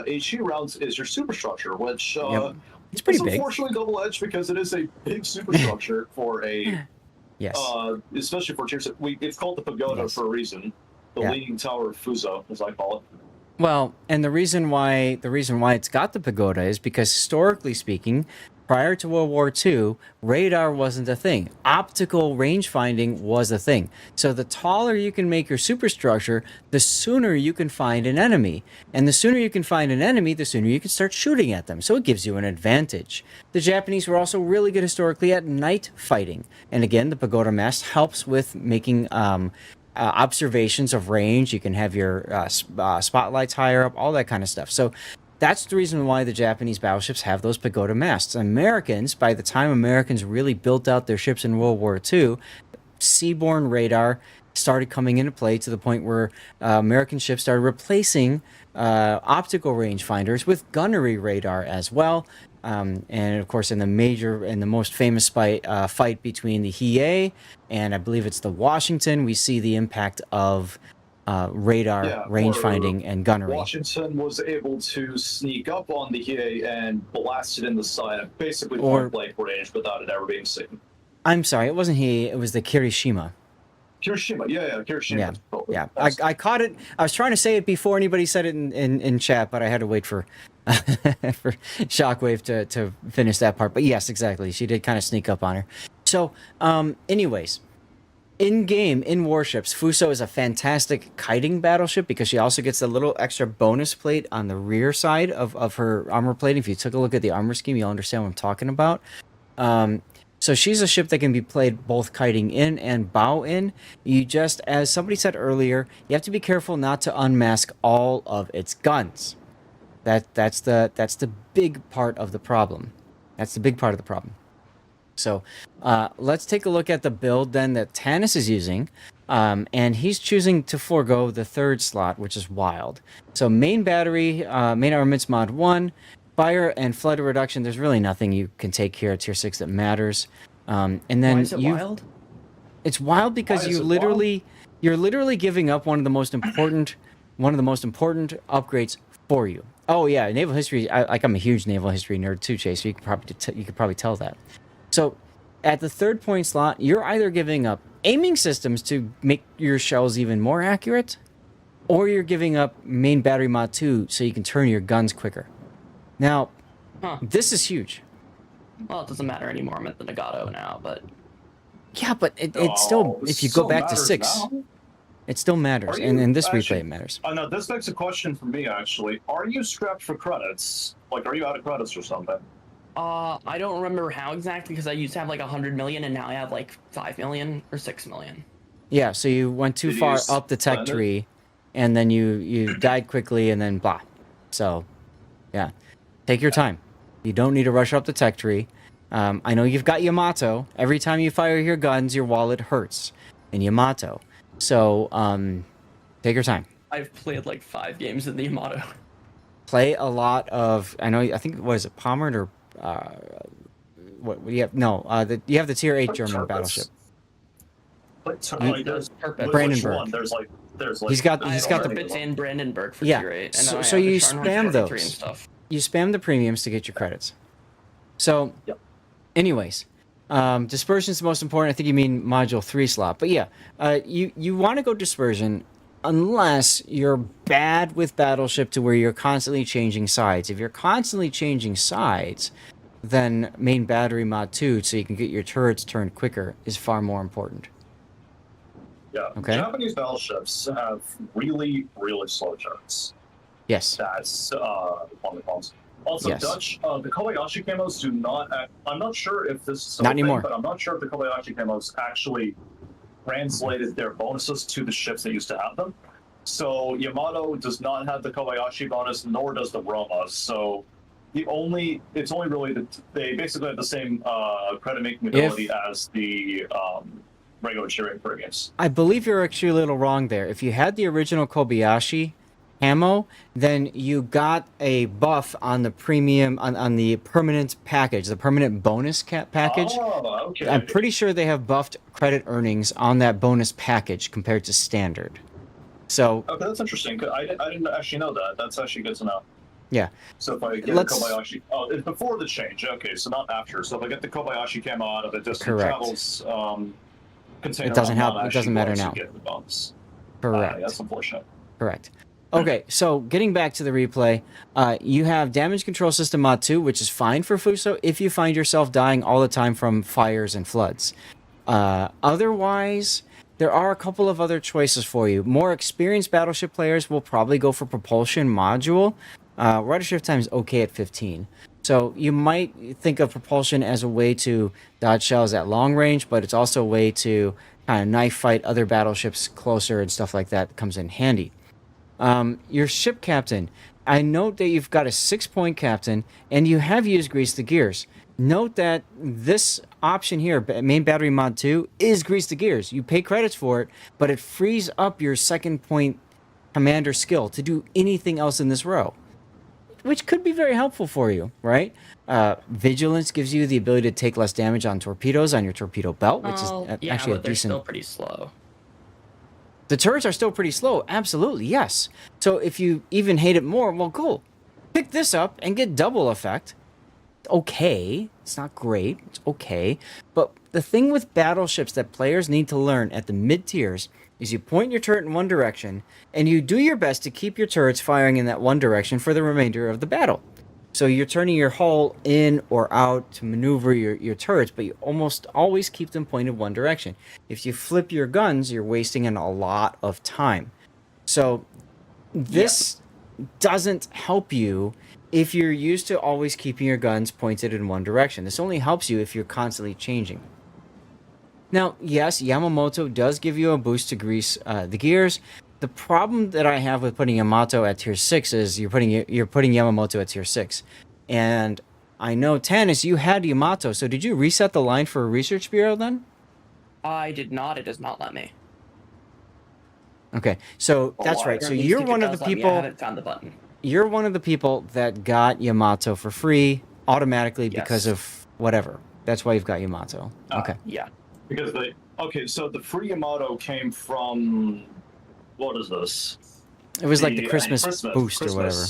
HE rounds is your superstructure, which it's pretty big. Unfortunately double-edged because it is a big superstructure for a especially for tier 6. It's called the Pagoda for a reason. The leaning tower of Fuso, as I call it. Well, and the reason why it's got the Pagoda is because historically speaking, prior to World War II, radar wasn't a thing. Optical range finding was a thing. So the taller you can make your superstructure, the sooner you can find an enemy. And the sooner you can find an enemy, the sooner you can start shooting at them. So it gives you an advantage. The Japanese were also really good historically at night fighting. And again, the Pagoda mast helps with making observations of range. You can have your spotlights higher up, all that kind of stuff. So that's the reason why the Japanese battleships have those Pagoda masts. Americans, by the time Americans really built out their ships in World War II, seaborne radar started coming into play to the point where American ships started replacing optical rangefinders with gunnery radar as well. And of course, in the most famous fight between the Hiei and I believe it's the Washington, we see the impact of radar, Yeah, range or finding, and gunnery. Washington was able to sneak up on the Hiei and blast it in the side at basically Or- point blank range without it ever being seen. I'm sorry, it wasn't he. It was the Kirishima. Hiroshima, yeah, Hiroshima. Yeah, Totally. yeah. That's- I caught it. I was trying to say it before anybody said it in chat, but I had to wait for for Shockwave to finish that part. But yes, exactly. She did kind of sneak up on her. So, anyways, in game, in warships, Fuso is a fantastic kiting battleship because she also gets a little extra bonus plate on the rear side of her armor plate. If you took a look at the armor scheme, you'll understand what I'm talking about. So she's a ship that can be played both kiting in and bow in. You just, as somebody said earlier, you have to be careful not to unmask all of its guns. That's the big part of the problem. That's the big part of the problem. So let's take a look at the build then that Tanis is using. And he's choosing to forego the third slot, which is wild. So main battery, main armaments mod 1, fire and flood reduction. There's really nothing you can take here at tier 6 that matters. And then Why is it wild? It's wild because Why is it you're literally giving up one of the most important upgrades for you. Oh yeah, naval history. I'm a huge naval history nerd too, Chase. So you could probably tell that. So at the third point slot, you're either giving up aiming systems to make your shells even more accurate, or you're giving up main battery mod 2 so you can turn your guns quicker. Now, this is huge. Well, it doesn't matter anymore. I'm at the Nagato now, but Yeah, but it still, if you go back to matters 6, now. it still matters. Are And you in this replay, actually- it matters. I know this begs a question for me actually. Are you strapped for credits? Like, are you out of credits or something? I don't remember how exactly because I used to have like 100 million and now I have like 5 million or 6 million. Yeah, so you went too Did you far up the tech spend it? tree, and then you died quickly, and then blah. So, yeah. Take your time. You don't need to rush up the tech tree. I know you've got Yamato. Every time you fire your guns, your wallet hurts in Yamato. So, take your time. I've played like 5 games in the Yamato. Play a lot of. I think what is it, Pommard or what do you have? No, you have the tier 8 German battleship. There's Purpose. Brandenburg. There's like He's got I the Purpose and Brandenburg for Yeah, tier 8. And so- then I so have the you Scharnhorst spam 43 those. And stuff. You spam the premiums to get your credits. So, anyways, dispersion is the most important. I think you mean module 3 slot. But yeah, you want to go dispersion unless you're bad with battleship to where you're constantly changing sides. If you're constantly changing sides, then main battery mod 2 so you can get your turrets turned quicker is far more important. Yeah. Okay. Japanese battleships have really, really slow turrets. Yes. That's one of the problems. Also, Yes. the Kobayashi camos do not. I'm not sure if this is still Not a thing, anymore. but I'm not sure if the Kobayashi camos actually translated their bonuses to the ships that used to have them. So Yamato does not have the Kobayashi bonus, nor does the Roma. So it's only really that they basically have the same credit making ability as the regular cheering premiums. I believe you're actually a little wrong there. If you had the original Kobayashi ammo, then you got a buff on the premium on the permanent package, the permanent bonus package. Oh, okay. I'm pretty sure they have buffed credit earnings on that bonus package compared to standard. So Okay, that's interesting. 'Cause I didn't actually know that. That's actually good to know. yeah, So if I get Let's- the Kobayashi, it's before the change. Okay, so not after. So if I get the Kobayashi camo out of it, just Correct. travels container. It doesn't I'm help- not it actually doesn't matter going to now. Get the bonus. correct. That's unfortunate. Correct. Okay, so getting back to the replay, you have damage control system mod 2, which is fine for Fuso if you find yourself dying all the time from fires and floods. Otherwise, there are a couple of other choices for you. More experienced battleship players will probably go for propulsion module. Ridership time is okay at 15. So you might think of propulsion as a way to dodge shells at long range, but it's also a way to kind of knife fight other battleships closer and stuff like that comes in handy. Your ship captain. I note that you've got a 6-point captain, and you have used Grease the Gears. Note that this option here, main battery mod 2, is Grease the Gears. You pay credits for it, but it frees up your 2nd-point commander skill to do anything else in this row, which could be very helpful for you, right? Vigilance gives you the ability to take less damage on torpedoes on your torpedo belt, which is Yeah, actually a but they're decent... still pretty slow. The turrets are still pretty slow. Absolutely, yes. So if you even hate it more, well, cool. Pick this up and get double effect. Okay. It's not great. It's okay. But the thing with battleships that players need to learn at the mid tiers is you point your turret in one direction and you do your best to keep your turrets firing in that one direction for the remainder of the battle. So you're turning your hull in or out to maneuver your turrets, but you almost always keep them pointed one direction. If you flip your guns, you're wasting a lot of time. So this doesn't help you if you're used to always keeping your guns pointed in one direction. This only helps you if you're constantly changing. Now, yes, Yamamoto does give you a boost to grease the gears. The problem that I have with putting Yamato at tier 6 is you're putting Yamamoto at tier 6. And I know, Tannis, you had Yamato, so did you reset the line for a research bureau then? I did not. It does not let me. Okay, so that's right. So you're one of the people. I haven't found the button. You're one of the people that got Yamato for free automatically because of whatever. That's why you've got Yamato. Okay. Yeah. Because so the free Yamato came from, what is this? It was like the Christmas boost or whatever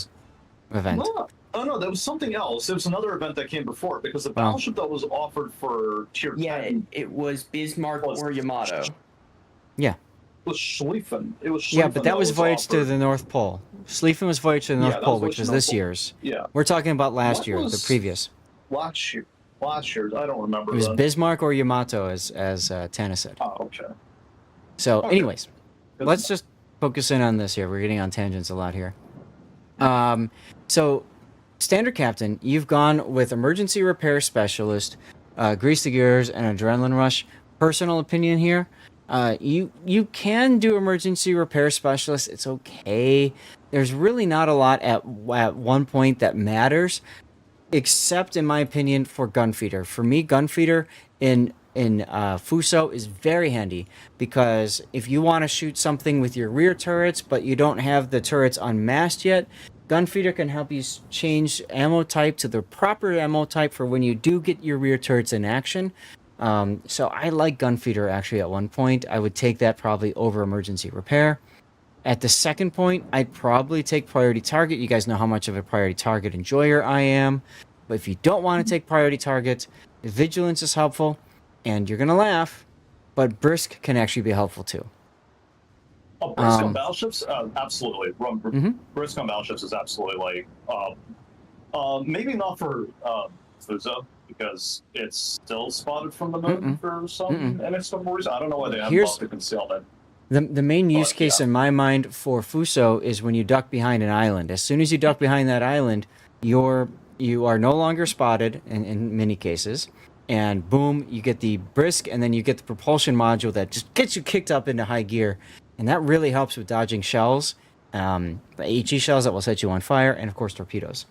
event. No, that was something else. It was another event that came before it, because the battleship that was offered for tier 10. It was Bismarck or Yamato. Yeah. It was Schlieffen. Yeah, but that was Voyage to the North Pole. Schlieffen was Voyage to the North Pole, which was this year's. Yeah. We're talking about last year, the previous. Last year, I don't remember. It was Bismarck or Yamato, as Tannis said. Oh, okay. So, anyways, let's just focus in on this here. We're getting on tangents a lot here. So, Standard Captain, you've gone with Emergency Repair Specialist, Grease the Gears, and Adrenaline Rush. Personal opinion here. You can do Emergency Repair Specialist. It's okay. There's really not a lot at one point that matters, except in my opinion for Gunfeeder. For me, Gunfeeder in Fuso is very handy, because if you want to shoot something with your rear turrets but you don't have the turrets unmasked yet, Gunfeeder can help you change ammo type to the proper ammo type for when you do get your rear turrets in action. So I like Gunfeeder actually at one point. I would take that probably over Emergency Repair. At the second point, I'd probably take Priority Target. You guys know how much of a Priority Target enjoyer I am. But if you don't want to take Priority Target, Vigilance is helpful. And you're going to laugh, but Brisk can actually be helpful too. Oh, Brisk on battleships? Absolutely. Brisk on battleships is absolutely maybe not for Fuso, because it's still spotted from the moon for some inexplicable reason. I don't know why they haven't buffed the concealment. The main use case in my mind for Fuso is when you duck behind an island. As soon as you duck behind that island, you are no longer spotted in many cases. And boom, you get the Brisk, and then you get the propulsion module that just gets you kicked up into high gear. And that really helps with dodging shells, the HE shells that will set you on fire, and of course torpedoes.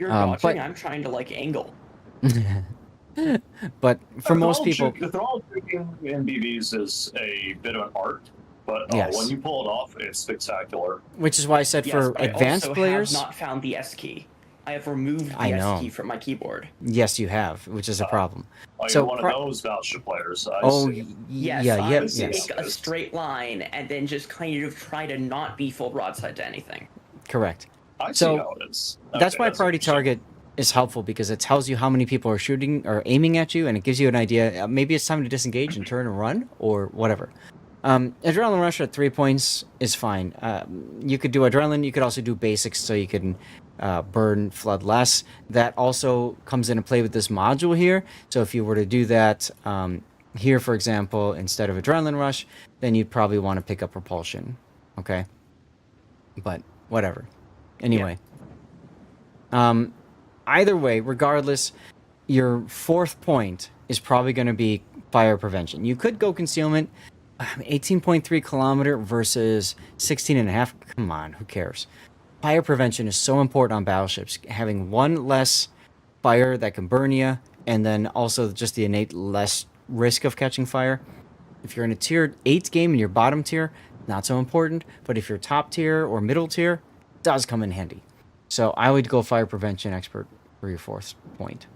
You're dodging, I'm trying to angle. But for most people, the throttle shooting in BBs is a bit of an art, but when you pull it off, it's spectacular. Which is why I said for advanced players, I have not found the S key. I have removed the S key from my keyboard. Yes, you have, which is a problem. You're one of those battleship players. Yes, take a straight line and then just kind of try to not be full broadside to anything. Correct. I see how it is. That's why Priority Target is helpful, because it tells you how many people are shooting or aiming at you, and it gives you an idea. Maybe it's time to disengage and turn and run, or whatever. Adrenaline Rush at 3 points is fine. You could do Adrenaline. You could also do Basics, so you can burn Flood less. That also comes into play with this module here. So if you were to do that here, for example, instead of Adrenaline Rush, then you'd probably want to pick up Propulsion. Okay? But whatever. Anyway. Either way, regardless, your fourth point is probably going to be fire prevention. You could go Concealment, 18.3 kilometer versus 16.5. Come on, who cares? Fire prevention is so important on battleships. Having one less fire that can burn you, and then also just the innate less risk of catching fire. If you're in a tier 8 game in your bottom tier, not so important. But if you're top tier or middle tier, it does come in handy. So I would go fire prevention expert for your fourth point.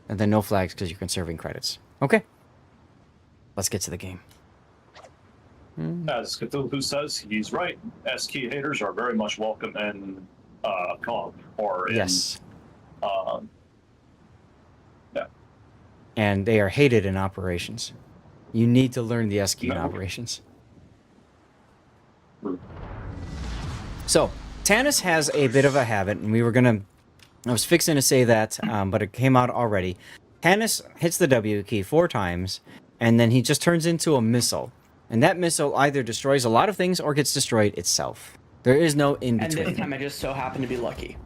And then no flags because you're conserving credits. Okay. Let's get to the game. As Cthulhu says, he's right. S-key haters are very much welcome in COG or in Yes. yeah. And they are hated in operations. You need to learn the S-key in No. operations. So, Tannis has a bit of a habit, and I was fixing to say that, but it came out already. Tannis hits the W key 4 times, and then he just turns into a missile. And that missile either destroys a lot of things or gets destroyed itself. There is no in And between. this time I just so happened to be lucky.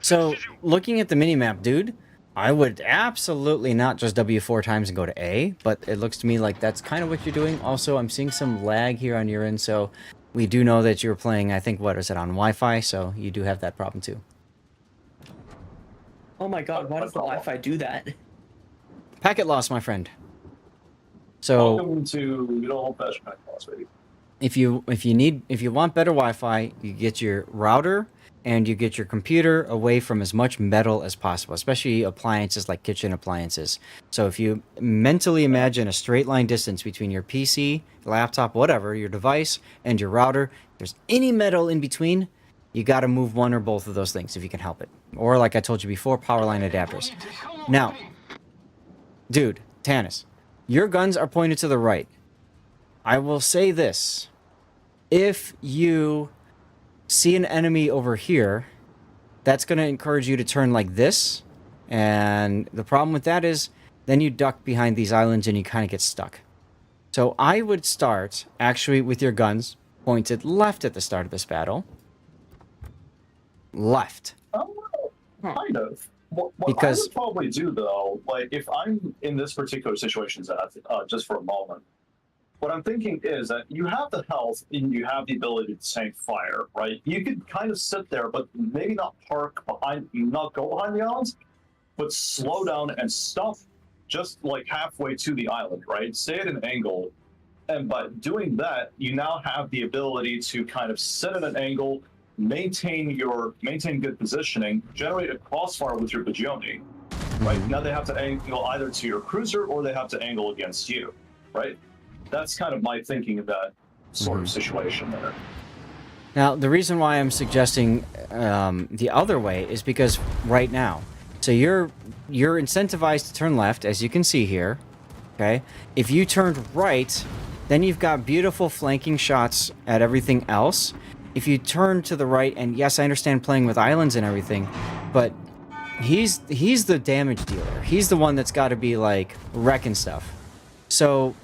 So, looking at the minimap, dude, I would absolutely not just W 4 times and go to A, but it looks to me like that's kind of what you're doing. Also, I'm seeing some lag here on your end, so we do know that you're playing, I think, what is it, on Wi-Fi, so you do have that problem too. Oh my god, why does the Wi-Fi do that? Packet loss, my friend. So, Welcome to old-fashioned packet loss, baby. if you want better Wi-Fi, you get your router and you get your computer away from as much metal as possible, especially appliances like kitchen appliances. So if you mentally imagine a straight line distance between your PC, laptop, whatever, your device, and your router, if there's any metal in between, you got to move one or both of those things if you can help it. Or like I told you before, power line adapters. Now, dude, Tannis, your guns are pointed to the right. I will say this. If you see an enemy over here, that's going to encourage you to turn like this. And the problem with that is then you duck behind these islands and you kind of get stuck. So I would start actually with your guns pointed left at the start of this battle. Left. Oh, kind of. What Because- I would probably do, though, like, if I'm in this particular situation, Zach, just for a moment, what I'm thinking is that you have the health and you have the ability to tank fire, right? You could kind of sit there, but maybe not not go behind the islands, but slow down and stop just like halfway to the island, right? Stay at an angle. And by doing that, you now have the ability to kind of sit at an angle, maintain good positioning, generate a crossfire with your Bagioni, right? Now they have to angle either to your cruiser or they have to angle against you, right? That's kind of my thinking of that sort of situation there. Now, the reason why I'm suggesting the other way is because right now, so you're incentivized to turn left, as you can see here, okay? If you turned right, then you've got beautiful flanking shots at everything else. If you turn to the right, and yes, I understand playing with islands and everything, but he's the damage dealer. He's the one that's got to be, like, wrecking stuff. So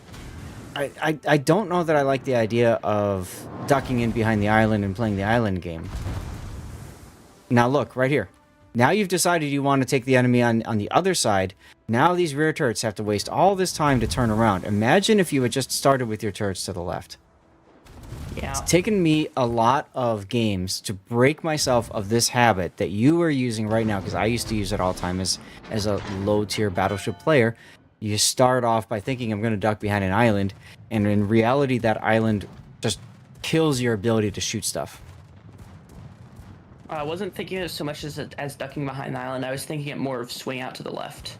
I don't know that I like the idea of ducking in behind the island and playing the island game. Now look, right here. Now you've decided you want to take the enemy on the other side. Now these rear turrets have to waste all this time to turn around. Imagine if you had just started with your turrets to the left. Yeah. It's taken me a lot of games to break myself of this habit that you are using right now, because I used to use it all the time as a low-tier Battleship player. You start off by thinking, I'm going to duck behind an island, and in reality, that island just kills your ability to shoot stuff. I wasn't thinking of it so much as ducking behind the island. I was thinking it more of swing out to the left.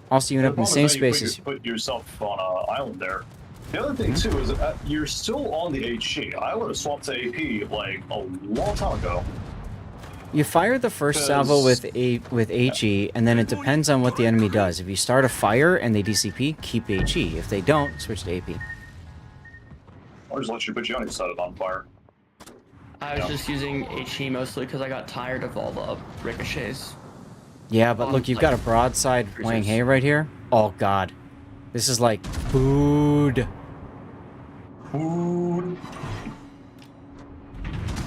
Also, you end up in the same spaces. You put yourself on an island there. The other thing, too, is that you're still on the HE. I would have swapped to AP, like, a long time ago. You fire the first salvo with HE, and then it depends on what the enemy does. If you start a fire and they DCP, keep HE. If they don't, switch to AP. Or just let your Bagioni set it on fire. I was just using HE mostly because I got tired of all the ricochets. Yeah, but look, you've got a broadside Wang Hei right here. Oh, God. This is like food.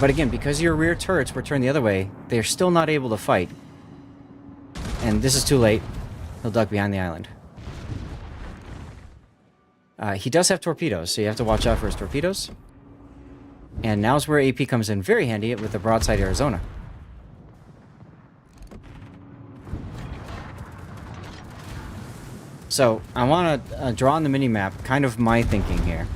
But again, because your rear turrets were turned the other way, they're still not able to fight. And this is too late. He'll duck behind the island. He does have torpedoes, so you have to watch out for his torpedoes. And now's where AP comes in very handy with the broadside Arizona. So I want to draw on the mini-map kind of my thinking here.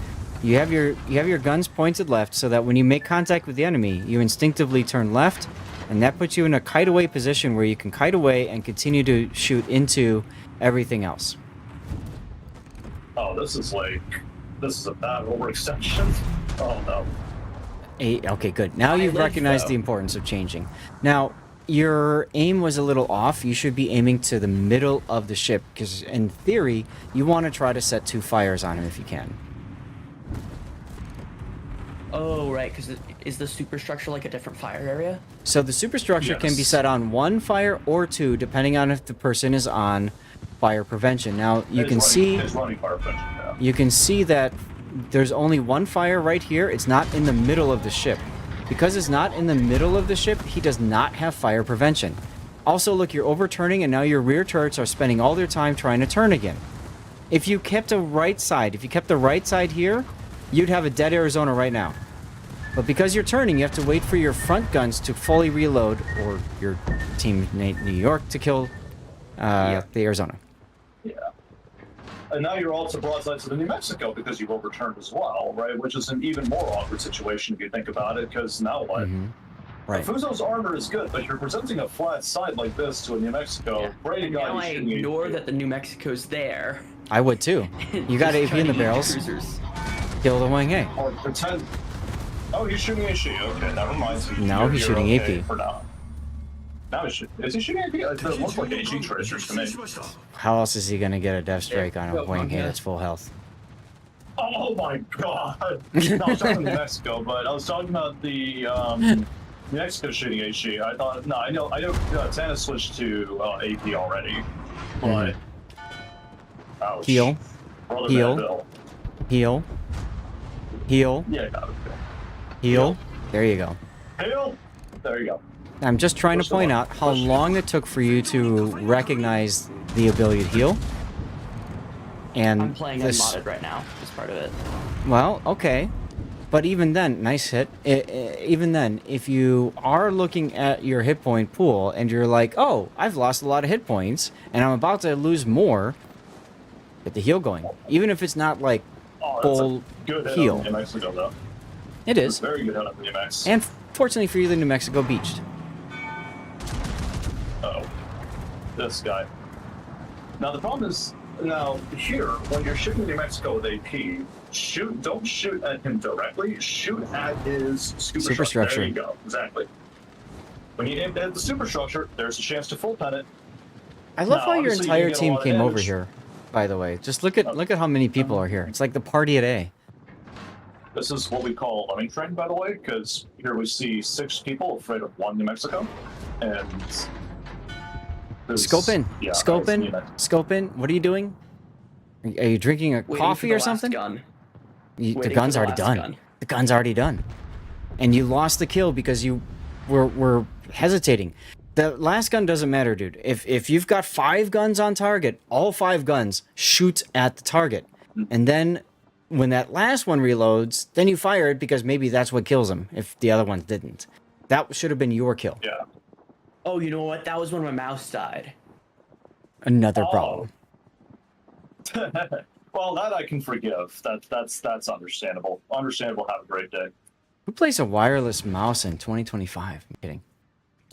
You have your guns pointed left so that when you make contact with the enemy, you instinctively turn left, and that puts you in a kite-away position where you can kite away and continue to shoot into everything else. Oh, this is like This is a bad overextension. Oh no. Okay, good. Now you've recognized the importance of changing. Now, your aim was a little off. You should be aiming to the middle of the ship, because in theory, you want to try to set 2 fires on him if you can. Oh, right, because is the superstructure like a different fire area? So the superstructure can be Yes. set on 1 fire or 2, depending on if the person is on fire prevention. Now, you can see... It's running fire prevention, yeah. You can see that there's only 1 fire right here. It's not in the middle of the ship. Because it's not in the middle of the ship, he does not have fire prevention. Also, look, you're overturning, and now your rear turrets are spending all their time trying to turn again. If you kept the right side here, you'd have a dead Arizona right now. But because you're turning, you have to wait for your front guns to fully reload, or your teammate New York to kill the Arizona. Yeah. And now you're also broadside to the New Mexico because you've overturned as well, right? Which is an even more awkward situation if you think about it, because now what? Right. Fuso's armor is good, but you're presenting a flat side like this to a New Mexico. Pray to God Now he's I shooting ignore AP. that the New Mexico's there. I would too. You got Just AP in the trying to use barrels. cruisers. Kill the Wang Hey. Or pretend. Oh, he's shooting AC. Okay, never mind. So No, he's you're shooting okay AP. for now. Now he's is he shooting AP? It looks like AG tracers to me. How else is he gonna get a death strike on a Wang Hey that's full health? Oh my God! No, I was talking New Mexico, but I was talking about the New Mexico shooting HG. I thought I know Tana switched to AP already, but ouch. Heal. Brother Heal. Van Bill. Heal. Heal. Yeah, got it. Heal. There you go. Heal. There you go. I'm just trying to point out how long it took for you to recognize the ability to heal. And I'm playing this, unmodded right now as part of it. well, okay. But even then, nice hit. Even then, if you are looking at your hit point pool and you're like, oh, I've lost a lot of hit points and I'm about to lose more, get the heal going. Even if it's not like Oh, that's full a good hit heal. on New Mexico, though. It is. Very good hit on New Mexico. And fortunately for you, the New Mexico beached. Oh, this guy. Now the problem is, now here, when you're shooting New Mexico with AP, don't shoot at him directly. Shoot at his superstructure. There you go. Exactly. When you aim at the superstructure, there's a chance to full pen it. I love Now, how your obviously, you entire get a team lot of came over damage. here. By the way, just look at how many people are here. It's like the party at A. This is what we call lemming train, by the way, because here we see 6 people afraid of 1 New Mexico, and Scope in. Yeah, Scope in. New Mexico. Scope in. What are you doing? Are you drinking a Waiting coffee for the or last something? Gun. The Waiting gun's for the already last done. gun. The gun's already done. And you lost the kill because you were hesitating. The last gun doesn't matter, dude. If you've got 5 guns on target, all 5 guns shoot at the target. And then when that last one reloads, then you fire it because maybe that's what kills him if the other ones didn't. That should have been your kill. Yeah. Oh, you know what? That was when my mouse died. Another Oh. problem. Well, that I can forgive. That's understandable. Understandable. Have a great day. Who plays a wireless mouse in 2025? I'm kidding.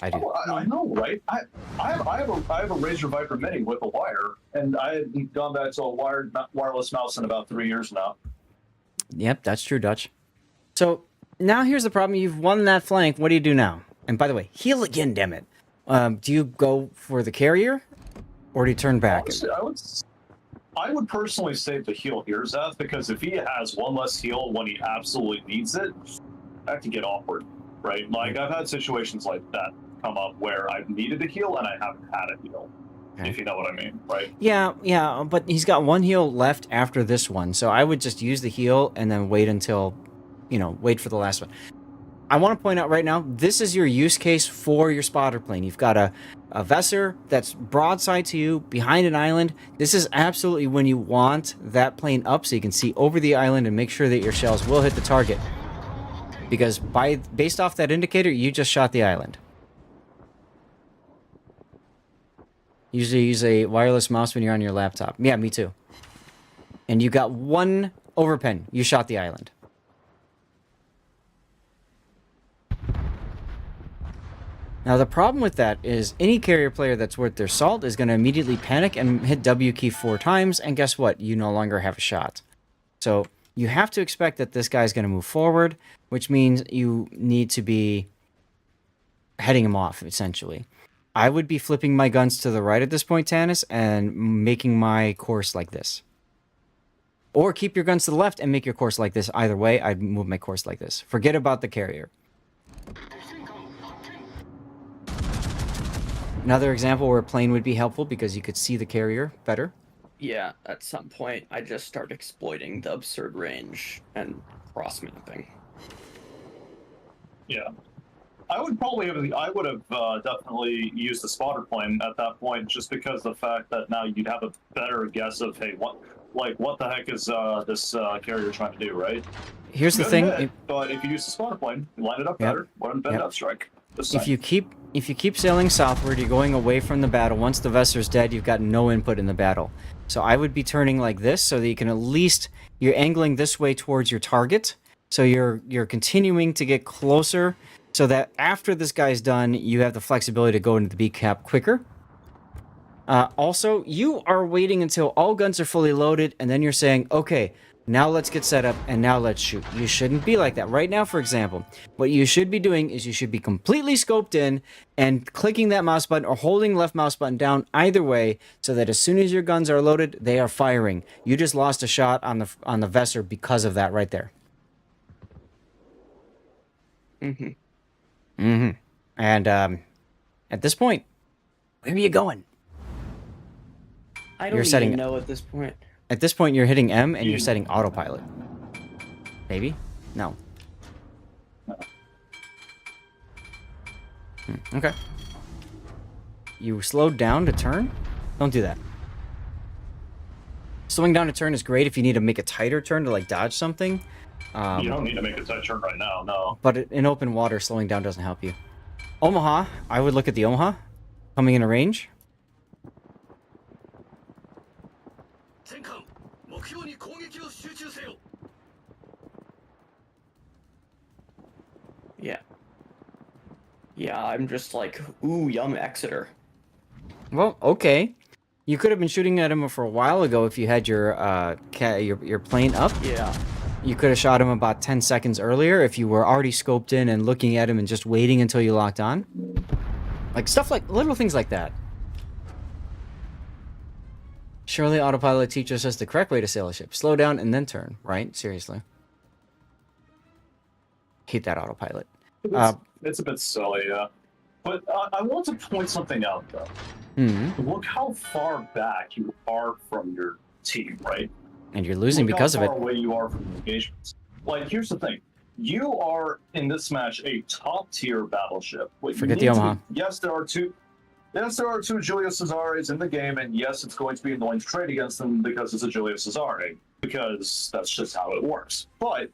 I do. Oh, I know, right? I have a Razer Viper Mini with a wire, and I had gone back to a wireless mouse in about 3 years now. Yep, that's true, Dutch. So now here's the problem. You've won that flank. What do you do now? And by the way, heal again, damn it. Do you go for the carrier, or do you turn back? Honestly, I would personally save the heal here, Zeth, because if he has 1 less heal when he absolutely needs it, that can get awkward, right? Like, I've had situations like that come up where I've needed a heal and I haven't had a heal, if you know what I mean, right? Yeah, but he's got 1 heal left after this one, so I would just use the heal and then wait until, wait for the last one. I want to point out right now, this is your use case for your spotter plane. You've got a Vesser that's broadside to you behind an island. This is absolutely when you want that plane up so you can see over the island and make sure that your shells will hit the target. Because based off that indicator, you just shot the island. Usually use a wireless mouse when you're on your laptop. Yeah, me too. And you got 1 overpen. You shot the island. Now the problem with that is any carrier player that's worth their salt is going to immediately panic and hit W key 4 times, and guess what? You no longer have a shot. So you have to expect that this guy's going to move forward, which means you need to be heading him off, essentially. I would be flipping my guns to the right at this point, Tannis, and making my course like this. Or keep your guns to the left and make your course like this. Either way, I'd move my course like this. Forget about the carrier. Another example where a plane would be helpful because you could see the carrier better. Yeah, at some point, I just start exploiting the absurd range and cross-mapping. Yeah. I would have definitely used the spotter plane at that point, just because the fact that now you'd have a better guess of, hey, what the heck is this carrier trying to do, right? Here's the Good thing. hit, but if you use the spotter plane, you line it up better. Let him bend up strike. If you keep sailing southward, you're going away from the battle. Once the vessel's dead, you've got no input in the battle. So I would be turning like this so that you can at least, you're angling this way towards your target. So you're continuing to get closer so that after this guy's done, you have the flexibility to go into the B cap quicker. Also, you are waiting until all guns are fully loaded, and then you're saying, okay, now let's get set up, and now let's shoot. You shouldn't be like that. Right now, for example, what you should be doing is you should be completely scoped in and clicking that mouse button or holding left mouse button down either way so that as soon as your guns are loaded, they are firing. You just lost a shot on the Vesser because of that right there. And at this point, where are you going? I don't even know at this point. At this point, you're hitting M and you're setting autopilot. Maybe? No. Okay. You slowed down to turn? Don't do that. Slowing down to turn is great if you need to make a tighter turn to like dodge something. You don't need to make a tight turn right now, no. But in open water, slowing down doesn't help you. Omaha, I would look at the Omaha coming into range. Yeah. Yeah, I'm just like, ooh, yum, Exeter. Well, okay. You could have been shooting at him for a while ago if you had your plane up. Yeah. You could have shot him about 10 seconds earlier if you were already scoped in and looking at him and just waiting until you locked on. Like stuff like little things like that. Surely autopilot teaches us the correct way to sail a ship. Slow down and then turn, right? Seriously. Hate that autopilot. It's a bit silly, yeah. But I want to point something out, though. Look how far back you are from your team, right? And you're losing because of it. Look how far away you are from the engagements. Like, here's the thing. You are, in this match, a top-tier battleship. Forget the Omaha. Yes, there are two Julius Caesares in the game, and yes, it's going to be annoying to trade against them because it's a Julius Caesare, because that's just how it works. But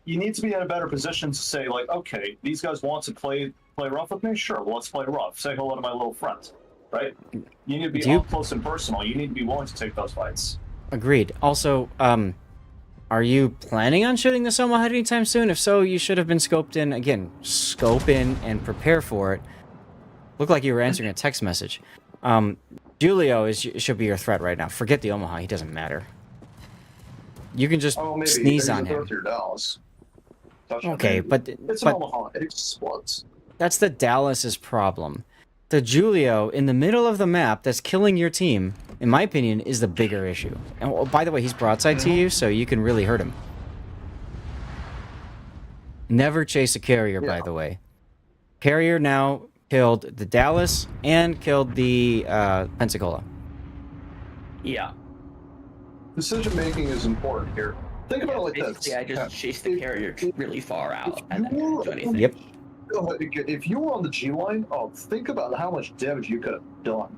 you need to be in a better position to say, like, okay, these guys want to play rough with me? Sure, well, let's play rough. Say hello to my little friend, right? You need to be up close and personal. You need to be willing to take those fights. Agreed. Also, are you planning on shooting this Omaha anytime soon? If so, you should have been scoped in. Again, scope in and prepare for it. Looked like you were answering a text message. Julio should be your threat right now. Forget the Omaha. He doesn't matter. You can just sneeze on him. Okay, but it's an Omaha. It explodes. That's the Dallas's problem. The Julio in the middle of the map that's killing your team, in my opinion, is the bigger issue. And by the way, he's broadside to you, so you can really hurt him. Never chase a carrier, by the way. Carrier now killed the Dallas and killed the Pensacola. Yeah. Decision making is important here. Think about it like this. I just chased the carrier really far out and then didn't do anything. Yep. If you were on the G line, think about how much damage you could have done.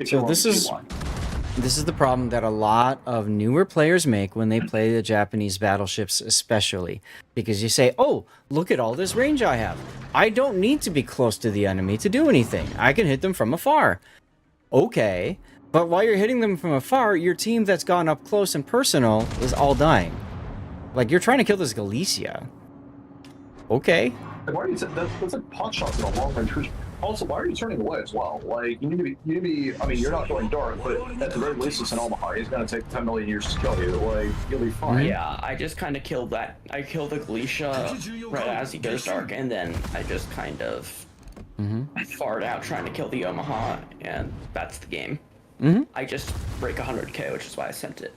So this is the problem that a lot of newer players make when they play the Japanese battleships, especially because you say, "Oh, look at all this range I have. I don't need to be close to the enemy to do anything. I can hit them from afar." Okay, but while you're hitting them from afar, your team that's gone up close and personal is all dying. Like you're trying to kill this Galicia. Okay. I've already said that's like pot shots in a long range. Also, why are you turning away as well? Like, you need to be, I mean, you're not going dark, but at the very least, it's an Omaha. He's going to take 10 million years to kill you. Like, you'll be fine. Yeah, I just kind of killed that. I killed the Gleesha right as he goes dark, and then I just kind of farted out trying to kill the Omaha, and that's the game. I just break 100k, which is why I sent it.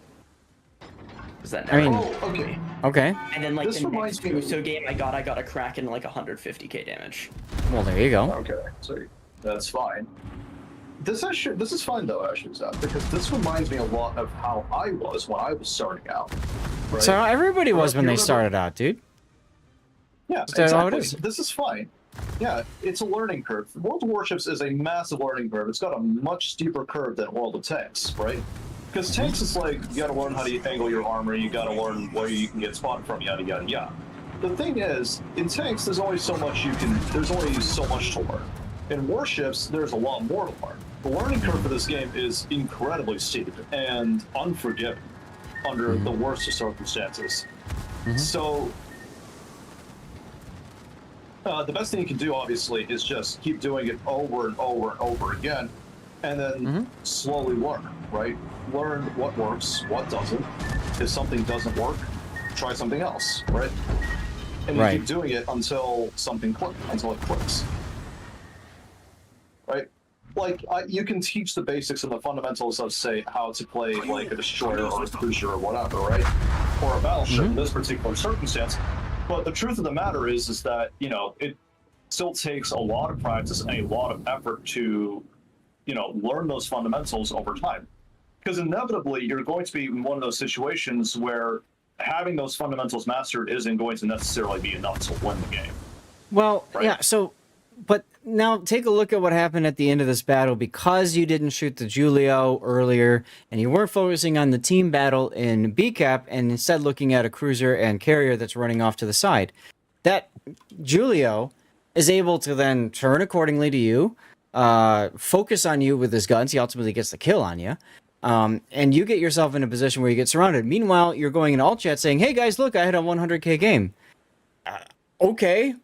Is that I mean, okay. Okay. And then like This the reminds next me- Fuso game I got a crack in like 150k damage. Well, there you go. Okay, so that's fine. This is fine though, actually, Zach, because this reminds me a lot of how I was when I was starting out. Right? So everybody was when You they remember- started out, dude. Yeah, That's how it exactly. is. This is fine. Yeah, it's a learning curve. World of Warships is a massive learning curve. It's got a much steeper curve than World of Tanks, right? Because Tanks is like, you gotta learn how to angle your armor, you gotta learn where you can get spotted from, yada yada yada. The thing is, in Tanks, there's only so much to learn. In Warships, there's a lot more to learn. The learning curve for this game is incredibly steep and unforgiving under the worst of circumstances. So, the best thing you can do, obviously, is just keep doing it over and over and over again, and then slowly learn, right? Learn what works, what doesn't. If something doesn't work, try something else, right? And you keep doing it until it clicks. Right? Like, you can teach the basics and the fundamentals of, say, how to play, like, a destroyer or a cruiser or whatever, right? Or a battleship in this particular circumstance. But the truth of the matter is that, you know, it still takes a lot of practice and a lot of effort to, you know, learn those fundamentals over time. Because inevitably, you're going to be in one of those situations where having those fundamentals mastered isn't going to necessarily be enough to win the game. Well, Right. yeah, so, but now take a look at what happened at the end of this battle. Because you didn't shoot the Julio earlier, and you weren't focusing on the team battle in BCAP, and instead looking at a cruiser and carrier that's running off to the side, that Julio is able to then turn accordingly to you, focus on you with his guns. He ultimately gets the kill on you. And you get yourself in a position where you get surrounded. Meanwhile, you're going in alt chat saying, "Hey guys, look, I had a 100k game." Okay,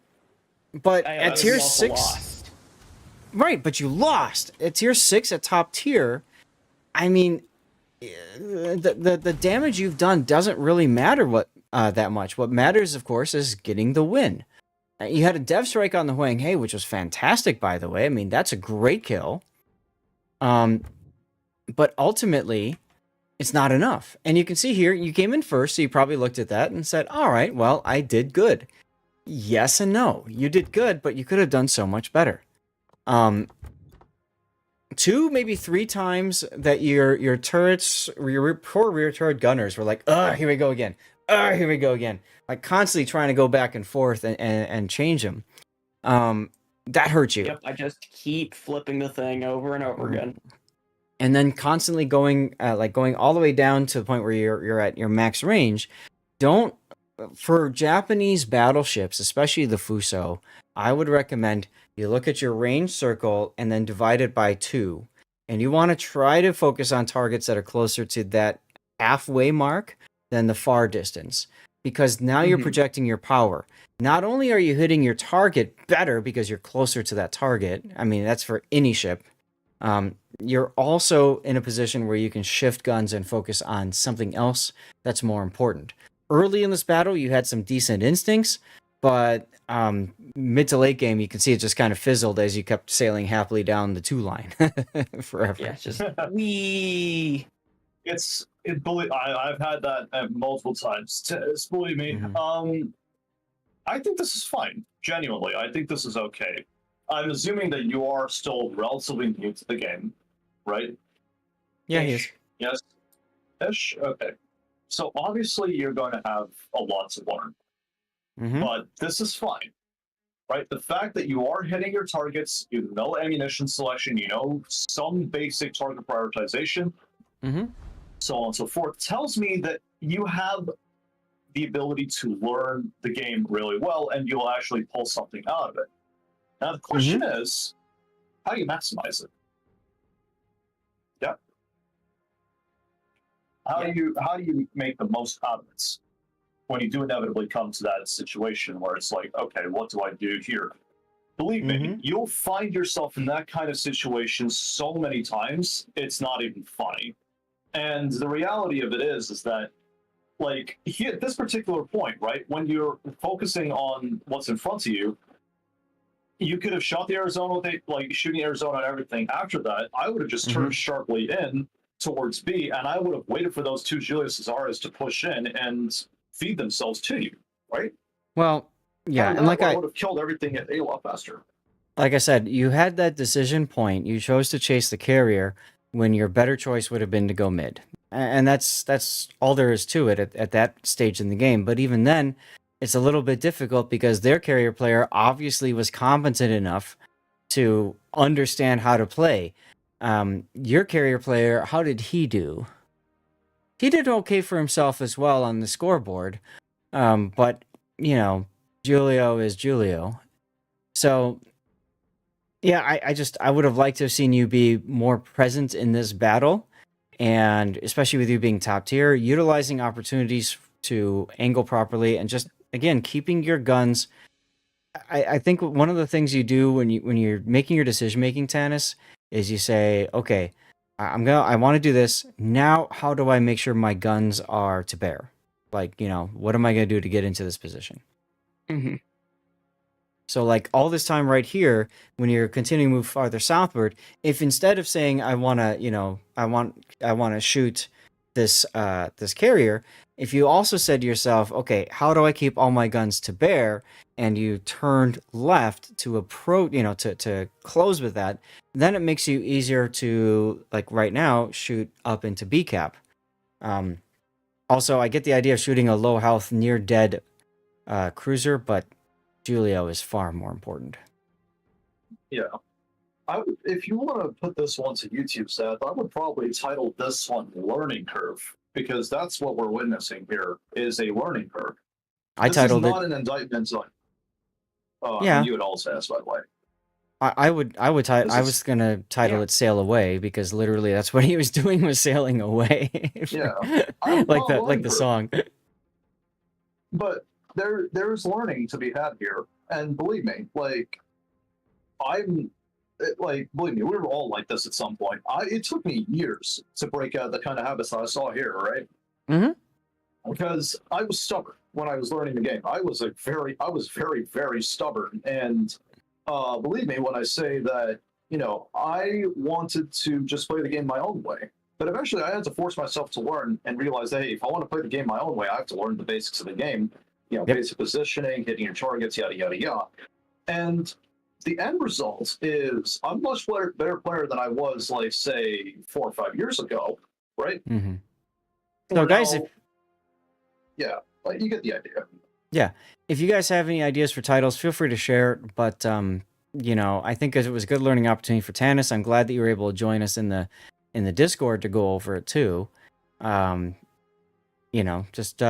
but at tier 6, right? But you lost at tier 6 at top tier. I mean, the damage you've done doesn't really matter that much. What matters, of course, is getting the win. You had a dev strike on the Huang He, which was fantastic, by the way. I mean, that's a great kill. But ultimately, it's not enough. And you can see here, you came in first, so you probably looked at that and said, all right, well, I did good. Yes and no. You did good, but you could have done so much better. 2, maybe 3 times that your turrets, your poor rear turret gunners were like, here we go again. Here we go again. Like constantly trying to go back and forth and change them. That hurt you. Yep, I just keep flipping the thing over and over again. And then constantly going all the way down to the point where you're at your max range. For Japanese battleships, especially the Fuso, I would recommend you look at your range circle and then divide it by 2. And you want to try to focus on targets that are closer to that halfway mark than the far distance. Because now you're projecting your power. Not only are you hitting your target better because you're closer to that target, I mean, that's for any ship. You're also in a position where you can shift guns and focus on something else that's more important. Early in this battle, you had some decent instincts, but mid to late game, you can see it just kind of fizzled as you kept sailing happily down the 2 line forever. Yeah, it's just wee. I've had that multiple times. Believe me. I think this is fine. Genuinely, I think this is okay. I'm assuming that you are still relatively new to the game, right? Yeah, he is. Yes. Ish? Okay. So obviously you're going to have a lot to learn. But this is fine. Right? The fact that you are hitting your targets, you know ammunition selection, you know some basic target prioritization, so on and so forth, tells me that you have the ability to learn the game really well and you'll actually pull something out of it. Now the question is, how do you maximize it? Yeah. How do you make the most out of it when you do inevitably come to that situation where it's like, okay, what do I do here? Believe me, Mhm. you'll find yourself in that kind of situation so many times, it's not even funny. And the reality of it is that, like, here, at this particular point, right, when you're focusing on what's in front of you, you could have shot the Arizona with like shooting Arizona and everything. After that, I would have just turned sharply in towards B, and I would have waited for those two Julius Cesares to push in and feed themselves to you, right? Well, yeah, And and that way I would have killed everything a lot faster. like I said, you had that decision point. You chose to chase the carrier when your better choice would have been to go mid. And that's all there is to it at that stage in the game. But even then, it's a little bit difficult because their carrier player obviously was competent enough to understand how to play. Your carrier player, how did he do? He did okay for himself as well on the scoreboard. But, you know, Julio is Julio. So yeah, I would have liked to have seen you be more present in this battle, and especially with you being top tier, utilizing opportunities to angle properly, and just again keeping your guns. I think one of the things you do when you're making your decision making, Tannis, is you say, okay, I want to do this now. How do I make sure my guns are to bear? Like, what am I gonna do to get into this position? Mm-hmm. So like all this time right here, when you're continuing to move farther southward, if instead of saying I wanna, I wanna shoot this this carrier, if you also said to yourself, okay, how do I keep all my guns to bear? And you turned left to approach, to close with that, then it makes you easier to, like right now, shoot up into B cap. Also, I get the idea of shooting a low health near dead cruiser, but Julio is far more important. Yeah. If you want to put this one to YouTube, Seth, I would probably title this one Learning Curve, because that's what we're witnessing here, is a learning curve. I This titled is it. not an indictment on Yeah. you at all, Seth, by the way. I was gonna title Yeah. it "Sail Away" because literally that's what he was doing, was sailing away. Yeah. like the song. But there's learning to be had here, and believe me, believe me, we were all like this at some point. It took me years to break out the kind of habits that I saw here, right? Mhm. Because I was stubborn when I was learning the game. I was very, very stubborn, and believe me when I say that, I wanted to just play the game my own way. But eventually, I had to force myself to learn and realize, hey, if I want to play the game my own way, I have to learn the basics of the game. Basic positioning, hitting your targets, yada yada yada. And the end result is I'm a much better player than I was, like, say, 4 or 5 years ago, right? Mm-hmm. So, Where guys, now- yeah, like, you get the idea. if you guys have any ideas for titles, feel free to share. But I think it was a good learning opportunity for Tannis. I'm glad that you were able to join us in the Discord to go over it too. Just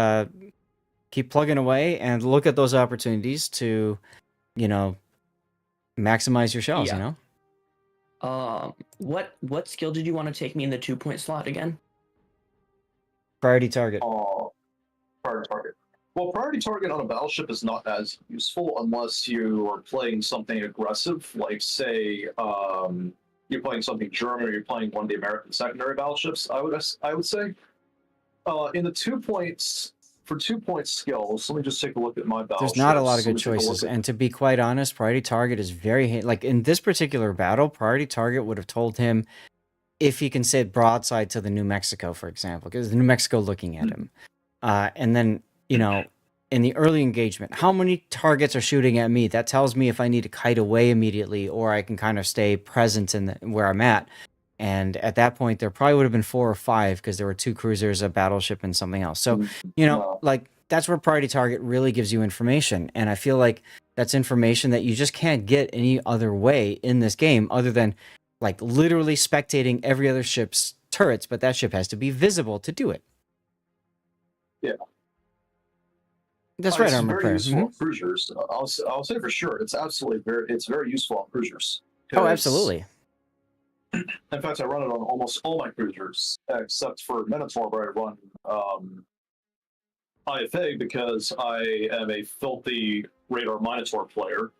keep plugging away and look at those opportunities to, maximize your shells. Yeah. What skill did you want to take me in the 2-point slot again? Priority target. Priority target. Well, priority target on a battleship is not as useful unless you are playing something aggressive, like, say, you're playing something German or you're playing one of the American secondary battleships. I would say in the 2 points. For 2-point skills, let me just take a look at my battleships. There's not a lot of good choices, and to be quite honest, priority target is very like in this particular battle. Priority target would have told him if he can sit broadside to the New Mexico, for example, because the New Mexico looking at him, and then in the early engagement, how many targets are shooting at me? That tells me if I need to kite away immediately or I can kind of stay present in where I'm at. And at that point, there probably would have been 4 or 5 because there were 2 cruisers, a battleship, and something else. So, like that's where priority target really gives you information. And I feel like that's information that you just can't get any other way in this game other than like literally spectating every other ship's turrets. But that ship has to be visible to do it. Yeah. That's right, It's Armor very Prayer. useful on cruisers. I'll say for sure, it's very useful on cruisers. Oh, absolutely. In fact, I run it on almost all my cruisers, except for Minotaur, where I run IFA because I am a filthy radar Minotaur player,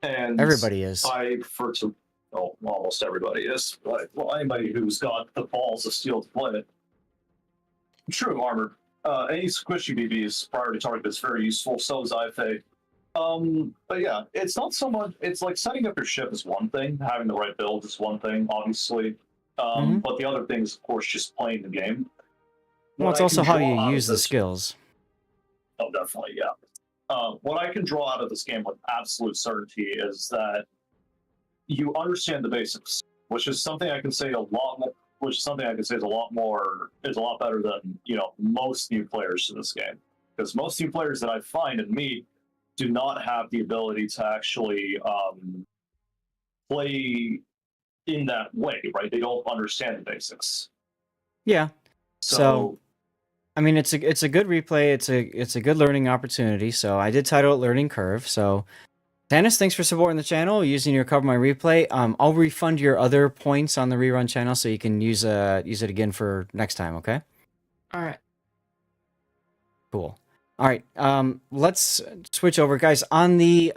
And Everybody is. I prefer to, well, almost everybody is, but well, anybody who's got the balls of steel to play it. True armor. Any squishy BBs priority target is very useful. So is IFA. But yeah, it's not so much. It's like setting up your ship is one thing. Having the right build is one thing, obviously. But the other thing is, of course, just playing the game. Well, What it's I also can how draw you out of use the this- skills. Oh, definitely, yeah. What I can draw out of this game with absolute certainty is that you understand the basics, which is something I can say a lot more. Which is something I can say is a lot better than most new players to this game. Because most new players that I find and meet do not have the ability to actually play in that way, right? They don't understand the basics. Yeah. So I mean, it's a good replay. It's a good learning opportunity. So I did title it Learning Curve. So Tannis, thanks for supporting the channel, using your Cover My Replay. I'll refund your other points on the rerun channel so you can use it again for next time, okay? All right. Cool. All right, let's switch over. Guys, on the,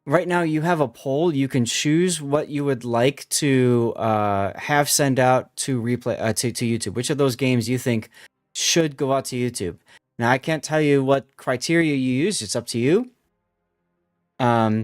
right now you have a poll. You can choose what you would like to have send out to replay, to YouTube. Which of those games you think should go out to YouTube? Now, I can't tell you what criteria you use. It's up to you. Yeah,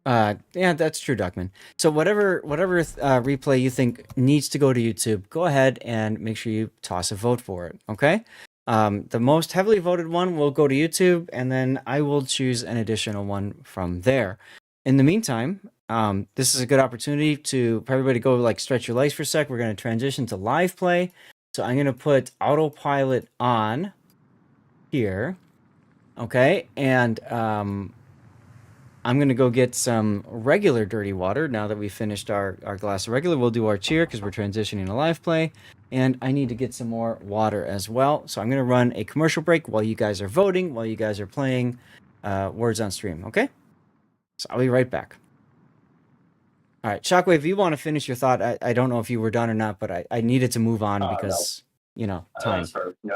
that's true, Duckman. So whatever replay you think needs to go to YouTube, go ahead and make sure you toss a vote for it, okay? The most heavily voted one will go to YouTube, and then I will choose an additional one from there. In the meantime, this is a good opportunity for everybody to go like stretch your legs for a sec. We're going to transition to live play. So I'm going to put autopilot on here, okay? And I'm going to go get some regular dirty water now that we've finished our glass of regular. We'll do our cheer because we're transitioning to live play. And I need to get some more water as well. So I'm going to run a commercial break while you guys are voting, while you guys are playing Words on Stream, okay? So I'll be right back. All right, Shockwave, if you want to finish your thought, I don't know if you were done or not, but I needed to move on because, time. That's fair, yeah.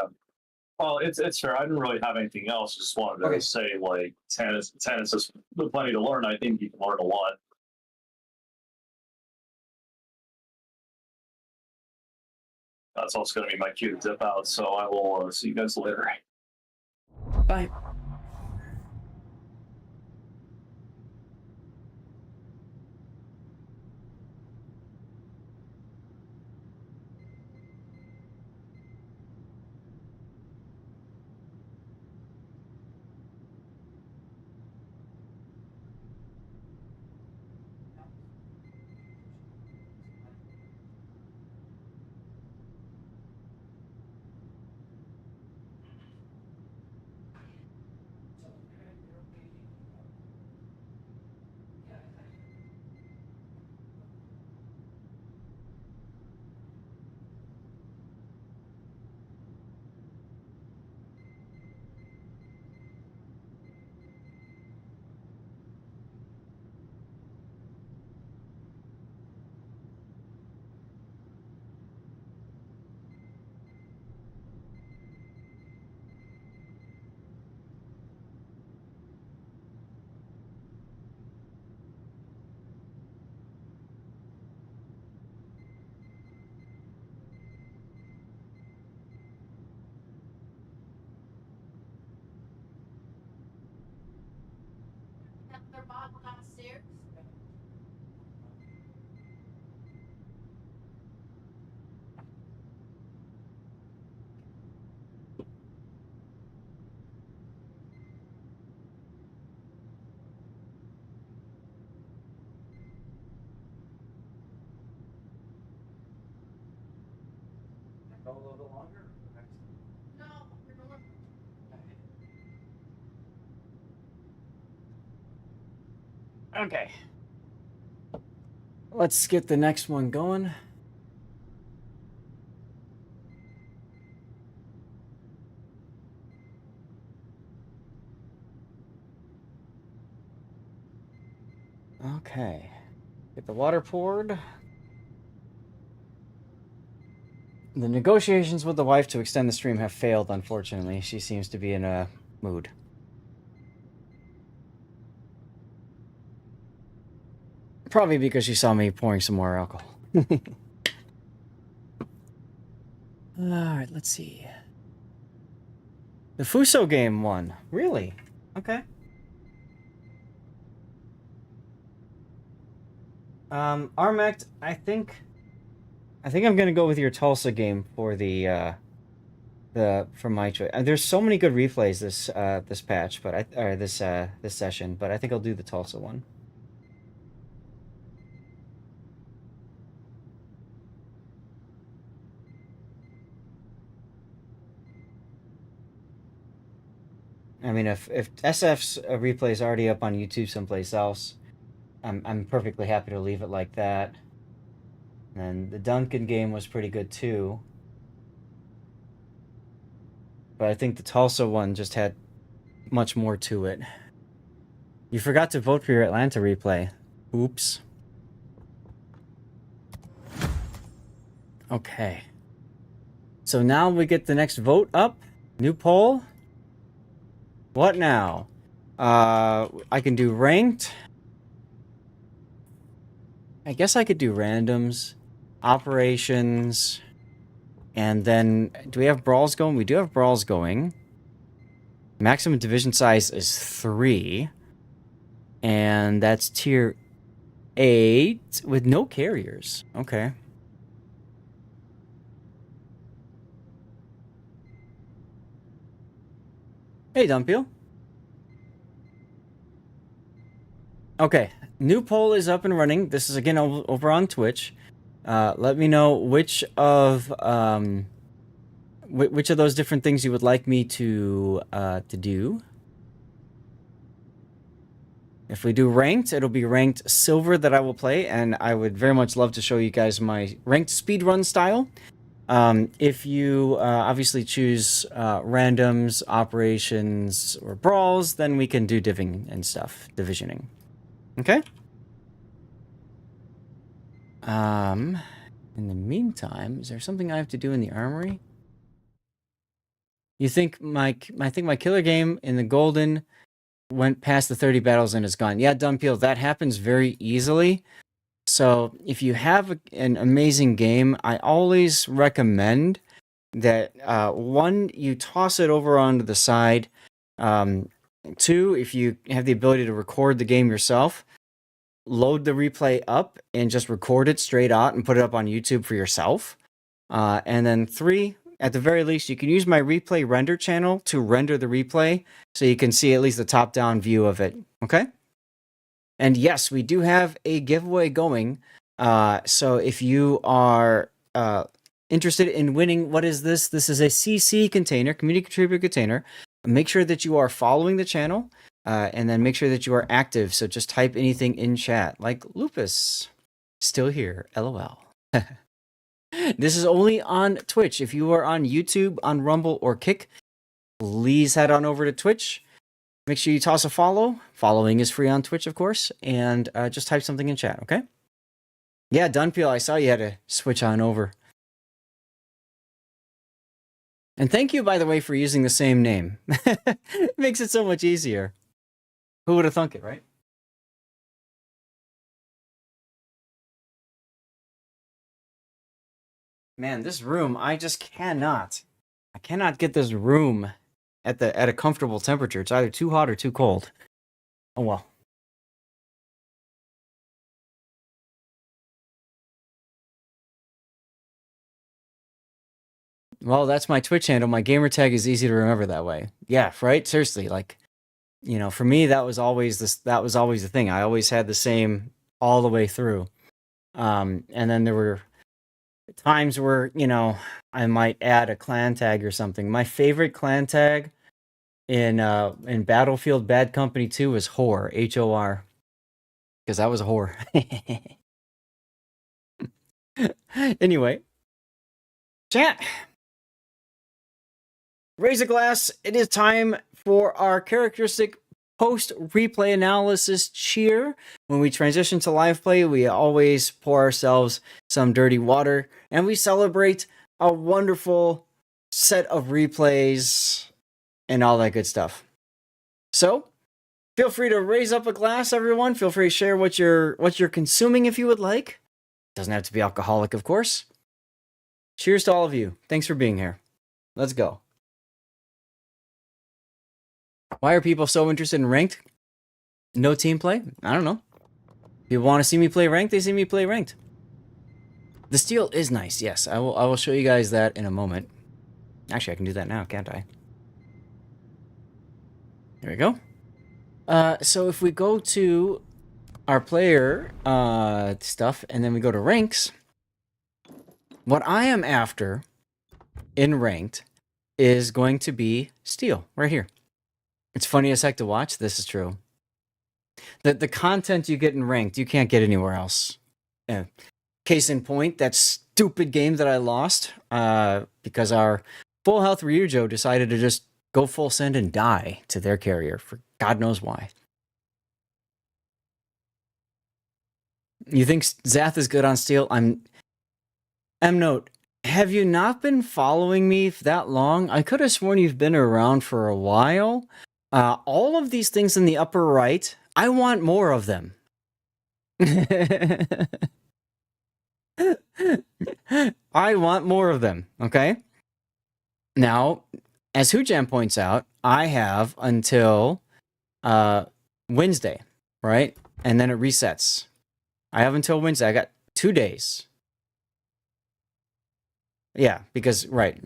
Well, it's fair. I didn't really have anything else. Just wanted to say, like, tennis is plenty to learn. I think you can learn a lot. That's also going to be my cue to dip out. So I will see you guys later. Bye. Go a little bit longer? Okay. Let's get the next one going. Okay. Get the water poured. The negotiations with the wife to extend the stream have failed, unfortunately. She seems to be in a mood. Probably because she saw me pouring some more alcohol. Alright, let's see. The Fuso game won. Really? Okay. Armact, I think I'm gonna go with your Tulsa game for the for my choice. There's so many good replays this patch, but this session, but I think I'll do the Tulsa one. I mean, if SF's replay is already up on YouTube someplace else, I'm perfectly happy to leave it like that. And the Duncan game was pretty good too. But I think the Tulsa one just had much more to it. You forgot to vote for your Atlanta replay. Oops. Okay. So now we get the next vote up. New poll. What now? I can do ranked. I guess I could do randoms, operations, and then do we have brawls going? We do have brawls going. Maximum division size is 3. And that's tier 8 with no carriers. Okay. Hey, Dumpio. Okay, new poll is up and running. This is again over on Twitch. Let me know which of those different things you would like me to do. If we do ranked, it'll be ranked silver that I will play, and I would very much love to show you guys my ranked speedrun style. If you obviously choose randoms, operations, or brawls, then we can do diving and stuff, divisioning. Okay? In the meantime, is there something I have to do in the armory? You think my killer game in the golden went past the 30 battles and is gone. Yeah, Dunpeel, that happens very easily. So if you have an amazing game, I always recommend that 1, you toss it over onto the side. 2, if you have the ability to record the game yourself, load the replay up and just record it straight out and put it up on YouTube for yourself. And then 3, at the very least, you can use my replay render channel to render the replay so you can see at least the top-down view of it. Okay? And yes, we do have a giveaway going. So if you are interested in winning, what is this? This is a CC container, community contributor container. Make sure that you are following the channel. And then make sure that you are active. So just type anything in chat, like Lupus, still here, LOL. This is only on Twitch. If you are on YouTube, on Rumble, or Kick, please head on over to Twitch. Make sure you toss a follow. Following is free on Twitch, of course. And just type something in chat, okay? Yeah, Dunpeel, I saw you had to switch on over. And thank you, by the way, for using the same name. It makes it so much easier. Who would have thunk it, right? Man, this room, I just cannot. I cannot get this room at a comfortable temperature. It's either too hot or too cold. Oh well. Well, that's my Twitch handle. My gamer tag is easy to remember that way. Yeah, right? Seriously, like, for me that was always the thing. I always had the same all the way through. And then there were times where, I might add a clan tag or something. My favorite clan tag in Battlefield Bad Company 2 was Whore, H-O-R. Because I was a whore. Anyway. Chat. Raise a glass. It is time for our characteristic post-replay analysis cheer. When we transition to live play, we always pour ourselves some dirty water, and we celebrate a wonderful set of replays and all that good stuff. So, Feel free to raise up a glass, everyone. Feel free to share what you're consuming if you would like. Doesn't have to be alcoholic, of course. Cheers to all of you. Thanks for being here. Let's go. Why are people so interested in ranked? No team play? I don't know. People want to see me play ranked, they see me play ranked. The steel is nice, yes. I will show you guys that in a moment. Actually, I can do that now, can't I? There we go. So if we go to our player stuff, and then we go to ranks, what I am after in ranked is going to be steel, right here. It's funny as heck to watch. This is true. The content you get in ranked, you can't get anywhere else. Yeah. Case in point, that stupid game that I lost because our full health Ryujo decided to just go full send and die to their carrier for God knows why. You think Zath is good on steel? M-Note, have you not been following me that long? I could have sworn you've been around for a while. All of these things in the upper right, I want more of them. I want more of them, okay? Now, as Hujam points out, I have until Wednesday, right? And then it resets. I have until Wednesday. I got 2 days. Yeah, because, right.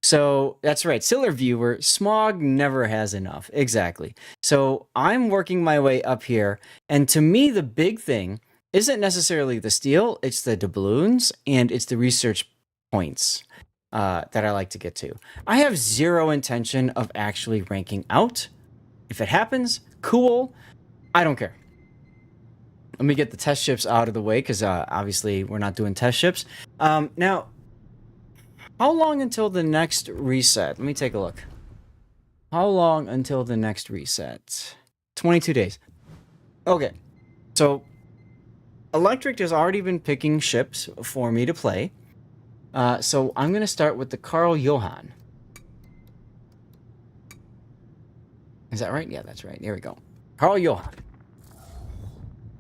So, that's right. Siller Viewer, Smog never has enough. Exactly. So, I'm working my way up here. And to me, the big thing isn't necessarily the steel. It's the doubloons and it's the research points that I like to get to. I have zero intention of actually ranking out. If it happens, cool. I don't care. Let me get the test ships out of the way because obviously we're not doing test ships. Now, how long until the next reset? Let me take a look. How long until the next reset? 22 days. Okay. So, Electric has already been picking ships for me to play. So, I'm going to start with the Carl Johan. Is that right? Yeah, that's right. Here we go. Carl Johan.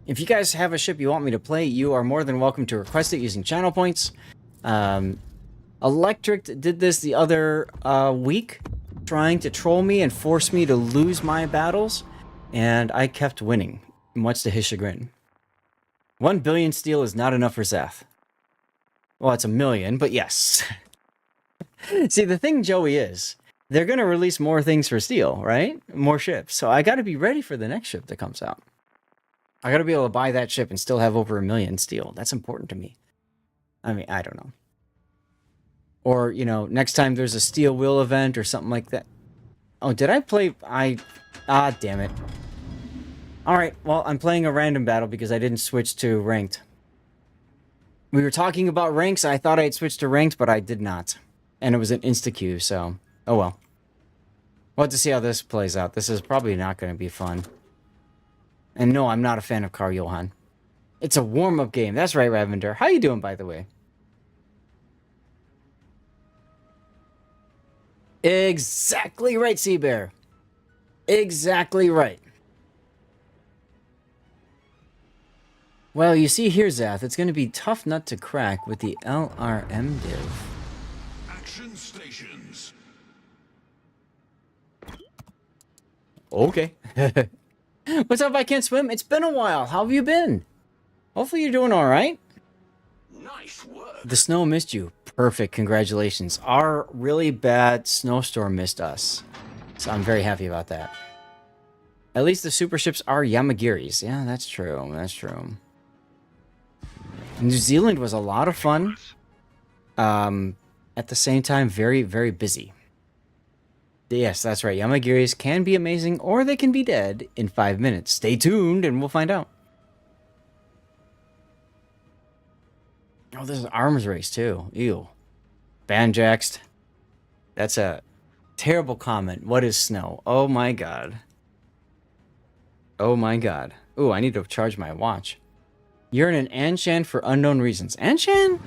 If you guys have a ship you want me to play, you are more than welcome to request it using channel points. Electric did this the other week, trying to troll me and force me to lose my battles, and I kept winning, much to his chagrin. 1 billion steel is not enough for Zath. Well, it's 1 million, but yes. See, the thing, Joey, is they're going to release more things for steel, right? More ships. So I got to be ready for the next ship that comes out. I got to be able to buy that ship and still have over 1 million steel. That's important to me. I mean, I don't know. Or, you know, next time there's a steel wheel event or something like that. Oh, did I play... damn it. Alright, well, I'm playing a random battle because I didn't switch to ranked. We were talking about ranks. I thought I'd switched to ranked, but I did not. And it was an insta-queue, so... Oh, well. We'll have to see how this plays out. This is probably not going to be fun. And no, I'm not a fan of Carl Johan. It's a warm-up game. That's right, Ravender. How you doing, by the way? Exactly right, Seabear. Exactly right. Well, you see here, Zath, it's going to be tough nut to crack with the LRM div. Action stations. Okay. What's up, I Can't Swim? It's been a while. How have you been? Hopefully you're doing all right. Nice work. The snow missed you. Perfect. Congratulations. Our really bad snowstorm missed us. So I'm very happy about that. At least the super ships are Yamagiris. Yeah, that's true. That's true. New Zealand was a lot of fun. At the same time, very, very busy. Yes, that's right. Yamagiris can be amazing, or they can be dead in 5 minutes. Stay tuned, and we'll find out. Oh, there's an arms race, too. Ew. Banjaxed. That's a terrible comment. What is snow? Oh, my God. Oh, my God. Ooh, I need to charge my watch. You're in an Anshan for unknown reasons. Anshan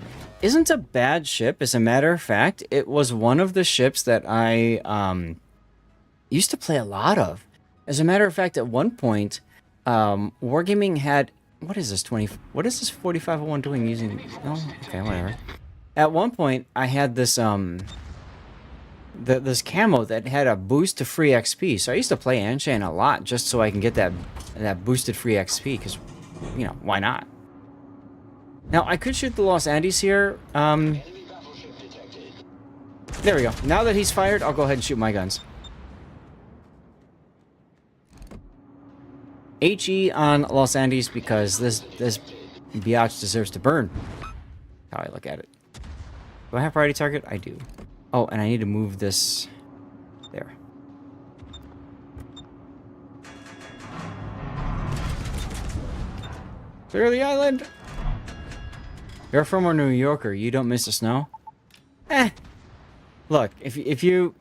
isn't a bad ship. As a matter of fact, it was one of the ships that I used to play a lot of. As a matter of fact, at one point, Wargaming had what is this 20? What is this 4501 doing using? Oh, okay, whatever. At one point, I had this this camo that had a boost to free XP. So I used to play Anshan a lot just so I can get that boosted free XP because, you know, why not? Now I could shoot the Los Andes here. There we go. Now that he's fired, I'll go ahead and shoot my guns. HE on Los Andes because this biatch deserves to burn. How I look at it. Do I have priority target? I do. Oh, and I need to move this there. Clear the island. You're from a New Yorker. You don't miss the snow. Look, if you,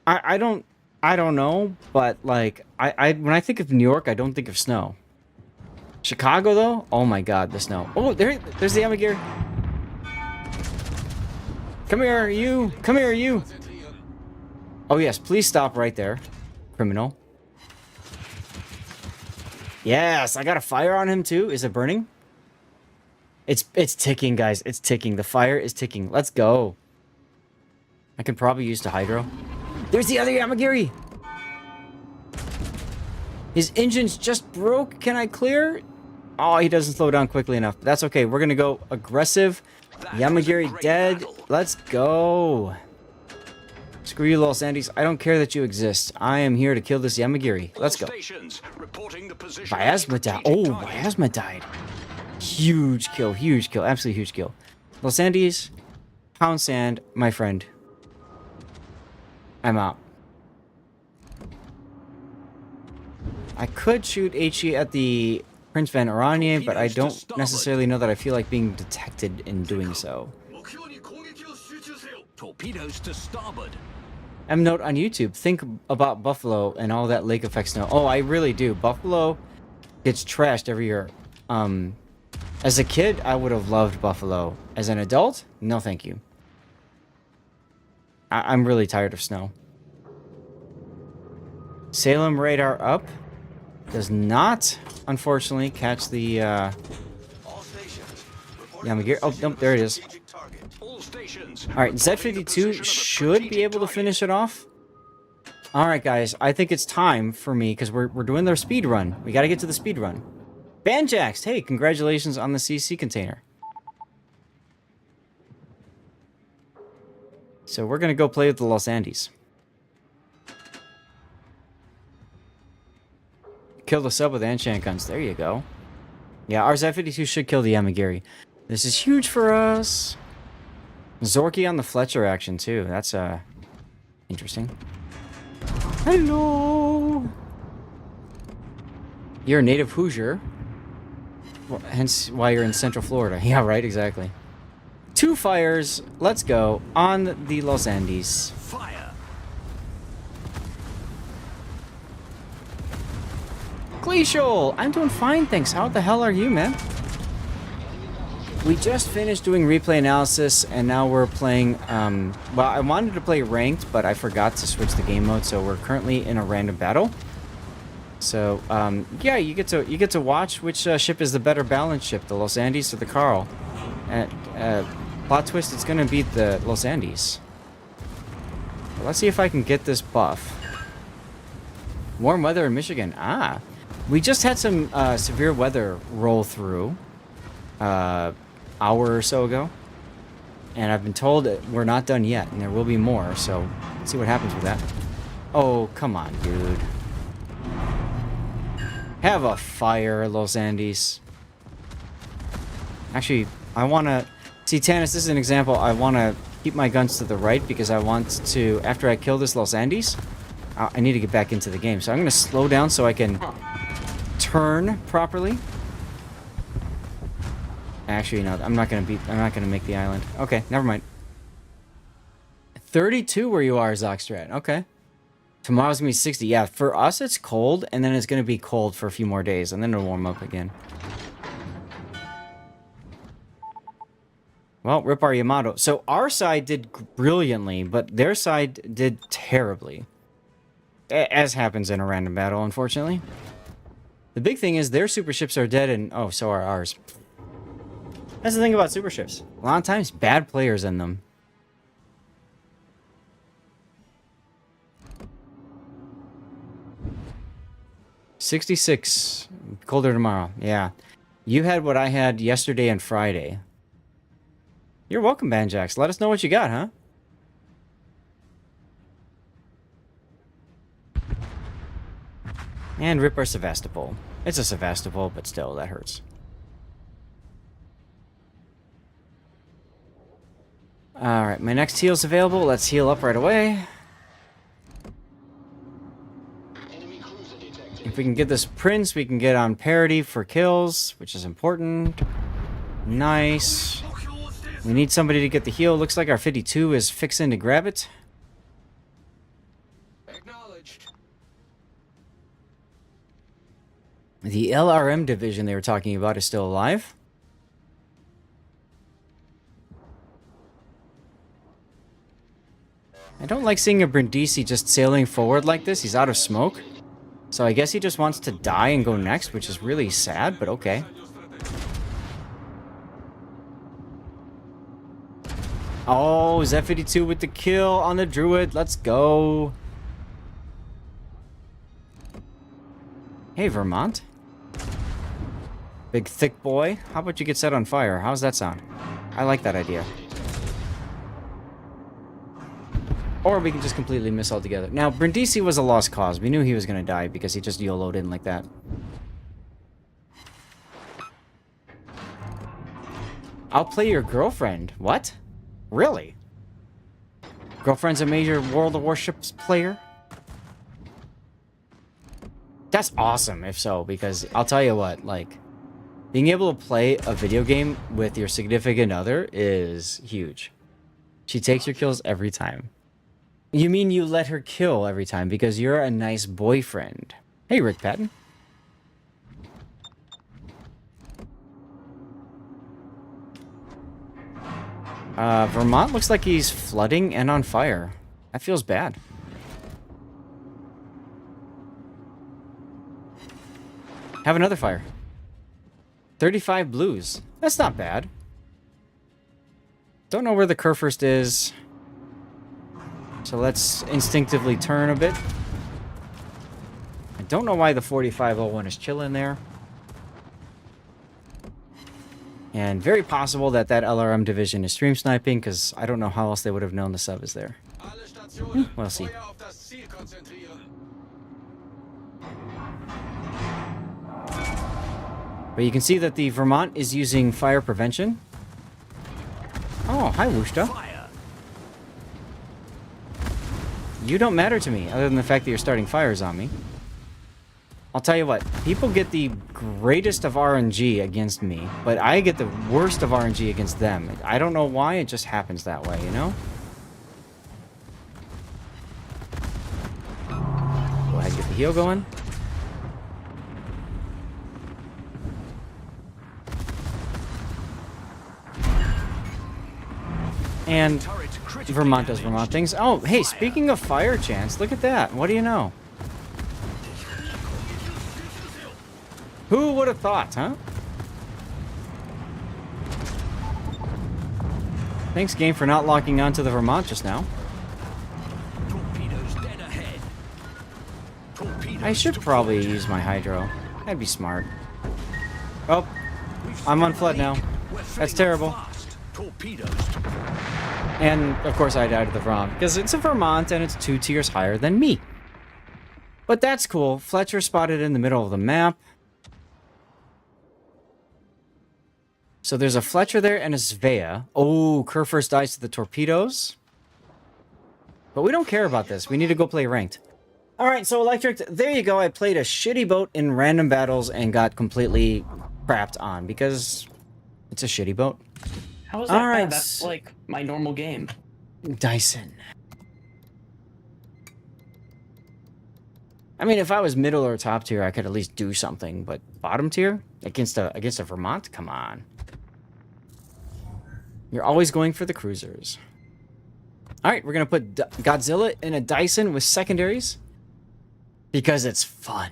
I don't know, but like when I think of New York, I don't think of snow. Chicago though, oh my God, the snow. Oh, there's the Amagiri. Come here, you. Come here, you. Oh yes, please stop right there, criminal. Yes, I got a fire on him too. Is it burning? It's ticking, guys. It's ticking. The fire is ticking. Let's go. I can probably use the hydro. There's the other Yamagiri. His engine's just broke. Can I clear? Oh, he doesn't slow down quickly enough. But that's okay. We're gonna go aggressive. Yamagiri dead. Let's go. Screw you, Los Andes. I don't care that you exist. I am here to kill this Yamagiri. Let's go. Miasma died. Oh, Miasma died. Huge kill. Huge kill. Absolutely huge kill. Los Andes, Pound Sand, my friend. I'm out. I could shoot HE at the Prince Van Oranje, but I don't necessarily know that I feel like being detected in doing so. Torpedoes to starboard. M note on YouTube. Think about Buffalo and all that lake effect snow. Oh, I really do. Buffalo gets trashed every year. As a kid, I would have loved Buffalo. As an adult, no thank you. I'm really tired of snow. Salem radar up. Does not, unfortunately, catch the Yamagiri. Oh, nope, there it is. Alright, Z52 should be able to finish it off. Alright, guys, I think it's time for me, because we're doing their speed run. We gotta get to the speed run. Banjax, hey, congratulations on the CC container. So we're gonna go play with the Los Andes. Kill the sub with enchant guns. There you go. Yeah, our Z52 should kill the Yamagiri. This is huge for us. Zorky on the Fletcher action, too. That's, interesting. Hello! You're a native Hoosier. Well, hence why you're in Central Florida. Yeah, right, exactly. 2 fires. Let's go. On the Los Andes. Fire. Glacial! I'm doing fine, thanks. How the hell are you, man? We just finished doing replay analysis, and now we're playing, well, I wanted to play ranked, but I forgot to switch the game mode, so we're currently in a random battle. So, yeah, you get to watch which ship is the better balanced ship, the Los Andes or the Carl. And, plot twist, it's gonna be the Los Andes. Let's see if I can get this buff. Warm weather in Michigan. Ah. We just had some severe weather roll through hour or so ago. And I've been told that we're not done yet, and there will be more, so let's see what happens with that. Oh, come on, dude. Have a fire, Los Andes. Actually, I want to... See, Tanis, this is an example. I want to keep my guns to the right because I want to... After I kill this Los Andes, I need to get back into the game. So I'm going to slow down so I can turn properly. Actually, no, I'm not going to make the island. Okay, never mind. 32 where you are, Zoxstrat. Okay. Tomorrow's going to be 60. Yeah, for us it's cold, and then it's going to be cold for a few more days, and then it'll warm up again. Well, rip our Yamato. So our side did brilliantly, but their side did terribly. as happens in a random battle, unfortunately. The big thing is their super ships are dead, and oh, so are ours. That's the thing about super ships. A lot of times, bad players in them. $66. Colder tomorrow. Yeah. You had what I had yesterday and Friday. You're welcome, Banjax. Let us know what you got, huh? And rip our Sevastopol. It's a Sevastopol, but still, that hurts. Alright, my next heal's available. Let's heal up right away. If we can get this Prince, we can get on parity for kills, which is important. Nice. We need somebody to get the heal. Looks like our 52 is fixing to grab it. The LRM division they were talking about is still alive. I don't like seeing a Brindisi just sailing forward like this. He's out of smoke. So I guess he just wants to die and go next, which is really sad, but okay. Oh, Z52 with the kill on the Druid. Let's go. Hey, Vermont. Big thick boy. How about you get set on fire? How's that sound? I like that idea. Or we can just completely miss altogether. Now, Brindisi was a lost cause. We knew he was going to die because he just YOLO'd in like that. I'll play your girlfriend. What? Really? Girlfriend's a major World of Warships player? That's awesome, if so, because I'll tell you what, like, being able to play a video game with your significant other is huge. She takes your kills every time. You mean you let her kill every time because you're a nice boyfriend. Hey, Rick Patton. Vermont looks like he's flooding and on fire. That feels bad. Have another fire. 35 blues. That's not bad. Don't know where the Kurfürst is. So let's instinctively turn a bit. I don't know why the 4501 is chilling there. And very possible that that LRM division is stream sniping, because I don't know how else they would have known the sub is there. We'll see. But you can see that the Vermont is using fire prevention. Oh, hi, Wushta. You don't matter to me, other than the fact that you're starting fires on me. I'll tell you what, people get the greatest of RNG against me, but I get the worst of RNG against them. I don't know why, it just happens that way, you know? Go ahead and get the heal going. And Vermont does Vermont things. Oh, hey, speaking of fire chance, look at that. What do you know? Who would have thought, huh? Thanks, game, for not locking onto the Vermont just now. I should probably use my Hydro. That'd be smart. Oh, I'm on flood now. That's terrible. And, of course, I died to the Vermont, because it's a Vermont and it's 2 tiers higher than me. But that's cool. Fletcher spotted in the middle of the map. So there's a Fletcher there and a Svea. Oh, Kurfürst dies to the torpedoes. But we don't care about this. We need to go play ranked. Alright, so Electric, there you go. I played a shitty boat in random battles and got completely crapped on, because it's a shitty boat. How is that bad? That's like my normal game. Dyson. I mean, if I was middle or top tier, I could at least do something, but bottom tier? Against a Vermont? Come on. You're always going for the cruisers. Alright, we're going to put Godzilla in a Dyson with secondaries. Because it's fun.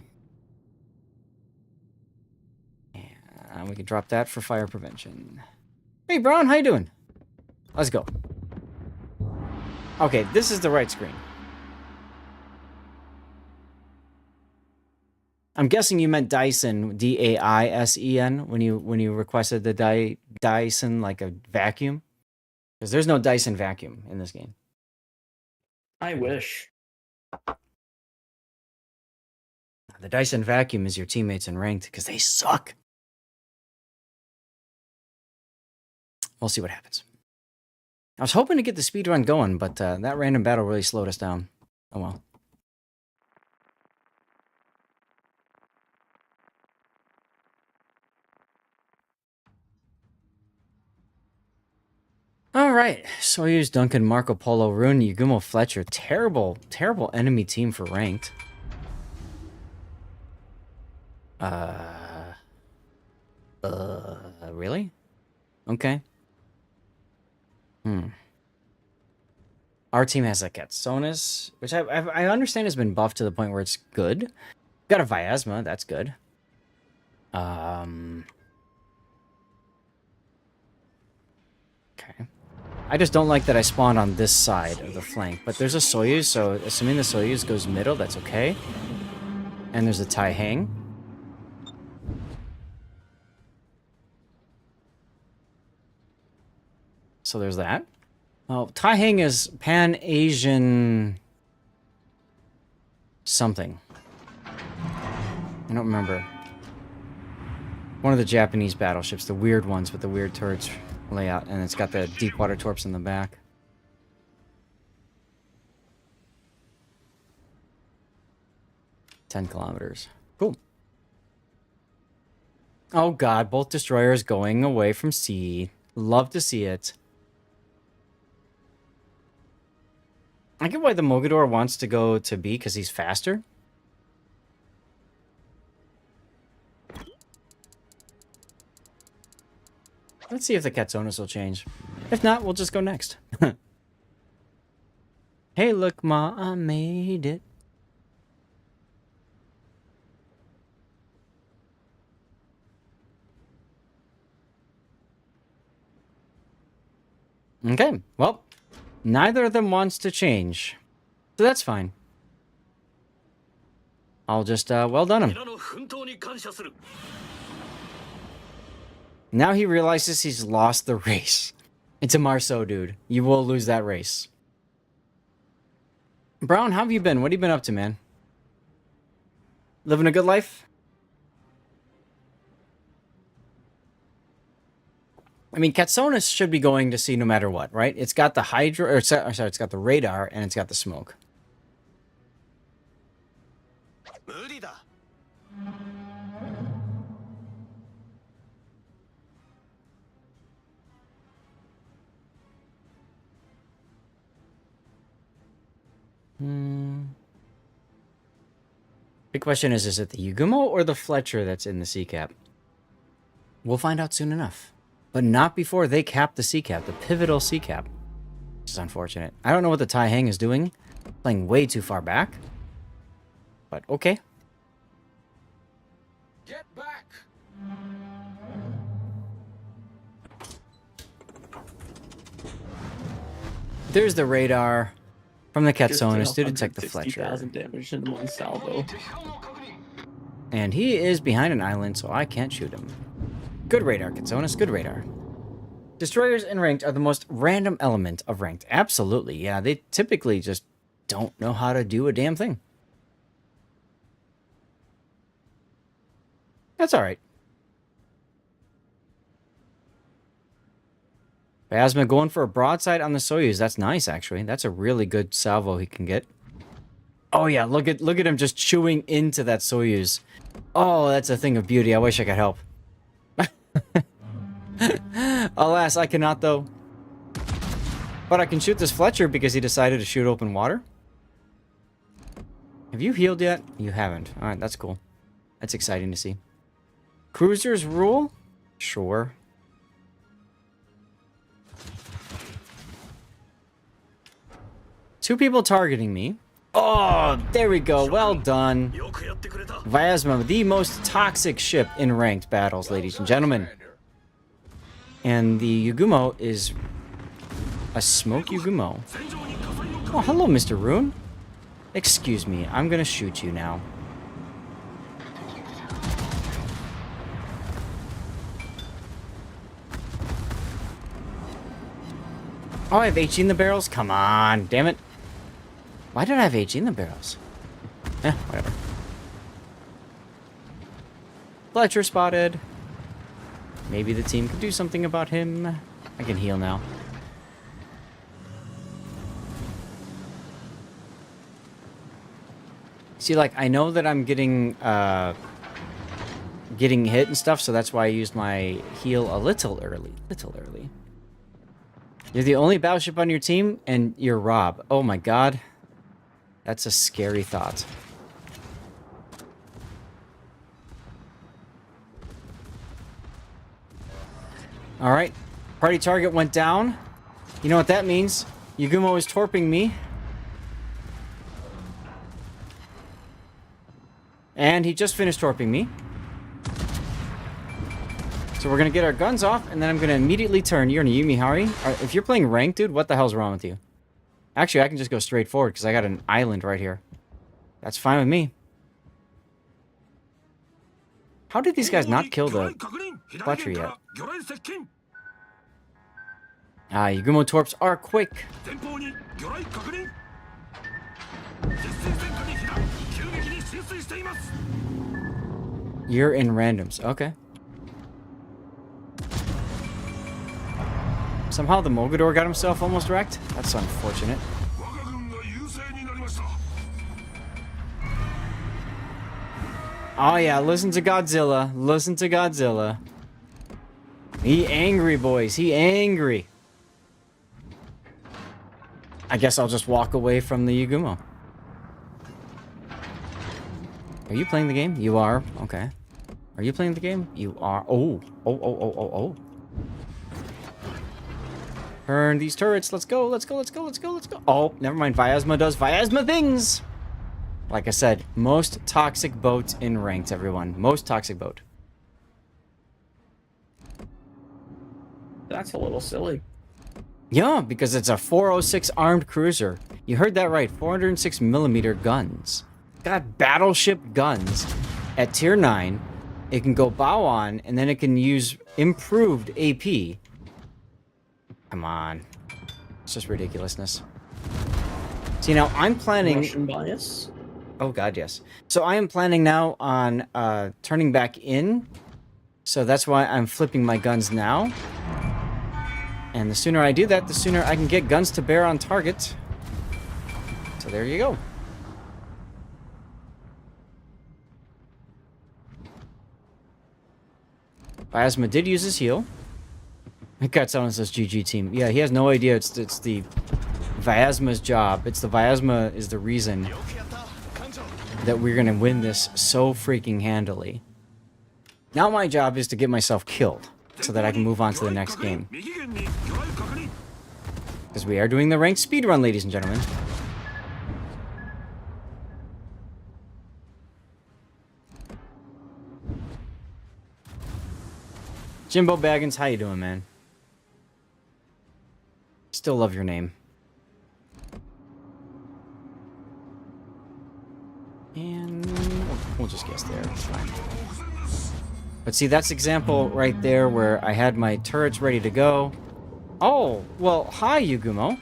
And we can drop that for fire prevention. Hey, Brown, how you doing? Let's go. Okay, this is the right screen. I'm guessing you meant Dyson, Daisen, when you requested the Dyson like a vacuum, because there's no Dyson vacuum in this game. I wish. The Dyson vacuum is your teammates in ranked because they suck. We'll see what happens. I was hoping to get the speed run going, but that random battle really slowed us down. Oh well. All right, Soyuz, Duncan, Marco Polo, Rune, Yugumo, Fletcher. Terrible, terrible enemy team for ranked. Really? Okay. Our team has a Katsonis, which I understand has been buffed to the point where it's good. Got a Viasma, that's good. Okay. I just don't like that I spawned on this side of the flank, but there's a Soyuz, so assuming the Soyuz goes middle, that's okay. And there's a Tai Hang. So there's that. Oh, Tai Hang is Pan-Asian something. I don't remember. One of the Japanese battleships, the weird ones with the weird turrets layout, and it's got the deep water torps in the back. $10 kilometers. Cool. Oh god, both destroyers going away from sea. Love to see it. I get why the Mogador wants to go to B, because he's faster. Let's see if the Katsonis will change. If not, we'll just go next. Hey, look, Ma, I made it. Okay, well, neither of them wants to change. So that's fine. I'll just, well done him. Now he realizes he's lost the race. It's a Marceau, dude. You will lose that race. Brown, how have you been? What have you been up to, man? Living a good life? I mean, Katsonis should be going to sea no matter what, right? It's got the hydro, or sorry, it's got the radar, and it's got the smoke. Big question is it the Yugumo or the Fletcher that's in the sea cap? We'll find out soon enough. But not before they cap the sea cap, the pivotal sea cap. Which is unfortunate. I don't know what the Tai Hang is doing. Playing way too far back. But okay. Get back! There's the radar from the Just did Katsonis to detect the 160,000 Fletcher. damage in one salvo. And he is behind an island, so I can't shoot him. Good radar, Katsonis. Good radar. Destroyers in ranked are the most random element of ranked. Absolutely, yeah. They typically just don't know how to do a damn thing. That's alright. Phasma going for a broadside on the Soyuz. That's nice, actually. That's a really good salvo he can get. Oh yeah, look at him just chewing into that Soyuz. Oh, that's a thing of beauty. I wish I could help. Alas, I cannot, though. But I can shoot this Fletcher because he decided to shoot open water. Have you healed yet? You haven't. Alright, that's cool. That's exciting to see. Cruisers rule? Sure. Two people targeting me. Oh, there we go. Well done. Vyazma, the most toxic ship in ranked battles, ladies and gentlemen. And the Yugumo is a smoke Yugumo. Oh, hello, Mr. Rune. Excuse me, I'm gonna shoot you now. Oh, I have HE in the barrels? Come on, damn it. Why did I have HE in the barrels? Whatever. Fletcher spotted. Maybe the team could do something about him. I can heal now. See, like, I know that I'm getting hit and stuff, so that's why I used my heal a little early. You're the only battleship on your team, and you're Rob. Oh my god. That's a scary thought. Alright. Party target went down. You know what that means? Yugumo is torping me. And he just finished torping me. So we're going to get our guns off, and then I'm going to immediately turn. You're in Yumi Hari. If you're playing ranked, dude, what the hell's wrong with you? Actually, I can just go straight forward, because I got an island right here. That's fine with me. How did these guys not kill the Fletcher yet? Ah, Yugumo torps are quick. You're in randoms. Okay. Somehow the Mogador got himself almost wrecked? That's unfortunate. Oh yeah, listen to Godzilla. Listen to Godzilla. He angry, boys. He angry. I guess I'll just walk away from the Yugumo. Are you playing the game? You are. Okay. Are you playing the game? You are. Oh. Oh. Turn these turrets. Let's go. Let's go. Oh, never mind. Vyazma does Vyazma things. Like I said, most toxic boat in ranked, everyone. Most toxic boat. That's a little silly. Yeah, because it's a 406 armed cruiser. You heard that right. 406mm guns. Got battleship guns at tier 9. It can go bow on, and then it can use improved AP. Come on. It's just ridiculousness. See, now I'm planning... Russian bias? Oh god, yes. So I am planning now on turning back in. So that's why I'm flipping my guns now. And the sooner I do that, the sooner I can get guns to bear on target. So there you go. Vyazma did use his heal. That guy telling us GG team. Yeah, he has no idea it's the Vyazma's job. It's the Vyazma is the reason that we're gonna win this so freaking handily. Now my job is to get myself killed so that I can move on to the next game. Because we are doing the ranked speedrun, ladies and gentlemen. Jimbo Baggins, how you doing, man? Still love your name. And we'll just guess there. It's fine. But see, that's example right there where I had my turrets ready to go. Oh, well, hi, Yugumo.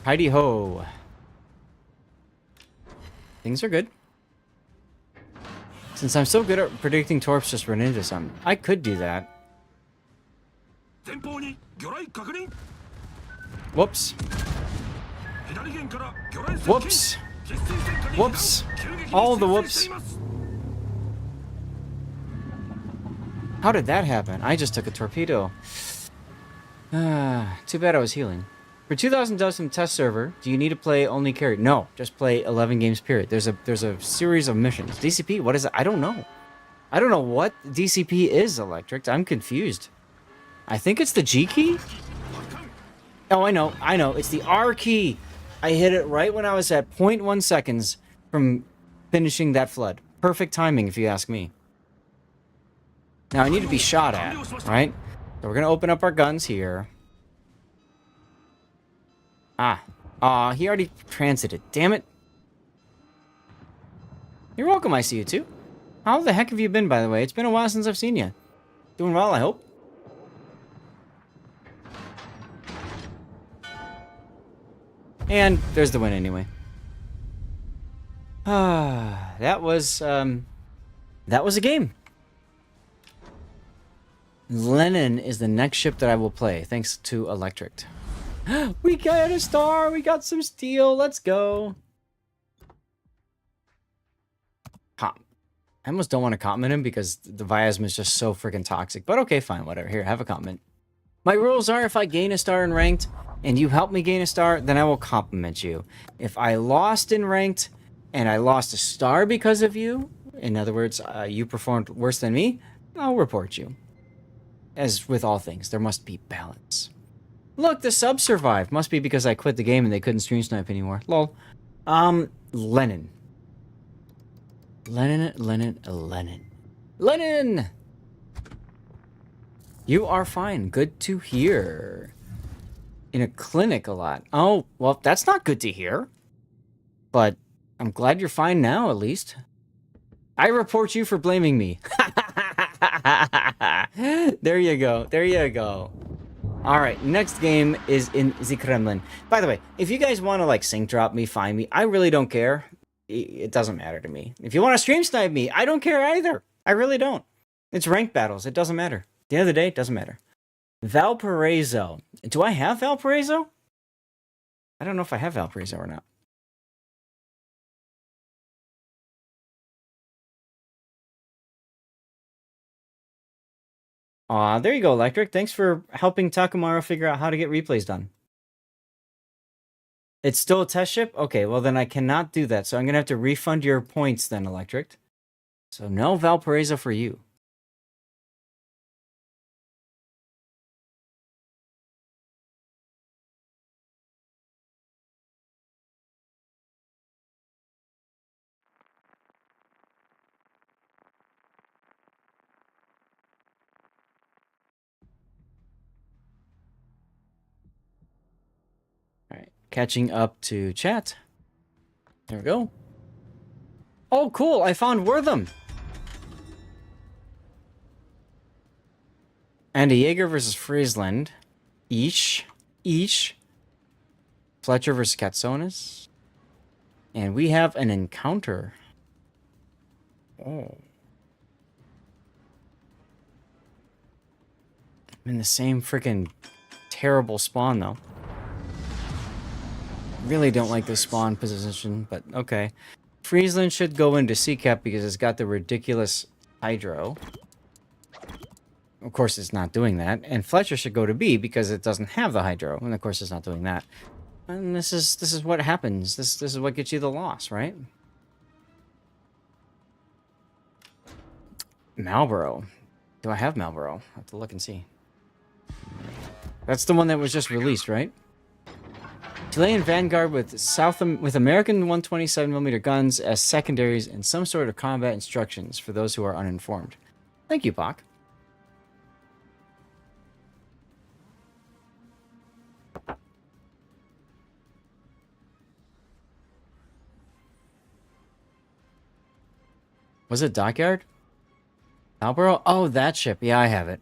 Heidi ho. Things are good. Since I'm so good at predicting torps just run into some, I could do that. Whoops. Whoops. Whoops. All the whoops. How did that happen? I just took a torpedo. Too bad I was healing. For 2000 Dustin test server, do you need to play only carry? No, just play 11 games period. There's a series of missions. DCP, what is it? I don't know. I don't know what DCP is, Electric. I'm confused. I think it's the G key? Oh, I know. It's the R key. I hit it right when I was at 0.1 seconds from finishing that flood. Perfect timing, if you ask me. Now, I need to be shot at, right? So we're going to open up our guns here. He already transited. Damn it. You're welcome, I see you too. How the heck have you been, by the way? It's been a while since I've seen you. Doing well, I hope. And there's the win anyway. That was a game. Lenin is the next ship that I will play, thanks to Electric. We got a star! We got some steel! Let's go! I almost don't want to comment him because the Viasm is just so freaking toxic. But okay, fine, whatever. Here, have a comment. My rules are if I gain a star in ranked and you help me gain a star, then I will compliment you. If I lost in ranked and I lost a star because of you, in other words, you performed worse than me, I'll report you. As with all things, there must be balance. Look, the sub survived. Must be because I quit the game and they couldn't stream snipe anymore. Lol. Lenin. Lenin! You are fine. Good to hear. In a clinic a lot. Oh, well, that's not good to hear. But I'm glad you're fine now, at least. I report you for blaming me. There you go. There you go. Alright, next game is in the Kremlin. By the way, if you guys want to, like, sync drop me, find me, I really don't care. It doesn't matter to me. If you want to stream snipe me, I don't care either. I really don't. It's ranked battles. It doesn't matter. At the end of the day, it doesn't matter. Valparaiso. Do I have Valparaiso? I don't know if I have Valparaiso or not. Aw, there you go, Electric. Thanks for helping Takamaro figure out how to get replays done. It's still a test ship? Okay, well then I cannot do that. So I'm going to have to refund your points then, Electric. So no Valparaiso for you. Alright, catching up to chat. There we go. Oh, cool! I found Wortham! And a Jaeger versus Friesland. Eesh. Fletcher versus Katsonis. And we have an encounter. Oh. I'm in the same freaking terrible spawn, though. Really don't like this spawn position, but okay. Friesland should go into C-Cap because it's got the ridiculous hydro. Of course, it's not doing that. And Fletcher should go to B because it doesn't have the hydro. And of course, it's not doing that. And this is what happens. This is what gets you the loss, right? Marlboro. Do I have Marlboro? I have to look and see. That's the one that was just released, right? Chilean Vanguard with American 127mm guns as secondaries and some sort of combat instructions for those who are uninformed. Thank you, Bach. Was it Dockyard? Marlboro? Oh, that ship. Yeah, I have it.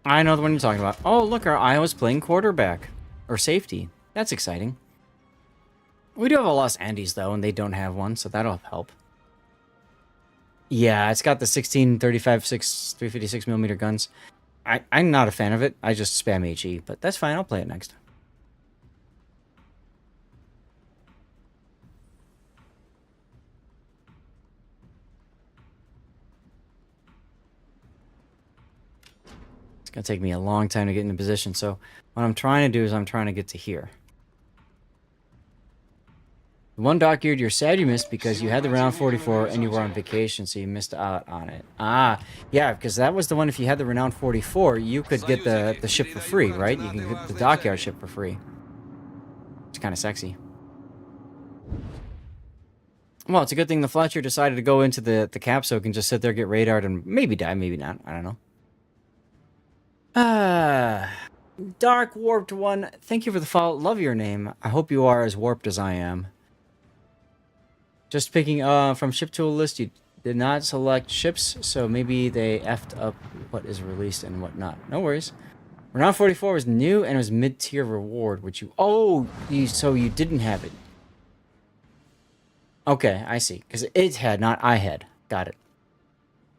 I know the one you're talking about. Oh, look, our Iowa's playing quarterback. Or safety. That's exciting. We do have a Los Andes, though, and they don't have one, so that'll help. Yeah, it's got the 16, 35, 6, 356mm guns. I'm not a fan of it. I just spam HE, but that's fine. I'll play it next. It's going to take me a long time to get into position, so what I'm trying to do is I'm trying to get to here. The one dockyard you're sad you missed because you had the Renown 44 and you were on vacation, so you missed out on it. Ah, yeah, because that was the one. If you had the Renown 44, you could get the ship for free, right? You can get the dockyard ship for free. It's kind of sexy. Well, it's a good thing the Fletcher decided to go into the cap so it can just sit there, get radared, and maybe die, maybe not. I don't know. Dark Warped One, thank you for the follow. Love your name. I hope you are as warped as I am. Just picking from ship tool list, you did not select ships, so maybe they effed up what is released and what not. No worries. Renown 44 was new and it was mid-tier reward, which you... Oh, so you didn't have it. Okay, I see. Because it had, not I had. Got it.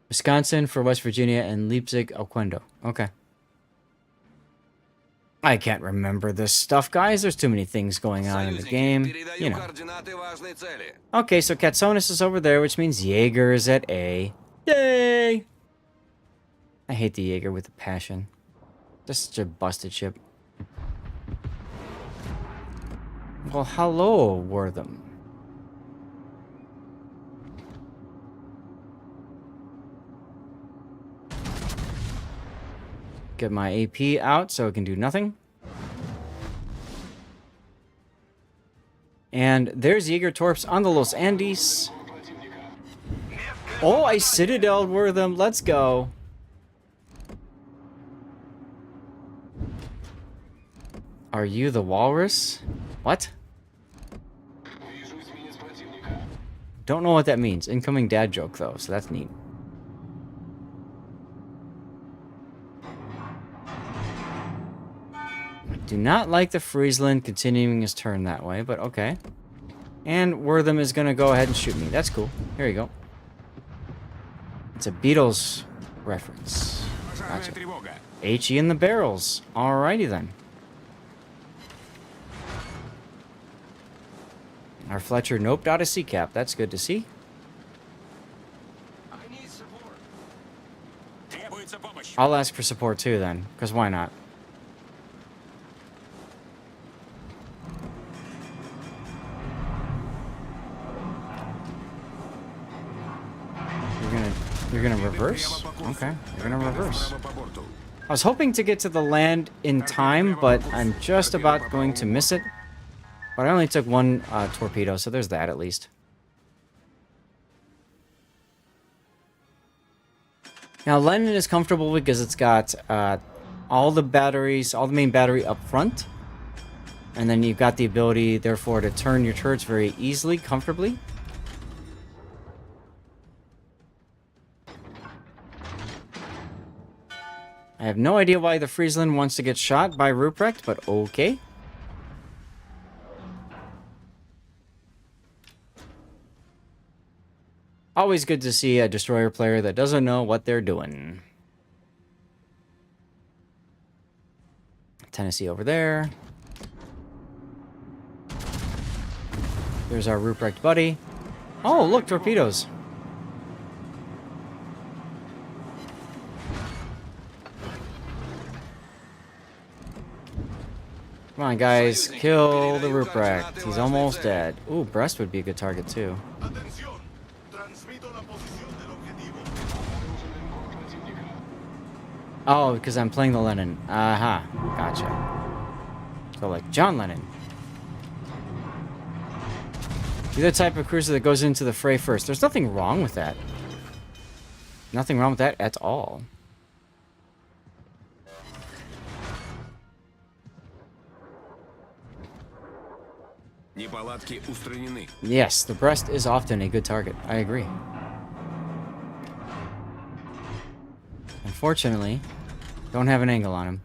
Wisconsin for West Virginia and Leipzig, Oquendo. Okay. I can't remember this stuff, guys. There's too many things going on in the game. You know. Okay, so Katsonis is over there, which means Jaeger is at A. Yay! I hate the Jaeger with a passion. Just such a busted ship. Well, hello, Wortham. Get my AP out so it can do nothing. And there's Jaeger Torps on the Los Andes. Oh, I Citadel Wortham. Let's go. Are you the walrus? What? Don't know what that means. Incoming dad joke, though, so that's neat. Do not like the Friesland continuing his turn that way, but okay. And Wortham is going to go ahead and shoot me. That's cool. Here you go. It's a Beatles reference. Gotcha. HE in the barrels. Alrighty then. Our Fletcher noped out a sea cap. That's good to see. I'll ask for support too then, because why not? You're gonna reverse? Okay, you're gonna reverse. I was hoping to get to the land in time, but I'm just about going to miss it. But I only took one torpedo, so there's that at least. Now, Lenin is comfortable because it's got all the batteries, all the main battery up front. And then you've got the ability, therefore, to turn your turrets very easily, comfortably. I have no idea why the Friesland wants to get shot by Ruprecht, but okay. Always good to see a destroyer player that doesn't know what they're doing. Tennessee over there. There's our Ruprecht buddy. Oh, look, torpedoes. Come on, guys. Kill the Ruprecht. He's almost dead. Ooh, Brest would be a good target, too. Oh, because I'm playing the Lennon. Aha. Gotcha. So, like, John Lennon. You're the type of cruiser that goes into the fray first. There's nothing wrong with that. Nothing wrong with that at all. Yes, the Brest is often a good target. I agree. Unfortunately, don't have an angle on him.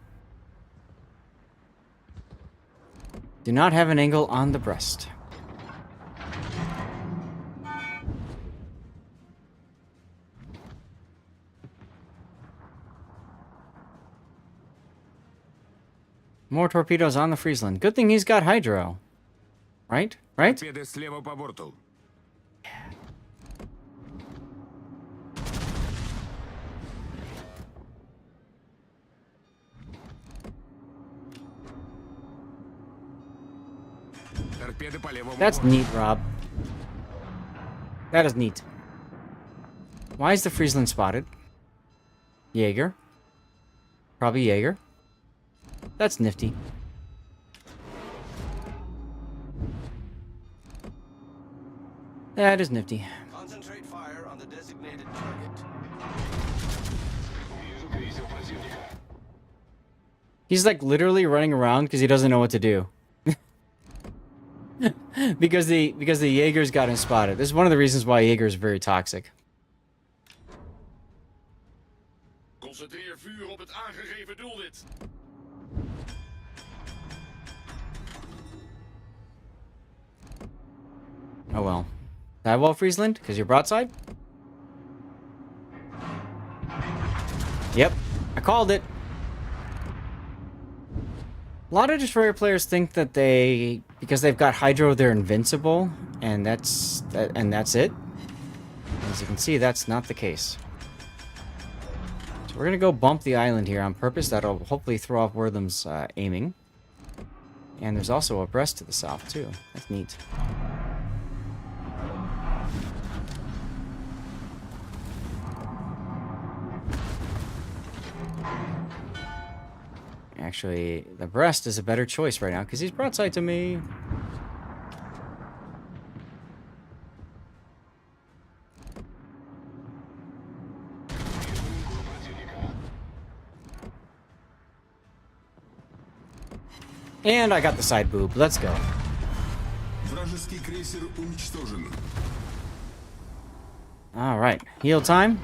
Do not have an angle on the Brest. More torpedoes on the Friesland. Good thing he's got hydro. Right? Right? That's neat, Rob. That is neat. Why is the Friesland spotted? Jaeger. Probably Jaeger. That's nifty. That is nifty. Concentrate fire on the designated target. He's like literally running around because he doesn't know what to do. because the Jaegers got him spotted. This is one of the reasons why Jaeger is very toxic. Concentreer vuur op het aangegeven doelwit. Oh well. Die well, Friesland, because you're broadside? Yep, I called it. A lot of Destroyer players think that because they've got Hydro, they're invincible, and that's it. As you can see, that's not the case. So we're gonna go bump the island here on purpose. That'll hopefully throw off Wortham's aiming. And there's also a Brest to the south too. That's neat. Actually, the Brest is a better choice right now because he's broadside to me. And I got the side boob. Let's go. All right, heal time.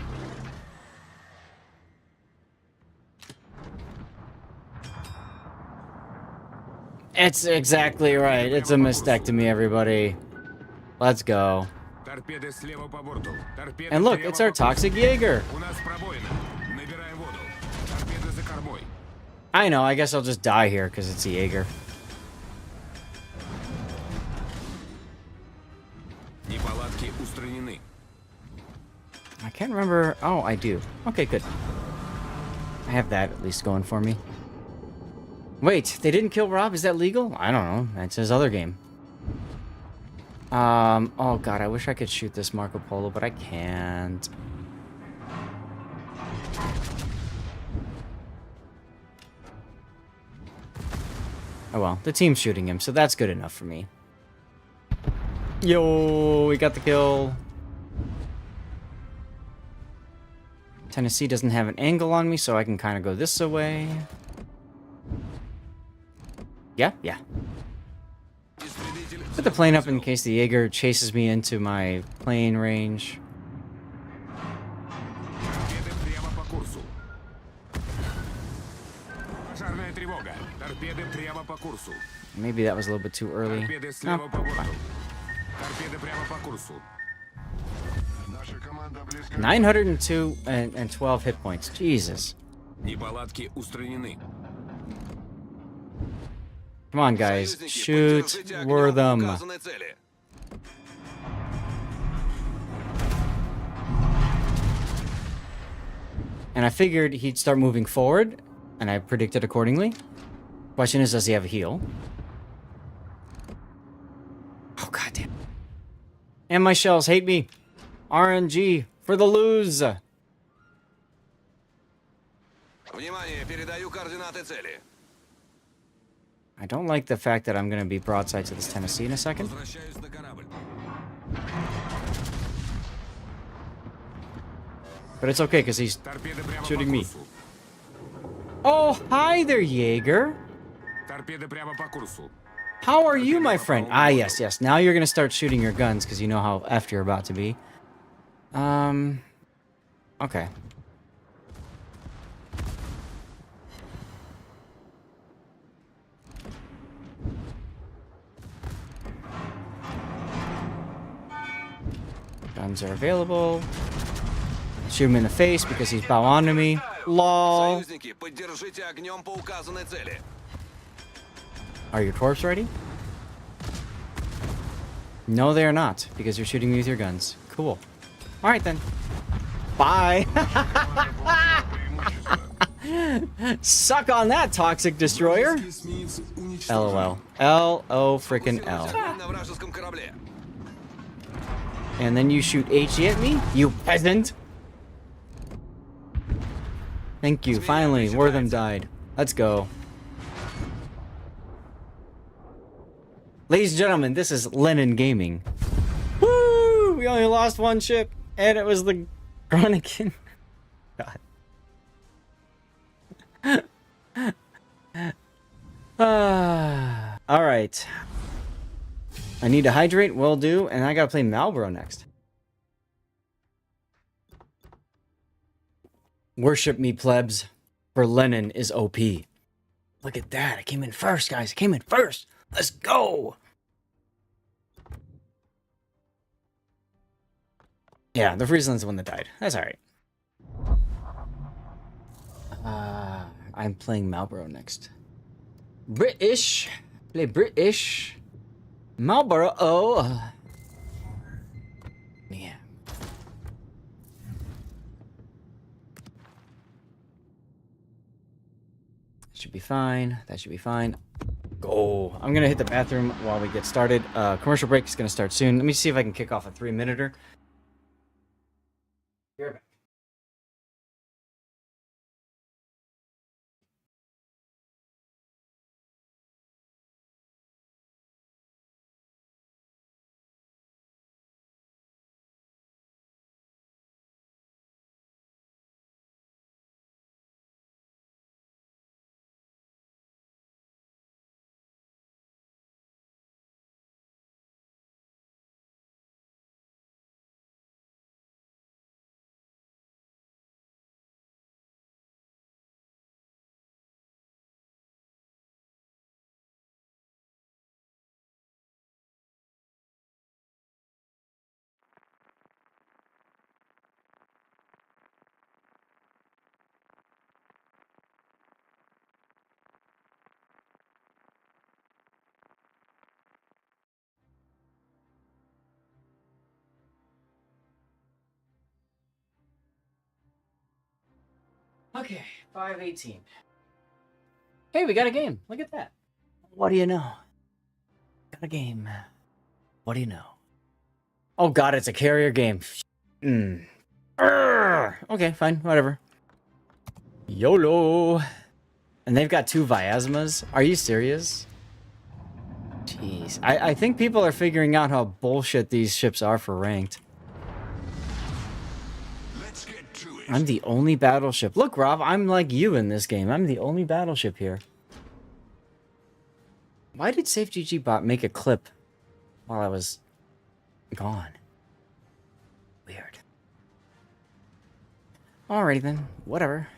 It's exactly right. It's a mastectomy, everybody. Let's go. And look, it's our toxic Jaeger. I know, I guess I'll just die here because it's a Jaeger. I can't remember. Oh, I do. Okay, good. I have that at least going for me. Wait, they didn't kill Rob? Is that legal? I don't know. That's his other game. Oh god, I wish I could shoot this Marco Polo, but I can't. Oh well, the team's shooting him, so that's good enough for me. Yo, we got the kill. Tennessee doesn't have an angle on me, so I can kind of go this away. Yeah. Put the plane up in case the Jaeger chases me into my plane range. Maybe that was a little bit too early. No, fine. 902 and 12 hit points. Jesus. Come on, guys. Shoot Wortham. And I figured he'd start moving forward, and I predicted accordingly. Question is, does he have a heal? Oh, goddamn. And my shells hate me. RNG for the lose. I don't like the fact that I'm going to be broadside to this Tennessee in a second. But it's okay, because he's shooting me. Oh, hi there, Jaeger. How are you, my friend? Ah, yes. Now you're going to start shooting your guns, because you know how effed you're about to be. Okay. Guns are available. Shoot him in the face because he's bow on to me. LOL. Are your torps ready? No, they are not, because you're shooting me with your guns. Cool. Alright then. Bye. Suck on that, Toxic Destroyer. LOL. L-O frickin' L. And then you shoot HE at me? You peasant! Thank you. Finally, one of them died. Let's go. Ladies and gentlemen, this is Lennon Gaming. Woo! We only lost one ship, and it was the Gronikin. God. Alright. I need to hydrate, will do, and I gotta play Malboro next. Worship me, plebs, for Lennon is OP. Look at that, I came in first, guys, I came in first! Let's go! Yeah, the Friesland's the one that died. That's alright. I'm playing Malboro next. British! Play British! Marlboro, oh. Yeah. Should be fine. That should be fine. Go. I'm gonna hit the bathroom while we get started. Commercial break is gonna start soon. Let me see if I can kick off a 3-minuter. Be right back. Okay, 5:18. Hey, we got a game. Look at that. What do you know? Got a game. What do you know? Oh god, it's a carrier game. Okay, fine, whatever. YOLO. And they've got 2 Viasmas. Are you serious? Jeez. I think people are figuring out how bullshit these ships are for ranked. I'm the only battleship. Look, Rob, I'm like you in this game. I'm the only battleship here. Why did SafeGGBot make a clip while I was gone? Weird. Alrighty then. Whatever.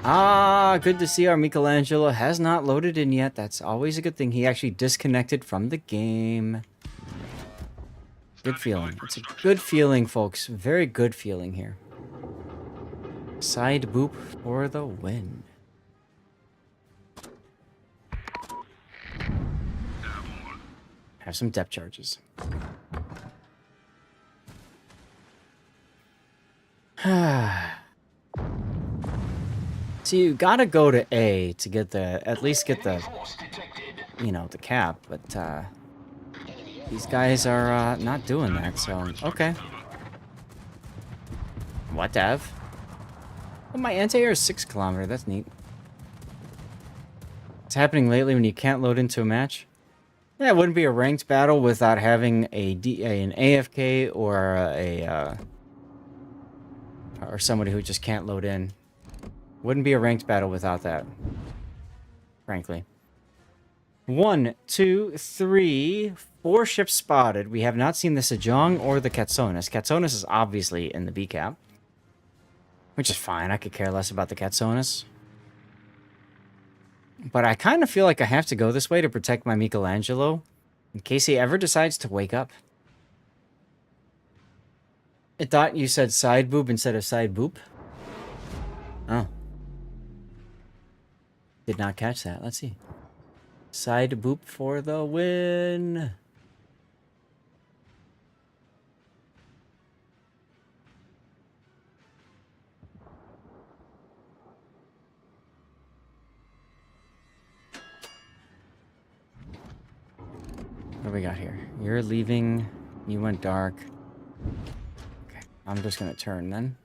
Ah, good to see our Michelangelo has not loaded in yet. That's always a good thing. He actually disconnected from the game. Good feeling. It's a good feeling, folks. Very good feeling here. Side boop for the win. Have some depth charges. So you gotta go to A to get the, at least get the, you know, the cap, but these guys are not doing that, so, okay. What, Dev? Oh, my anti-air is 6 kilometer, that's neat. It's happening lately when you can't load into a match. Yeah, it wouldn't be a ranked battle without having an AFK or or somebody who just can't load in. Wouldn't be a ranked battle without that. Frankly. 1, 2, 3, 4 ships spotted. We have not seen the Sejong or the Katsonis. Katsonis is obviously in the B cap. Which is fine. I could care less about the Katsonis. But I kind of feel like I have to go this way to protect my Michelangelo. In case he ever decides to wake up. I thought you said side boob instead of side boop. Oh. Did not catch that. Let's see. Side boop for the win. What do we got here? You're leaving. You went dark. Okay, I'm just gonna turn then.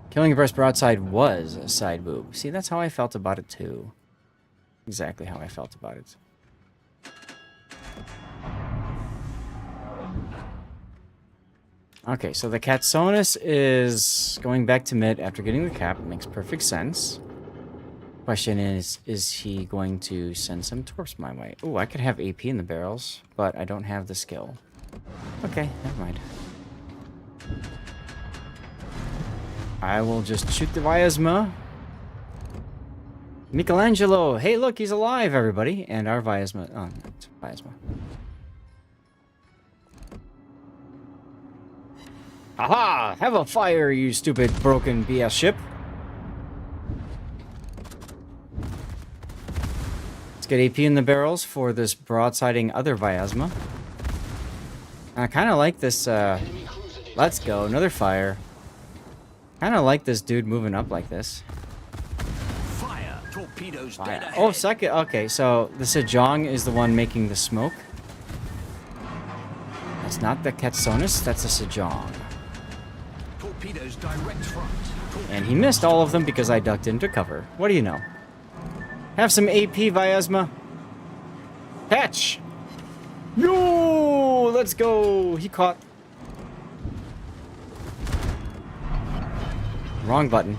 Killing a breast broadside was a side boob. See, that's how I felt about it too. Exactly how I felt about it. Okay, so the Katsonus is going back to mid after getting the cap. It makes perfect sense. Question is he going to send some torps my way? Oh, I could have AP in the barrels, but I don't have the skill. Okay, never mind. I will just shoot the Vyazma. Michelangelo! Hey, look, he's alive, everybody! And our Vyazma... Oh, not Vyazma. Aha! Have a fire, you stupid broken BS ship! Let's get AP in the barrels for this broadsiding other Vyazma. I kind of like this, Let's go, another fire. Kind of like this dude moving up like this. Fire! Torpedoes dead ahead. Oh, second. Okay, so the Sejong is the one making the smoke. That's not the Katsonus, that's the Sejong. Torpedoes direct front. And he missed all of them because I ducked into cover. What do you know? Have some AP, Vyazma. Hatch! No! Let's go! He caught. Wrong button.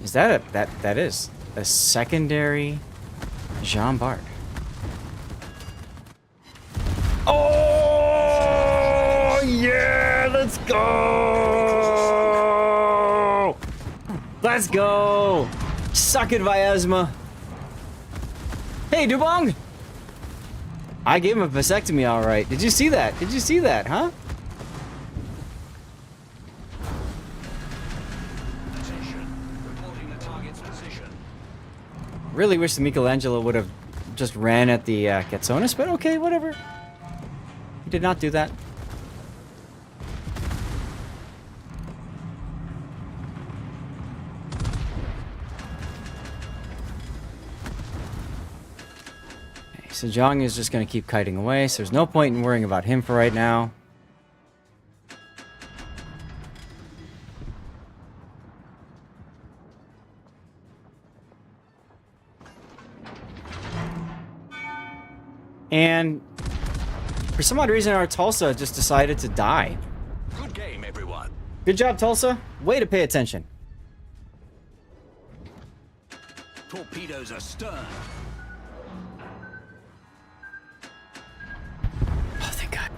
Is that a that is a secondary Jean Bart? Oh yeah, let's go! Let's go! Suck it, Vyazma. Hey, Dubong! I gave him a vasectomy, all right. Did you see that? Did you see that, huh? Really wish the Michelangelo would have just ran at the Katsonus, but okay, whatever. He did not do that. Sejong is just going to keep kiting away, so there's no point in worrying about him for right now. And for some odd reason, our Tulsa just decided to die. Good game, everyone. Good job, Tulsa. Way to pay attention. Torpedoes astern.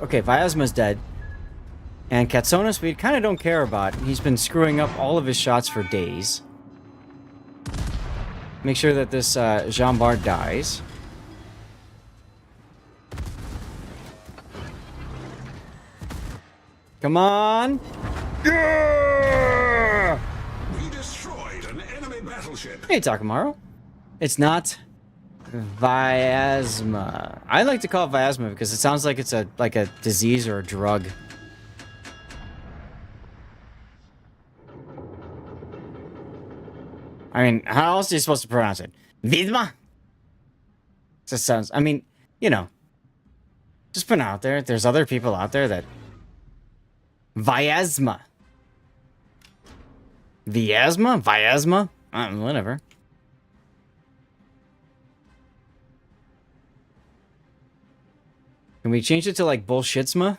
Okay, Vyazma's dead. And Katsonus, we kind of don't care about. He's been screwing up all of his shots for days. Make sure that this Jean Bart dies. Come on! Yeah! We destroyed an enemy battleship. Hey, Takamaru. It's not Vyazma. I like to call it Vyazma because it sounds like it's a disease or a drug. I mean, how else are you supposed to pronounce it? Vidma? Just sounds, I mean, you know, just put it out there. There's other people out there that Vyazma. Vyazma? Vyazma? Whatever. Can we change it to like bullshitsma?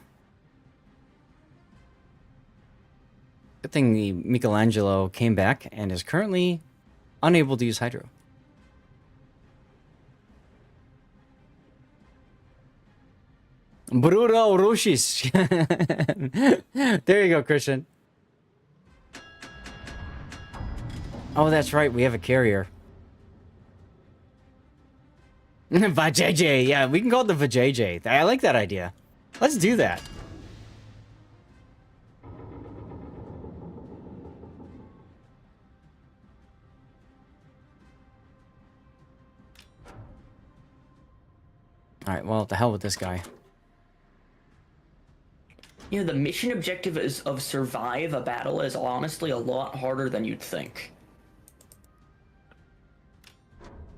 Good thing the Michelangelo came back and is currently unable to use hydro. Bruno Rushis. There you go, Christian. Oh, that's right. We have a carrier. Vajayjay. Yeah, we can call it the Vajayjay. I like that idea. Let's do that. Alright, well, the hell with this guy. You know, the mission objective is of survive a battle is honestly a lot harder than you'd think.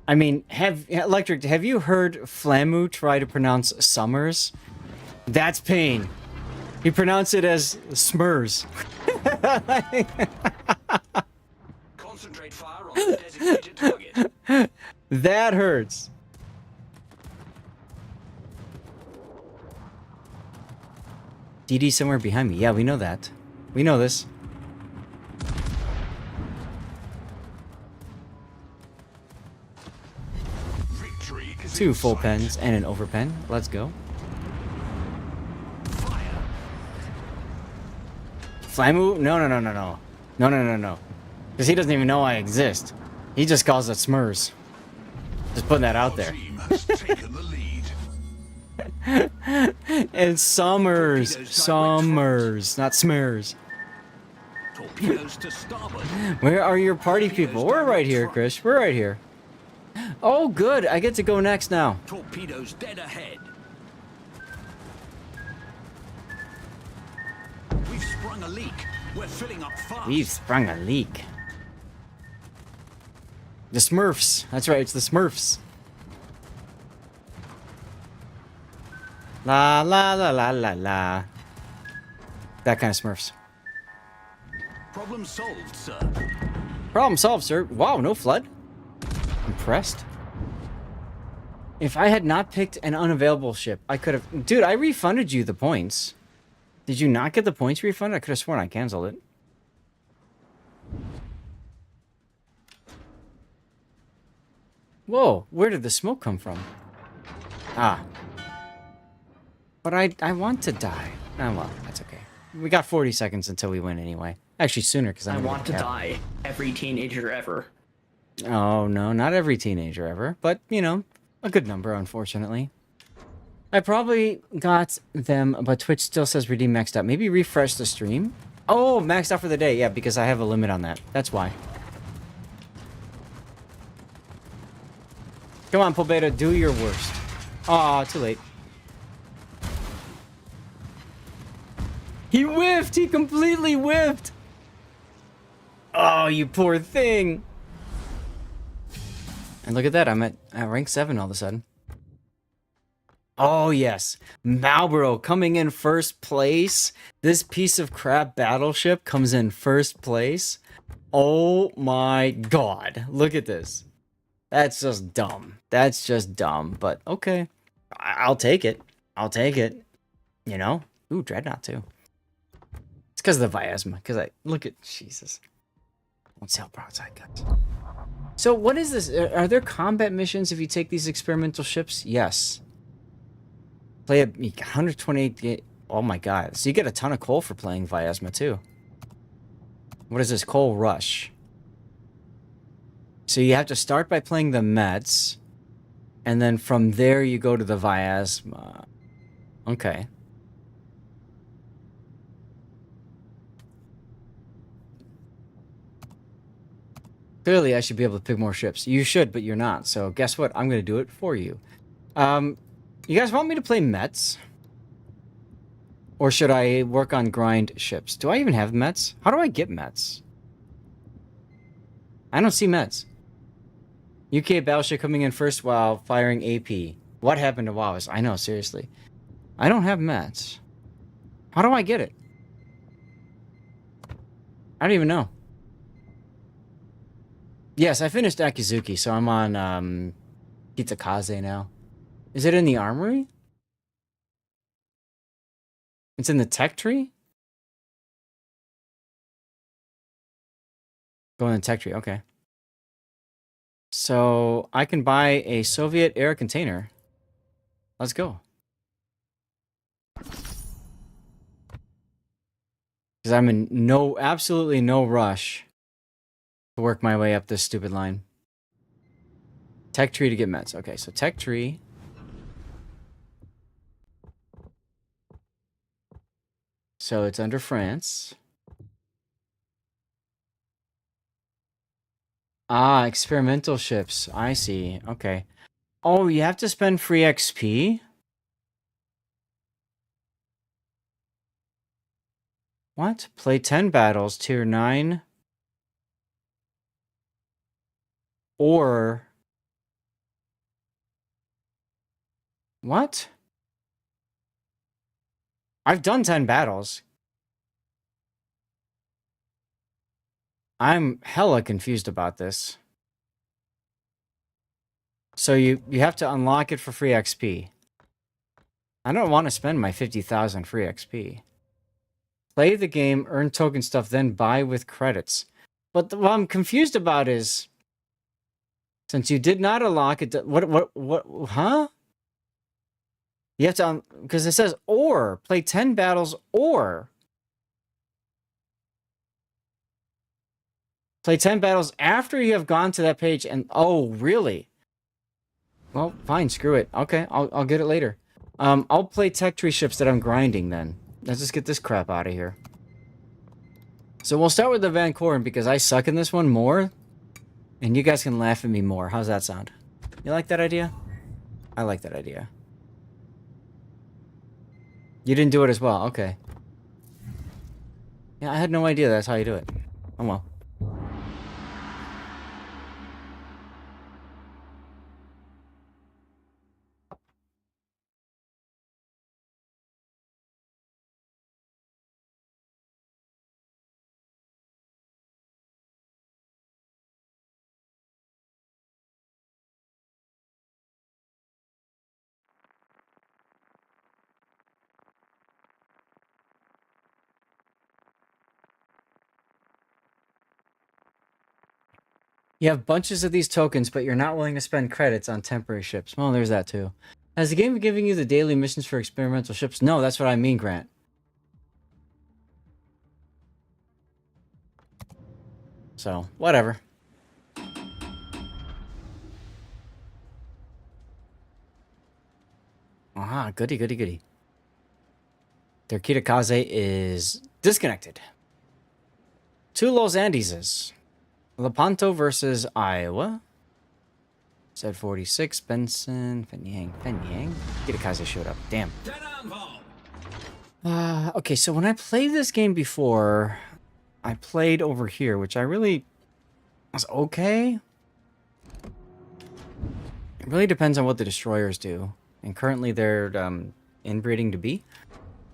I mean, Electric, have you heard Flamu try to pronounce Summers? That's pain. He pronounced it as Smurs. Concentrate fire on the designated target. That hurts. DD somewhere behind me. Yeah, we know that. We know this. Victory is 2 in full sight. pens and an overpen. Let's go. Fire. Flamu? No. No. Because he doesn't even know I exist. He just calls it Smurs. Just putting that out there. Team has taken the lead. And Summers, not Smurs. Torpedoes to starboard. Where are your party people? We're right here, Chris. We're right here. Oh, good. I get to go next now. Torpedoes dead ahead. We've sprung a leak. We're filling up fast. We've sprung a leak. The Smurfs. That's right. It's the Smurfs. La la la la la la. That kind of Smurfs. Problem solved, sir. Problem solved, sir. Wow, no flood. Impressed. If I had not picked an unavailable ship, I could have... Dude, I refunded you the points. Did you not get the points refunded? I could have sworn I canceled it. Whoa, where did the smoke come from? Ah. But I want to die. Oh, well, that's okay. We got 40 seconds until we win anyway. Actually, sooner, because I want to die. Every teenager ever. Oh, no, not every teenager ever. But, you know, a good number, unfortunately. I probably got them, but Twitch still says redeem maxed out. Maybe refresh the stream? Oh, maxed out for the day. Yeah, because I have a limit on that. That's why. Come on, Pobeda, do your worst. Aw, too late. He whiffed! He completely whiffed! Oh, you poor thing! And look at that, I'm at rank 7 all of a sudden. Oh, yes. Malboro coming in first place. This piece of crap battleship comes in first place. Oh my god. Look at this. That's just dumb. That's just dumb, but okay. I'll take it. I'll take it. You know? Ooh, Dreadnought too. It's because of the Viasma. Because I... Look at... Jesus. Won't sell broadside guns. So what is this? Are there combat missions if you take these experimental ships? Yes. Play a 128... Oh my god. So you get a ton of coal for playing Viasma too. What is this? Coal Rush. So you have to start by playing the Mets. And then from there you go to the Viasma. Okay. Clearly, I should be able to pick more ships. You should, but you're not. So guess what? I'm going to do it for you. You guys want me to play Mets? Or should I work on grind ships? Do I even have Mets? How do I get Mets? I don't see Mets. UK battleship coming in first while firing AP. What happened to WoWs? I know, seriously. I don't have Mets. How do I get it? I don't even know. Yes, I finished Akizuki, so I'm on Kitakaze now. Is it in the armory? It's in the tech tree? Go in the tech tree, okay. So I can buy a Soviet era container. Let's go. Because I'm in absolutely no rush to work my way up this stupid line. Tech tree to get Mets. Okay, so tech tree. So it's under France. Ah, experimental ships. I see. Okay. Oh, you have to spend free XP? What? Play 10 battles, tier 9. Or What? I've done 10 battles. I'm hella confused about this. So you have to unlock it for free XP. I don't want to spend my 50,000 free XP. Play the game, earn token stuff, then buy with credits. But what I'm confused about is, since you did not unlock it, what, huh? You have to, because it says or, play 10 battles or. Play 10 battles after you have gone to that page and, oh, really? Well, fine, screw it. Okay, I'll get it later. I'll play tech tree ships that I'm grinding then. Let's just get this crap out of here. So we'll start with the Van Corn because I suck in this one more. And you guys can laugh at me more. How's that sound? You like that idea? I like that idea. You didn't do it as well. Okay. Yeah, I had no idea that's how you do it. Oh well. You have bunches of these tokens, but you're not willing to spend credits on temporary ships. Well, there's that too. Has the game been giving you the daily missions for experimental ships? No, that's what I mean, Grant. So, whatever. Ah, goody, goody, goody. Their Kitakaze is disconnected. Two Los Andeses. Lepanto versus Iowa. Said 46. Benson. Fenyang. Kitakaze showed up. Damn. Okay, so when I played this game before, I played over here, which I really was okay. It really depends on what the destroyers do. And currently they're inbreeding to be.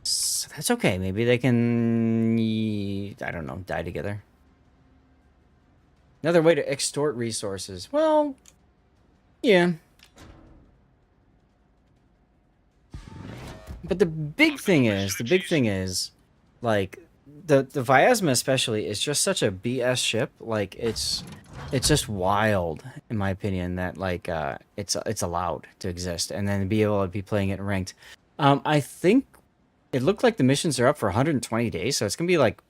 So that's okay. Maybe they can, I don't know, die together. Another way to extort resources. Well, yeah. But the big thing is, like, the Vyazma especially is just such a BS ship. Like, it's just wild, in my opinion, that, like, it's allowed to exist. And then be able to be playing it ranked. I think it looked like the missions are up for 120 days, so it's going to be, like,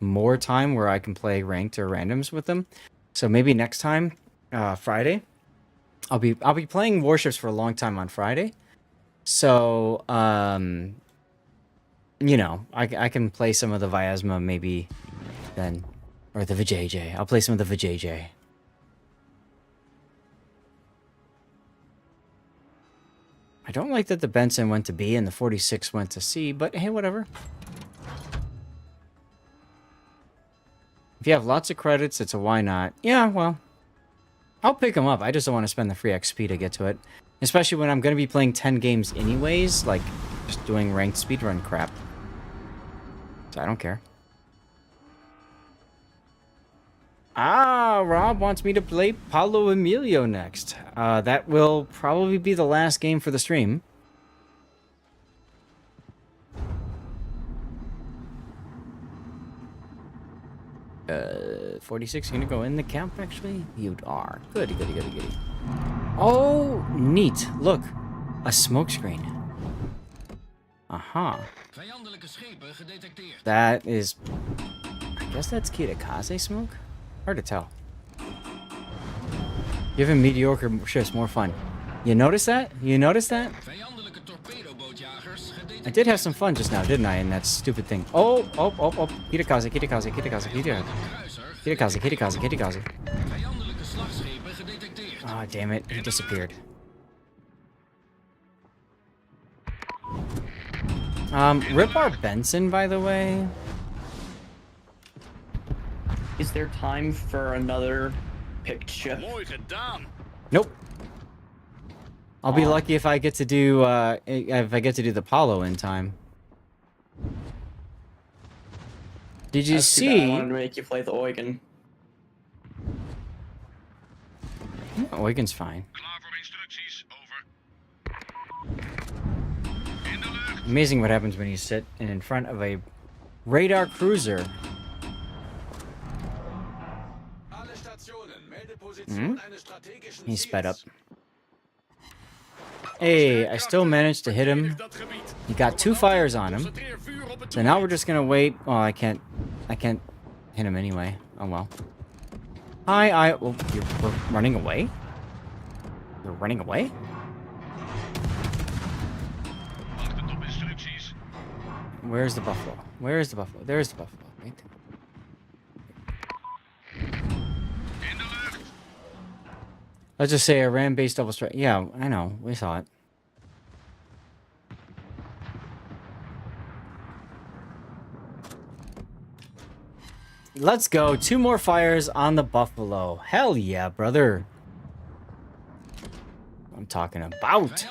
more time where I can play ranked or randoms with them. So maybe next time, Friday, I'll be playing warships for a long time on Friday. So, you know, I can play some of the Vyazma maybe then, or the Vijay. I'll play some of the Vijay. I don't like that the Benson went to B and the 46 went to C, but hey, whatever. If you have lots of credits, it's a why not. Yeah, well, I'll pick them up. I just don't want to spend the free XP to get to it. Especially when I'm going to be playing 10 games anyways, like just doing ranked speedrun crap. So I don't care. Ah, Rob wants me to play Paulo Emilio next. That will probably be the last game for the stream. 46 gonna go in the camp, actually? You are. Goody, goody, goody, goody. Oh, neat. Look. A smoke screen. Aha. That is... I guess that's Kitakaze smoke? Hard to tell. Giving mediocre ships more fun. You notice that? You notice that? I did have some fun just now, didn't I, in that stupid thing? Oh. Kitakaze. Oh, damn it. He disappeared. Rip our Benson, by the way. Is there time for another picked ship? Mooi gedaan. Nope. I'll be lucky if I get to do the Apollo in time. Did you That's too bad. I see? wanted to make you play the Eugen. Eugen's fine. Amazing what happens when you sit in front of a radar cruiser. He sped up. Hey, I still managed to hit him. He got 2 fires on him. So now we're just gonna wait. Oh, I can't hit him anyway. Oh well. Hi, oh, we're running away? You're running away? Where's the buffalo? Where's the buffalo? There's the buffalo. Right there. Let's just say a ram-based double strike. Yeah, I know. We saw it. Let's go. 2 more fires on the buffalo. Hell yeah, brother. I'm talking about.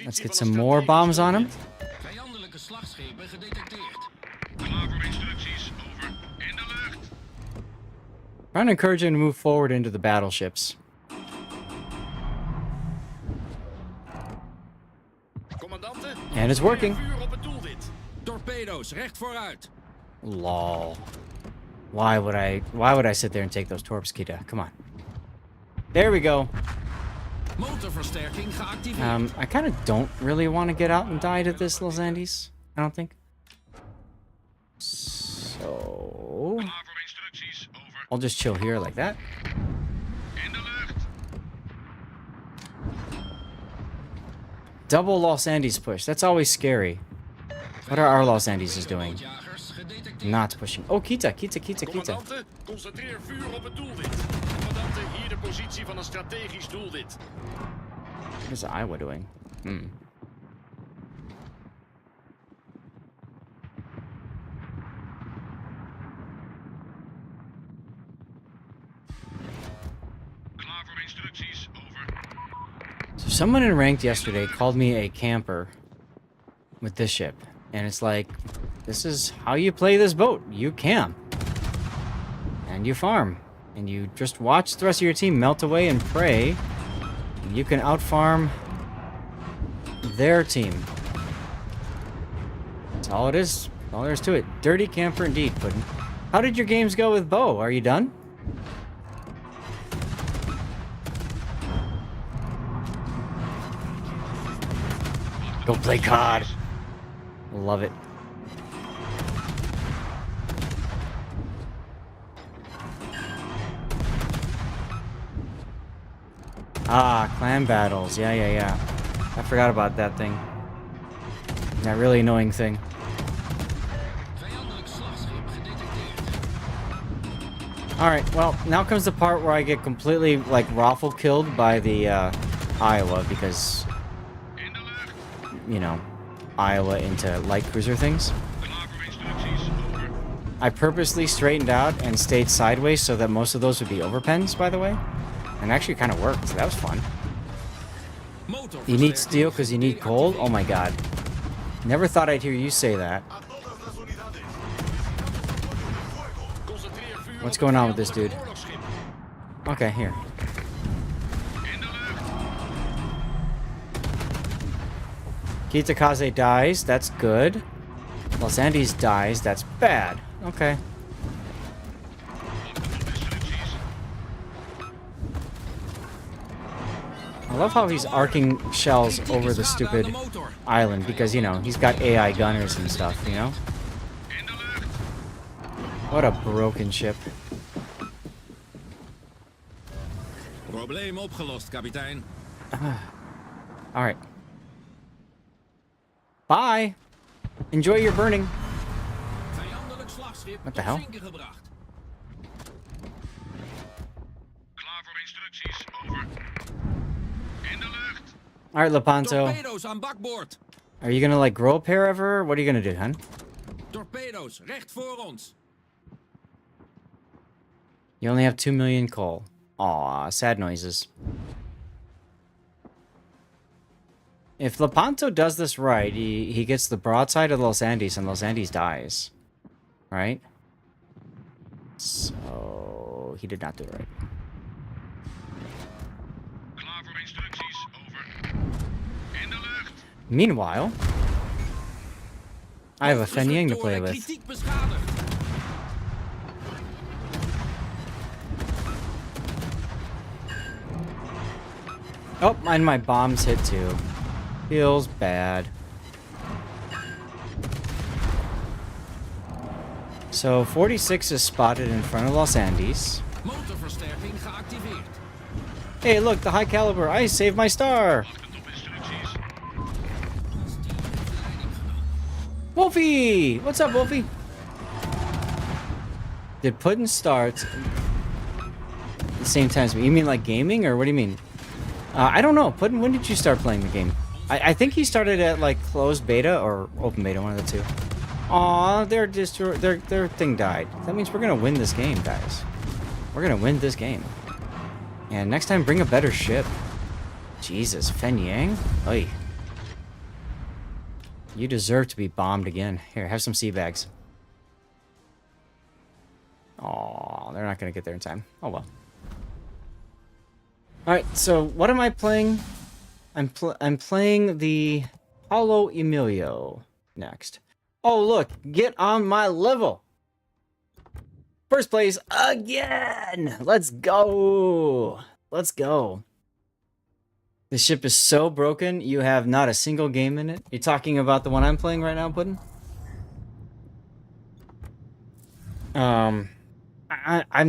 Let's get some more bombs on him. Trying to encourage him to move forward into the battleships. And it's working. Torpedo's, recht vooruit. Lol. Why would I sit there and take those torps, Kita? Come on. There we go. Motorversterking geactiveerd. I kind of don't really want to get out and die to this, Los Andes. I don't think. So... I'll just chill here like that. Double Los Andes push. That's always scary. What are our Los Andes doing? Not pushing. Oh, Kita. Commandanten, concentreer vuur op het doelwit. Commandanten, hier de positie van een strategisch doelwit. What is Iowa doing? So someone in ranked yesterday called me a camper with this ship. And it's like, this is how you play this boat. You camp. And you farm. And you just watch the rest of your team melt away and pray you can outfarm their team. That's all it is. All there is to it. Dirty camper indeed, Puddin'. How did your games go with Bo? Are you done? Go play COD. Love it. Ah, clan battles. Yeah. I forgot about that thing. That really annoying thing. Alright, well, now comes the part where I get completely, like, raffle killed by the, Iowa, because, you know, Iowa into light cruiser things. I purposely straightened out and stayed sideways so that most of those would be overpens, by the way. And actually kind of worked, so that was fun. You need steel because you need coal? Oh my god. Never thought I'd hear you say that. What's going on with this dude? Okay, here. Kitakaze dies, that's good. Los Andes dies, that's bad. Okay. I love how he's arcing shells over the stupid island because, you know, he's got AI gunners and stuff, you know? What a broken ship. Probleem opgelost, kapitein. Alright. Bye! Enjoy your burning. Vijandelijk slagschip What the tot hell? zinken gebracht. Klaar voor instructies, over. In de lucht. Alright, Lepanto. Torpedo's aan bakboord. Are you gonna, like, grow a pair ever? What are you gonna do, hun? Torpedo's recht voor ons. You only have 2 million coal. Aw, sad noises. If Lepanto does this right, he gets the broadside of Los Andes, and Los Andes dies. Right? So... he did not do it right. Meanwhile... I have a Fen Yang to play with. Kritiek beschadigd. Oh, and my bombs hit too. Feels bad. So 46 is spotted in front of Los Andes. Motorversterking geactiveerd. Hey, look, the high caliber. I saved my star. Wolfie! What's up, Wolfie? Did Puddin start at the same time as me? You mean like gaming, or what do you mean? I don't know. Puddin, when did you start playing the game? I think he started at like closed beta or open beta, one of the two. Aw, their thing died. That means we're gonna win this game, guys. We're gonna win this game. And next time, bring a better ship. Jesus, Fen Yang? Oy. You deserve to be bombed again. Here, have some sea bags. Aw, they're not gonna get there in time. Oh well. Alright, so what am I playing? I'm playing the Paulo Emilio next. Oh look, get on my level! First place again! Let's go! Let's go. The ship is so broken, you have not a single game in it. You're talking about the one I'm playing right now, Puddin? I'm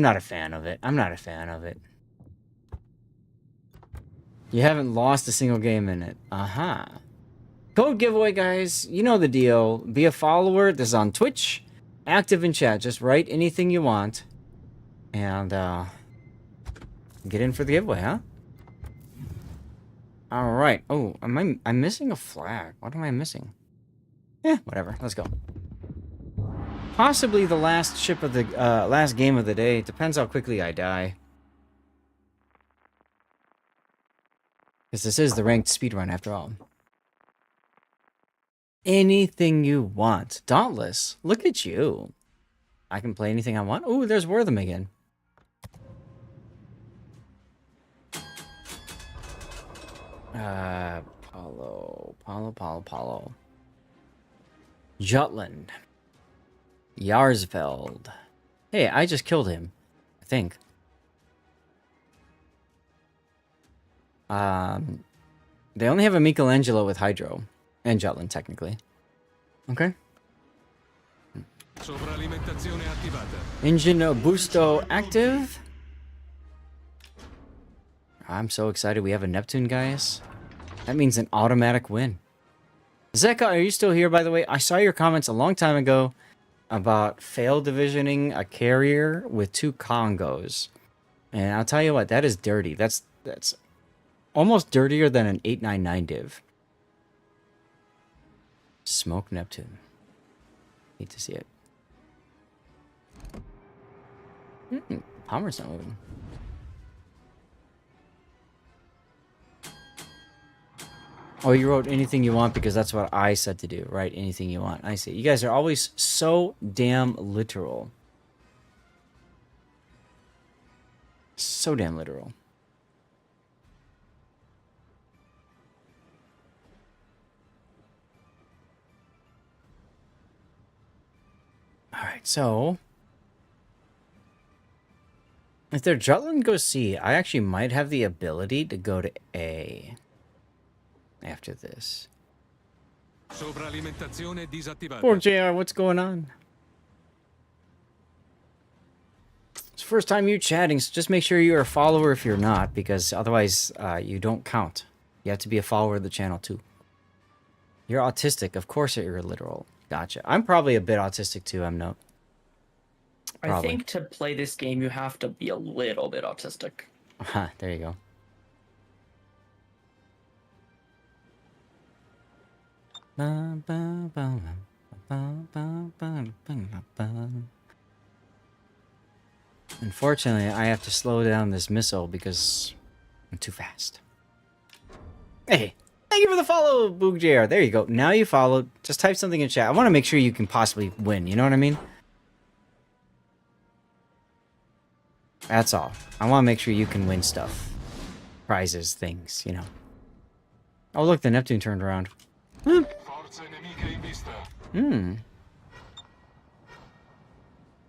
not a fan of it. I'm not a fan of it. You haven't lost a single game in it. Uh-huh. Code giveaway, guys. You know the deal. Be a follower. This is on Twitch. Active in chat. Just write anything you want. And, get in for the giveaway, huh? Alright. Oh, I'm missing a flag. What am I missing? Eh, whatever. Let's go. Possibly the last ship of the, last game of the day. It depends how quickly I die. Because this is the ranked speedrun after all. Anything you want. Dauntless. Look at you. I can play anything I want. Ooh, there's Wortham again. Paulo. Jutland. Yarsfeld. Hey, I just killed him. I think. They only have a Michelangelo with Hydro. And Jutland, technically. Okay. Engine Busto active. I'm so excited we have a Neptune, guys. That means an automatic win. Zeka, are you still here, by the way? I saw your comments a long time ago about fail divisioning a carrier with 2 Congos. And I'll tell you what, that is dirty. That's almost dirtier than an 899 div. Smoke Neptune. Hate to see it. Palmer's not moving. Oh, you wrote anything you want because that's what I said to do, right? Anything you want. I see. You guys are always so damn literal. So damn literal. Alright, so... if their Jutland goes C, I actually might have the ability to go to A. After this. Poor JR, what's going on? It's the first time you chatting, so just make sure you're a follower if you're not, because otherwise you don't count. You have to be a follower of the channel too. You're autistic, of course you're literal. Gotcha. I'm probably a bit autistic too, I'm not. Probably. I think to play this game you have to be a little bit autistic. There you go. Unfortunately, I have to slow down this missile because I'm too fast. Hey, thank you for the follow, Boog JR. There you go. Now you followed. Just type something in chat. I want to make sure you can possibly win. You know what I mean? That's all. I want to make sure you can win stuff. Prizes, things, you know. Oh, look, the Neptune turned around. Hmm.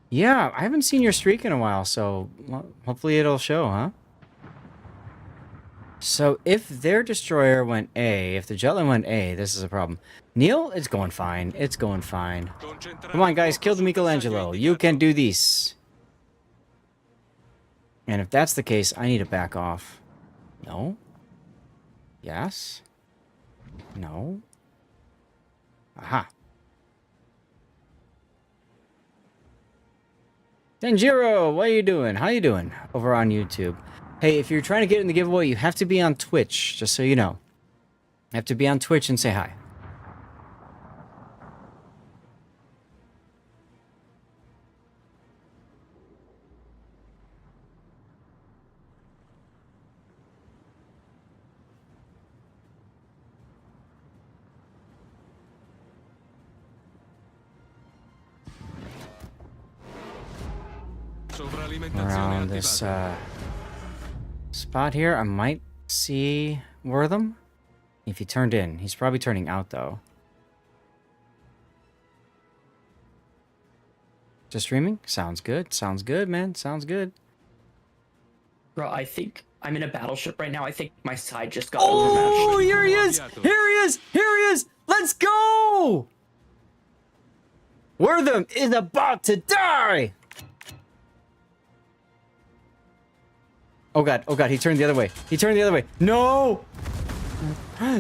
Yeah, I haven't seen your streak in a while, so well, hopefully it'll show, huh? So if their destroyer went A, if the Jetline went A, this is a problem. Neil, it's going fine. It's going fine. Come on, guys, kill the Michelangelo. You can do this. And if that's the case, I need to back off. No? Yes? No? Aha. Denjiro, what are you doing? How you doing over on YouTube? Hey, if you're trying to get in the giveaway, you have to be on Twitch, just so you know. You have to be on Twitch and say hi. Around this spot here, I might see Wortham. If he turned in, he's probably turning out though. Just streaming? Sounds good. Sounds good, man. Sounds good. Bro, I think I'm in a battleship right now. I think my side just got Oh, overmatched. here he is! Here he is! Here he is! Let's go! Wortham is about to die! Oh god, he turned the other way. He turned the other way. No!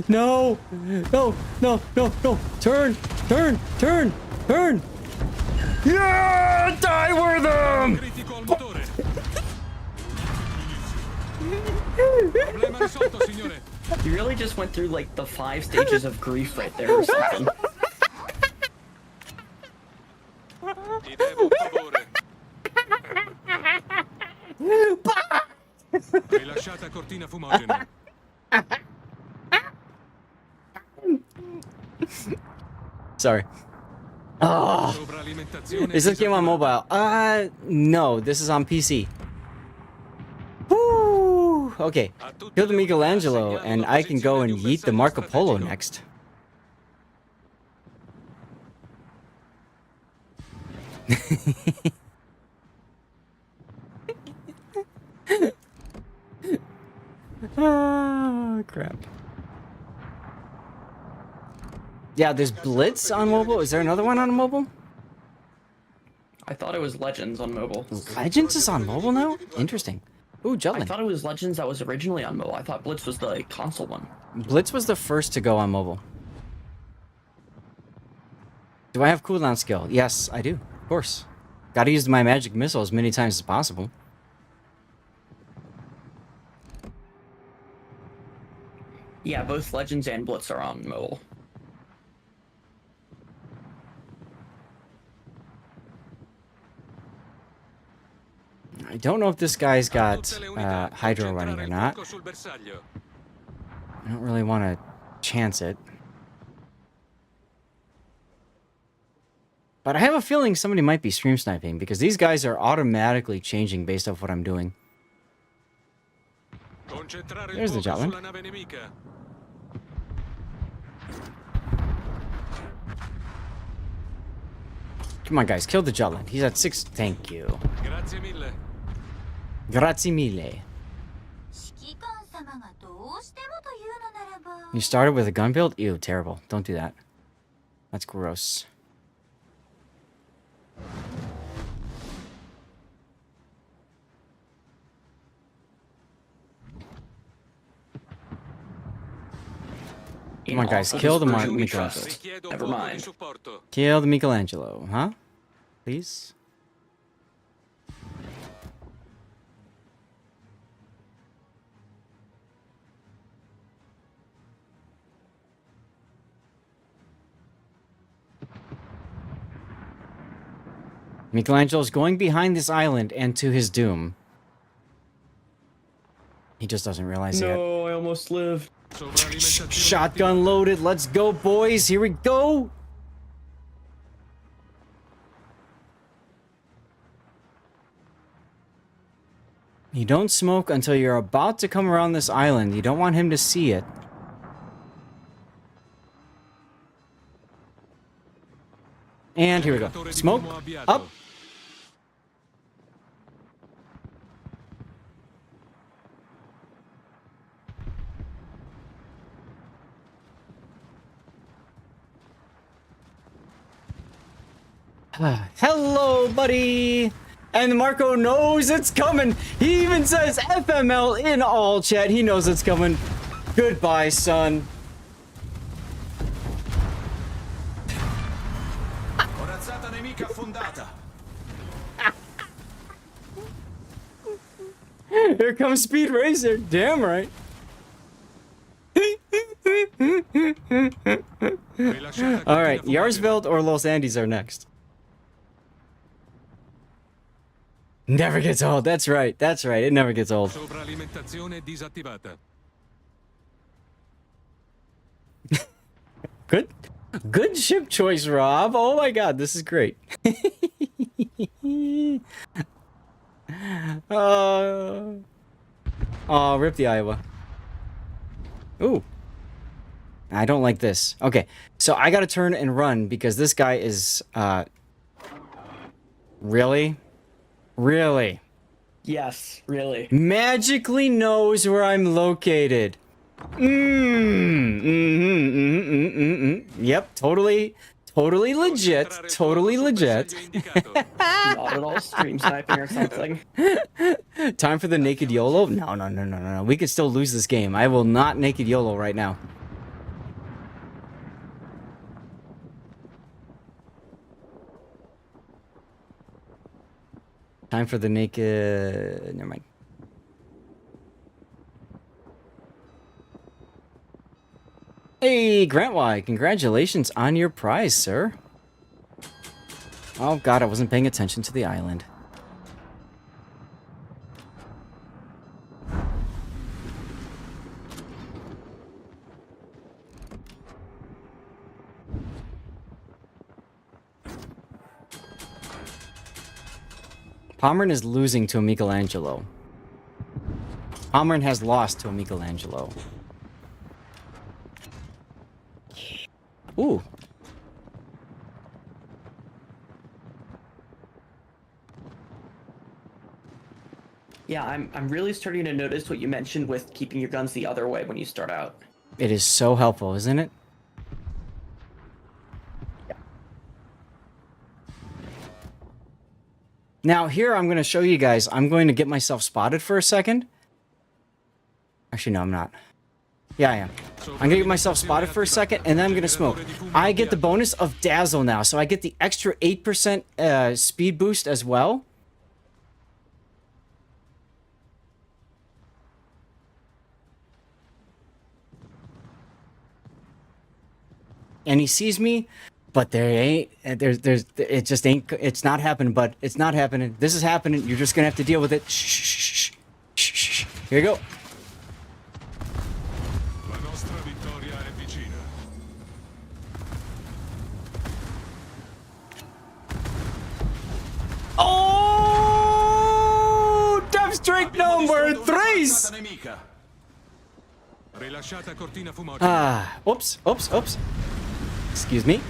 No! No, no, no, no! Turn! Turn! Turn! Turn! Yeah! Die, Wortham! You really just went through like the 5 stages of grief right there or something. Sorry. Oh. Is this game on mobile? No, this is on PC. Woo! Okay, kill the Michelangelo, and I can go and yeet the Marco Polo next. Oh, crap. Yeah, there's Blitz on mobile. Is there another one on mobile? I thought it was Legends on mobile. Legends is on mobile now? Interesting. Ooh, I Jutland. thought it was Legends that was originally on mobile. I thought Blitz was the console one. Blitz was the first to go on mobile. Do I have cooldown skill? Yes, I do. Of course. Gotta use my magic missile as many times as possible. Yeah, both Legends and Blitz are on mobile. I don't know if this guy's got Hydro running or not. I don't really want to chance it. But I have a feeling somebody might be stream sniping because these guys are automatically changing based off what I'm doing. There's the Jotland. Come on, guys, kill the Jotland. He's at 6. Thank you. Grazie mille. You started with a gun build? Ew, terrible. Don't do that. That's gross. Come on, guys, kill the Michelangelo. Never mind. Kill the Michelangelo, huh? Please? Michelangelo's going behind this island and to his doom. He just doesn't realize it yet. No, I almost lived. Shotgun loaded. Let's go, boys. Here we go. You don't smoke until you're about to come around this island. You don't want him to see it. And here we go. Smoke up. Hello, buddy. And Marco knows it's coming. He even says FML in all chat. He knows it's coming. Goodbye, son. Corazzata nemica affondata. Here comes Speed Racer. Damn right. All right, Yarsveld or Los Andes are next. Never gets old. That's right. That's right. It never gets old. Sovralimentazione disattivata. Good ship choice, Rob. Oh my god, this is great. Oh, rip the Iowa. Ooh. I don't like this. Okay, so I gotta turn and run because this guy is, Really? Really? Yes, really. Magically knows where I'm located. Yep, totally legit. Totally legit. Not at all stream sniping or something. Time for the naked YOLO? No. We could still lose this game. I will not naked YOLO right now. Time for the naked... Never mind. Hey, Grant Y, congratulations on your prize, sir. Oh god, I wasn't paying attention to the island. Pomeran is losing to a Michelangelo. Pomeran has lost to a Michelangelo. Ooh. Yeah, I'm really starting to notice what you mentioned with keeping your guns the other way when you start out. It is so helpful, isn't it? Yeah. Now, here I'm going to show you guys. I'm going to get myself spotted for a second. Actually, no, I'm not. Yeah, I am. I'm going to get myself spotted for a second, and then I'm going to smoke. I get the bonus of Dazzle now, so I get the extra 8% speed boost as well. And he sees me, but there ain't, it just ain't, it's not happening, bud. It's not happening. This is happening. You're just going to have to deal with it. Shh. Here you go. La nostra vittoria è vicina. Oh! Death streak number 3! Rilasciata cortina fumosa. Ah, oops. Excuse me.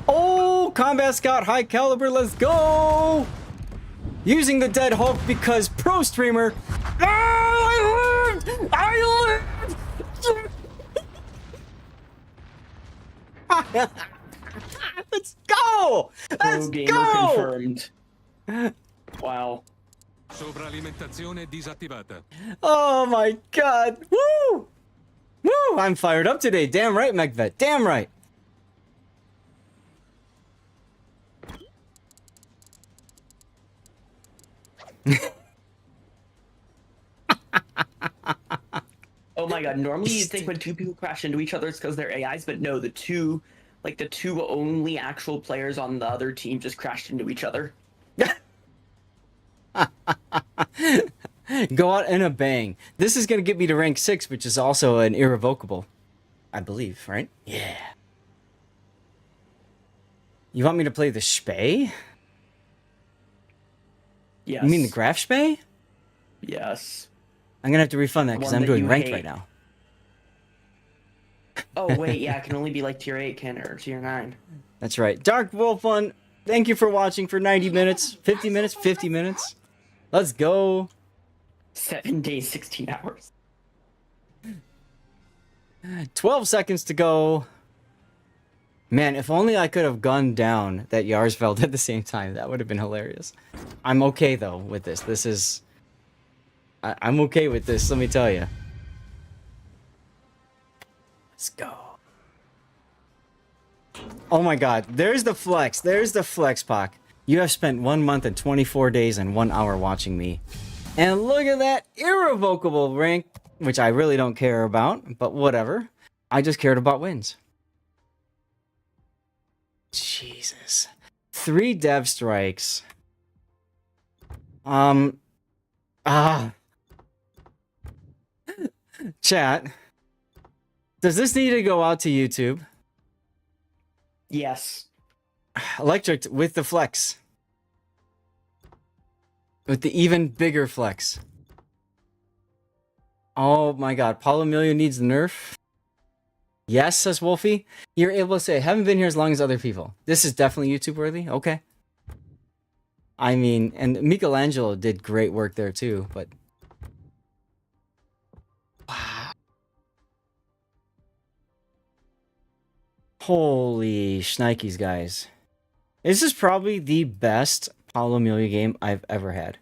Oh, Combat Scout High Caliber, let's go! Using the Dead Hulk because pro streamer. I lived! Let's go! Let's gamer go! confirmed. Wow. Sovralimentazione disattivata. Oh my god! Woo! Woo! I'm fired up today. Damn right, MechVet. Damn right. Oh my god, normally you'd think when two people crash into each other it's because they're AIs, but no, the two like the two only actual players on the other team just crashed into each other. Go out in a bang. This is gonna get me to rank 6, which is also an irrevocable, I believe, right? Yeah. You want me to play the Spey? Yes. You mean the Graf Spey? Yes. I'm gonna have to refund that because One I'm that doing you ranked hate. right now. Oh wait, yeah, it can only be like tier 8, can it, or tier 9? That's right. Dark Wolf One, thank you for watching for 90 minutes, 50 minutes, 50 minutes. Let's go. 7 days, 16 hours. 12 seconds to go. Man, if only I could have gunned down that Yarsfeld at the same time. That would have been hilarious. I'm okay, though, with this. This is... I'm okay with this, let me tell you. Let's go. Oh my god, there's the flex. There's the flex, Pac. You have spent 1 month and 24 days and 1 hour watching me. And look at that irrevocable rank, which I really don't care about, but whatever. I just cared about wins. Jesus. 3 dev strikes. Chat. Does this need to go out to YouTube? Yes. Electric with the flex. With the even bigger flex. Oh my god, Paulo Emilio needs the nerf. Yes, says Wolfie. You're able to say, haven't been here as long as other people. This is definitely YouTube worthy. Okay. I mean, and Michelangelo did great work there too, but... Wow. Holy shnikes, guys. This is probably the best Paulo Emilio game I've ever had.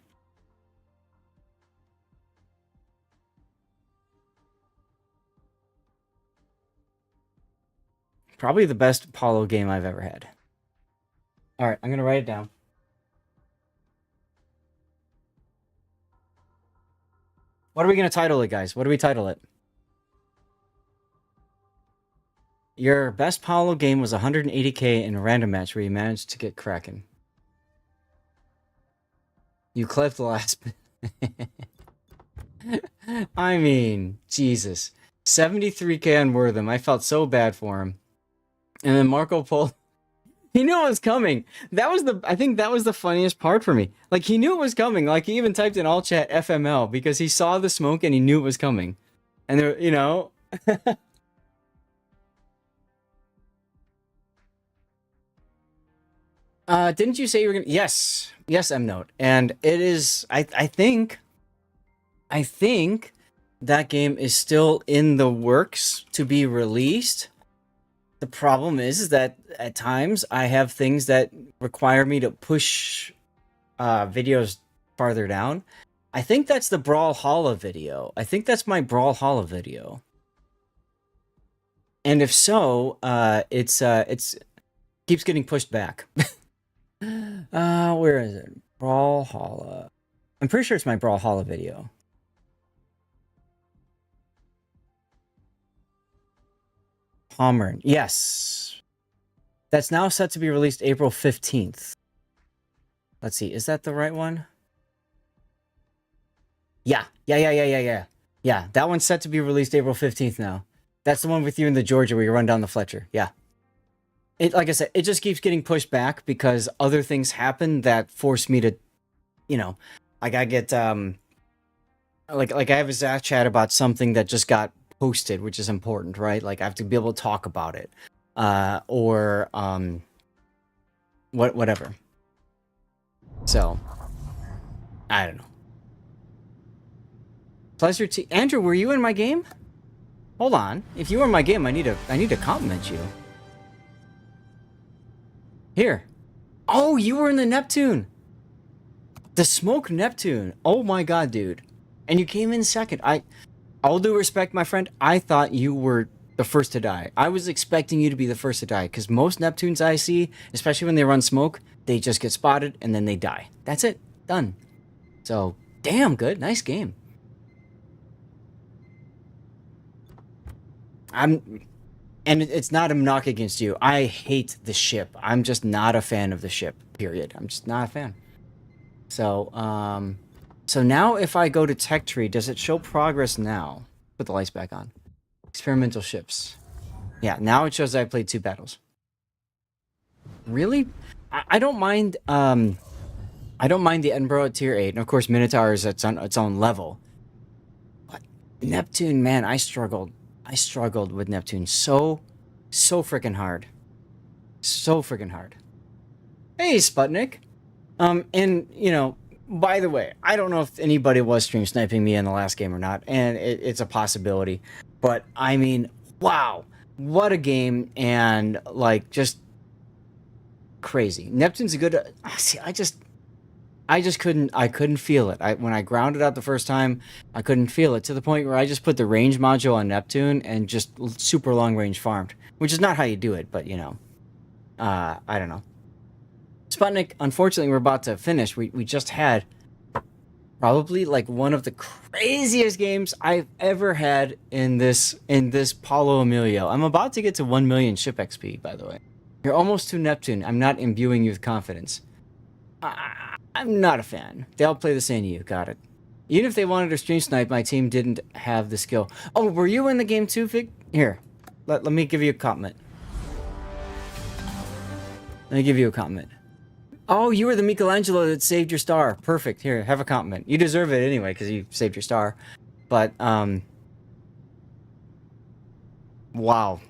Probably the best Paulo game I've ever had. Alright, I'm gonna write it down. What are we gonna title it, guys? What do we title it? Your best Paulo game was 180k in a random match where you managed to get Kraken. You clipped the last bit. I mean, Jesus. 73k on Wortham. I felt so bad for him. And then Marco Polo. He knew it was coming. I think that was the funniest part for me. Like, he knew it was coming. Like, he even typed in all chat FML because he saw the smoke and he knew it was coming. And there, you know. Didn't you say you were gonna? Yes, M Note, and it is. I think that game is still in the works to be released. The problem is that at times I have things that require me to push videos farther down. I think that's the Brawlhalla video. I think that's my Brawlhalla video. And if so, it's keeps getting pushed back. Where is it? Brawlhalla. I'm pretty sure it's my Brawlhalla video. Pommern. Yes. That's now set to be released April 15th. Let's see. Is that the right one? Yeah. Yeah, that one's set to be released April 15th now. That's the one with you in the Georgia where you run down the Fletcher. Yeah. It, like I said, it just keeps getting pushed back because other things happen that force me to, you know, like I get, like I have a Zach chat about something that just got posted, which is important, right? Like I have to be able to talk about it, or whatever. So, I don't know. Pleasure to Andrew. Were you in my game? Hold on. If you were in my game, I need to compliment you. Here. Oh, you were in the Neptune. The Smoke Neptune. Oh my god, dude. And you came in second. All due respect, my friend, I thought you were the first to die. I was expecting you to be the first to die, because most Neptunes I see, especially when they run smoke, they just get spotted and then they die. That's it. Done. So, damn good. Nice game. and it's not a knock against you. I hate the ship. I'm just not a fan of the ship. Period. I'm just not a fan. So so now if I go to tech tree, does it show progress now? Put the lights back on. Experimental ships. Yeah, now it shows I played 2 battles. Really? I don't mind I don't mind the Edinburgh at tier 8, and of course Minotaur is its own level. But Neptune, man, I struggled. I struggled with Neptune so freaking hard. So freaking hard. Hey, Sputnik. And, you know, by the way, I don't know if anybody was stream sniping me in the last game or not, and it's a possibility. But, I mean, wow. What a game, and, like, just crazy. Neptune's a good... See, I just couldn't feel it. When I grounded out the first time, I couldn't feel it, to the point where I just put the range module on Neptune and just super long range farmed. Which is not how you do it, but, you know. I don't know. Sputnik, unfortunately, we're about to finish. We just had probably like one of the craziest games I've ever had in this Paulo Emilio. I'm about to get to 1 million ship XP, by the way. You're almost to Neptune. I'm not imbuing you with confidence. I'm not a fan. They all play the same you. Got it. Even if they wanted to stream snipe, my team didn't have the skill. Oh, were you in the game too, Fig? Here, let me give you a compliment. Let me give you a compliment. Oh, you were the Michelangelo that saved your star. Perfect. Here, have a compliment. You deserve it anyway, because you saved your star. But, wow.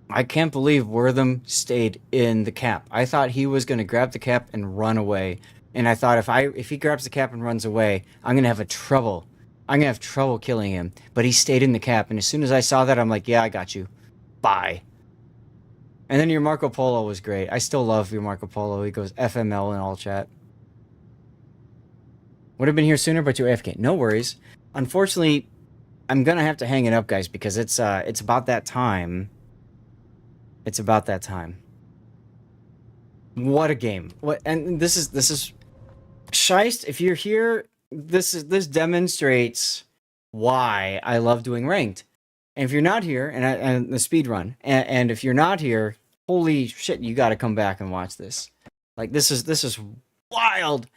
I can't believe Wortham stayed in the cap. I thought he was going to grab the cap and run away. And I thought if he grabs the cap and runs away, I'm going to have trouble. I'm going to have trouble killing him. But he stayed in the cap. And as soon as I saw that, I'm like, yeah, I got you. Bye. And then your Marco Polo was great. I still love your Marco Polo. He goes FML in all chat. Would have been here sooner, but you're AFK. No worries. Unfortunately, I'm going to have to hang it up, guys, because it's about that time. It's about that time. What a game. What, and this is Scheist, if you're here, this demonstrates why I love doing ranked. And if you're not here, and the speed run, and if you're not here, holy shit, you got to come back and watch this. Like, this is wild,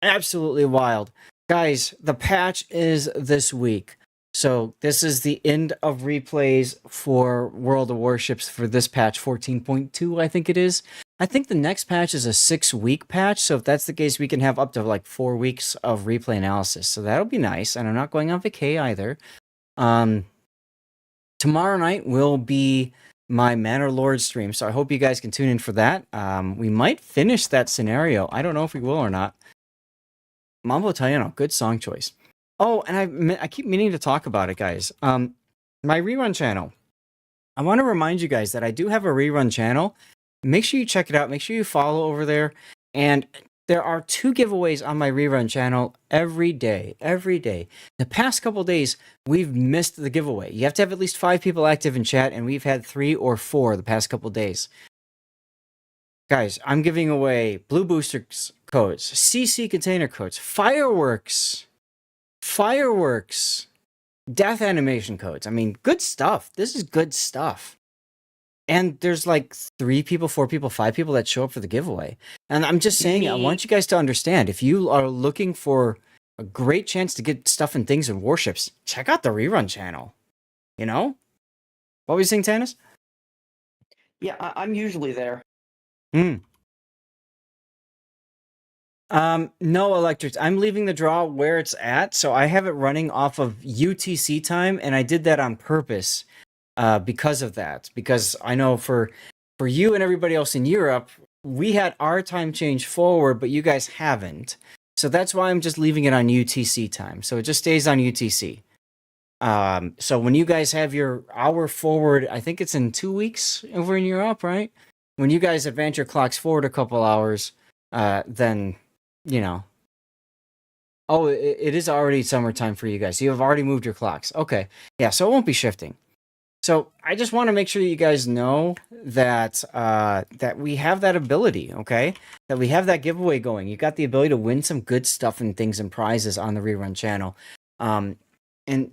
absolutely wild, guys. The patch is this week, so this is the end of replays for World of Warships for this patch 14.2. I think it is. I think the next patch is a 6-week patch, so if that's the case, we can have up to like 4 weeks of replay analysis. So that'll be nice, and I'm not going on vacay either. Tomorrow night will be my Manor Lord stream, so I hope you guys can tune in for that. We might finish that scenario. I don't know if we will or not. Mambo Italiano, good song choice. Oh, and I keep meaning to talk about it, guys. My rerun channel. I want to remind you guys that I do have a rerun channel. Make sure you check it out. Make sure you follow over there. And there are 2 giveaways on my rerun channel every day. Every day. The past couple days, we've missed the giveaway. You have to have at least 5 people active in chat, and we've had 3 or 4 the past couple days. Guys, I'm giving away Blue Booster codes, CC container codes, fireworks, death animation codes. I mean, good stuff. This is good stuff. And there's like 3 people, 4 people, 5 people that show up for the giveaway. And I'm just saying, I want you guys to understand, if you are looking for a great chance to get stuff and things in Warships, check out the rerun channel. You know? What were you saying, Tannis? Yeah, I'm usually there. No, Electric. I'm leaving the draw where it's at, so I have it running off of UTC time, and I did that on purpose. Because of that, because I know for you and everybody else in Europe, we had our time change forward, but you guys haven't. So that's why I'm just leaving it on UTC time. So it just stays on UTC. So when you guys have your hour forward, I think it's in 2 weeks over in Europe, right? When you guys advance your clocks forward a couple hours, then, you know. Oh, it is already summertime for you guys. You have already moved your clocks. Okay. Yeah, so it won't be shifting. So I just want to make sure you guys know that that we have that ability, okay? That we have that giveaway going. You got the ability to win some good stuff and things and prizes on the rerun channel. And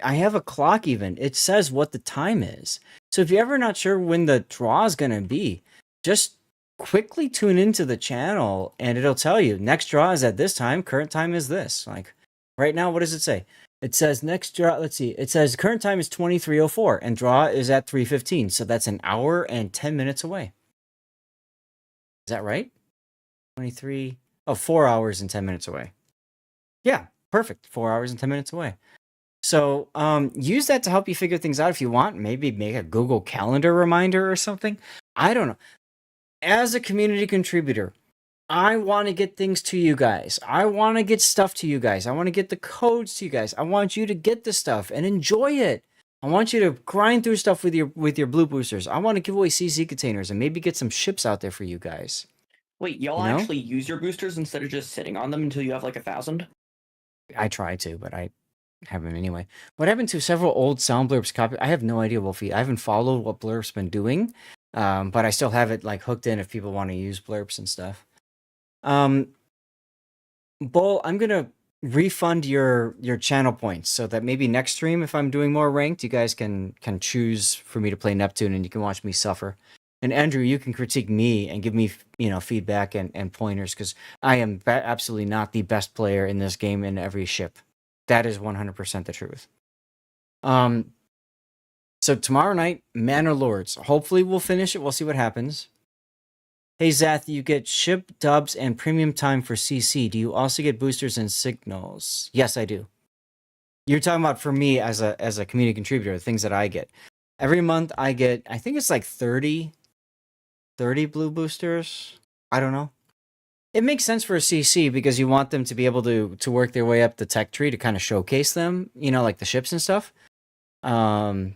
I have a clock even. It says what the time is. So if you're ever not sure when the draw is going to be, just quickly tune into the channel and it'll tell you next draw is at this time, current time is this. Like right now, what does it say? It says next draw, let's see. It says current time is 23:04 and draw is at 3:15. So that's an hour and 10 minutes away. Is that right? 23, 4 hours and 10 minutes away. Yeah, perfect. 4 hours and 10 minutes away. So use that to help you figure things out if you want. Maybe make a Google Calendar reminder or something. I don't know. As a community contributor, I want to get things to you guys. I want to get stuff to you guys. I want to get the codes to you guys. I want you to get the stuff and enjoy it. I want you to grind through stuff with your blue boosters. I want to give away CC containers and maybe get some ships out there for you guys. Wait, y'all You know? actually use your boosters instead of just sitting on them until you have like 1,000? I try to, but I have them anyway. What happened to several old sound blurbs copy? I have no idea, Wolfie. I haven't followed what Blurb's been doing, but I still have it like hooked in if people want to use Blurbs and stuff. Bull, I'm gonna refund your channel points so that maybe next stream, if I'm doing more ranked, you guys can choose for me to play Neptune and you can watch me suffer. And Andrew, you can critique me and give me feedback and pointers because I am absolutely not the best player in this game in every ship. That is 100% the truth. So tomorrow night, Manor Lords. Hopefully we'll finish it. We'll see what happens. Hey Zath, you get ship dubs and premium time for CC. Do you also get boosters and signals? Yes, I do. You're talking about for me as a community contributor, the things that I get. Every month I get, I think it's like 30 blue boosters. I don't know. It makes sense for a CC because you want them to be able to work their way up the tech tree to kind of showcase them, like the ships and stuff. But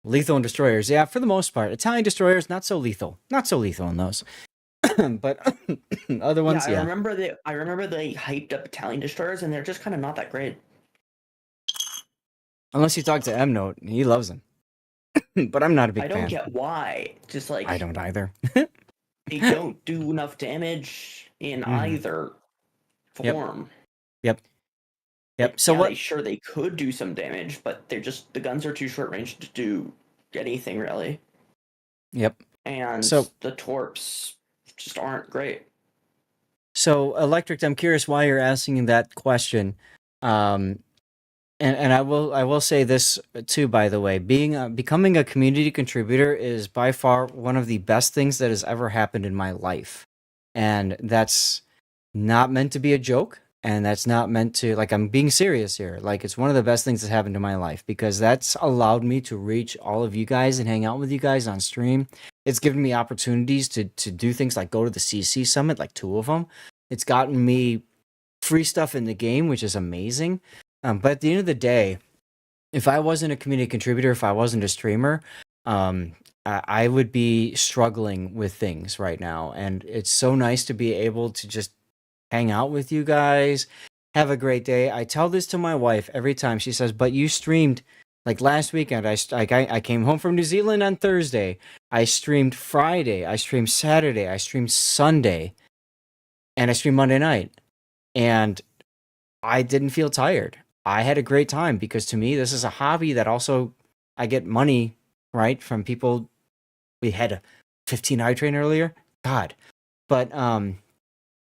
lethal and destroyers, yeah, for the most part. Italian destroyers, not so lethal. Not so lethal in those. But other ones, yeah. I remember they hyped up Italian destroyers and they're just kind of not that great. Unless you talk to M Note, he loves them. But I'm not a big fan. I don't get why. Just like I don't either. they don't do enough damage in either form. Yep. So yeah, sure they could do some damage, but the guns are too short range to do anything really. Yep. And so the torps just aren't great. So Electric, I'm curious why you're asking that question. And I will say this too, by the way, becoming a community contributor is by far one of the best things that has ever happened in my life. And that's not meant to be a joke. And that's not meant to, like, I'm being serious here. Like, it's one of the best things that's happened in my life because that's allowed me to reach all of you guys and hang out with you guys on stream. It's given me opportunities to do things like go to the CC Summit, like 2 of them. It's gotten me free stuff in the game, which is amazing. But at the end of the day, if I wasn't a community contributor, if I wasn't a streamer, I would be struggling with things right now. And it's so nice to be able to just hang out with you guys, have a great day. I tell this to my wife every time. She says, but you streamed, like last weekend, I came home from New Zealand on Thursday. I streamed Friday. I streamed Saturday. I streamed Sunday. And I streamed Monday night. And I didn't feel tired. I had a great time because to me, this is a hobby that also I get money, right, from people. We had a 15 eye train earlier. God. But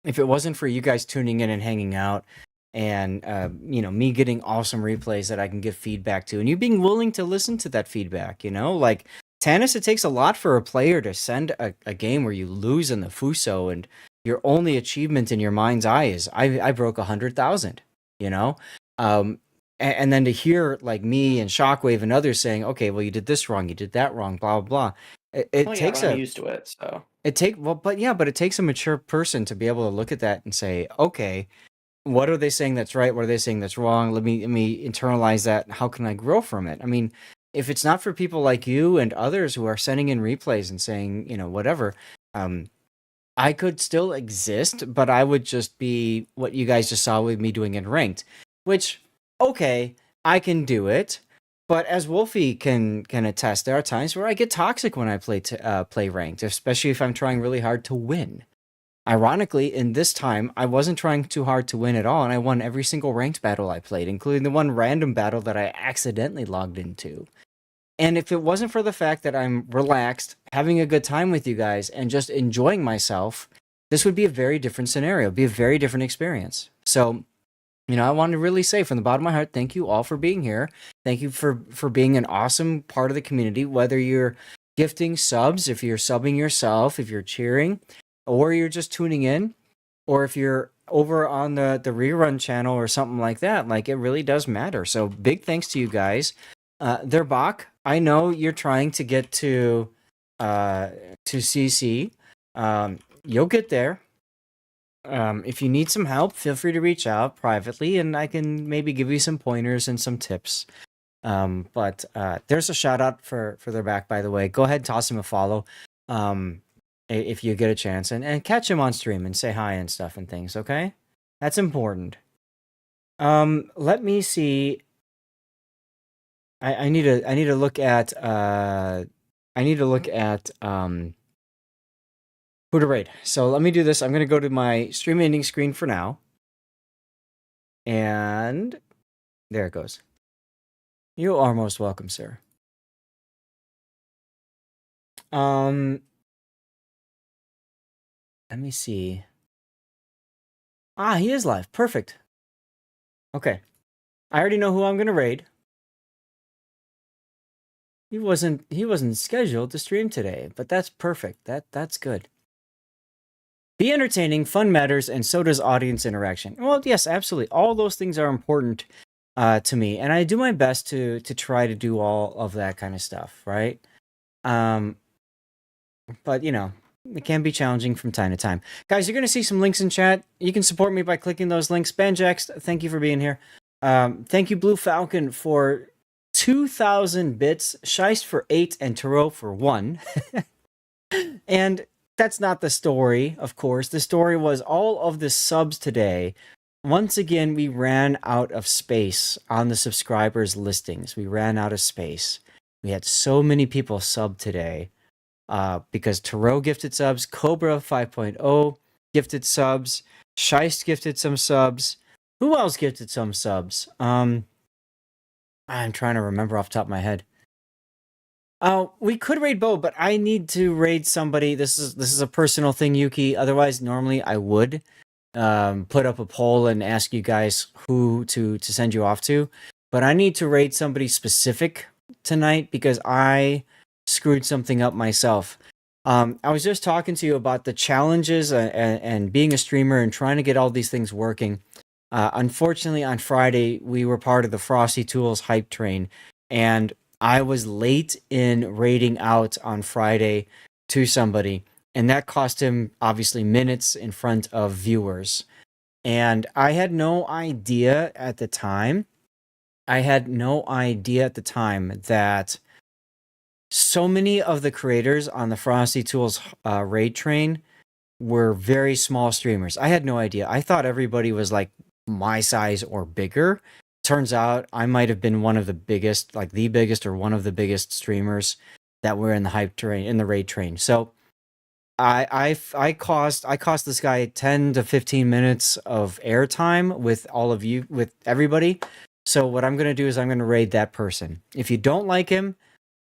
if it wasn't for you guys tuning in and hanging out and, me getting awesome replays that I can give feedback to and you being willing to listen to that feedback, like Tannis, it takes a lot for a player to send a game where you lose in the Fuso and your only achievement in your mind's eye is I broke 100,000, and then to hear like me and Shockwave and others saying, okay, well, you did this wrong, you did that wrong, blah, blah, blah. It takes I'm used to it, so. It takes a mature person to be able to look at that and say, okay, what are they saying that's right? What are they saying that's wrong? Let me internalize that. How can I grow from it? I mean, if it's not for people like you and others who are sending in replays and saying, whatever, I could still exist, but I would just be what you guys just saw with me doing in ranked, which, okay, I can do it. But as Wolfie can attest, there are times where I get toxic when I play ranked, especially if I'm trying really hard to win. Ironically, in this time, I wasn't trying too hard to win at all, and I won every single ranked battle I played, including the one random battle that I accidentally logged into. And if it wasn't for the fact that I'm relaxed, having a good time with you guys, and just enjoying myself, this would be a very different scenario, be a very different experience. So, I want to really say from the bottom of my heart, thank you all for being here. Thank you for being an awesome part of the community, whether you're gifting subs, if you're subbing yourself, if you're cheering, or you're just tuning in, or if you're over on the rerun channel or something like that. Like, it really does matter. So big thanks to you guys. They're Bach. I know you're trying to get to CC. You'll get there. If you need some help, feel free to reach out privately, and I can maybe give you some pointers and some tips. But there's a shout out for their back, by the way. Go ahead, toss him a follow, if you get a chance, and catch him on stream and say hi and stuff and things. Okay, that's important. Let me see. I need to look at who to raid. So let me do this. I'm going to go to my stream ending screen for now. And there it goes. You are most welcome, sir. Let me see. He is live. Perfect. Okay. I already know who I'm going to raid. He wasn't scheduled to stream today, but that's perfect. That's good. Be entertaining, fun matters, and so does audience interaction. Well, yes, absolutely. All those things are important to me, and I do my best to try to do all of that kind of stuff, right? But it can be challenging from time to time. Guys, you're going to see some links in chat. You can support me by clicking those links. Banjax, thank you for being here. Thank you, Blue Falcon, for 2,000 bits, Scheist for 8, and Taro for 1. And that's not the story, of course. The story was all of the subs today. Once again, we ran out of space on the subscribers listings. We ran out of space. We had so many people sub today because Taro gifted subs, Cobra 5.0 gifted subs, Scheist gifted some subs. Who else gifted some subs? I'm trying to remember off the top of my head. We could raid Bo, but I need to raid somebody. This is a personal thing, Yuki. Otherwise, normally I would put up a poll and ask you guys who to send you off to. But I need to raid somebody specific tonight because I screwed something up myself. I was just talking to you about the challenges and being a streamer and trying to get all these things working. Unfortunately, on Friday, we were part of the Frosty Tools hype train, and I was late in raiding out on Friday to somebody, and that cost him, obviously, minutes in front of viewers. And I had no idea at the time. That so many of the creators on the Frosty Tools raid train were very small streamers. I had no idea. I thought everybody was like my size or bigger. Turns out I might have been one of the biggest, like the biggest or one of the biggest streamers that were in the hype train, in the raid train. So I cost this guy 10 to 15 minutes of airtime with all of you, with everybody. So what I'm going to do is I'm going to raid that person. If you don't like him,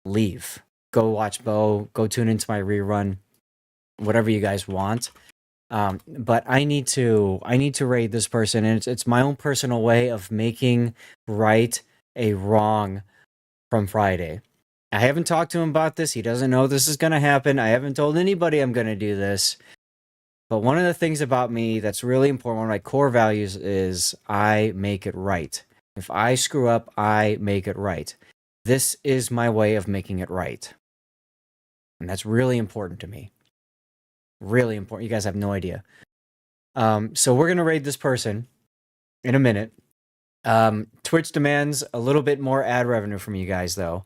leave. Go watch Bo, go tune into my rerun, whatever you guys want. But I need to raid this person, and it's my own personal way of making right a wrong from Friday. I haven't talked to him about this. He doesn't know this is going to happen. I haven't told anybody I'm going to do this. But one of the things about me that's really important, one of my core values, is I make it right. If I screw up, I make it right. This is my way of making it right. And that's really important to me. Really important. You guys have no idea. So we're going to raid this person in a minute. Twitch demands a little bit more ad revenue from you guys, though.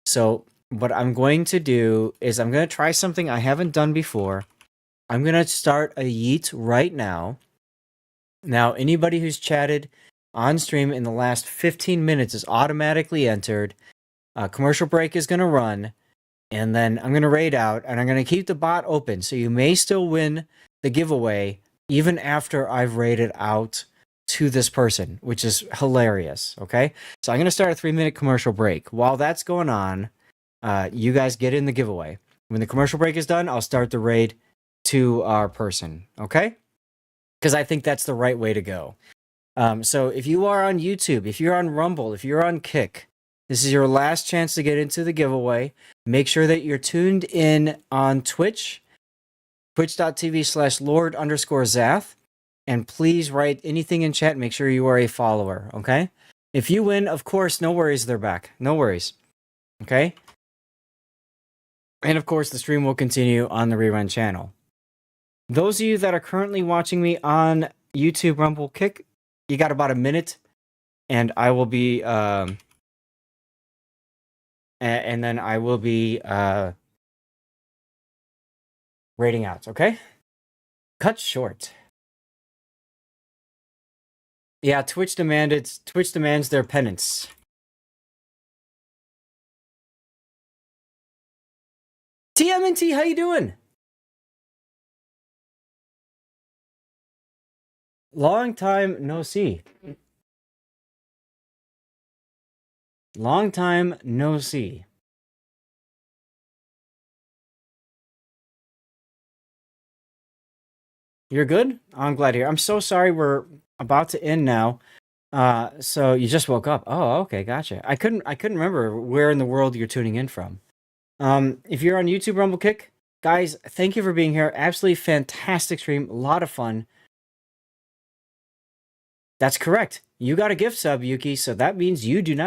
So what I'm going to do is I'm going to try something I haven't done before. I'm going to start a yeet right now. Now, anybody who's chatted on stream in the last 15 minutes is automatically entered. Commercial break is going to run. And then I'm going to raid out, and I'm going to keep the bot open. So you may still win the giveaway even after I've raided out to this person, which is hilarious. Okay, so I'm gonna start a 3-minute commercial break. While that's going on, you guys get in the giveaway. When the commercial break is done, I'll start the raid to our person. Okay, because I think that's the right way to go. So if you are on YouTube, if you're on Rumble, if you're on Kick, this is your last chance to get into the giveaway. Make sure that you're tuned in on Twitch, twitch.tv/Lord_Zath. And please write anything in chat. Make sure you are a follower, okay? If you win, of course, no worries, they're back. No worries, okay? And of course, the stream will continue on the Rerun channel. Those of you that are currently watching me on YouTube, Rumble, Kick, you got about a minute, and I will be, and then I will be rating out, okay? Cut short. Yeah, Twitch demands their penance. TMNT, how you doing? Long time no see. Long time no see. You're good? I'm glad to hear. I'm so sorry we're about to end now. So you just woke up. Oh, okay, gotcha. I couldn't remember where in the world you're tuning in from. If you're on YouTube, Rumble Kick, guys, thank you for being here. Absolutely fantastic stream. A lot of fun. That's correct. You got a gift sub, Yuki, so that means you do not